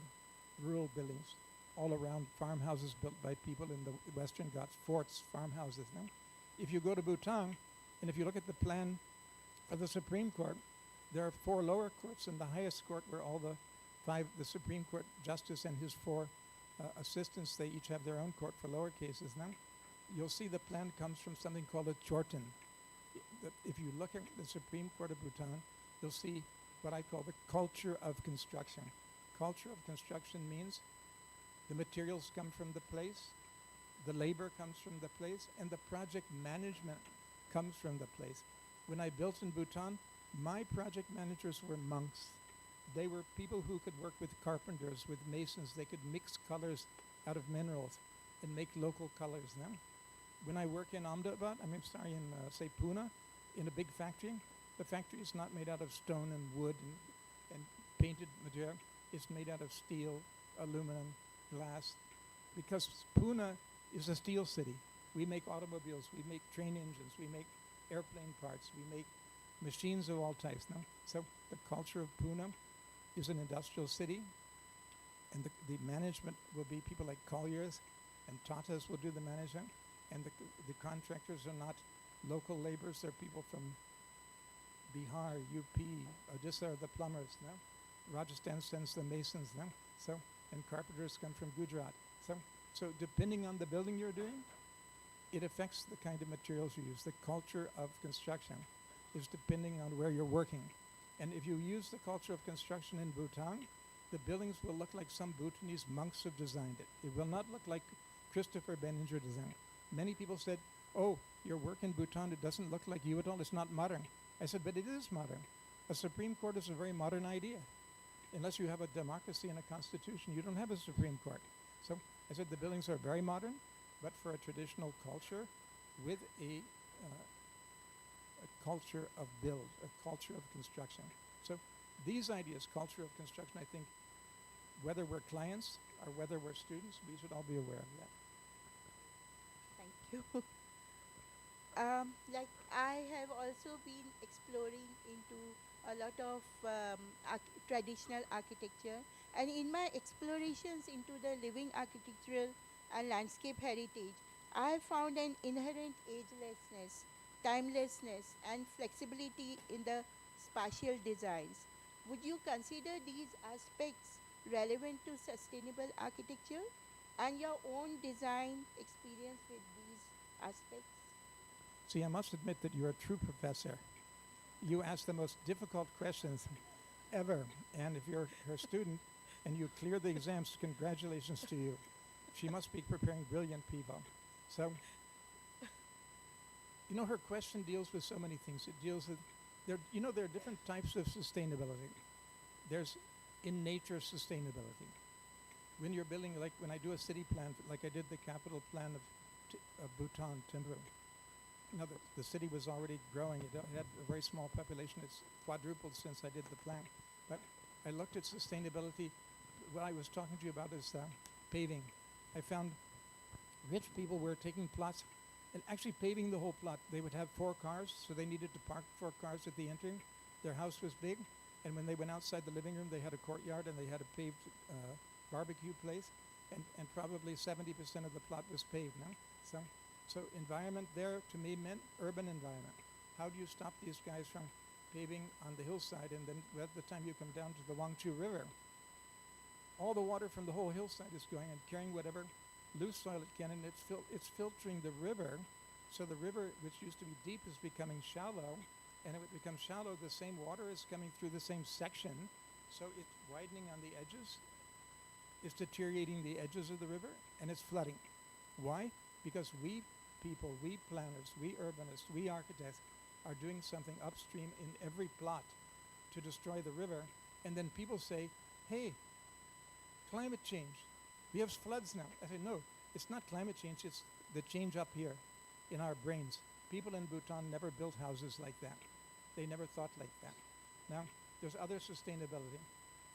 rural buildings all around, farmhouses built by people in the Western Ghats, forts, farmhouses. No? If you go to Bhutan, and if you look at the plan of the Supreme Court, there are 4 lower courts, and the highest court where all the Supreme Court justice and his 4 assistants, they each have their own court for lower cases now. You'll see the plan comes from something called a chorten. If you look at the Supreme Court of Bhutan, you'll see what I call the culture of construction. Culture of construction means the materials come from the place, the labor comes from the place, and the project management comes from the place. When I built in Bhutan, my project managers were monks. They were people who could work with carpenters, with masons. They could mix colors out of minerals and make local colors now. When I work in Ahmedabad, say Pune, in a big factory, the factory is not made out of stone and wood and painted material. It's made out of steel, aluminum, glass, because Pune is a steel city. We make automobiles, we make train engines, we make airplane parts, we make machines of all types now. So the culture of Pune is an industrial city, and the management will be people like colliers, and Tatas will do the management, and the contractors are not local laborers, they're people from Bihar, UP, Odisha are the plumbers now. Rajasthan sends the masons now. So, and carpenters come from Gujarat. So depending on the building you're doing, it affects the kind of materials you use. The culture of construction is depending on where you're working. And if you use the culture of construction in Bhutan, the buildings will look like some Bhutanese monks have designed it. It will not look like Christopher Benninger designed it. Many people said, oh, your work in Bhutan, it doesn't look like you at all, it's not modern. I said, but it is modern. A Supreme Court is a very modern idea. Unless you have a democracy and a constitution, you don't have a Supreme Court. So I said the buildings are very modern, but for a traditional culture with a culture of build, a culture of construction. So these ideas, culture of construction, I think, whether we're clients or whether we're students, we should all be aware of that. Thank you. Like I have also been exploring into a lot of traditional architecture, and in my explorations into the living architectural and landscape heritage, I have found an inherent agelessness, timelessness, and flexibility in the spatial designs. Would you consider these aspects relevant to sustainable architecture and your own design experience with these aspects? See, I must admit that you're a true professor. You ask the most difficult questions ever, and if you're her student and you clear the exams, congratulations to you. She must be preparing brilliant people. So, you know, her question deals with so many things. It deals with, there are different types of sustainability. There's in nature sustainability. When you're building, like when I do a city plan, like I did the capital plan of Bhutan, Thimphu. You know, the city was already growing. It had a very small population. It's quadrupled since I did the plan. But I looked at sustainability. What I was talking to you about is paving. I found rich people were taking plots and actually paving the whole plot. They would have 4 cars, so they needed to park 4 cars at the entry. Their house was big, and when they went outside the living room, they had a courtyard and they had a paved barbecue place, and probably 70% of the plot was paved now. So environment there to me meant urban environment. How do you stop these guys from paving on the hillside, and then at the time you come down to the Wangchu River, all the water from the whole hillside is going and carrying whatever loose soil it can, and it's filtering the river. So the river, which used to be deep, is becoming shallow, and if it becomes shallow, the same water is coming through the same section, so it's widening on the edges, it's deteriorating the edges of the river, and it's flooding. Why? Because we people, we planners, we urbanists, we architects are doing something upstream in every plot to destroy the river, and then people say, hey, climate change. We have floods now. I said, no, it's not climate change, it's the change up here in our brains. People in Bhutan never built houses like that. They never thought like that. Now, there's other sustainability.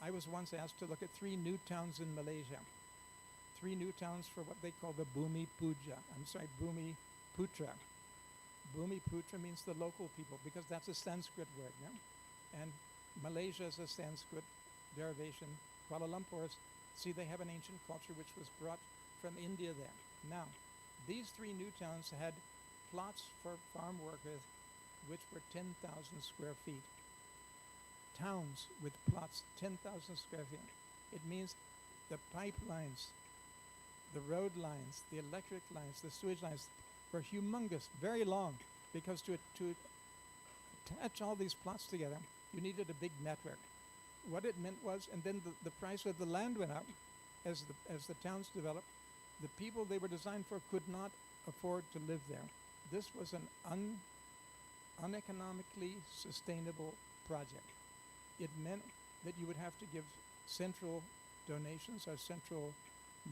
I was once asked to look at 3 new towns in Malaysia. 3 new towns for what they call the Bhumi Puja. Bhumi Putra. Bhumi Putra means the local people, because that's a Sanskrit word, yeah? And Malaysia is a Sanskrit derivation. Kuala Lumpur is, see, they have an ancient culture which was brought from India there. Now, these 3 new towns had plots for farm workers which were 10,000 square feet. Towns with plots 10,000 square feet. It means the pipelines, the road lines, the electric lines, the sewage lines were humongous, very long, because to attach all these plots together, you needed a big network. What it meant was, and then the price of the land went up as the towns developed. The people they were designed for could not afford to live there. This was an uneconomically sustainable project. It meant that you would have to give central donations or central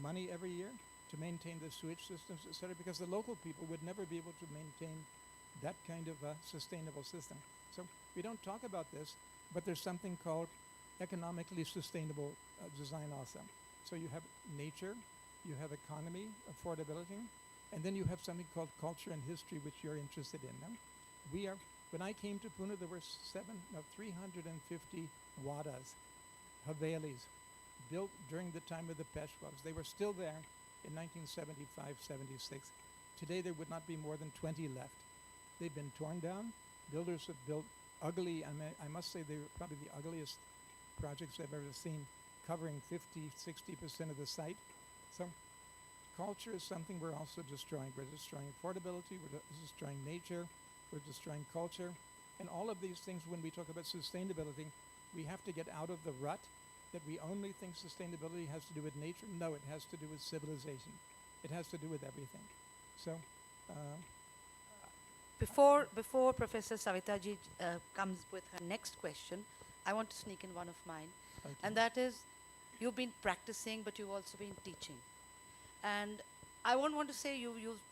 money every year to maintain the sewage systems, etc., because the local people would never be able to maintain that kind of a sustainable system. So we don't talk about this, but there's something called economically sustainable design also. So you have nature, you have economy, affordability, and then you have something called culture and history, which you're interested in. No? When I came to Pune, there were 350 wadas, havelis, built during the time of the Peshwas. They were still there in 1975, 76. Today there would not be more than 20 left. They've been torn down. Builders have built ugly, I must say they were probably the ugliest projects I've ever seen, covering 50-60% of the site. So culture is something we're also destroying. We're destroying affordability, we're destroying nature, we're destroying culture. And all of these things, when we talk about sustainability, we have to get out of the rut that we only think sustainability has to do with nature. No, it has to do with civilization. It has to do with everything. So, Before Professor Savitaji comes with her next question, I want to sneak in one of mine. Okay. And that is, you've been practicing, but you've also been teaching. And I won't want to say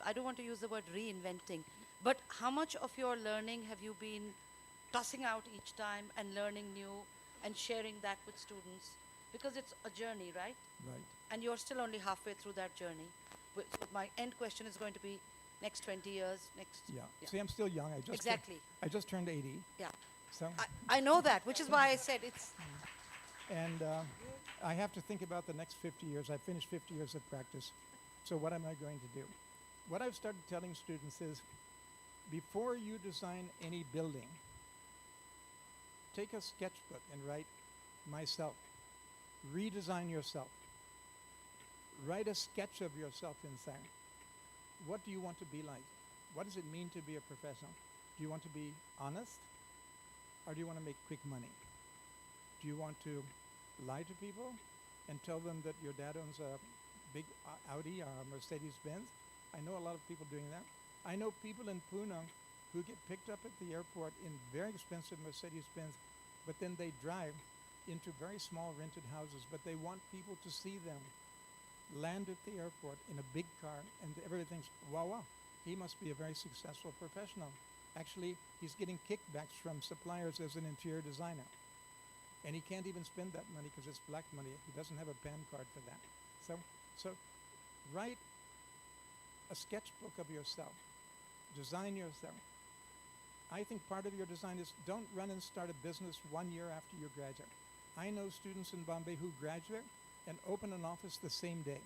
I don't want to use the word reinventing, but how much of your learning have you been tossing out each time and learning new and sharing that with students? Because it's a journey, right? Right. And you're still only halfway through that journey. So my end question is going to be next 20 years, Yeah. See, I'm still young. Exactly. I just turned 80. Yeah. So. I know that, which is why I said it's. And I have to think about the next 50 years. I finished 50 years of practice. So what am I going to do? What I've started telling students is, before you design any building, take a sketchbook and write myself. Redesign yourself. Write a sketch of yourself inside. What do you want to be like? What does it mean to be a professional? Do you want to be honest? Or do you want to make quick money? Do you want to lie to people and tell them that your dad owns a big Audi or a Mercedes-Benz? I know a lot of people doing that. I know people in Pune who get picked up at the airport in very expensive Mercedes-Benz, but then they drive into very small rented houses, but they want people to see them land at the airport in a big car, and everybody thinks, wow, he must be a very successful professional. Actually, he's getting kickbacks from suppliers as an interior designer. And he can't even spend that money because it's black money. He doesn't have a PAN card for that. So write a sketchbook of yourself. Design yourself. I think part of your design is don't run and start a business 1 year after you graduate. I know students in Bombay who graduate and open an office the same day.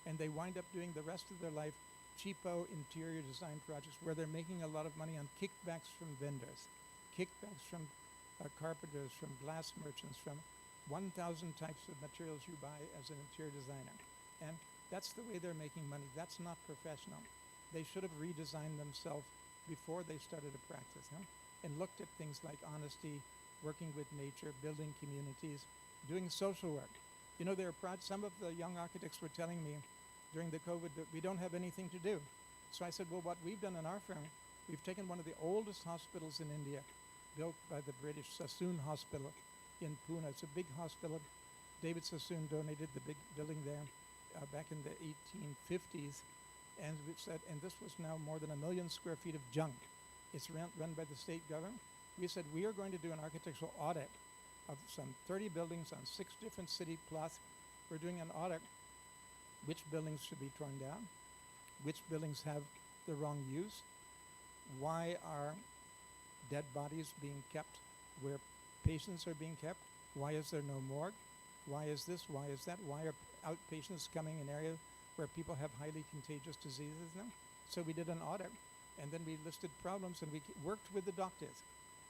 And they wind up doing the rest of their life cheapo interior design projects where they're making a lot of money on kickbacks from vendors, kickbacks from carpenters, from glass merchants, from 1,000 types of materials you buy as an interior designer. And that's the way they're making money. That's not professional. They should have redesigned themselves before they started a practice, and looked at things like honesty, working with nature, building communities, doing social work. You know, some of the young architects were telling me during the COVID that we don't have anything to do. So I said, well, what we've done in our firm, we've taken one of the oldest hospitals in India, built by the British, Sassoon Hospital in Pune. It's a big hospital. David Sassoon donated the big building there back in the 1850s, and we said, and this was now more than 1 million square feet of junk. It's run by the state government. We said we are going to do an architectural audit of some 30 buildings on 6 different city plots. We're doing an audit. Which buildings should be torn down? Which buildings have the wrong use? Why are dead bodies being kept where patients are being kept? Why is there no morgue? Why is this? Why is that? Why are outpatients coming in areas where people have highly contagious diseases now? So we did an audit, and then we listed problems, and we worked with the doctors,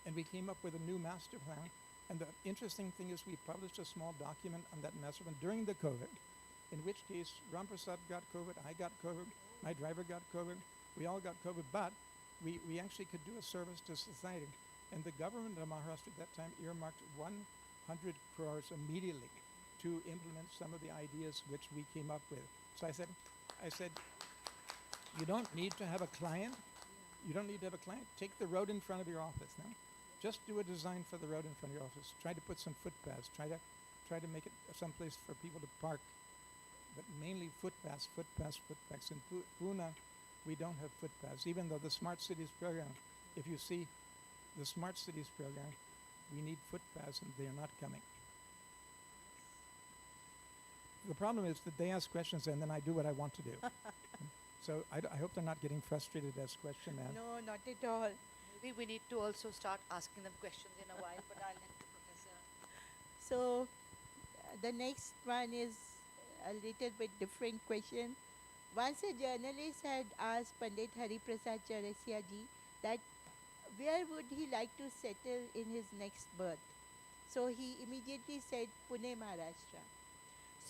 and we came up with a new master plan. And the interesting thing is we published a small document on that master plan during the COVID, in which case Ram Prasad got COVID, I got COVID, my driver got COVID, we all got COVID, but we actually could do a service to society. And the government of Maharashtra at that time earmarked 100 crores immediately to implement some of the ideas which we came up with. So I said, you don't need to have a client. You don't need to have a client. Take the road in front of your office now. Just do a design for the road in front of your office. Try to put some footpaths. Try to make it someplace for people to park. But mainly footpaths. In Pune, we don't have footpaths. Even though the Smart Cities program, if you see the Smart Cities program, we need footpaths, and they are not coming. The problem is that they ask questions, and then I do what I want to do. So I hope they're not getting frustrated as question asked. No, not at all. Maybe we need to also start asking them questions in a while, but I'll let the professor. So the next one is a little bit different question. Once a journalist had asked Pandit Hari Prasad Chaurasia ji that where would he like to settle in his next birth. So he immediately said Pune, Maharashtra.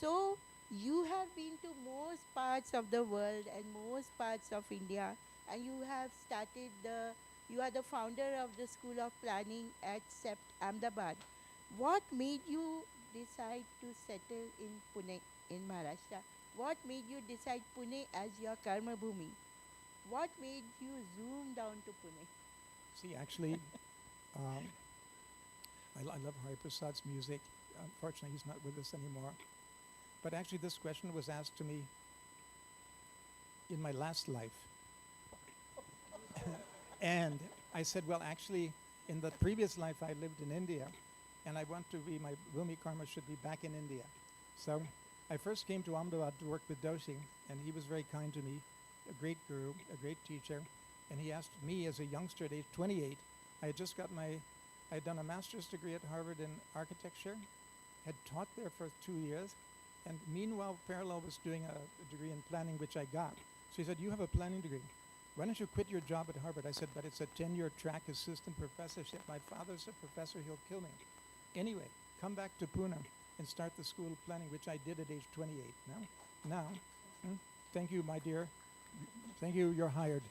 So you have been to most parts of the world and most parts of India, and you have started you are the founder of the School of Planning at CEPT Ahmedabad. What made you decide to settle in Pune, in Maharashtra? What made you decide Pune as your karma bhumi? What made you zoom down to Pune? See, actually, I love Hari Prasad's music. Unfortunately, he's not with us anymore. But actually, this question was asked to me in my last life. And I said, well, actually, in the previous life, I lived in India, and I want to be, my Bhumi karma should be back in India. So I first came to Ahmedabad to work with Doshi, and he was very kind to me, a great guru, a great teacher. And he asked me as a youngster at age 28, I had done a master's degree at Harvard in architecture, had taught there for 2 years, and meanwhile, parallel was doing a degree in planning, which I got. So he said, you have a planning degree. Why don't you quit your job at Harvard? I said, but it's a 10-year track assistant professorship. My father's a professor, he'll kill me. Anyway, come back to Pune and start the School of Planning, which I did at age 28. Now, thank you, my dear. Thank you, you're hired.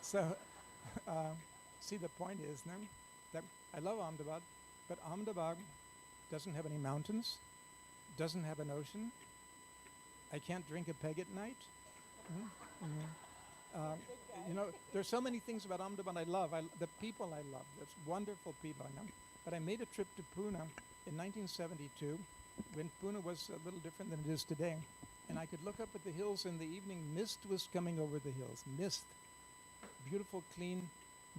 See, the point is now that I love Ahmedabad, but Ahmedabad doesn't have any mountains, doesn't have an ocean. I can't drink a peg at night. There's so many things about Ahmedabad I love. The people I love. There's wonderful people I know. But I made a trip to Pune in 1972 when Pune was a little different than it is today. And I could look up at the hills in the evening. Mist was coming over the hills. Mist. Beautiful, clean,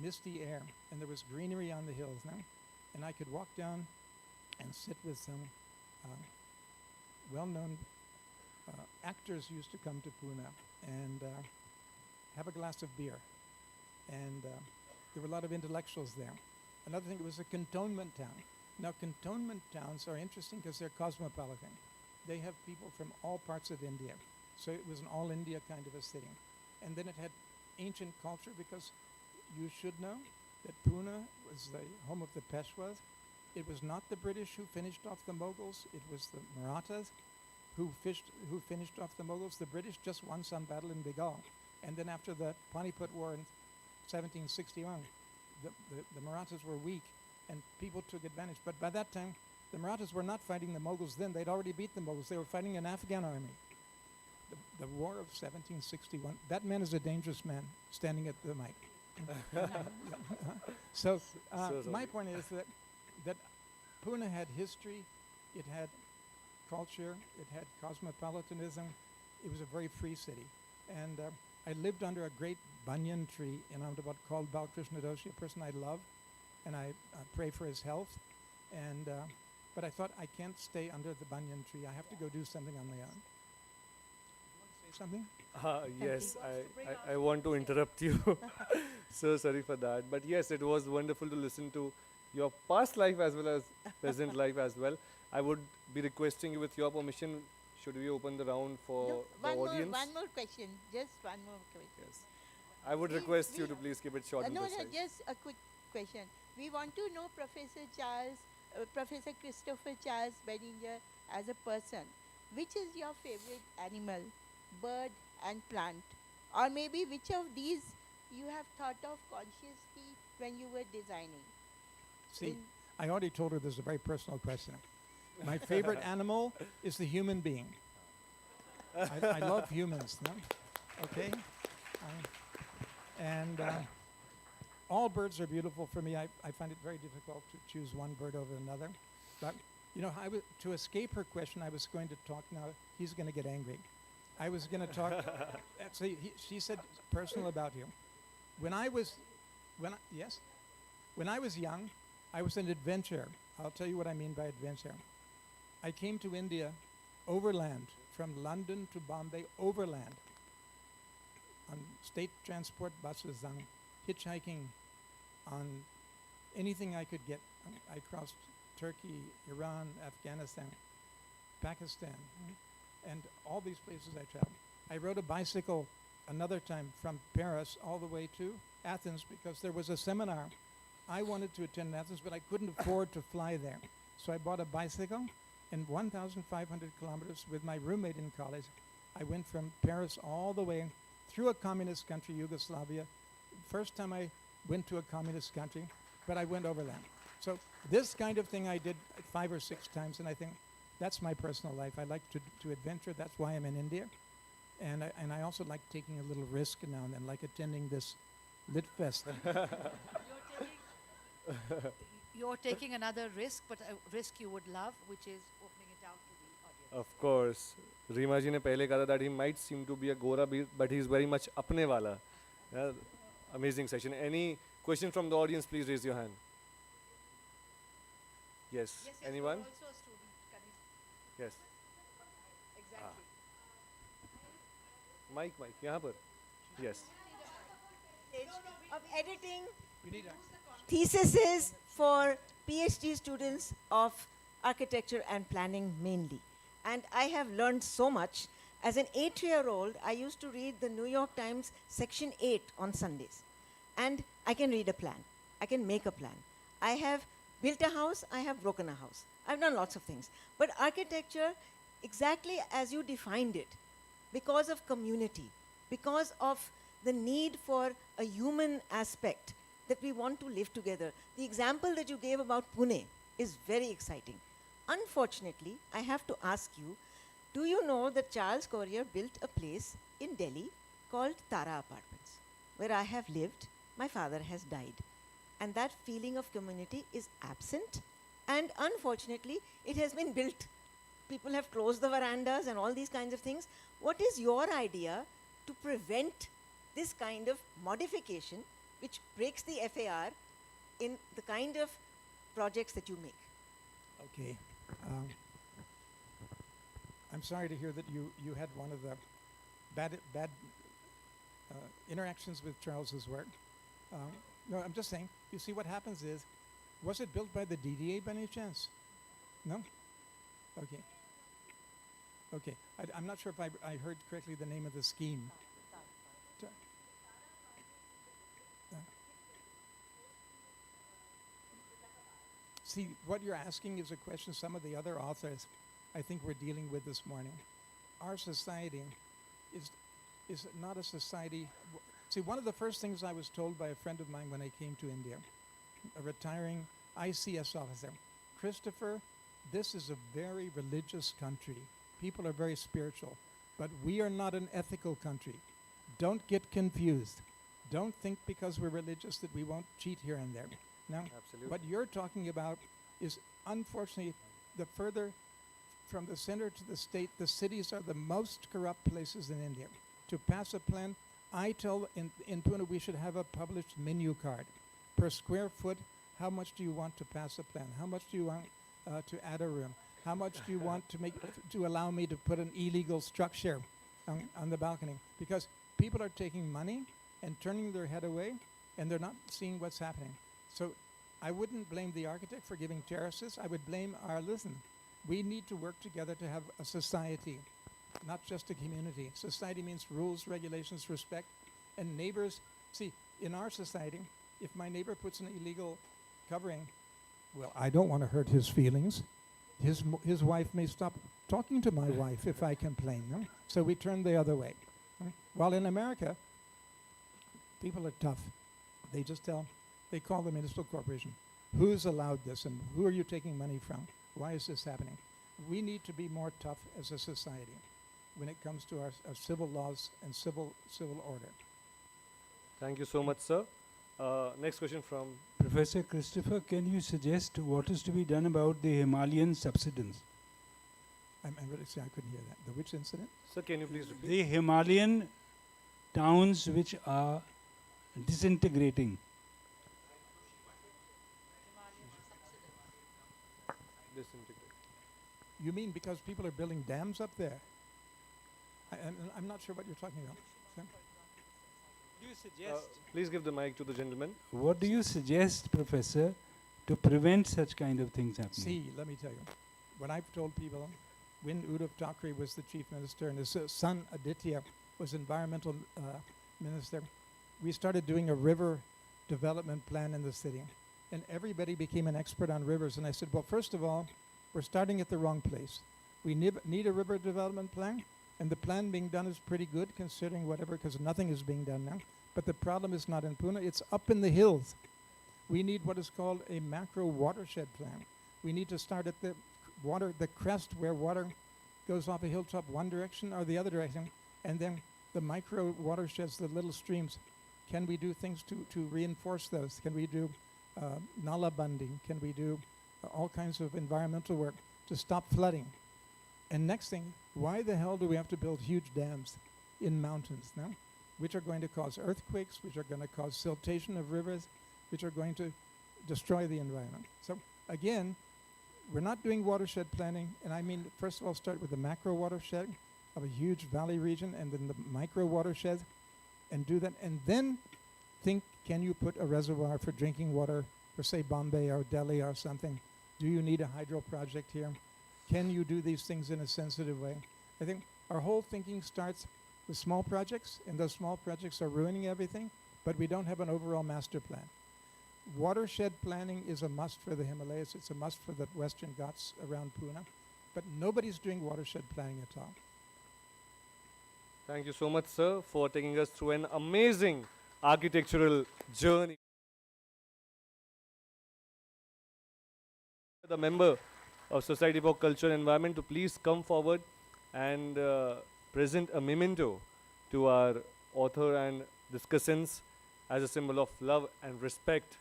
misty air. And there was greenery on the hills now. And I could walk down and sit with some well-known actors used to come to Pune and have a glass of beer. And there were a lot of intellectuals there. Another thing, it was a cantonment town. Now, cantonment towns are interesting because they're cosmopolitan. They have people from all parts of India. So it was an all-India kind of a city. And then it had ancient culture because you should know that Pune was the home of the Peshwas. It was not the British who finished off the Mughals. It was the Marathas who finished off the Mughals. The British just won some battle in Bengal. And then after the Panipat War in 1761, the Marathas were weak and people took advantage. But by that time, the Marathas were not fighting the Mughals then. They'd already beat the Mughals. They were fighting an Afghan army. The War of 1761. That man is a dangerous man standing at the mic. So my point is that Pune had history, it had culture, it had cosmopolitanism. It was a very free city. And I lived under a great banyan tree in Ahmedabad called Balkrishna Doshi, a person I love, and I pray for his health. And but I thought, I can't stay under the banyan tree. I have to go do something on my own. You want to say something? Yes, I want to interrupt you. So sorry for that. But yes, it was wonderful to listen to your past life as well as present life as well. I would be requesting you, with your permission, should we open the round for No, the audience? one more question. Just one more question. Yes. I would request you to please keep it short and No, precise. just a quick question. We want to know Professor Christopher Charles Benninger as a person. Which is your favorite animal, bird and plant? Or maybe which of these you have thought of consciously when you were designing? See, I already told her this is a very personal question. My favorite animal is the human being. I love humans, no? Okay? All birds are beautiful for me. I find it very difficult to choose one bird over another. But, you know, to escape her question, I was going to talk now. He's going to get angry. I was going to talk. Actually, she said personal about you. When I was young, I was an adventurer. I'll tell you what I mean by adventure. I came to India overland, from London to Bombay, overland, on state transport buses, on hitchhiking, on anything I could get. I crossed Turkey, Iran, Afghanistan, Pakistan, and all these places I traveled. I rode a bicycle another time from Paris all the way to Athens because there was a seminar. I wanted to attend Athens, but I couldn't afford to fly there. So I bought a bicycle, and 1,500 kilometers with my roommate in college. I went from Paris all the way through a communist country, Yugoslavia. First time I went to a communist country, but I went overland. So this kind of thing I did 5 or 6 times, and I think that's my personal life. I like to adventure. That's why I'm in India. And I also like taking a little risk now and then, like attending this Lit Fest. You're taking another risk, but a risk you would love, which is opening it out to the audience. Of course. Reema ji ne pehle kaha that he might seem to be a Gora beard, but he's very much apne wala. Yeah, amazing session. Any questions from the audience, please raise your hand. Yes. Anyone? Also a student. Yes. Exactly. Mike, यहाँ पर. Yes. Of editing theses for PhD students of architecture and planning mainly. And I have learned so much. As an 8-year-old, I used to read the New York Times section 8 on Sundays. And I can read a plan. I can make a plan. I have built a house, I have broken a house. I've done lots of things. But architecture, exactly as you defined it, because of community, because of the need for a human aspect, that we want to live together. The example that you gave about Pune is very exciting. Unfortunately, I have to ask you, do you know that Charles Collier built a place in Delhi called Tara Apartments, where I have lived, my father has died. And that feeling of community is absent. And unfortunately, it has been built. People have closed the verandas and all these kinds of things. What is your idea to prevent this kind of modification which breaks the FAR in the kind of projects that you make? Okay. I'm sorry to hear that you had one of the bad interactions with Charles's work. No, I'm just saying, you see what happens is, was it built by the DDA by any chance? No? Okay. Okay. I'm not sure if I heard correctly the name of the scheme. See, what you're asking is a question some of the other authors, I think, we're dealing with this morning. Our society is not a society. See, one of the first things I was told by a friend of mine when I came to India, a retiring ICS officer, Christopher, this is a very religious country. People are very spiritual, but we are not an ethical country. Don't get confused. Don't think because we're religious that we won't cheat here and there. Now, Absolutely. what you're talking about is unfortunately the further from the center to the state, the cities are the most corrupt places in India. To pass a plan, I tell in Pune we should have a published menu card. Per square foot, how much do you want to pass a plan? How much do you want to add a room? How much do you want to allow me to put an illegal structure on the balcony? Because people are taking money and turning their head away, and they're not seeing what's happening. So I wouldn't blame the architect for giving terraces. I would blame we need to work together to have a society, not just a community. Society means rules, regulations, respect, and neighbors. See, in our society, if my neighbor puts an illegal covering, well, I don't want to hurt his feelings. His wife may stop talking to my wife if I complain. No? So we turn the other way. While in America, people are tough. They just they call the municipal corporation. Who's allowed this and who are you taking money from? Why is this happening? We need to be more tough as a society when it comes to our civil laws and civil order. Thank you so much, sir. Next question from Professor Christopher. Can you suggest what is to be done about the Himalayan subsidence? I'm really sorry, I couldn't hear that. The which incident? Sir, can you please repeat? The Himalayan towns which are disintegrating. You mean because people are building dams up there? I'm not sure what you're talking about. Sir? Do you suggest? Please give the mic to the gentleman. What do you suggest, Professor, to prevent such kind of things happening? See, let me tell you. What I've told people, when Uddhav Thackeray was the chief minister and his son Aditya was environmental minister, we started doing a river development plan in the city. And everybody became an expert on rivers. And I said, well, first of all, we're starting at the wrong place. We need a river development plan, and the plan being done is pretty good considering whatever, because nothing is being done now. But the problem is not in Pune, it's up in the hills. We need what is called a macro watershed plan. We need to start at the crest where water goes off a hilltop one direction or the other direction, and then the micro watersheds, the little streams. Can we do things to reinforce those? Can we do nala bunding? Can we do all kinds of environmental work to stop flooding? And next thing, why the hell do we have to build huge dams in mountains now, which are going to cause earthquakes, which are going to cause siltation of rivers, which are going to destroy the environment? So again, we're not doing watershed planning, and I mean, first of all, start with the macro watershed of a huge valley region, and then the micro watershed, and do that, and then think, can you put a reservoir for drinking water for, say, Bombay or Delhi or something? Do you need a hydro project here? Can you do these things in a sensitive way? I think our whole thinking starts with small projects, and those small projects are ruining everything, but we don't have an overall master plan. Watershed planning is a must for the Himalayas. It's a must for the Western Ghats around Pune, but nobody's doing watershed planning at all. Thank you so much, sir, for taking us through an amazing architectural journey. The member of Society for Culture and Environment to please come forward and present a memento to our author and discussants as a symbol of love and respect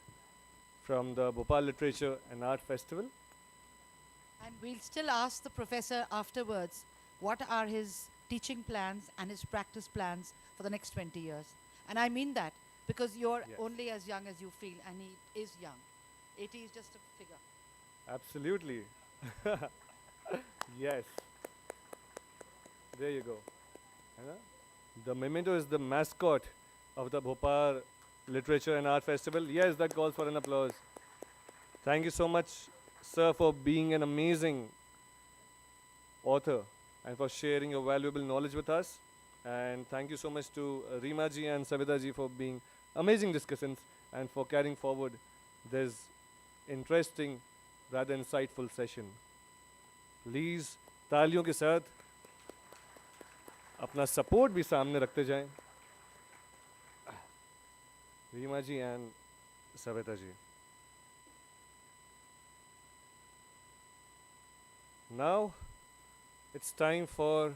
from the Bhopal Literature and Art Festival. And we'll still ask the professor afterwards what are his teaching plans and his practice plans for the next 20 years. And I mean that because you're only as young as you feel, and he is young. 80 is just a figure. Absolutely. Yes. There you go. The memento is the mascot of the Bhopal Literature and Art Festival. Yes, that calls for an applause. Thank you so much, sir, for being an amazing author and for sharing your valuable knowledge with us. And thank you so much to Reema ji and Savita ji for being amazing discussants and for carrying forward this interesting, rather insightful session. Please, तालियों के साथ अपना support भी सामने रखते जाएं. Reema ji and Savita ji. Now, it's time for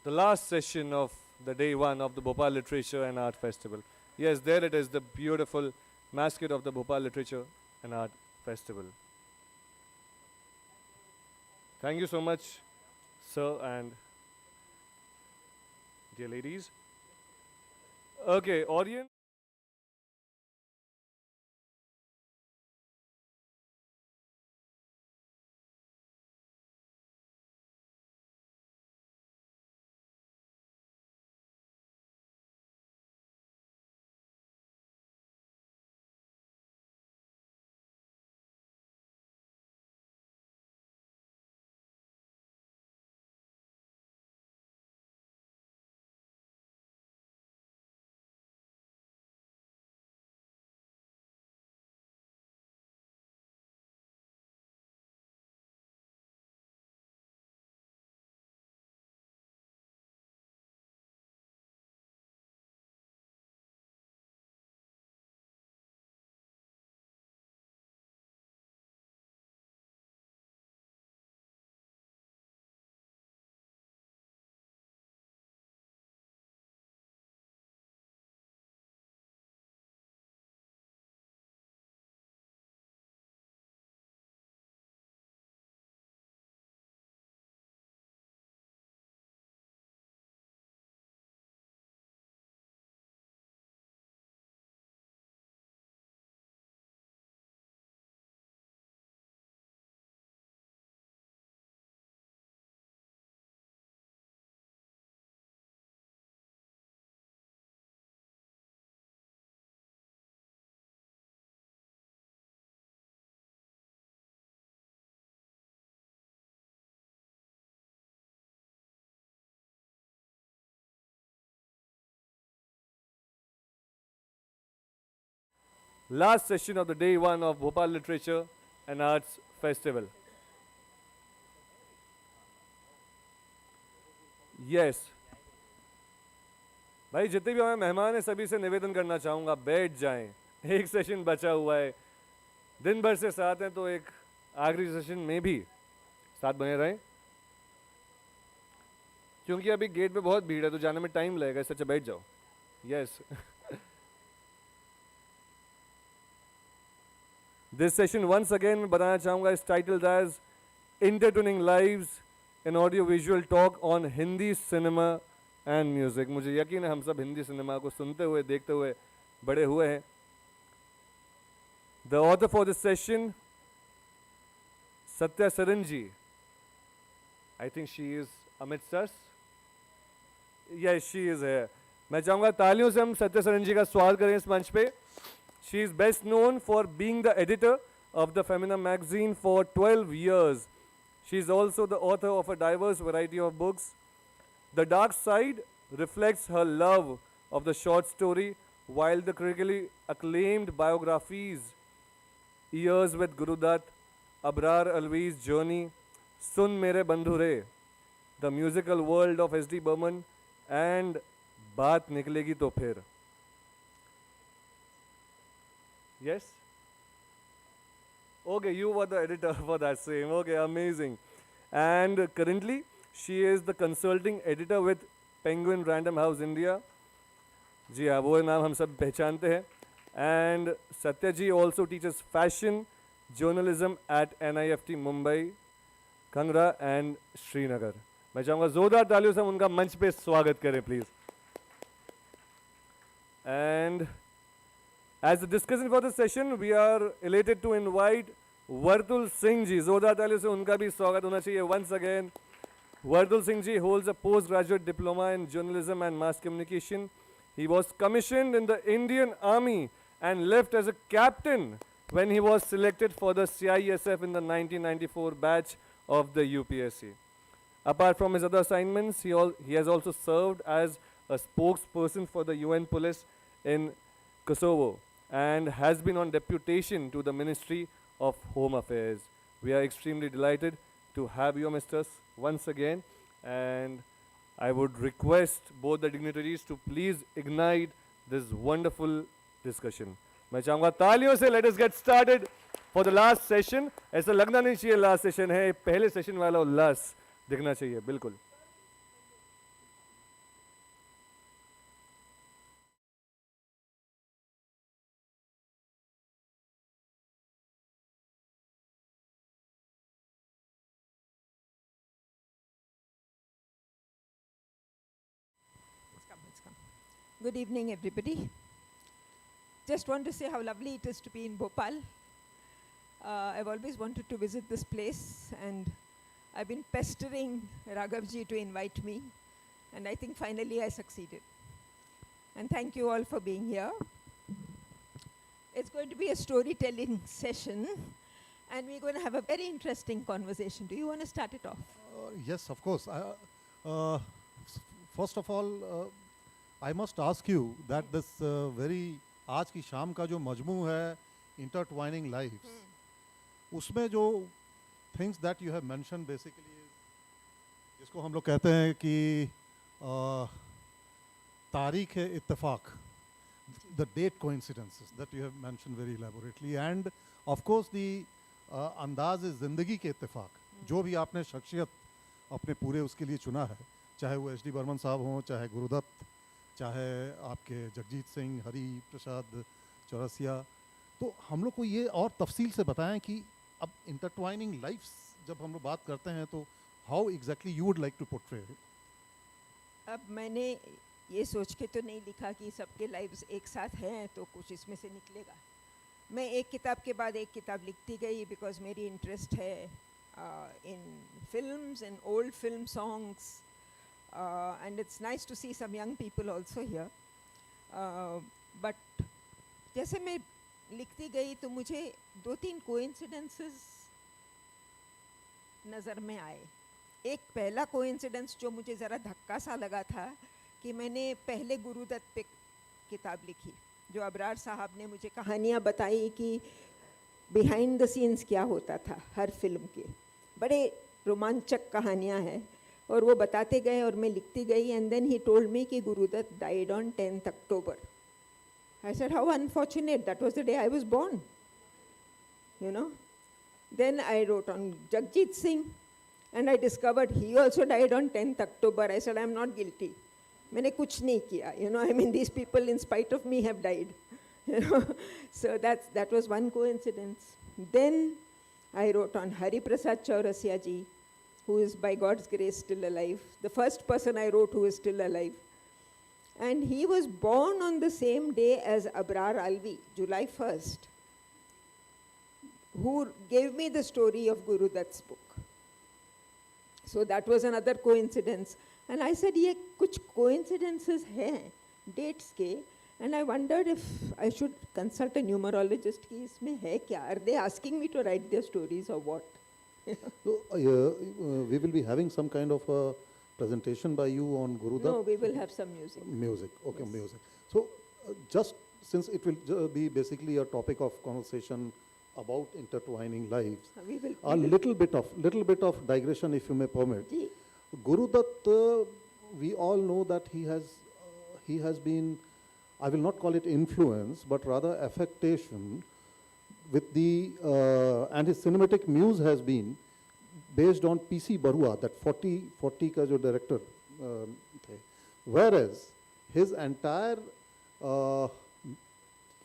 the last session of the day one of the Bhopal Literature and Art Festival. Yes, there it is, the beautiful mascot of the Bhopal Literature and Art Festival. Thank you so much, sir and dear ladies. Okay, audience. Last session of the day one of Bhopal Literature and Arts Festival. Yes. भाई जितने भी हमारे मेहमान हैं सभी से निवेदन करना चाहूँगा बैठ जाएं, एक सेशन बचा हुआ है, दिन भर से साथ हैं तो एक आखिरी सेशन में भी साथ बने रहें, क्योंकि अभी गेट पे बहुत भीड़ है तो जाने में टाइम लगेगा, इससे अच्छा बैठ जाओ. Yes. This session once again मैं बताना चाहूँगा is titled as Intertwining Lives an Audio Visual Talk on Hindi Cinema and Music. मुझे यकीन है हम सब हिंदी सिनेमा को सुनते हुए देखते हुए बड़े हुए हैं. The author for this session, Satya Saranji. I think she is amidst us. Yes, she is here. मैं चाहूँगा तालियों से हम सत्य सरन जी का स्वागत करें इस मंच पे. She is best known for being the editor of the Femina magazine for 12 years. She is also the author of a diverse variety of books. The Dark Side reflects her love of the short story, while the critically acclaimed biographies Years with Gurudat, Abrar Alvi's Journey, Sun Mere Bandhure, The Musical World of S.D. Burman, and Baat Niklegi To Phir. Yes? Okay, you were the editor for that same. Okay, amazing. And currently, she is the consulting editor with Penguin Random House India. जी हाँ, वो नाम हम सब पहचानते हैं. And Satya ji also teaches fashion journalism at NIFT Mumbai, Kangra and Srinagar. मैं चाहूँगा जोरदार तालियों से हम उनका मंच पे स्वागत करें please. And as the discussion for this session, we are elated to invite Vardul Singh ji. जोरदार तालियों से उनका भी स्वागत होना चाहिए once again. Vardul Singh ji holds a postgraduate diploma in journalism and mass communication. He was commissioned in the Indian Army and left as a captain when he was selected for the CISF in the 1994 batch of the UPSC. Apart from his other assignments, he has also served as a spokesperson for the UN police in Kosovo and has been on deputation to the Ministry of Home Affairs. We are extremely delighted to have you, Mr. once again, and I would request both the dignitaries to please ignite this wonderful discussion. मैं चाहूँगा तालियों से let us get started for the last session. ऐसा लगना नहीं चाहिए last session है, पहले session वाला उल्लास दिखना चाहिए बिल्कुल. Good evening, everybody. Just want to say how lovely it is to be in Bhopal. I've always wanted to visit this place, and I've been pestering Raghavji to invite me, and I think finally I succeeded. And thank you all for being here. It's going to be a storytelling session, and we're going to have a very interesting conversation. Do you want to start it off? Yes, of course. First of all, I must ask you that this very आज की शाम का जो मजमू है intertwining lives, उसमें जो things that you have mentioned basically is जिसको हम लोग कहते हैं कि तारीख इत्तेफाक, the date coincidences that you have mentioned very elaborately, and of course the अंदाज ज़िंदगी के इत्तेफाक, जो भी आपने शख्सियत अपने पूरे उसके लिए चुना है, चाहे वो एच डी बर्मन साहब हों, चाहे गुरुदत्त, चाहे आपके जगजीत सिंह, हरी प्रसाद चौरसिया, तो हम लोग को ये और तफसील से बताएं कि अब इंटरट्वाइनिंग लाइफ्स जब हम लोग बात करते हैं तो how exactly you would like to portray it? अब मैंने ये सोच के तो नहीं लिखा कि सबके लाइव्स एक साथ हैं तो कुछ इसमें से निकलेगा. मैं एक किताब के बाद एक किताब लिखती गई बिकॉज मेरी इंटरेस्ट है in films and old film songs, and it's nice to see some young people also here. But जैसे मैं लिखती गई तो मुझे 2-3 coincidences नज़र में आए. एक पहला coincidence जो मुझे ज़रा धक्का सा लगा था कि मैंने पहले गुरुदत्त पे किताब लिखी, जो अबरार साहब ने मुझे कहानियाँ बताई कि बिहाइंड द सीन्स क्या होता था हर फिल्म के. बड़े रोमांचक कहानियाँ हैं और वो बताते गए और मैं लिखती गई. And then he told me कि Guru Dutt died on 10th October. I said how unfortunate, that was the day I was born, you know. Then I wrote on Jagjit Singh and I discovered he also died on 10th October. I said I am not guilty, मैंने कुछ नहीं किया, you know. I mean these people in spite of me have died, you know. So that was one coincidence. Then I wrote on Hari Prasad Chaurasia ji, who is by God's grace still alive, the first person I wrote who is still alive. And he was born on the same day as Abrar Alvi, July 1st, who gave me the story of Guru Dutt's book. So that was another coincidence. And I said, ye kuch coincidences hain dates ke, and I wondered if I should consult a numerologist ki isme hai kya? Are they asking me to write their stories or what? So, we will be having some kind of a presentation by you on Gurudat? No, we will have some music. Music, okay, Yes. music. So, just since it will be basically a topic of conversation about intertwining lives, a little bit of digression, if you may permit. Gurudat, we all know that he has been, I will not call it influence, but rather affectation with the, and his cinematic muse has been based on P.C. Barua, that 40 ka jo director the. Whereas his entire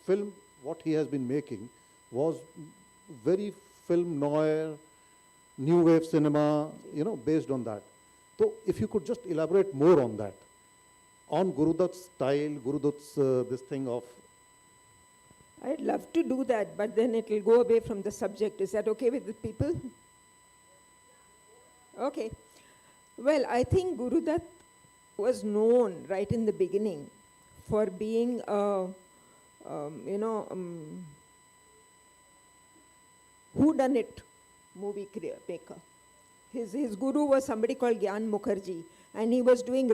film, what he has been making, was very film noir, new wave cinema, you know, based on that. So if you could just elaborate more on that, on Gurudat's style, Gurudat's this thing of. I'd love to do that, but then it will go away from the subject. Is that okay with the people? Okay. Well, I think Gurudat was known right in the beginning for being a, whodunit movie maker. His guru was somebody called Gyan Mukherjee, and he was doing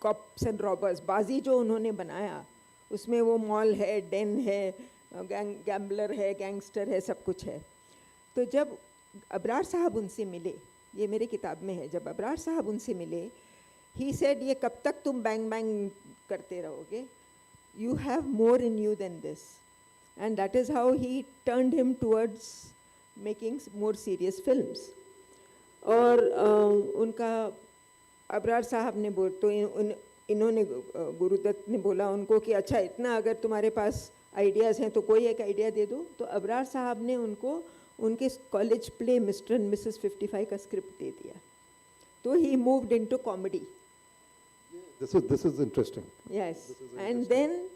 cops and robbers. बाजी जो उन्होंने बनाया, उसमें वो mall है, Dane है, gambler है, gangster है, सब कुछ है. तो जब अबरार साहब उनसे मिले, ये मेरे किताब में है, जब अबरार साहब उनसे मिले, he said, ये कब तक तुम बैंग बैंग करते रहोगे? You have more in you than this. And that is how he turned him towards making more serious films. और उनका अबरार साहब ने तो इन्होंने गुरुदत्त ने बोला उनको कि अच्छा इतना अगर तुम्हारे पास आइडियाज़ हैं तो कोई एक आइडिया दे दो. तो अबरार साहब ने उनको उनके college play mister and missus 55 का स्क्रिप्ट दे दिया. तो he moved into comedy. This is interesting. Yes. And then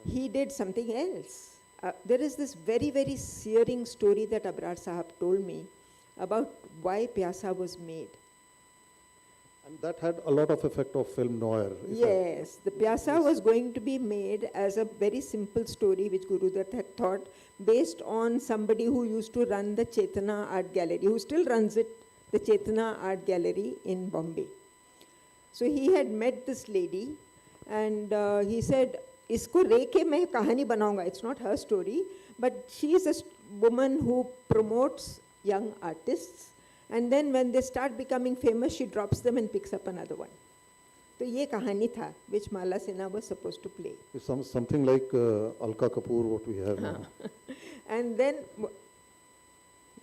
he did something else. There is this very, very searing story that Abrar Sahab told me about why Pyasa was made. And that had a lot of effect of film noir. Yes, the Pyasa was going to be made as a very simple story which Guru Dutt had thought, based on somebody who used to run the Chetana Art Gallery, who still runs it, the Chetana Art Gallery in Bombay. So he had met this lady and he said, "Isko reke main kahani banaunga." It's not her story, but she is a woman who promotes young artists. And then when they start becoming famous, she drops them and picks up another one. So ये कहानी था, which Mala Sinha was supposed to play. It's something like Alka Kapoor, what we have now. And then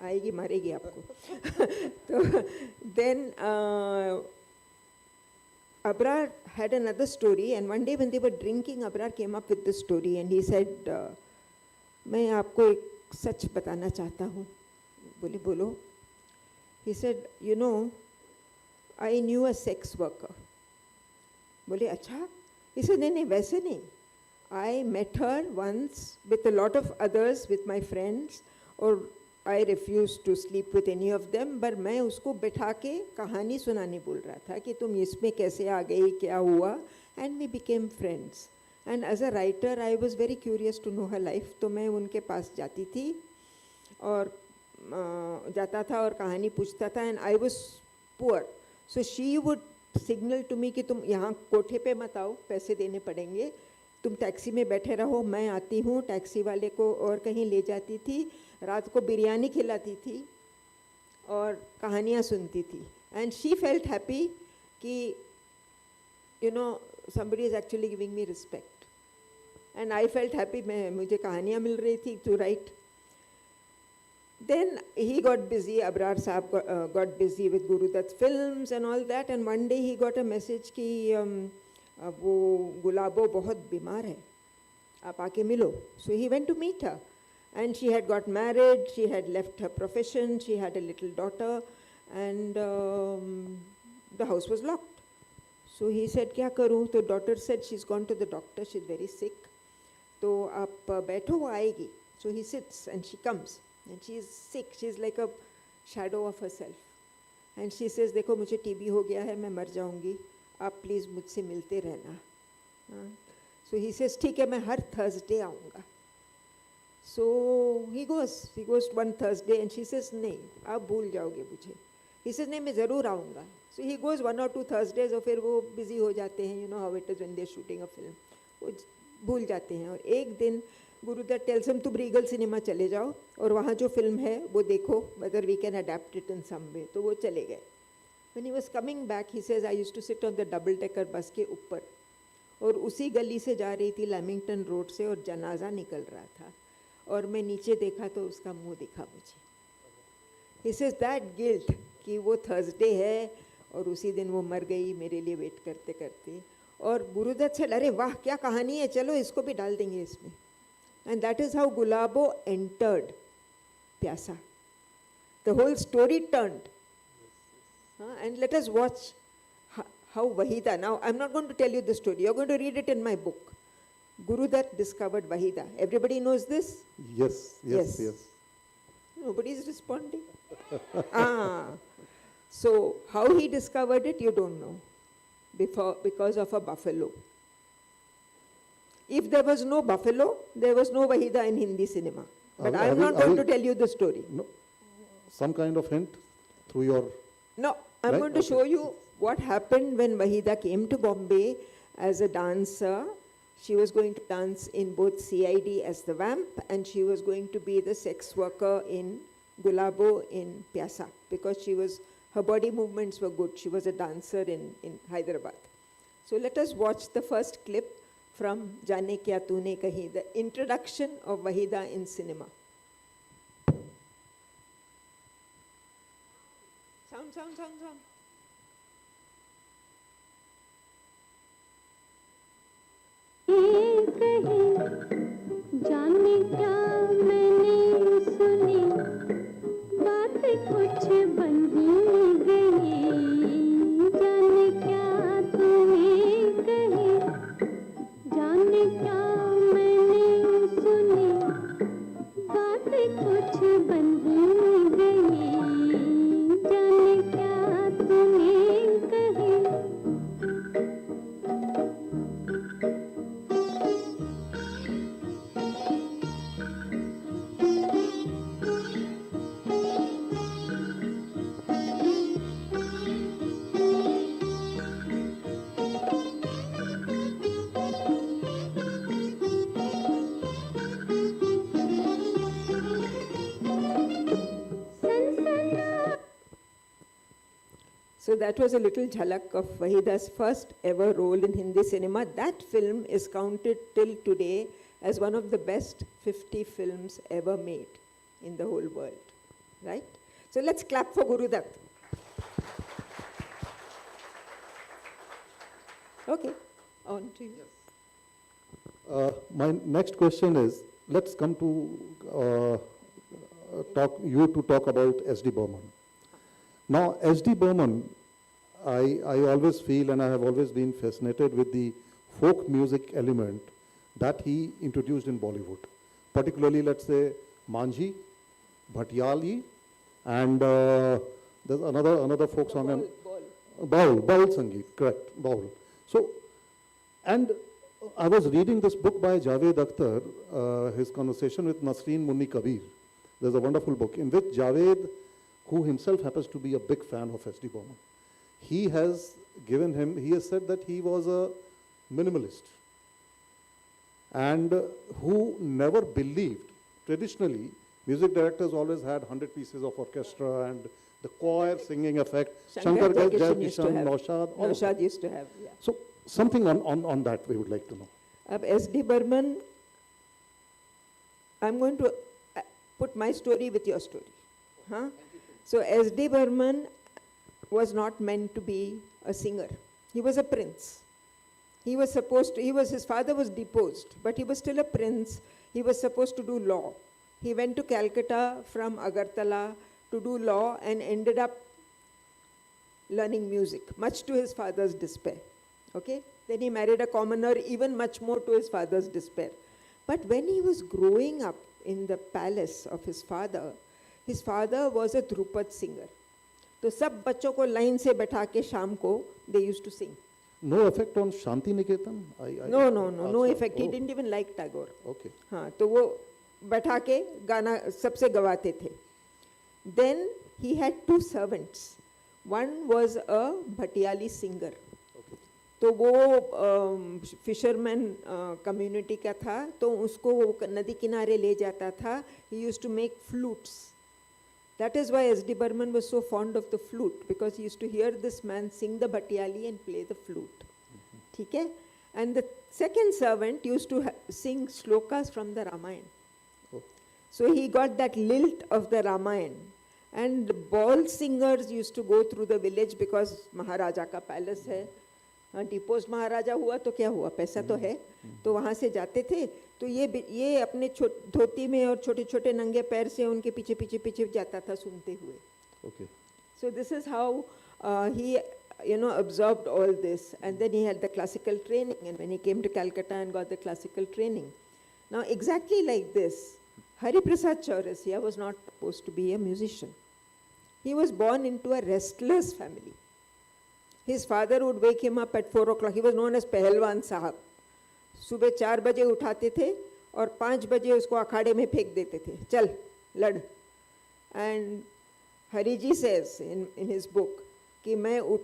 आएगी मारेगी आपको. So then Abrar had another story, and one day when they were drinking, Abrar came up with this story, and he said, मैं आपको एक सच बताना चाहता हूँ. बोले बोलो. He said, "You know, I knew a sex worker." बोले अच्छा. He said, नहीं नहीं वैसे नहीं. I met her once with a lot of others, with my friends, or I refused to sleep with any of them, but मैं उसको बैठा के कहानी सुनाने बोल रहा था कि तुम इसमें कैसे आ गई, क्या हुआ, and we became friends. And as a writer, I was very curious to know her life. तो मैं उनके पास जाती थी और जाता था और कहानी पूछता था, and I was poor. So she would signal to me कि तुम यहाँ कोठे पे मत आओ, पैसे देने पड़ेंगे, तुम टैक्सी में बैठे रहो, मैं आती हूँ. टैक्सी वाले को और कहीं ले जाती थी, रात को बिरयानी खिलाती थी और कहानियाँ सुनती थी. And she felt happy कि you know somebody is actually giving me respect. And I felt happy, मुझे कहानियाँ मिल रही थी to write. Then he got busy, Abrar Sahab got busy with Guru Dutt's films and all that, and one day he got a message कि वो गुलाबो बहुत बीमार है, आप आके मिलो. So he went to meet her, and she had got married, she had left her profession, she had a little daughter, and the house was locked. So he said, क्या करूँ? तो daughter said, she's gone to the doctor, she's very sick. तो आप बैठो, वो आएगी. So he sits and she comes. And she is sick. She is like a shadow of herself. And she says, देखो मुझे टीबी हो गया है, मैं मर जाऊंगी, आप प्लीज़ मुझसे मिलते रहना. So he says, ठीक है, मैं हर Thursday आऊँगा. So he goes one Thursday, and she says, नहीं, आप भूल जाओगे मुझे. He says, नहीं, मैं ज़रूर आऊँगा. So he goes 1 or 2 Thursdays, और फिर वो busy हो जाते हैं. You know how it is when they're shooting a film. वो भूल जाते हैं. और एक दिन Guru Dutt tells him, तुम रीगल सिनेमा चले जाओ और वहाँ जो फिल्म है वो देखो, whether we can adapt it in some way. तो वो चले गए. When he was coming back, he says, I used to sit on the double-decker bus के ऊपर, और उसी गली से जा रही थी लैमिंगटन रोड से, और जनाजा निकल रहा था, और मैं नीचे देखा तो उसका मुंह दिखा मुझे. He says that guilt कि वो Thursday है और उसी दिन वो मर गई मेरे लिए वेट करते करते. और गुरु दत्त से, अरे वाह क्या कहानी है, चलो इसको भी डाल देंगे इसमें. And that is how Gulabo entered Pyasa. The whole story turned. And let us watch how Wahida, now I'm not going to tell you the story, you're going to read it in my book. Guru Dutt discovered Wahida. Everybody knows this? Yes. Nobody is responding. So how he discovered it, you don't know. Because of a buffalo. If there was no buffalo, there was no Wahida in Hindi cinema. But I'm not going to tell you the story. No, some kind of hint through your... No, I'm going to show you what happened when Wahida came to Bombay as a dancer. She was going to dance in both CID as the vamp, and she was going to be the sex worker in Gulabo in Pyasa, because her body movements were good. She was a dancer in Hyderabad. So let us watch the first clip from Jaane Kya Tune Kahi, the introduction of Wahida in cinema. Sound. जाने क्या मैंने सुनी, बात कुछ बन ही गई. जाने क्या तूने So that was a little jhalak of Wahida's first ever role in Hindi cinema. That film is counted till today as one of the best 50 films ever made in the whole world, right? So let's clap for Guru Dutt. Okay, on to you. My next question is, let's come to talk about S.D. Burman. Now, S.D. Burman, I always feel, and I have always been fascinated with the folk music element that he introduced in Bollywood. Particularly, let's say, Manjhi, Bhatyali, and there's another folk song. Baul Sangeet, correct, Baul. So, and I was reading this book by Javed Akhtar, his conversation with Nasreen Munni Kabir. There's a wonderful book in which Javed, who himself happens to be a big fan of S.D. Burman, he has said that he was a minimalist and who never believed, traditionally, music directors always had 100 pieces of orchestra and the choir singing effect. Shankar Jayakishan used to have. Naushad used to have, yeah. So something on that we would like to know. S.D. Burman, I'm going to put my story with your story. Huh? So S.D. Burman was not meant to be a singer. He was a prince. His father was deposed, but he was still a prince. He was supposed to do law. He went to Calcutta from Agartala to do law and ended up learning music, much to his father's despair. Okay? Then he married a commoner, even much more to his father's despair. But when he was growing up in the palace of his father was a Dhrupad singer. तो सब बच्चों को line से बैठा के शाम को they used to sing. No effect on Shanti Niketan? No effect. He didn't even like Tagore. Okay. हाँ, तो वो बैठा के गाना सबसे गवाते थे. Then he had two servants. One was a Bhatyali singer. तो वो फिशरमैन कम्युनिटी का था, तो उसको वो नदी किनारे ले जाता था. He used to make flutes. That is why S.D. Burman was so fond of the flute, because he used to hear this man sing the Bhatyali and play the flute. ठीक है? And the second servant used to sing shlokas from the Ramayana. So he got that lilt of the Ramayana. And ball singers used to go through the village because Maharaja का palace है. Depots महाराजा हुआ तो क्या हुआ, पैसा तो है, तो वहाँ से जाते थे. तो ये अपने धोती में और छोटे छोटे नंगे पैर से उनके पीछे पीछे पीछे जाता था सुनते हुए. Okay. So this is how he absorbed all this, and then he had the classical training, and when he came to Calcutta and got the classical training. Now exactly like this, Hari Prasad Chaurasia was not supposed to be a musician. He was born into a restless family. His father would wake him up at 4 o'clock. He was known as Pehelwan Sahab. सुबह 4 बजे उठाते थे और 5 बजे उसको अखाड़े में फेंक देते थे. चल, लड़. And Hariji says in his book कि मैं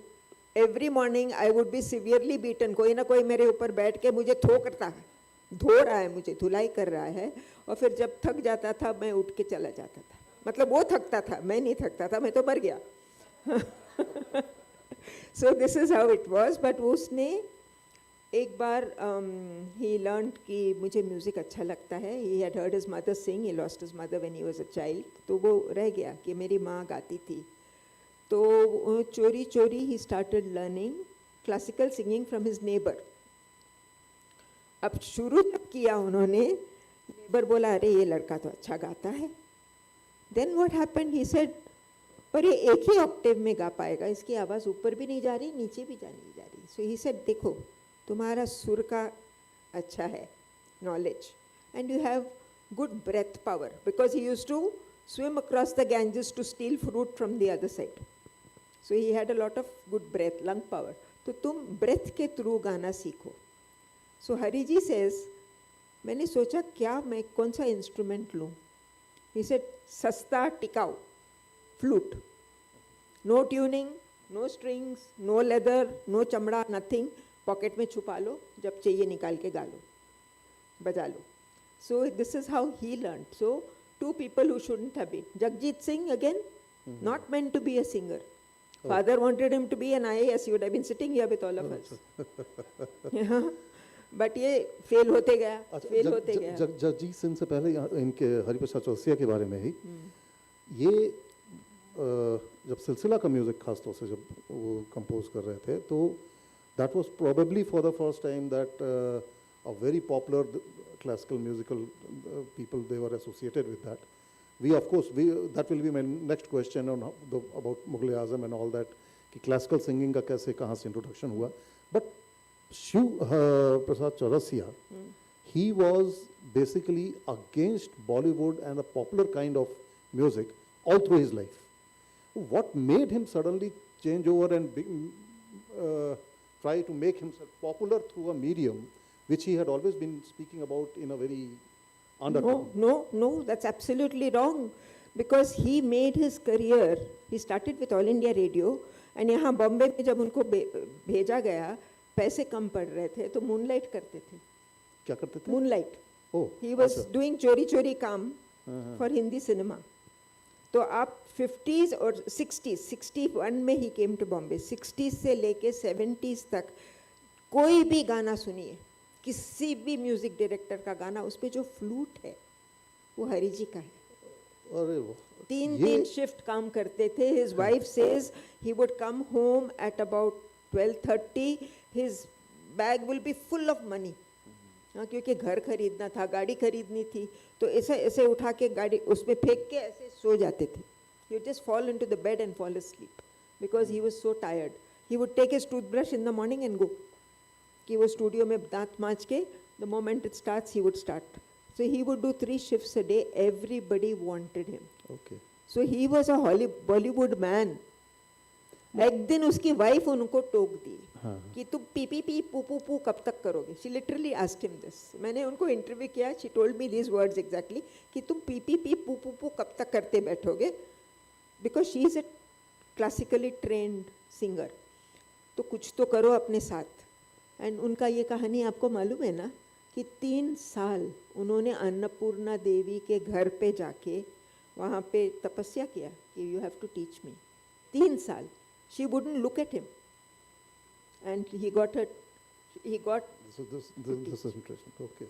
every morning I would be severely beaten. कोई ना कोई मेरे ऊपर बैठ के मुझे ठोकता है, धो रहा है मुझे, धुलाई कर रहा है, और फिर जब थक जाता था मैं उठ के चला जाता था. मतलब वो थकता था, मैं नहीं थकता था, मैं तो मर गया. So this is how it was. But उसने एक बार he learned कि मुझे म्यूज़िक अच्छा लगता है. He had heard his mother sing. He lost his mother when he was a child. तो वो रह गया कि मेरी माँ गाती थी. तो चोरी चोरी he started learning classical singing from his neighbor. अब शुरू जब किया उन्होंने, neighbor बोला अरे ये लड़का तो अच्छा गाता है. Then what happened? He said, पर ये एक ही ऑक्टेव में गा पाएगा, इसकी आवाज़ ऊपर भी नहीं जा रही, नीचे भी नहीं जा रही. सो ही सेड देखो तुम्हारा सुर का अच्छा है, knowledge, and you have good breath power, because he used to swim across the Ganges to steal fruit from the other side. So he had a lot of good breath, lung power. तो तुम breath के through गाना सीखो. So हरिजी says, मैंने सोचा क्या मैं कौन सा इंस्ट्रूमेंट लूँ. He said सस्ता टिकाऊ flute. No tuning, no strings, no leather, no चमड़ा, nothing. पॉकेट में छुपा लो, जब चाहिए निकाल के गा लो, बजा लो. So this is how he learned. So two people who shouldn't have been. Jagjit Singh again, not meant to be a singer. Father wanted him to be an IAS. He would have been sitting here with all of us. Yeah. But ये fail होते गया, fail होते गया. जगजीत सिंह से पहले इनके हरिप्रसाद चौरसिया के बारे में ही ये जब सिलसिला का म्यूज़िक खास तौर से जब वो कंपोज कर रहे थे तो that was probably for the first time that a very popular classical musical people, they were associated with that. We of course that will be my next question on about Mughal Azam and all that कि classical singing का कैसे कहाँ से introduction हुआ. But Shiv Prasad Chaurasia, he was basically against Bollywood and a popular kind of music all through his life. What made him suddenly change over and try to make himself popular through a medium which he had always been speaking about in a very undertone? No, that's absolutely wrong. Because he made his career, he started with All India Radio, and यहाँ बॉम्बे में जब उनको भेजा गया, पैसे कम पड़ रहे थे, तो मूनलाइट करते थे. क्या करते थे? Moonlight. Oh, he was doing चोरी काम for हिंदी सिनेमा. तो आप 50s और 60s, 61 में ही came to Bombay, 60s से लेके 70s तक कोई भी गाना सुनिए, किसी भी म्यूजिक डायरेक्टर का गाना, उस पे जो फ्लूट है वो हरि जी का है. अरे तीन शिफ्ट काम करते थे. His wife says he would come home at about 12:30. His bag will be full of money. क्योंकि घर खरीदना था, गाड़ी खरीदनी थी, तो ऐसे ऐसे उठा के गाड़ी उसमें फेंक के ऐसे सो जाते थे. He would just fall into the bed and fall asleep because he was so tired. He would take his toothbrush in the morning and go. कि वो स्टूडियो में दांत मांज के the moment it starts he would start. So he would do 3 shifts a day. Everybody wanted him. Okay. So he was a Bollywood man. एक दिन उसकी wife उनको टोक दी कि तुम पी पी पी पू पू पू कब तक करोगे. She literally asked him this. मैंने उनको इंटरव्यू किया. She told me these words exactly कि तुम पी पी पी पू पू पू कब तक करते बैठोगे. Because she is a classically trained singer. तो कुछ तो करो अपने साथ. एंड उनका ये कहानी आपको मालूम है ना कि 3 साल उन्होंने अन्नपूर्णा देवी के घर पे जाके वहाँ पे तपस्या किया कि you have to teach me. 3 साल. She wouldn't look at him and he got So this is interesting. Okay.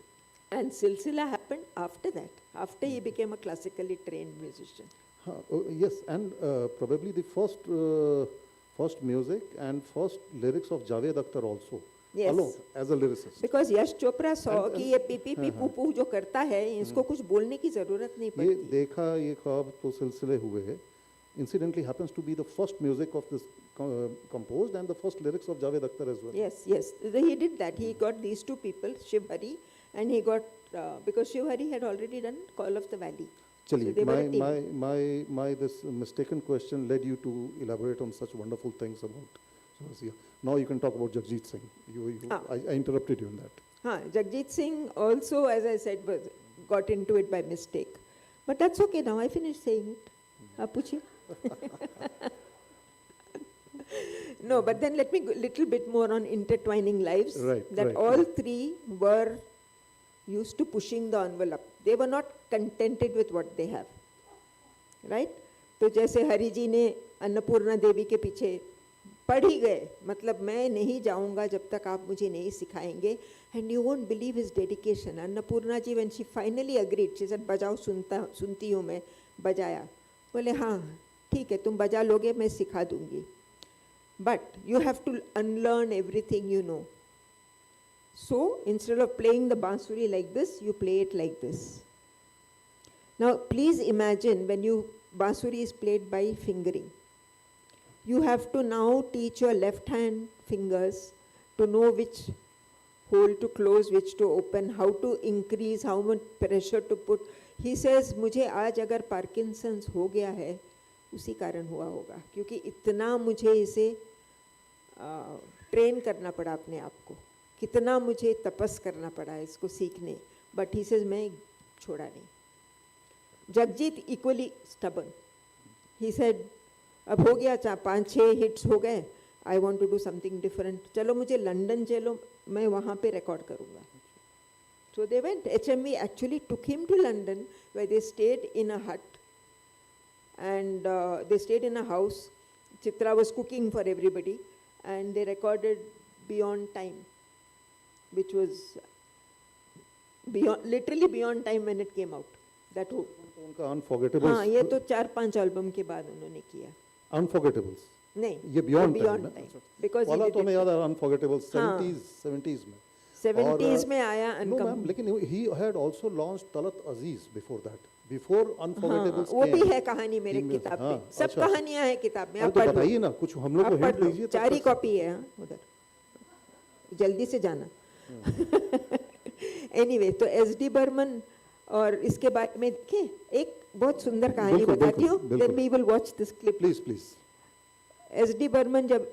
And silsila happened after that, after he became a classically trained musician. Yes, and probably the first music and first lyrics of Javed Akhtar also. Yes. Alone, as a lyricist. Because Yash Chopra saw कि ये P P P पू पू जो करता है, इसको कुछ बोलने की जरूरत नहीं पड़ती. ये देखा ये ख्वाब तो सिलसिले हुए हैं. Incidentally happens to be the first music of this composed and the first lyrics of Javed Akhtar as well. Yes. He did that. He got these 2 people, Shiv Hari, and he got because Shiv Hari had already done Call of the Valley. Chaliye, So they were a team. my this mistaken question led you to elaborate on such wonderful things about Chaurasia. Now you can talk about Jagjit Singh. I interrupted you in that. Jagjit Singh also, as I said, got into it by mistake. But that's okay now. I finished saying it. आप पूछिए. No, but then let me go a little bit more on intertwining lives. Right. All 3 were used to pushing the envelope. They were not contented with what they have. Right? तो जैसे हरि जी ने अन्नपूर्णा देवी के पीछे पढ़ ही गए, मतलब मैं नहीं जाऊंगा जब तक आप मुझे नहीं सिखाएंगे. And you won't believe his dedication. Annapurna ji, when she finally agreed, she said बजाओ, सुनती हूँ मैं. बजाया. बोले हाँ ठीक है, तुम बजा लोगे, मैं सिखा दूंगी. But you have to unlearn everything you know. So instead of playing the bansuri like this, you play it like this. Now please imagine when bansuri is played by fingering. You have to now teach your left hand fingers to know which hole to close, which to open, how to increase, how much pressure to put. He says मुझे आज अगर Parkinson's हो गया है, उसी कारण हुआ होगा, क्योंकि इतना मुझे इसे ट्रेन करना पड़ा अपने आप को, कितना मुझे तपस करना पड़ा इसको सीखने. बट ही सेज मैं छोड़ा नहीं. Jagjit equally stubborn. He said अब हो गया, 5-6 हिट्स हो गए, I want to do something different. चलो मुझे लंदन चलो, मैं वहाँ पे रिकॉर्ड करूँगा. So they went. HMV actually took him to London, where they stayed in a hut, and they stayed in a house, Chitra was cooking for everybody, and they recorded Beyond Time, which was literally beyond time when it came out. That हो उनका Unforgettables. हाँ, ये तो 4-5 album के बाद उन्होंने किया. Unforgettables. नहीं, ये Beyond Beyond Time. Time. Because वाला तो हमें याद है Unforgettables. हाँ. 70s में. 70s में आया. No ma'am, लेकिन he had also launched Talat Aziz before that. Before Unforgettables हाँ, वो came. भी है कहानी मेरे किताब में. सब अच्छा. कहानियां हैं किताब में. अब तो बताइए ना, कुछ हम लोग को हिंट दीजिए. 4 ही कॉपी है उधर. जल्दी से जाना. एनीवे, तो एसडी बर्मन और इसके बारे में देखिए, एक बहुत सुंदर कहानी बताती हूँ. Then we will watch this clip. Please please. SD Burman जब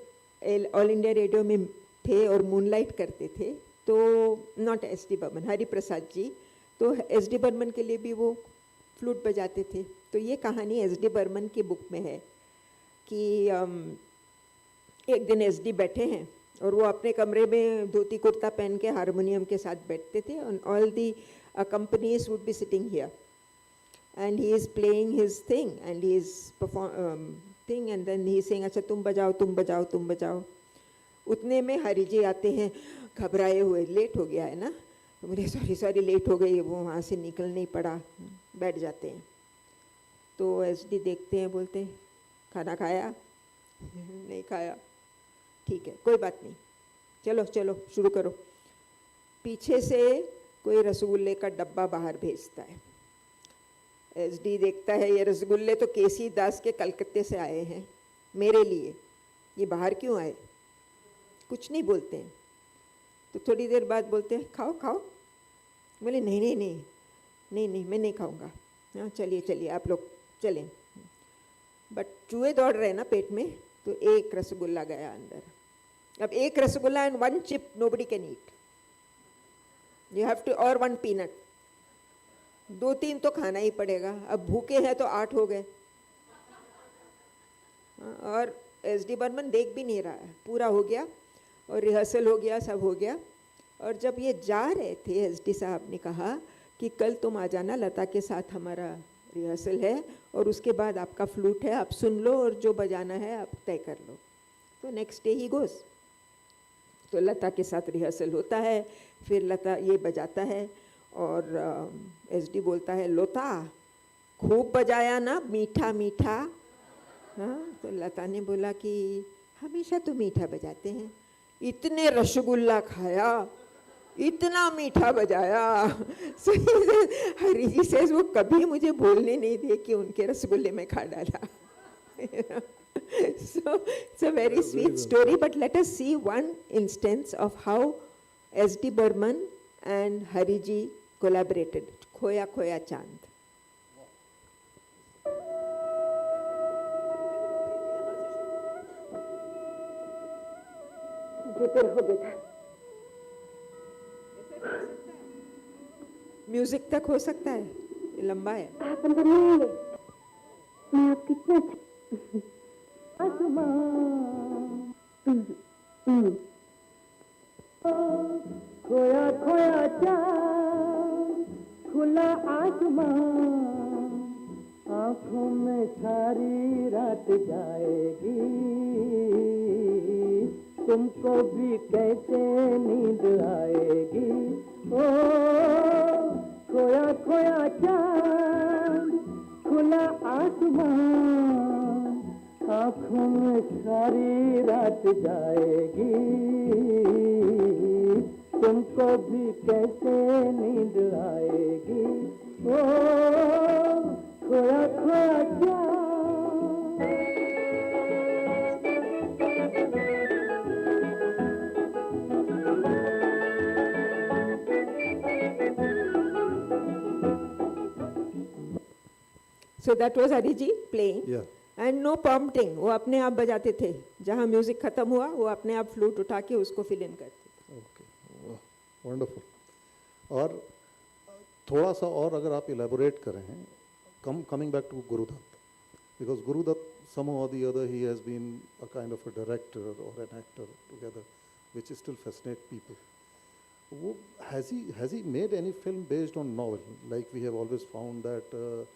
ऑल इंडिया रेडियो में थे और मूनलाइट करते थे, तो नॉट एसडी बर्मन, हरि प्रसाद जी, तो एसडी बर्मन के लिए भी वो फ्लूट बजाते थे. तो ये कहानी एसडी बर्मन की बुक में है कि एक दिन एसडी बैठे हैं और वो अपने कमरे में धोती कुर्ता पहन के हारमोनियम के साथ बैठते थे. और all the accompanies would be sitting here, and he is playing his thing, and he is thing, and then he is saying, अच्छा तुम बजाओ तुम बजाओ तुम बजाओ. उतने में हरि जी आते हैं घबराए हुए. लेट हो गया है ना, तो मुझे सॉरी लेट हो गई, वो वहाँ से निकल नहीं पड़ा. बैठ जाते हैं. तो एसडी देखते हैं, बोलते हैं खाना खाया? नहीं खाया. ठीक है, कोई बात नहीं, चलो चलो शुरू करो. पीछे से कोई रसगुल्ले का डब्बा बाहर भेजता है. एसडी देखता है ये रसगुल्ले तो केसी दास के कलकत्ते से आए हैं मेरे लिए, ये बाहर क्यों आए? कुछ नहीं बोलते हैं. तो थोड़ी देर बाद बोलते हैं खाओ खाओ. बोले नहीं नहीं नहीं नहीं नहीं मैं नहीं खाऊंगा. हाँ चलिए चलिए आप लोग चलें. बट चूहे दौड़ रहे ना पेट में, तो एक रसगुल्ला गया अंदर. अब एक rasgulla and 1 chip nobody can eat. You have to, और 1 पीनट. 2-3 तो खाना ही पड़ेगा. अब भूखे हैं तो 8 हो गए. और एसडी बर्मन देख भी नहीं रहा है. पूरा हो गया और रिहर्सल हो गया, सब हो गया. और जब ये जा रहे थे, एसडी साहब ने कहा कि कल तुम आ जाना, लता के साथ हमारा रिहर्सल है और उसके बाद आपका फ्लूट है, आप सुन लो और जो बजाना है आप तय कर लो. तो नेक्स्ट डे ही गोज़. तो लता के साथ रिहर्सल होता है. फिर लता ये बजाता है और एसडी बोलता है लोता खूब बजाया ना, मीठा मीठा. हाँ, तो लता ने बोला कि हमेशा तो मीठा बजाते हैं. इतने रसगुल्ला खाया, इतना मीठा बजाया. सो हरि जी से वो कभी मुझे बोलने नहीं दिए कि उनके रसगुल्ले में खा डाला. So it's a very sweet story, but let us see one instance of how S.D. Burman and Hariji collaborated. Khoya Khoya Chand. Music तक हो सकता है, ये लंबा है. मैं आप कितना खोया खोया चाँद, खुला आसमान, आँखों में सारी रात जाएगी, तुमको भी कैसे नींद आएगी. ओ खोया खोया चाँद, खुला आसमान, आँखों में सारी रात जाएगी, तुमको भी कैसे नींद आएगी. ओ खोया खोया चाँद. So that was Hariji playing. Yeah. And no prompting. वो अपने आप बजाते थे. जहाँ म्यूजिक खत्म हुआ, वो अपने आप फ्लूट उठा के उसको फिल इन करते थे. Okay, wonderful. और थोड़ा सा और अगर आप elaborate करें, coming back to Gurudutt, because Gurudutt somehow or the other he has been a kind of a director or an actor together, which still fascinate people. Has he made any film based on novel? Like we have always found that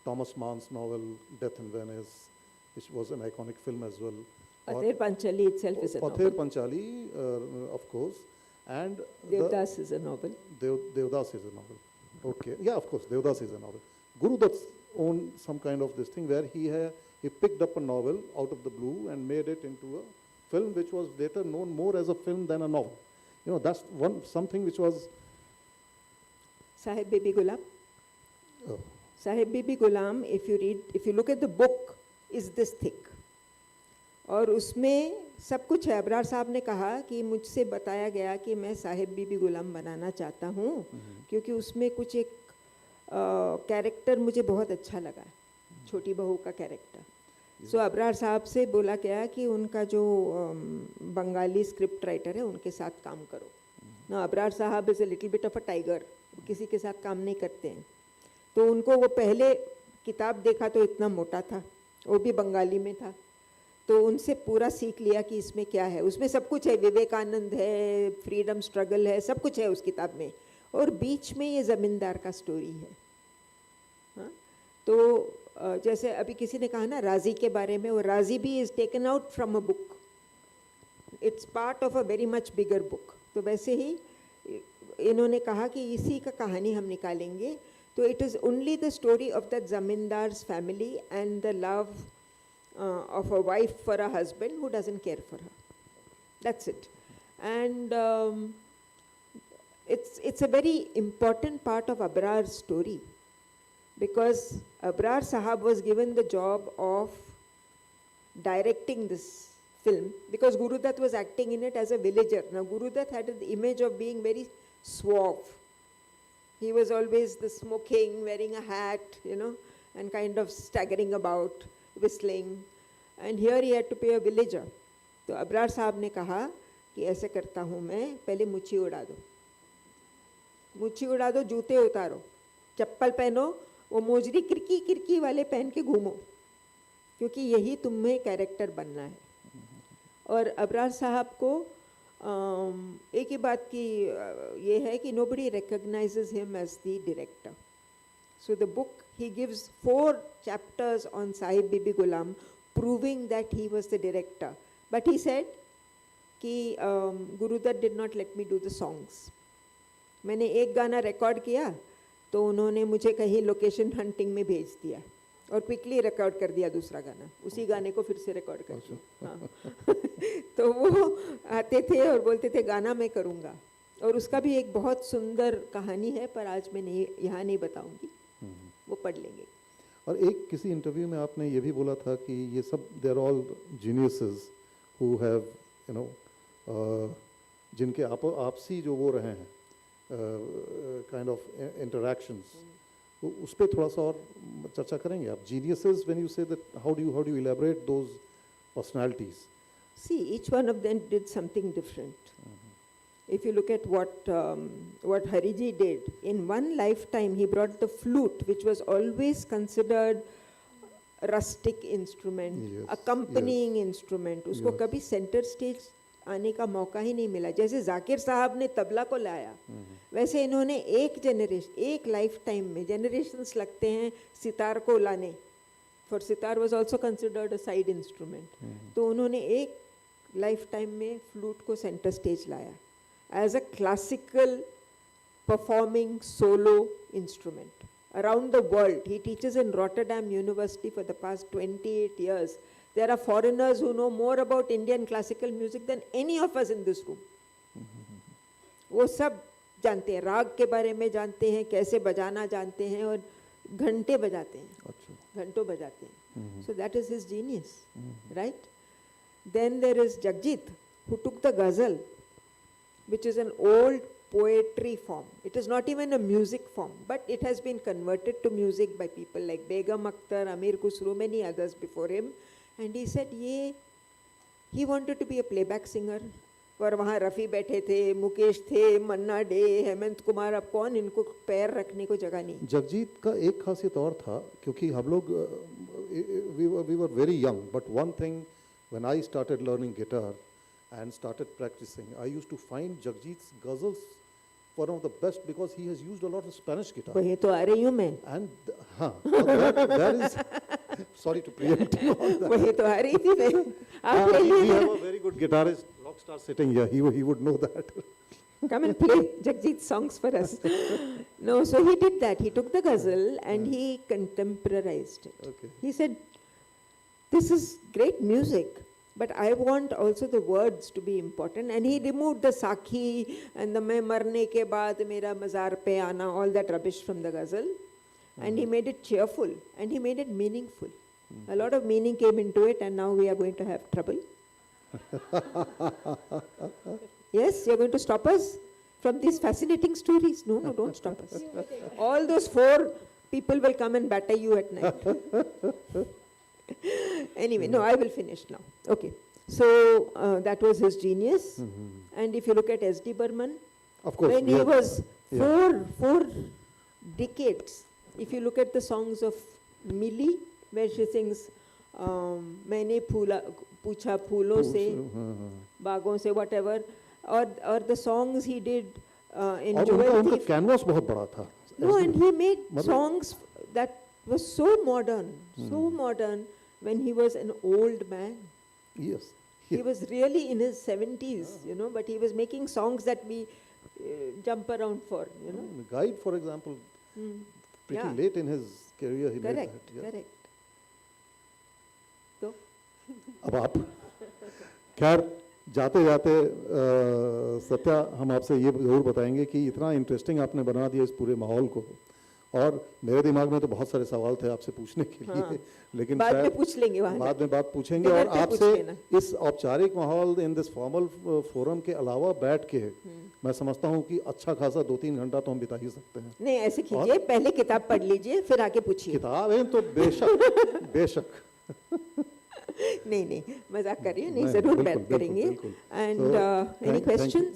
Thomas Mann's novel Death in Venice which was an iconic film as well. Pather Panchali itself is a Pather novel. Panchali, of course, and Devdas is a novel. Devdas is a novel. Okay, yeah, of course, Devdas is a novel. Guru Dutt's owned some kind of this thing where he picked up a novel out of the blue and made it into a film which was later known more as a film than a novel. You know, that's something which was. Sahib Bibi Ghulam. Oh. Sahib Bibi Ghulam, if you look at the book, is this thick. और उसमें सब कुछ है. अबरार साहब ने कहा कि मुझसे बताया गया कि मैं साहिब बीबी गुलाम बनाना चाहता हूँ क्योंकि उसमें कुछ एक कैरेक्टर मुझे बहुत अच्छा लगा, छोटी बहू का कैरेक्टर. सो अबरार साहब से बोला गया कि उनका जो बंगाली स्क्रिप्ट राइटर है उनके साथ काम करो. ना अबरार साहब is a little bit of a tiger, किसी के साथ काम नहीं करते हैं. तो उनको वो पहले किताब देखा तो इतना मोटा था, वो भी बंगाली में था. तो उनसे पूरा सीख लिया कि इसमें क्या है. उसमें सब कुछ है, विवेकानंद है, फ्रीडम स्ट्रगल है, सब कुछ है उस किताब में. और बीच में ये ज़मींदार का स्टोरी है. हाँ, तो जैसे अभी किसी ने कहा ना राजी के बारे में, वो राजी भी is taken out from a book. It's part of a very much bigger book. तो वैसे ही इन्होंने कहा कि इसी का कहानी हम निकालेंगे. तो it is only the story of that zamindars family and the love of a wife for a husband who doesn't care for her. That's it. And it's a very important part of Abrar's story because Abrar Sahab was given the job of directing this film because Guru Dutt was acting in it as a villager. Now Guru Dutt had the image of being very suave. He was always the smoking, wearing a hat, you know, and kind of staggering about, whistling, and here he had to play a villager. तो अबरार साहब ने कहा कि ऐसे करता हूँ मैं, पहले मुच्छी उड़ा दो, मुच्छी उड़ा दो, जूते उतारो, चप्पल पहनो, वो मोजरी किरकी किरकी वाले पहन के घूमो, क्योंकि यही तुम्हें कैरेक्टर बनना है. और अबरार साहब को एक ही बात की ये है कि nobody recognizes him as the director. So the book, he gives 4 chapters on Sahib Bibi Ghulam, proving that he was the director. But he said कि Guru Dutt did not let me do the songs. मैंने एक गाना record किया तो उन्होंने मुझे कहीं location hunting में भेज दिया और क्विकली रिकॉर्ड कर दिया दूसरा गाना, उसी गाने को फिर से रिकॉर्ड कर दिया. हाँ. तो वो आते थे और बोलते थे गाना मैं करूँगा, और उसका भी एक बहुत सुंदर कहानी है पर आज मैं नहीं यहाँ नहीं बताऊँगी, वो पढ़ लेंगे. और एक किसी इंटरव्यू में आपने ये भी बोला था कि ये सब they are all geniuses who have you know जिनके आपसी जो वो रहे हैं काइंड ऑफ इंटरैक्शंस, तो उस पर थोड़ा सा और चर्चा करेंगे आप. Geniuses, when you say that, how do you elaborate those personalities? See, each one of them did something different. If you look at what Hariji did, in one lifetime he brought the flute, which was always considered rustic instrument, Yes, accompanying instrument. उसको Yes. कभी center stage आने का मौका ही नहीं मिला. जैसे जाकिर साहब ने तबला को लाया, वैसे इन्होंने एक लाइफ टाइम में generations लगते हैं सितार को लाने. For sitar was also considered a side instrument. तो उन्होंने एक लाइफ टाइम में फ्लूट को सेंटर स्टेज लाया as a classical performing solo instrument around the world. He teaches in Rotterdam University for the past 28 years. There are foreigners who know more about Indian classical music than any of us in this room. वो सब जानते हैं, राग के बारे में जानते हैं, कैसे बजाना जानते हैं, और घंटे बजाते हैं, घंटों बजाते हैं. So that is his genius, right? Then there is Jagjit, who took the ghazal, which is an old poetry form. It is not even a music form, but it has been converted to music by people like Begum Akhtar, Amir Khusro, many others before him. And he said, he wanted to be a playback singer. पर वहाँ रफ़ी बैठे थे, मुकेश थे, मन्ना day, Hemant Kumar, अब कौन इनको पैर रखने को जगह नहीं. जगजीत का एक खासियत और था, क्योंकि हम लोग we were very young, but one thing, when I started learning guitar and started practicing, I used to find Jagjit's ghazals one of the best because he has used a lot of Spanish guitar. वही तो आ रही हूँ मैं. And हाँ, that is Sorry to preempt you on that. वही तो आ रही थी मैं आप ले We लिए have a very good guitarist, rock star sitting here. He would know that. Come and play Jagjit songs for us. No, so he did that. He took the ghazal and he contemporized it. Okay. He said, this is great music, but I want also the words to be important. And he removed the sakhi and the मैं मरने के बाद मेरा मज़ार पे आना, all that rubbish from the ghazal. And he made it cheerful and he made it meaningful. A lot of meaning came into it, and now we are going to have trouble. Yes, you're going to stop us from these fascinating stories. No, no, don't stop us. All those 4 people will come and batter you at night. Anyway, no, I will finish now. Okay. So that was his genius. And if you look at S.D. Burman, Of course, when he yeah. was Yeah. four decades, if you look at the songs of Millie, where she sings, मैंने पूछा फूलों से, बागों से, whatever, or the songs he did in और Jewel उनका Thief. Canvas बहुत बड़ा था. No, and he made मतलब- songs that was so modern, when he was an old man. Yes. He was really in his 70s, but he was making songs that we jump around for, Guide, for example, pretty Yeah. late in his career he Correct, made that. Yeah. correct. So, अब आप खैर जाते जाते सत्या हम आपसे ये ज़रूर बताएंगे कि इतना इंटरेस्टिंग आपने बना दिया इस पूरे माहौल को, और मेरे दिमाग में तो बहुत सारे सवाल थे आपसे पूछने के लिए, हाँ। लेकिन बाद में शायद पूछ लेंगे वहाँ बाद में बात पूछेंगे, dinner और पे पूछ आपसे लेना। इस औपचारिक माहौल इन दिस फॉर्मल फोरम के अलावा बैठ के मैं समझता हूँ कि अच्छा खासा 2-3 घंटा तो हम बिता ही सकते हैं. नहीं ऐसे कीजिए, पहले किताब पढ़ लीजिए फिर आके पूछिए. किताबें तो बेशक बेशक नहीं मजाक कर रही हूँ, नहीं नहीं, जरूर बिल्कुल, बात बिल्कुल, करेंगे. बिल्कुल. And So, any thank you. questions?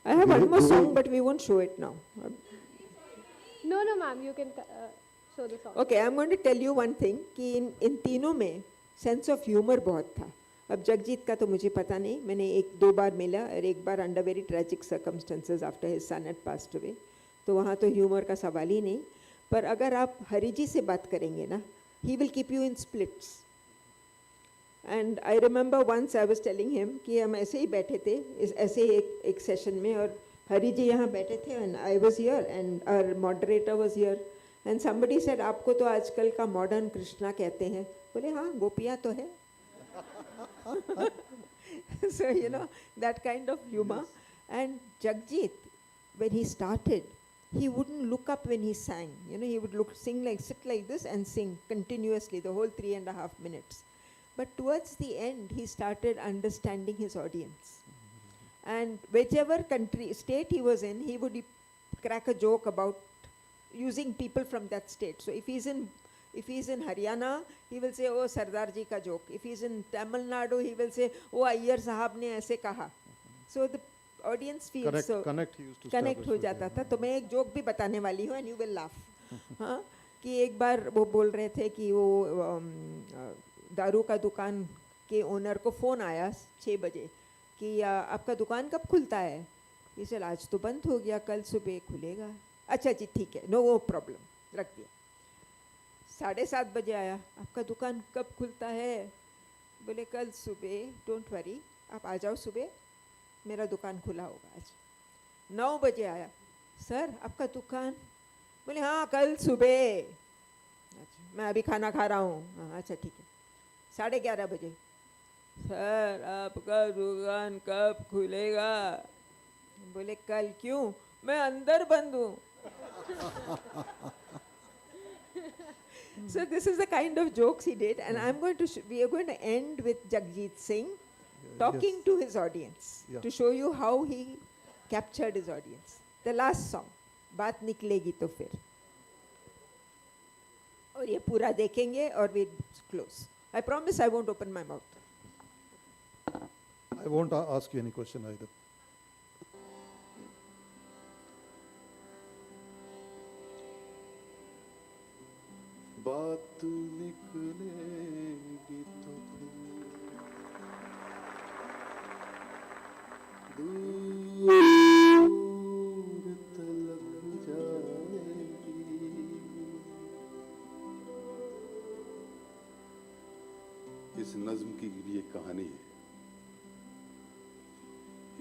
I have one more song, but we won't show it now. No, ma'am, you can show the song. Okay, I'm going to tell you one thing कि इन तीनों में sense of humour बहुत था. अब जगजीत का तो मुझे पता नहीं, मैंने 1-2 बार मिला, और एक बार under very tragic circumstances after his son had passed away, तो वहाँ तो ह्यूमर का सवाल ही नहीं. पर अगर आप हरी जी से बात करेंगे ना, he will keep you in splits. And I remember once I was telling him कि हम ऐसे ही बैठे थे ऐसे एक सेशन में, और हरी जी यहाँ बैठे थे and I was here and our moderator was here, and somebody said आपको तो आजकल का मॉडर्न कृष्णा कहते हैं. बोले हाँ, गोपियाँ तो है. So that kind of humor. And Jagjit, when he started, he wouldn't look up when he sang. He would sit like this and sing continuously the whole 3.5 minutes. But towards the end, he started understanding his audience. And whichever state he was in, he would crack a joke about using people from that state. So if he's in Haryana, he will say, oh, Sardar ji ka joke. If he's in Tamil Nadu, he will say, oh, Iyer sahab ne aise kaha. So the audience feels connect he used to connect हो जाता था. तो मैं एक joke भी बताने वाली हूँ, and you will laugh. हाँ, कि एक बार वो बोल रहे थे कि वो दारू का दुकान के ओनर को फ़ोन आया 6 बजे कि आपका दुकान कब खुलता है. ये चल आज तो बंद हो गया, कल सुबह खुलेगा. अच्छा जी ठीक है, नो प्रॉब्लम, रख दिया. 7:30 बजे आया, आपका दुकान कब खुलता है. बोले कल सुबह, डोंट वरी, आप आ जाओ सुबह, मेरा दुकान खुला होगा आज. 9 बजे आया, सर आपका दुकान. बोले हाँ कल सुबह. अच्छा, मैं अभी खाना खा रहा हूँ. हाँ अच्छा ठीक है. 11:30 बजे, सर आपका दुकान कब खुलेगा. बोले कल. क्यों, मैं अंदर बंद हूँ. So this is the kind of jokes he did, and we are going to end with Jagjit Singh talking to his audience to show you how he captured his audience. The last song, बात निकलेगी तो फिर. और ये पूरा देखेंगे और we close. I promise I won't open my mouth. I won't ask you any question either. बात निकलेगी तो दूर तलक जाएगी. इस नज्म की भी एक कहानी है।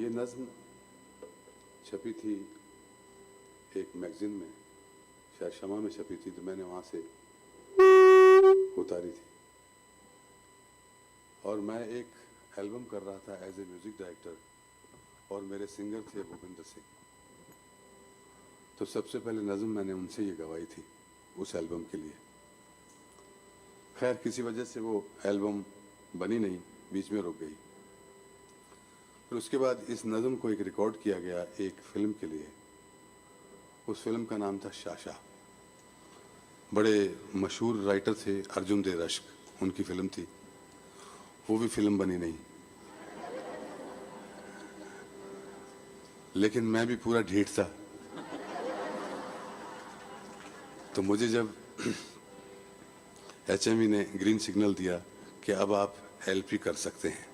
ये नज्म छपी थी एक मैगजीन में, शायद शमा में छपी थी, तो मैंने वहाँ से उतारी थी। और मैं एक एल्बम कर रहा था एज ए म्यूज़िक डायरेक्टर, और मेरे सिंगर थे भूपेंद्र सिंह। तो सबसे पहले नज़म मैंने उनसे ये गवाई थी उस एल्बम के लिए। खैर किसी वजह से वो एल्बम बनी नहीं, बीच में रुक गई। फिर उसके बाद इस नज़म को एक रिकॉर्ड किया गया एक फिल्म के लिए। उस फिल्म का नाम था शाशा। बड़े मशहूर राइटर थे अर्जुन दे रश्क, उनकी फिल्म थी। वो भी फिल्म बनी नहीं, लेकिन मैं भी पूरा ढीठ था। तो मुझे जब HME ने ग्रीन सिग्नल दिया कि अब आप LP कर सकते हैं,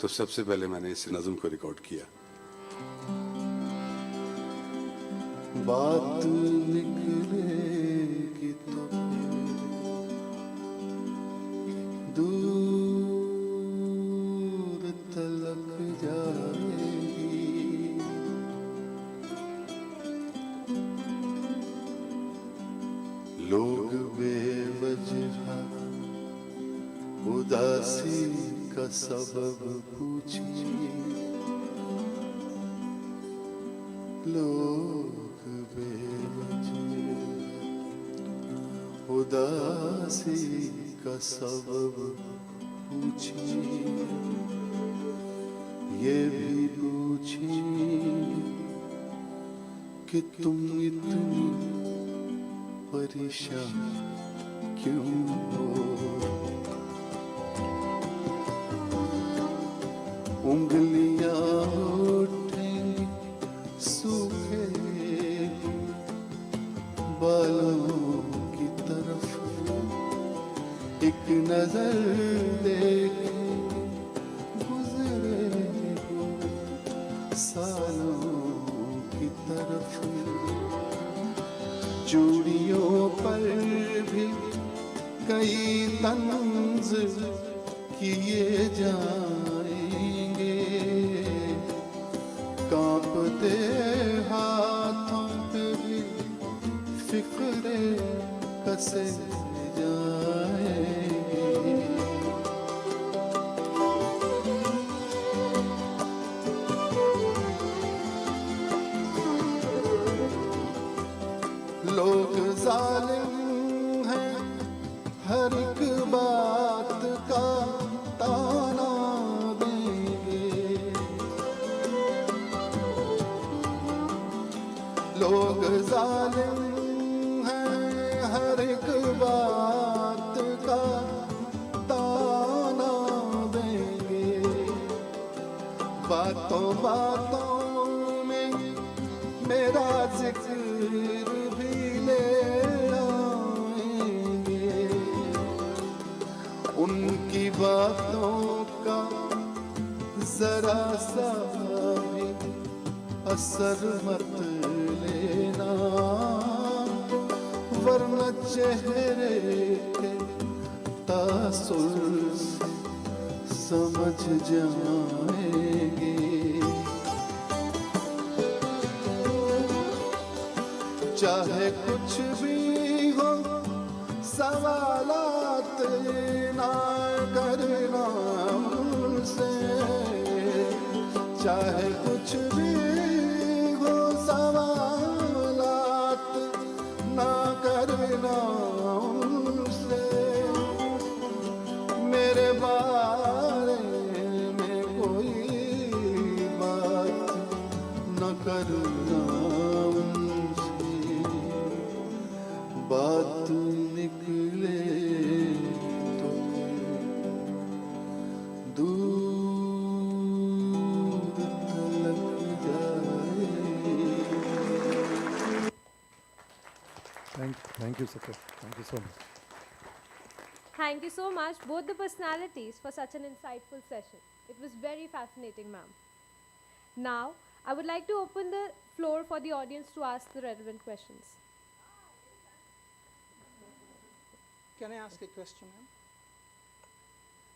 तो सबसे पहले मैंने इस नज़म को रिकॉर्ड किया। बात निकलेगी तो दूर तलक जाएगी, लोग बेवजह उदासी का सबब पूछें, लोग बेवजह उदासी का सबब पूछें, ये भी पूछें कि तुम इतनी परेशान क्यों हो। उंगलियां उठेंगी सूखे बालों की तरफ, एक नजर देखे गुजरे हुए सालों की तरफ। चूड़ियों पर भी कई तंज किए जाएंगे, कांपते हाथों पे भी फिक्रे कसे जाएंगे। लोग जालिम हैं, हर एक बात का ताना देंगे। लोग जालिम हैं, हर एक बात का ताना देंगे। बातों बातों में मेरा जिक्र भी ले आएंगे, उनकी बातों का जरा सा भी असर मत लेना, वरना चेहरे के तासुर से समझ जाएंगे। चाहे कुछ भी हो सवालात ना करना उनसे, चाहे कुछ भी हो सवालात ना करना उनसे। मेरे बारे में कोई बात न करना उनसे, बात निकले तो दूर तलक जाए। Thank you, Sir. Thank you so much. Thank you so much, both the personalities, for such an insightful session. It was very fascinating, ma'am. Now, I would like to open the floor for the audience to ask the relevant questions. Can I ask a question, ma'am?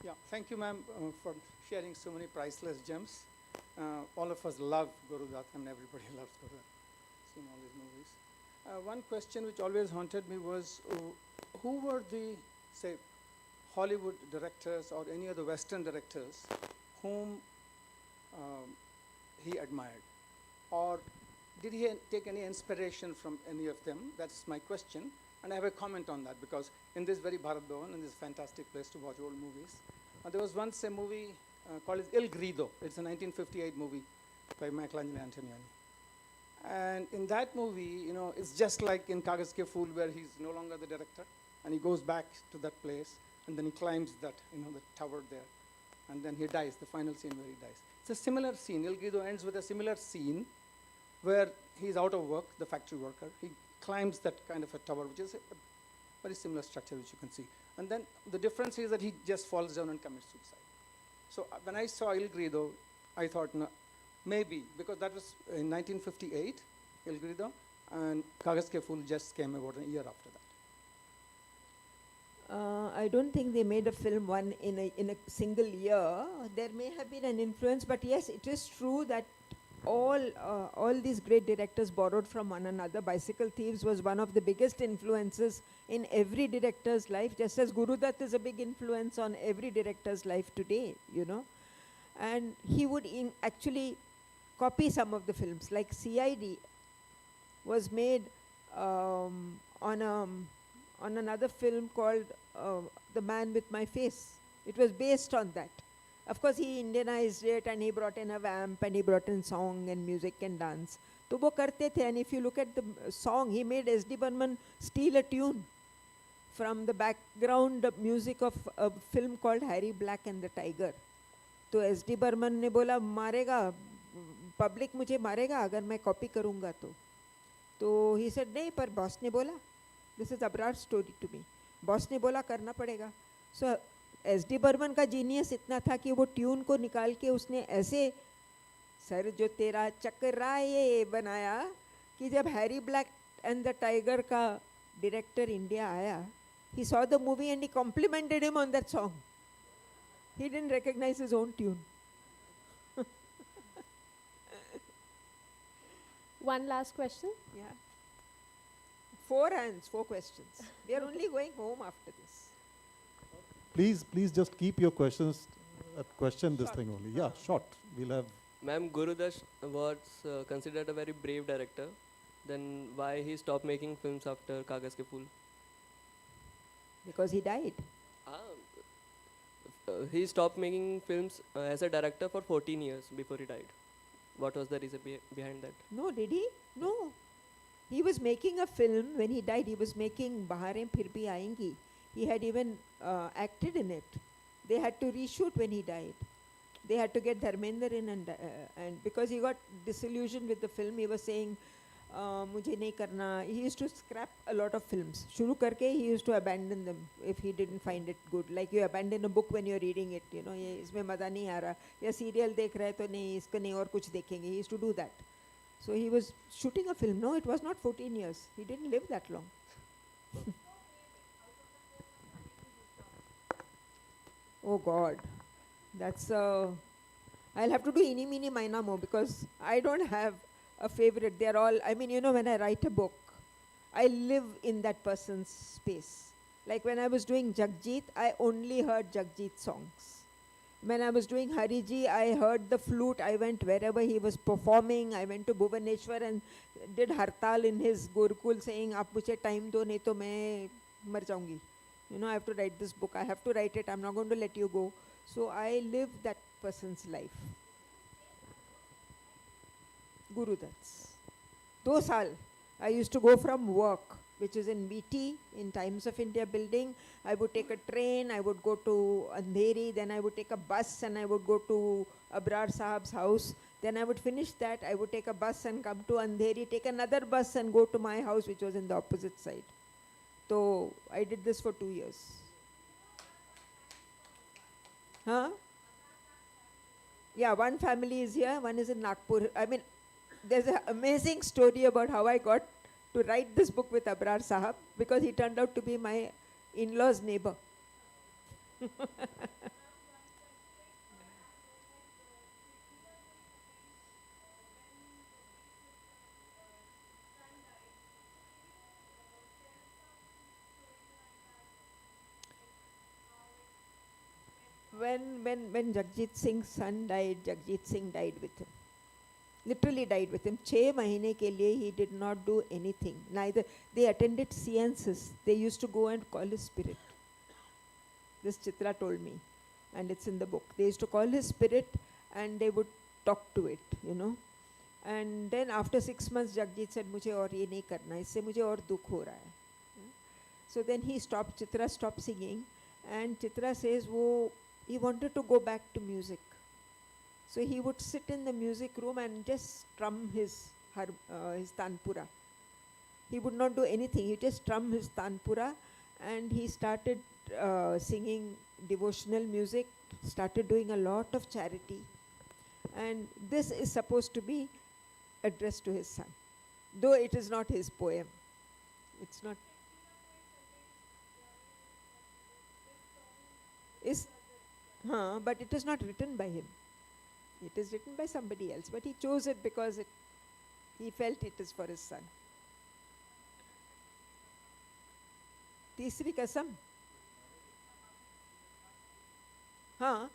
Yeah, thank you, ma'am, for sharing so many priceless gems. All of us love Guru Dutt, and everybody loves Guru Dutt. Seen all his movies. One question which always haunted me was, who were the, say, Hollywood directors or any other Western directors whom he admired? Or did he take any inspiration from any of them? That's my question. And I have a comment on that, because in this very Bharat Bhavan, in this fantastic place to watch old movies, there was once a movie called Il Grido. It's a 1958 movie by Michelangelo Antonioni. And in that movie, you know, it's just like in Kagaz Ke Phool, where he's no longer the director, and he goes back to that place, and then he climbs that, you know, the tower there, and then he dies, the final scene where he dies. It's a similar scene. Il Grido ends with a similar scene where he's out of work, the factory worker. He climbs that kind of a tower, which is a very similar structure, which you can see. And then the difference is that he just falls down and commits suicide. So when I saw Il Grido, I thought, no, maybe, because that was in 1958, Il Grido, and Kagaz Ke Phool just came about a year after that. I don't think they made a film one in a single year. There may have been an influence, but yes, it is true that all these great directors borrowed from one another. Bicycle Thieves was one of the biggest influences in every director's life, just as Guru Dutt is a big influence on every director's life today, you know. And he would actually copy some of the films, like CID was made on another film called The Man with My Face. It was based on that. Of course, he Indianized it, and he brought in a vamp, and he brought in song and music and dance. तो वो करते थे, and if you look at the song, he made S.D. Burman steal a tune from the background music of a film called Harry Black and the Tiger. तो S.D. Burman ने बोला मारेगा, public मुझे मारेगा अगर मैं कॉपी करूँगा तो he said नहीं, पर बॉस ने बोला, this is Abrar's story to me, boss ने बोला करना पड़ेगा. So S.D. बर्मन का जीनियस इतना था कि वो ट्यून को निकाल के उसने ऐसे सर जो तेरा चकराए बनाया कि जब Harry black and the tiger का डायरेक्टर इंडिया आया, he saw the movie and he complimented him on that song. He didn't recognize his own tune. One last question. Yeah. 4 hands, 4 questions. We are only going home after this. Please just keep your questions, question this thing only. Yeah, short. We'll have. Ma'am, Guru Dutt was considered a very brave director. Then why he stopped making films after Kagaz Ke Phool? Because he died. He stopped making films as a director for 14 years before he died. What was the reason behind that? No, did he? No. He was making a film when he died. He was making Baharein Phir Bhi Aayengi. He had even acted in it. They had to reshoot when he died. They had to get Dharmender in, and because he got disillusioned with the film, he was saying, "Mujhe nahi karna." He used to scrap a lot of films. Shuru karke, he used to abandon them if he didn't find it good. Like you abandon a book when you're reading it. You know, ye isme maza nahi aa raha. Ya serial dekh rahe to nahi, iska nahi aur kuch dekhenge. He used to do that. So he was shooting a film. No, it was not 14 years. He didn't live that long. Oh God, that's I'll have to do eeny, meeny, miny, mo, because I don't have a favorite. They're all, I mean, you know, when I write a book, I live in that person's space. Like when I was doing Jagjit, I only heard Jagjit songs. When I was doing Hariji, I heard the flute. I went wherever he was performing. I went to Bhubaneswar and did Hartal in his Gurukul, saying, "Aap mujhe time do, nahi to main mar jaungi." You know, I have to write this book. I have to write it. I'm not going to let you go. So I live that person's life. Guru Dutt's. 2 saal. I used to go from work, which is in BT, in Times of India building. I would take a train. I would go to Andheri. Then I would take a bus and I would go to Abrar Sahab's house. Then I would finish that. I would take a bus and come to Andheri, take another bus and go to my house, which was in the opposite side. So I did this for 2 years. Huh? Yeah, one family is here, one is in Nagpur. I mean, there's an amazing story about how I got to write this book with Abrar Sahab, because he turned out to be my in-law's neighbor. when Jagjit Singh's son died, Jagjit Singh died with him. Literally died with him. 6 महीने के लिए he did not do anything. Neither they attended seances. They used to go and call his spirit. This Chitra told me, and it's in the book. They used to call his spirit, and they would talk to it, you know. And then after 6 months, Jagjit said, मुझे और ये नहीं करना, इससे मुझे और दुख हो रहा है. So then he stopped. Chitra stopped singing, and Chitra says, he wanted to go back to music. So he would sit in the music room and just strum his tanpura. He would not do anything. He just strum his tanpura, and he started singing devotional music, started doing a lot of charity. And this is supposed to be addressed to his son, though it is not his poem. It's not. But it is not written by him. It is written by somebody else. But he chose it because he felt it is for his son. तीसरी कसम. हाँ.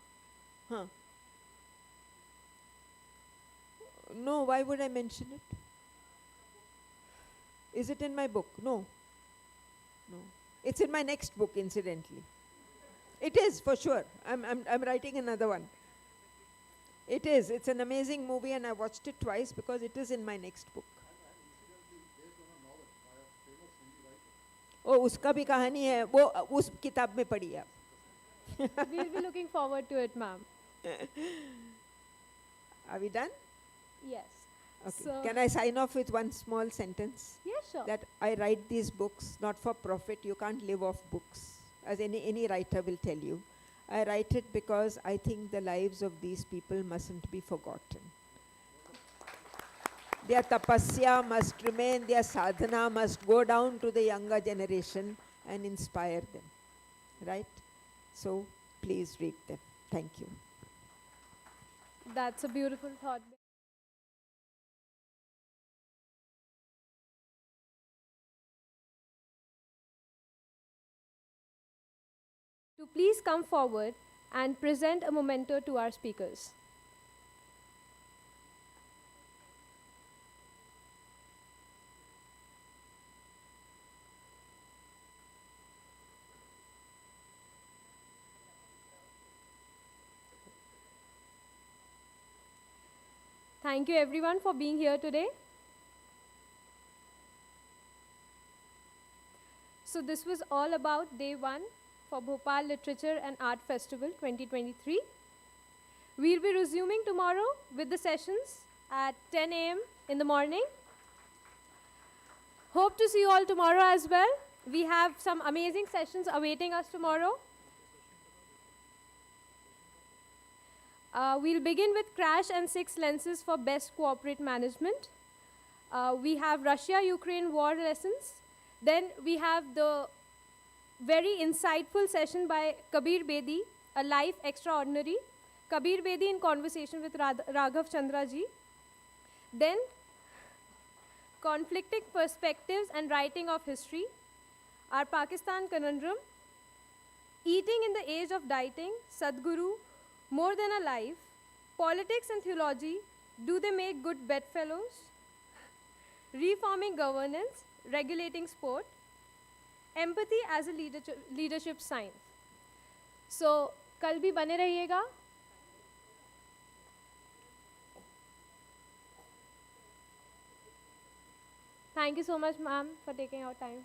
No, why would I mention it? Is it in my book? No. It's in my next book, incidentally. It is, for sure. I'm writing another one. It is. It's an amazing movie, and I watched it twice because it is in my next book. Oh, उसका भी कहानी है. वो उस किताब में पढ़ी आप. We'll be looking forward to it, ma'am. Are we done? Yes. Okay. So Can I sign off with one small sentence? Yeah, sure. That I write these books not for profit. You can't live off books, as any writer will tell you. I write it because I think the lives of these people mustn't be forgotten. Their tapasya must remain, their sadhana must go down to the younger generation and inspire them. Right? So please read them. Thank you. That's a beautiful thought. To please come forward and present a memento to our speakers. Thank you everyone for being here today. So this was all about day 1 for Bhopal Literature and Art Festival 2023. We'll be resuming tomorrow with the sessions at 10 a.m. in the morning. Hope to see you all tomorrow as well. We have some amazing sessions awaiting us tomorrow. We'll begin with Crash and 6 Lenses for Best Corporate Management. We have Russia-Ukraine war lessons. Then we have the very insightful session by Kabir Bedi, A Life Extraordinary. Kabir Bedi in conversation with Raghav Chandra ji. Then Conflicting Perspectives and Writing of History. Our Pakistan Conundrum. Eating in the Age of Dieting, Sadhguru, More Than a Life. Politics and Theology, Do They Make Good Bedfellows? Reforming Governance, Regulating Sport. Empathy as a leadership sign. So, कल भी बने रहिएगा. Thank you so much, ma'am, for taking our time.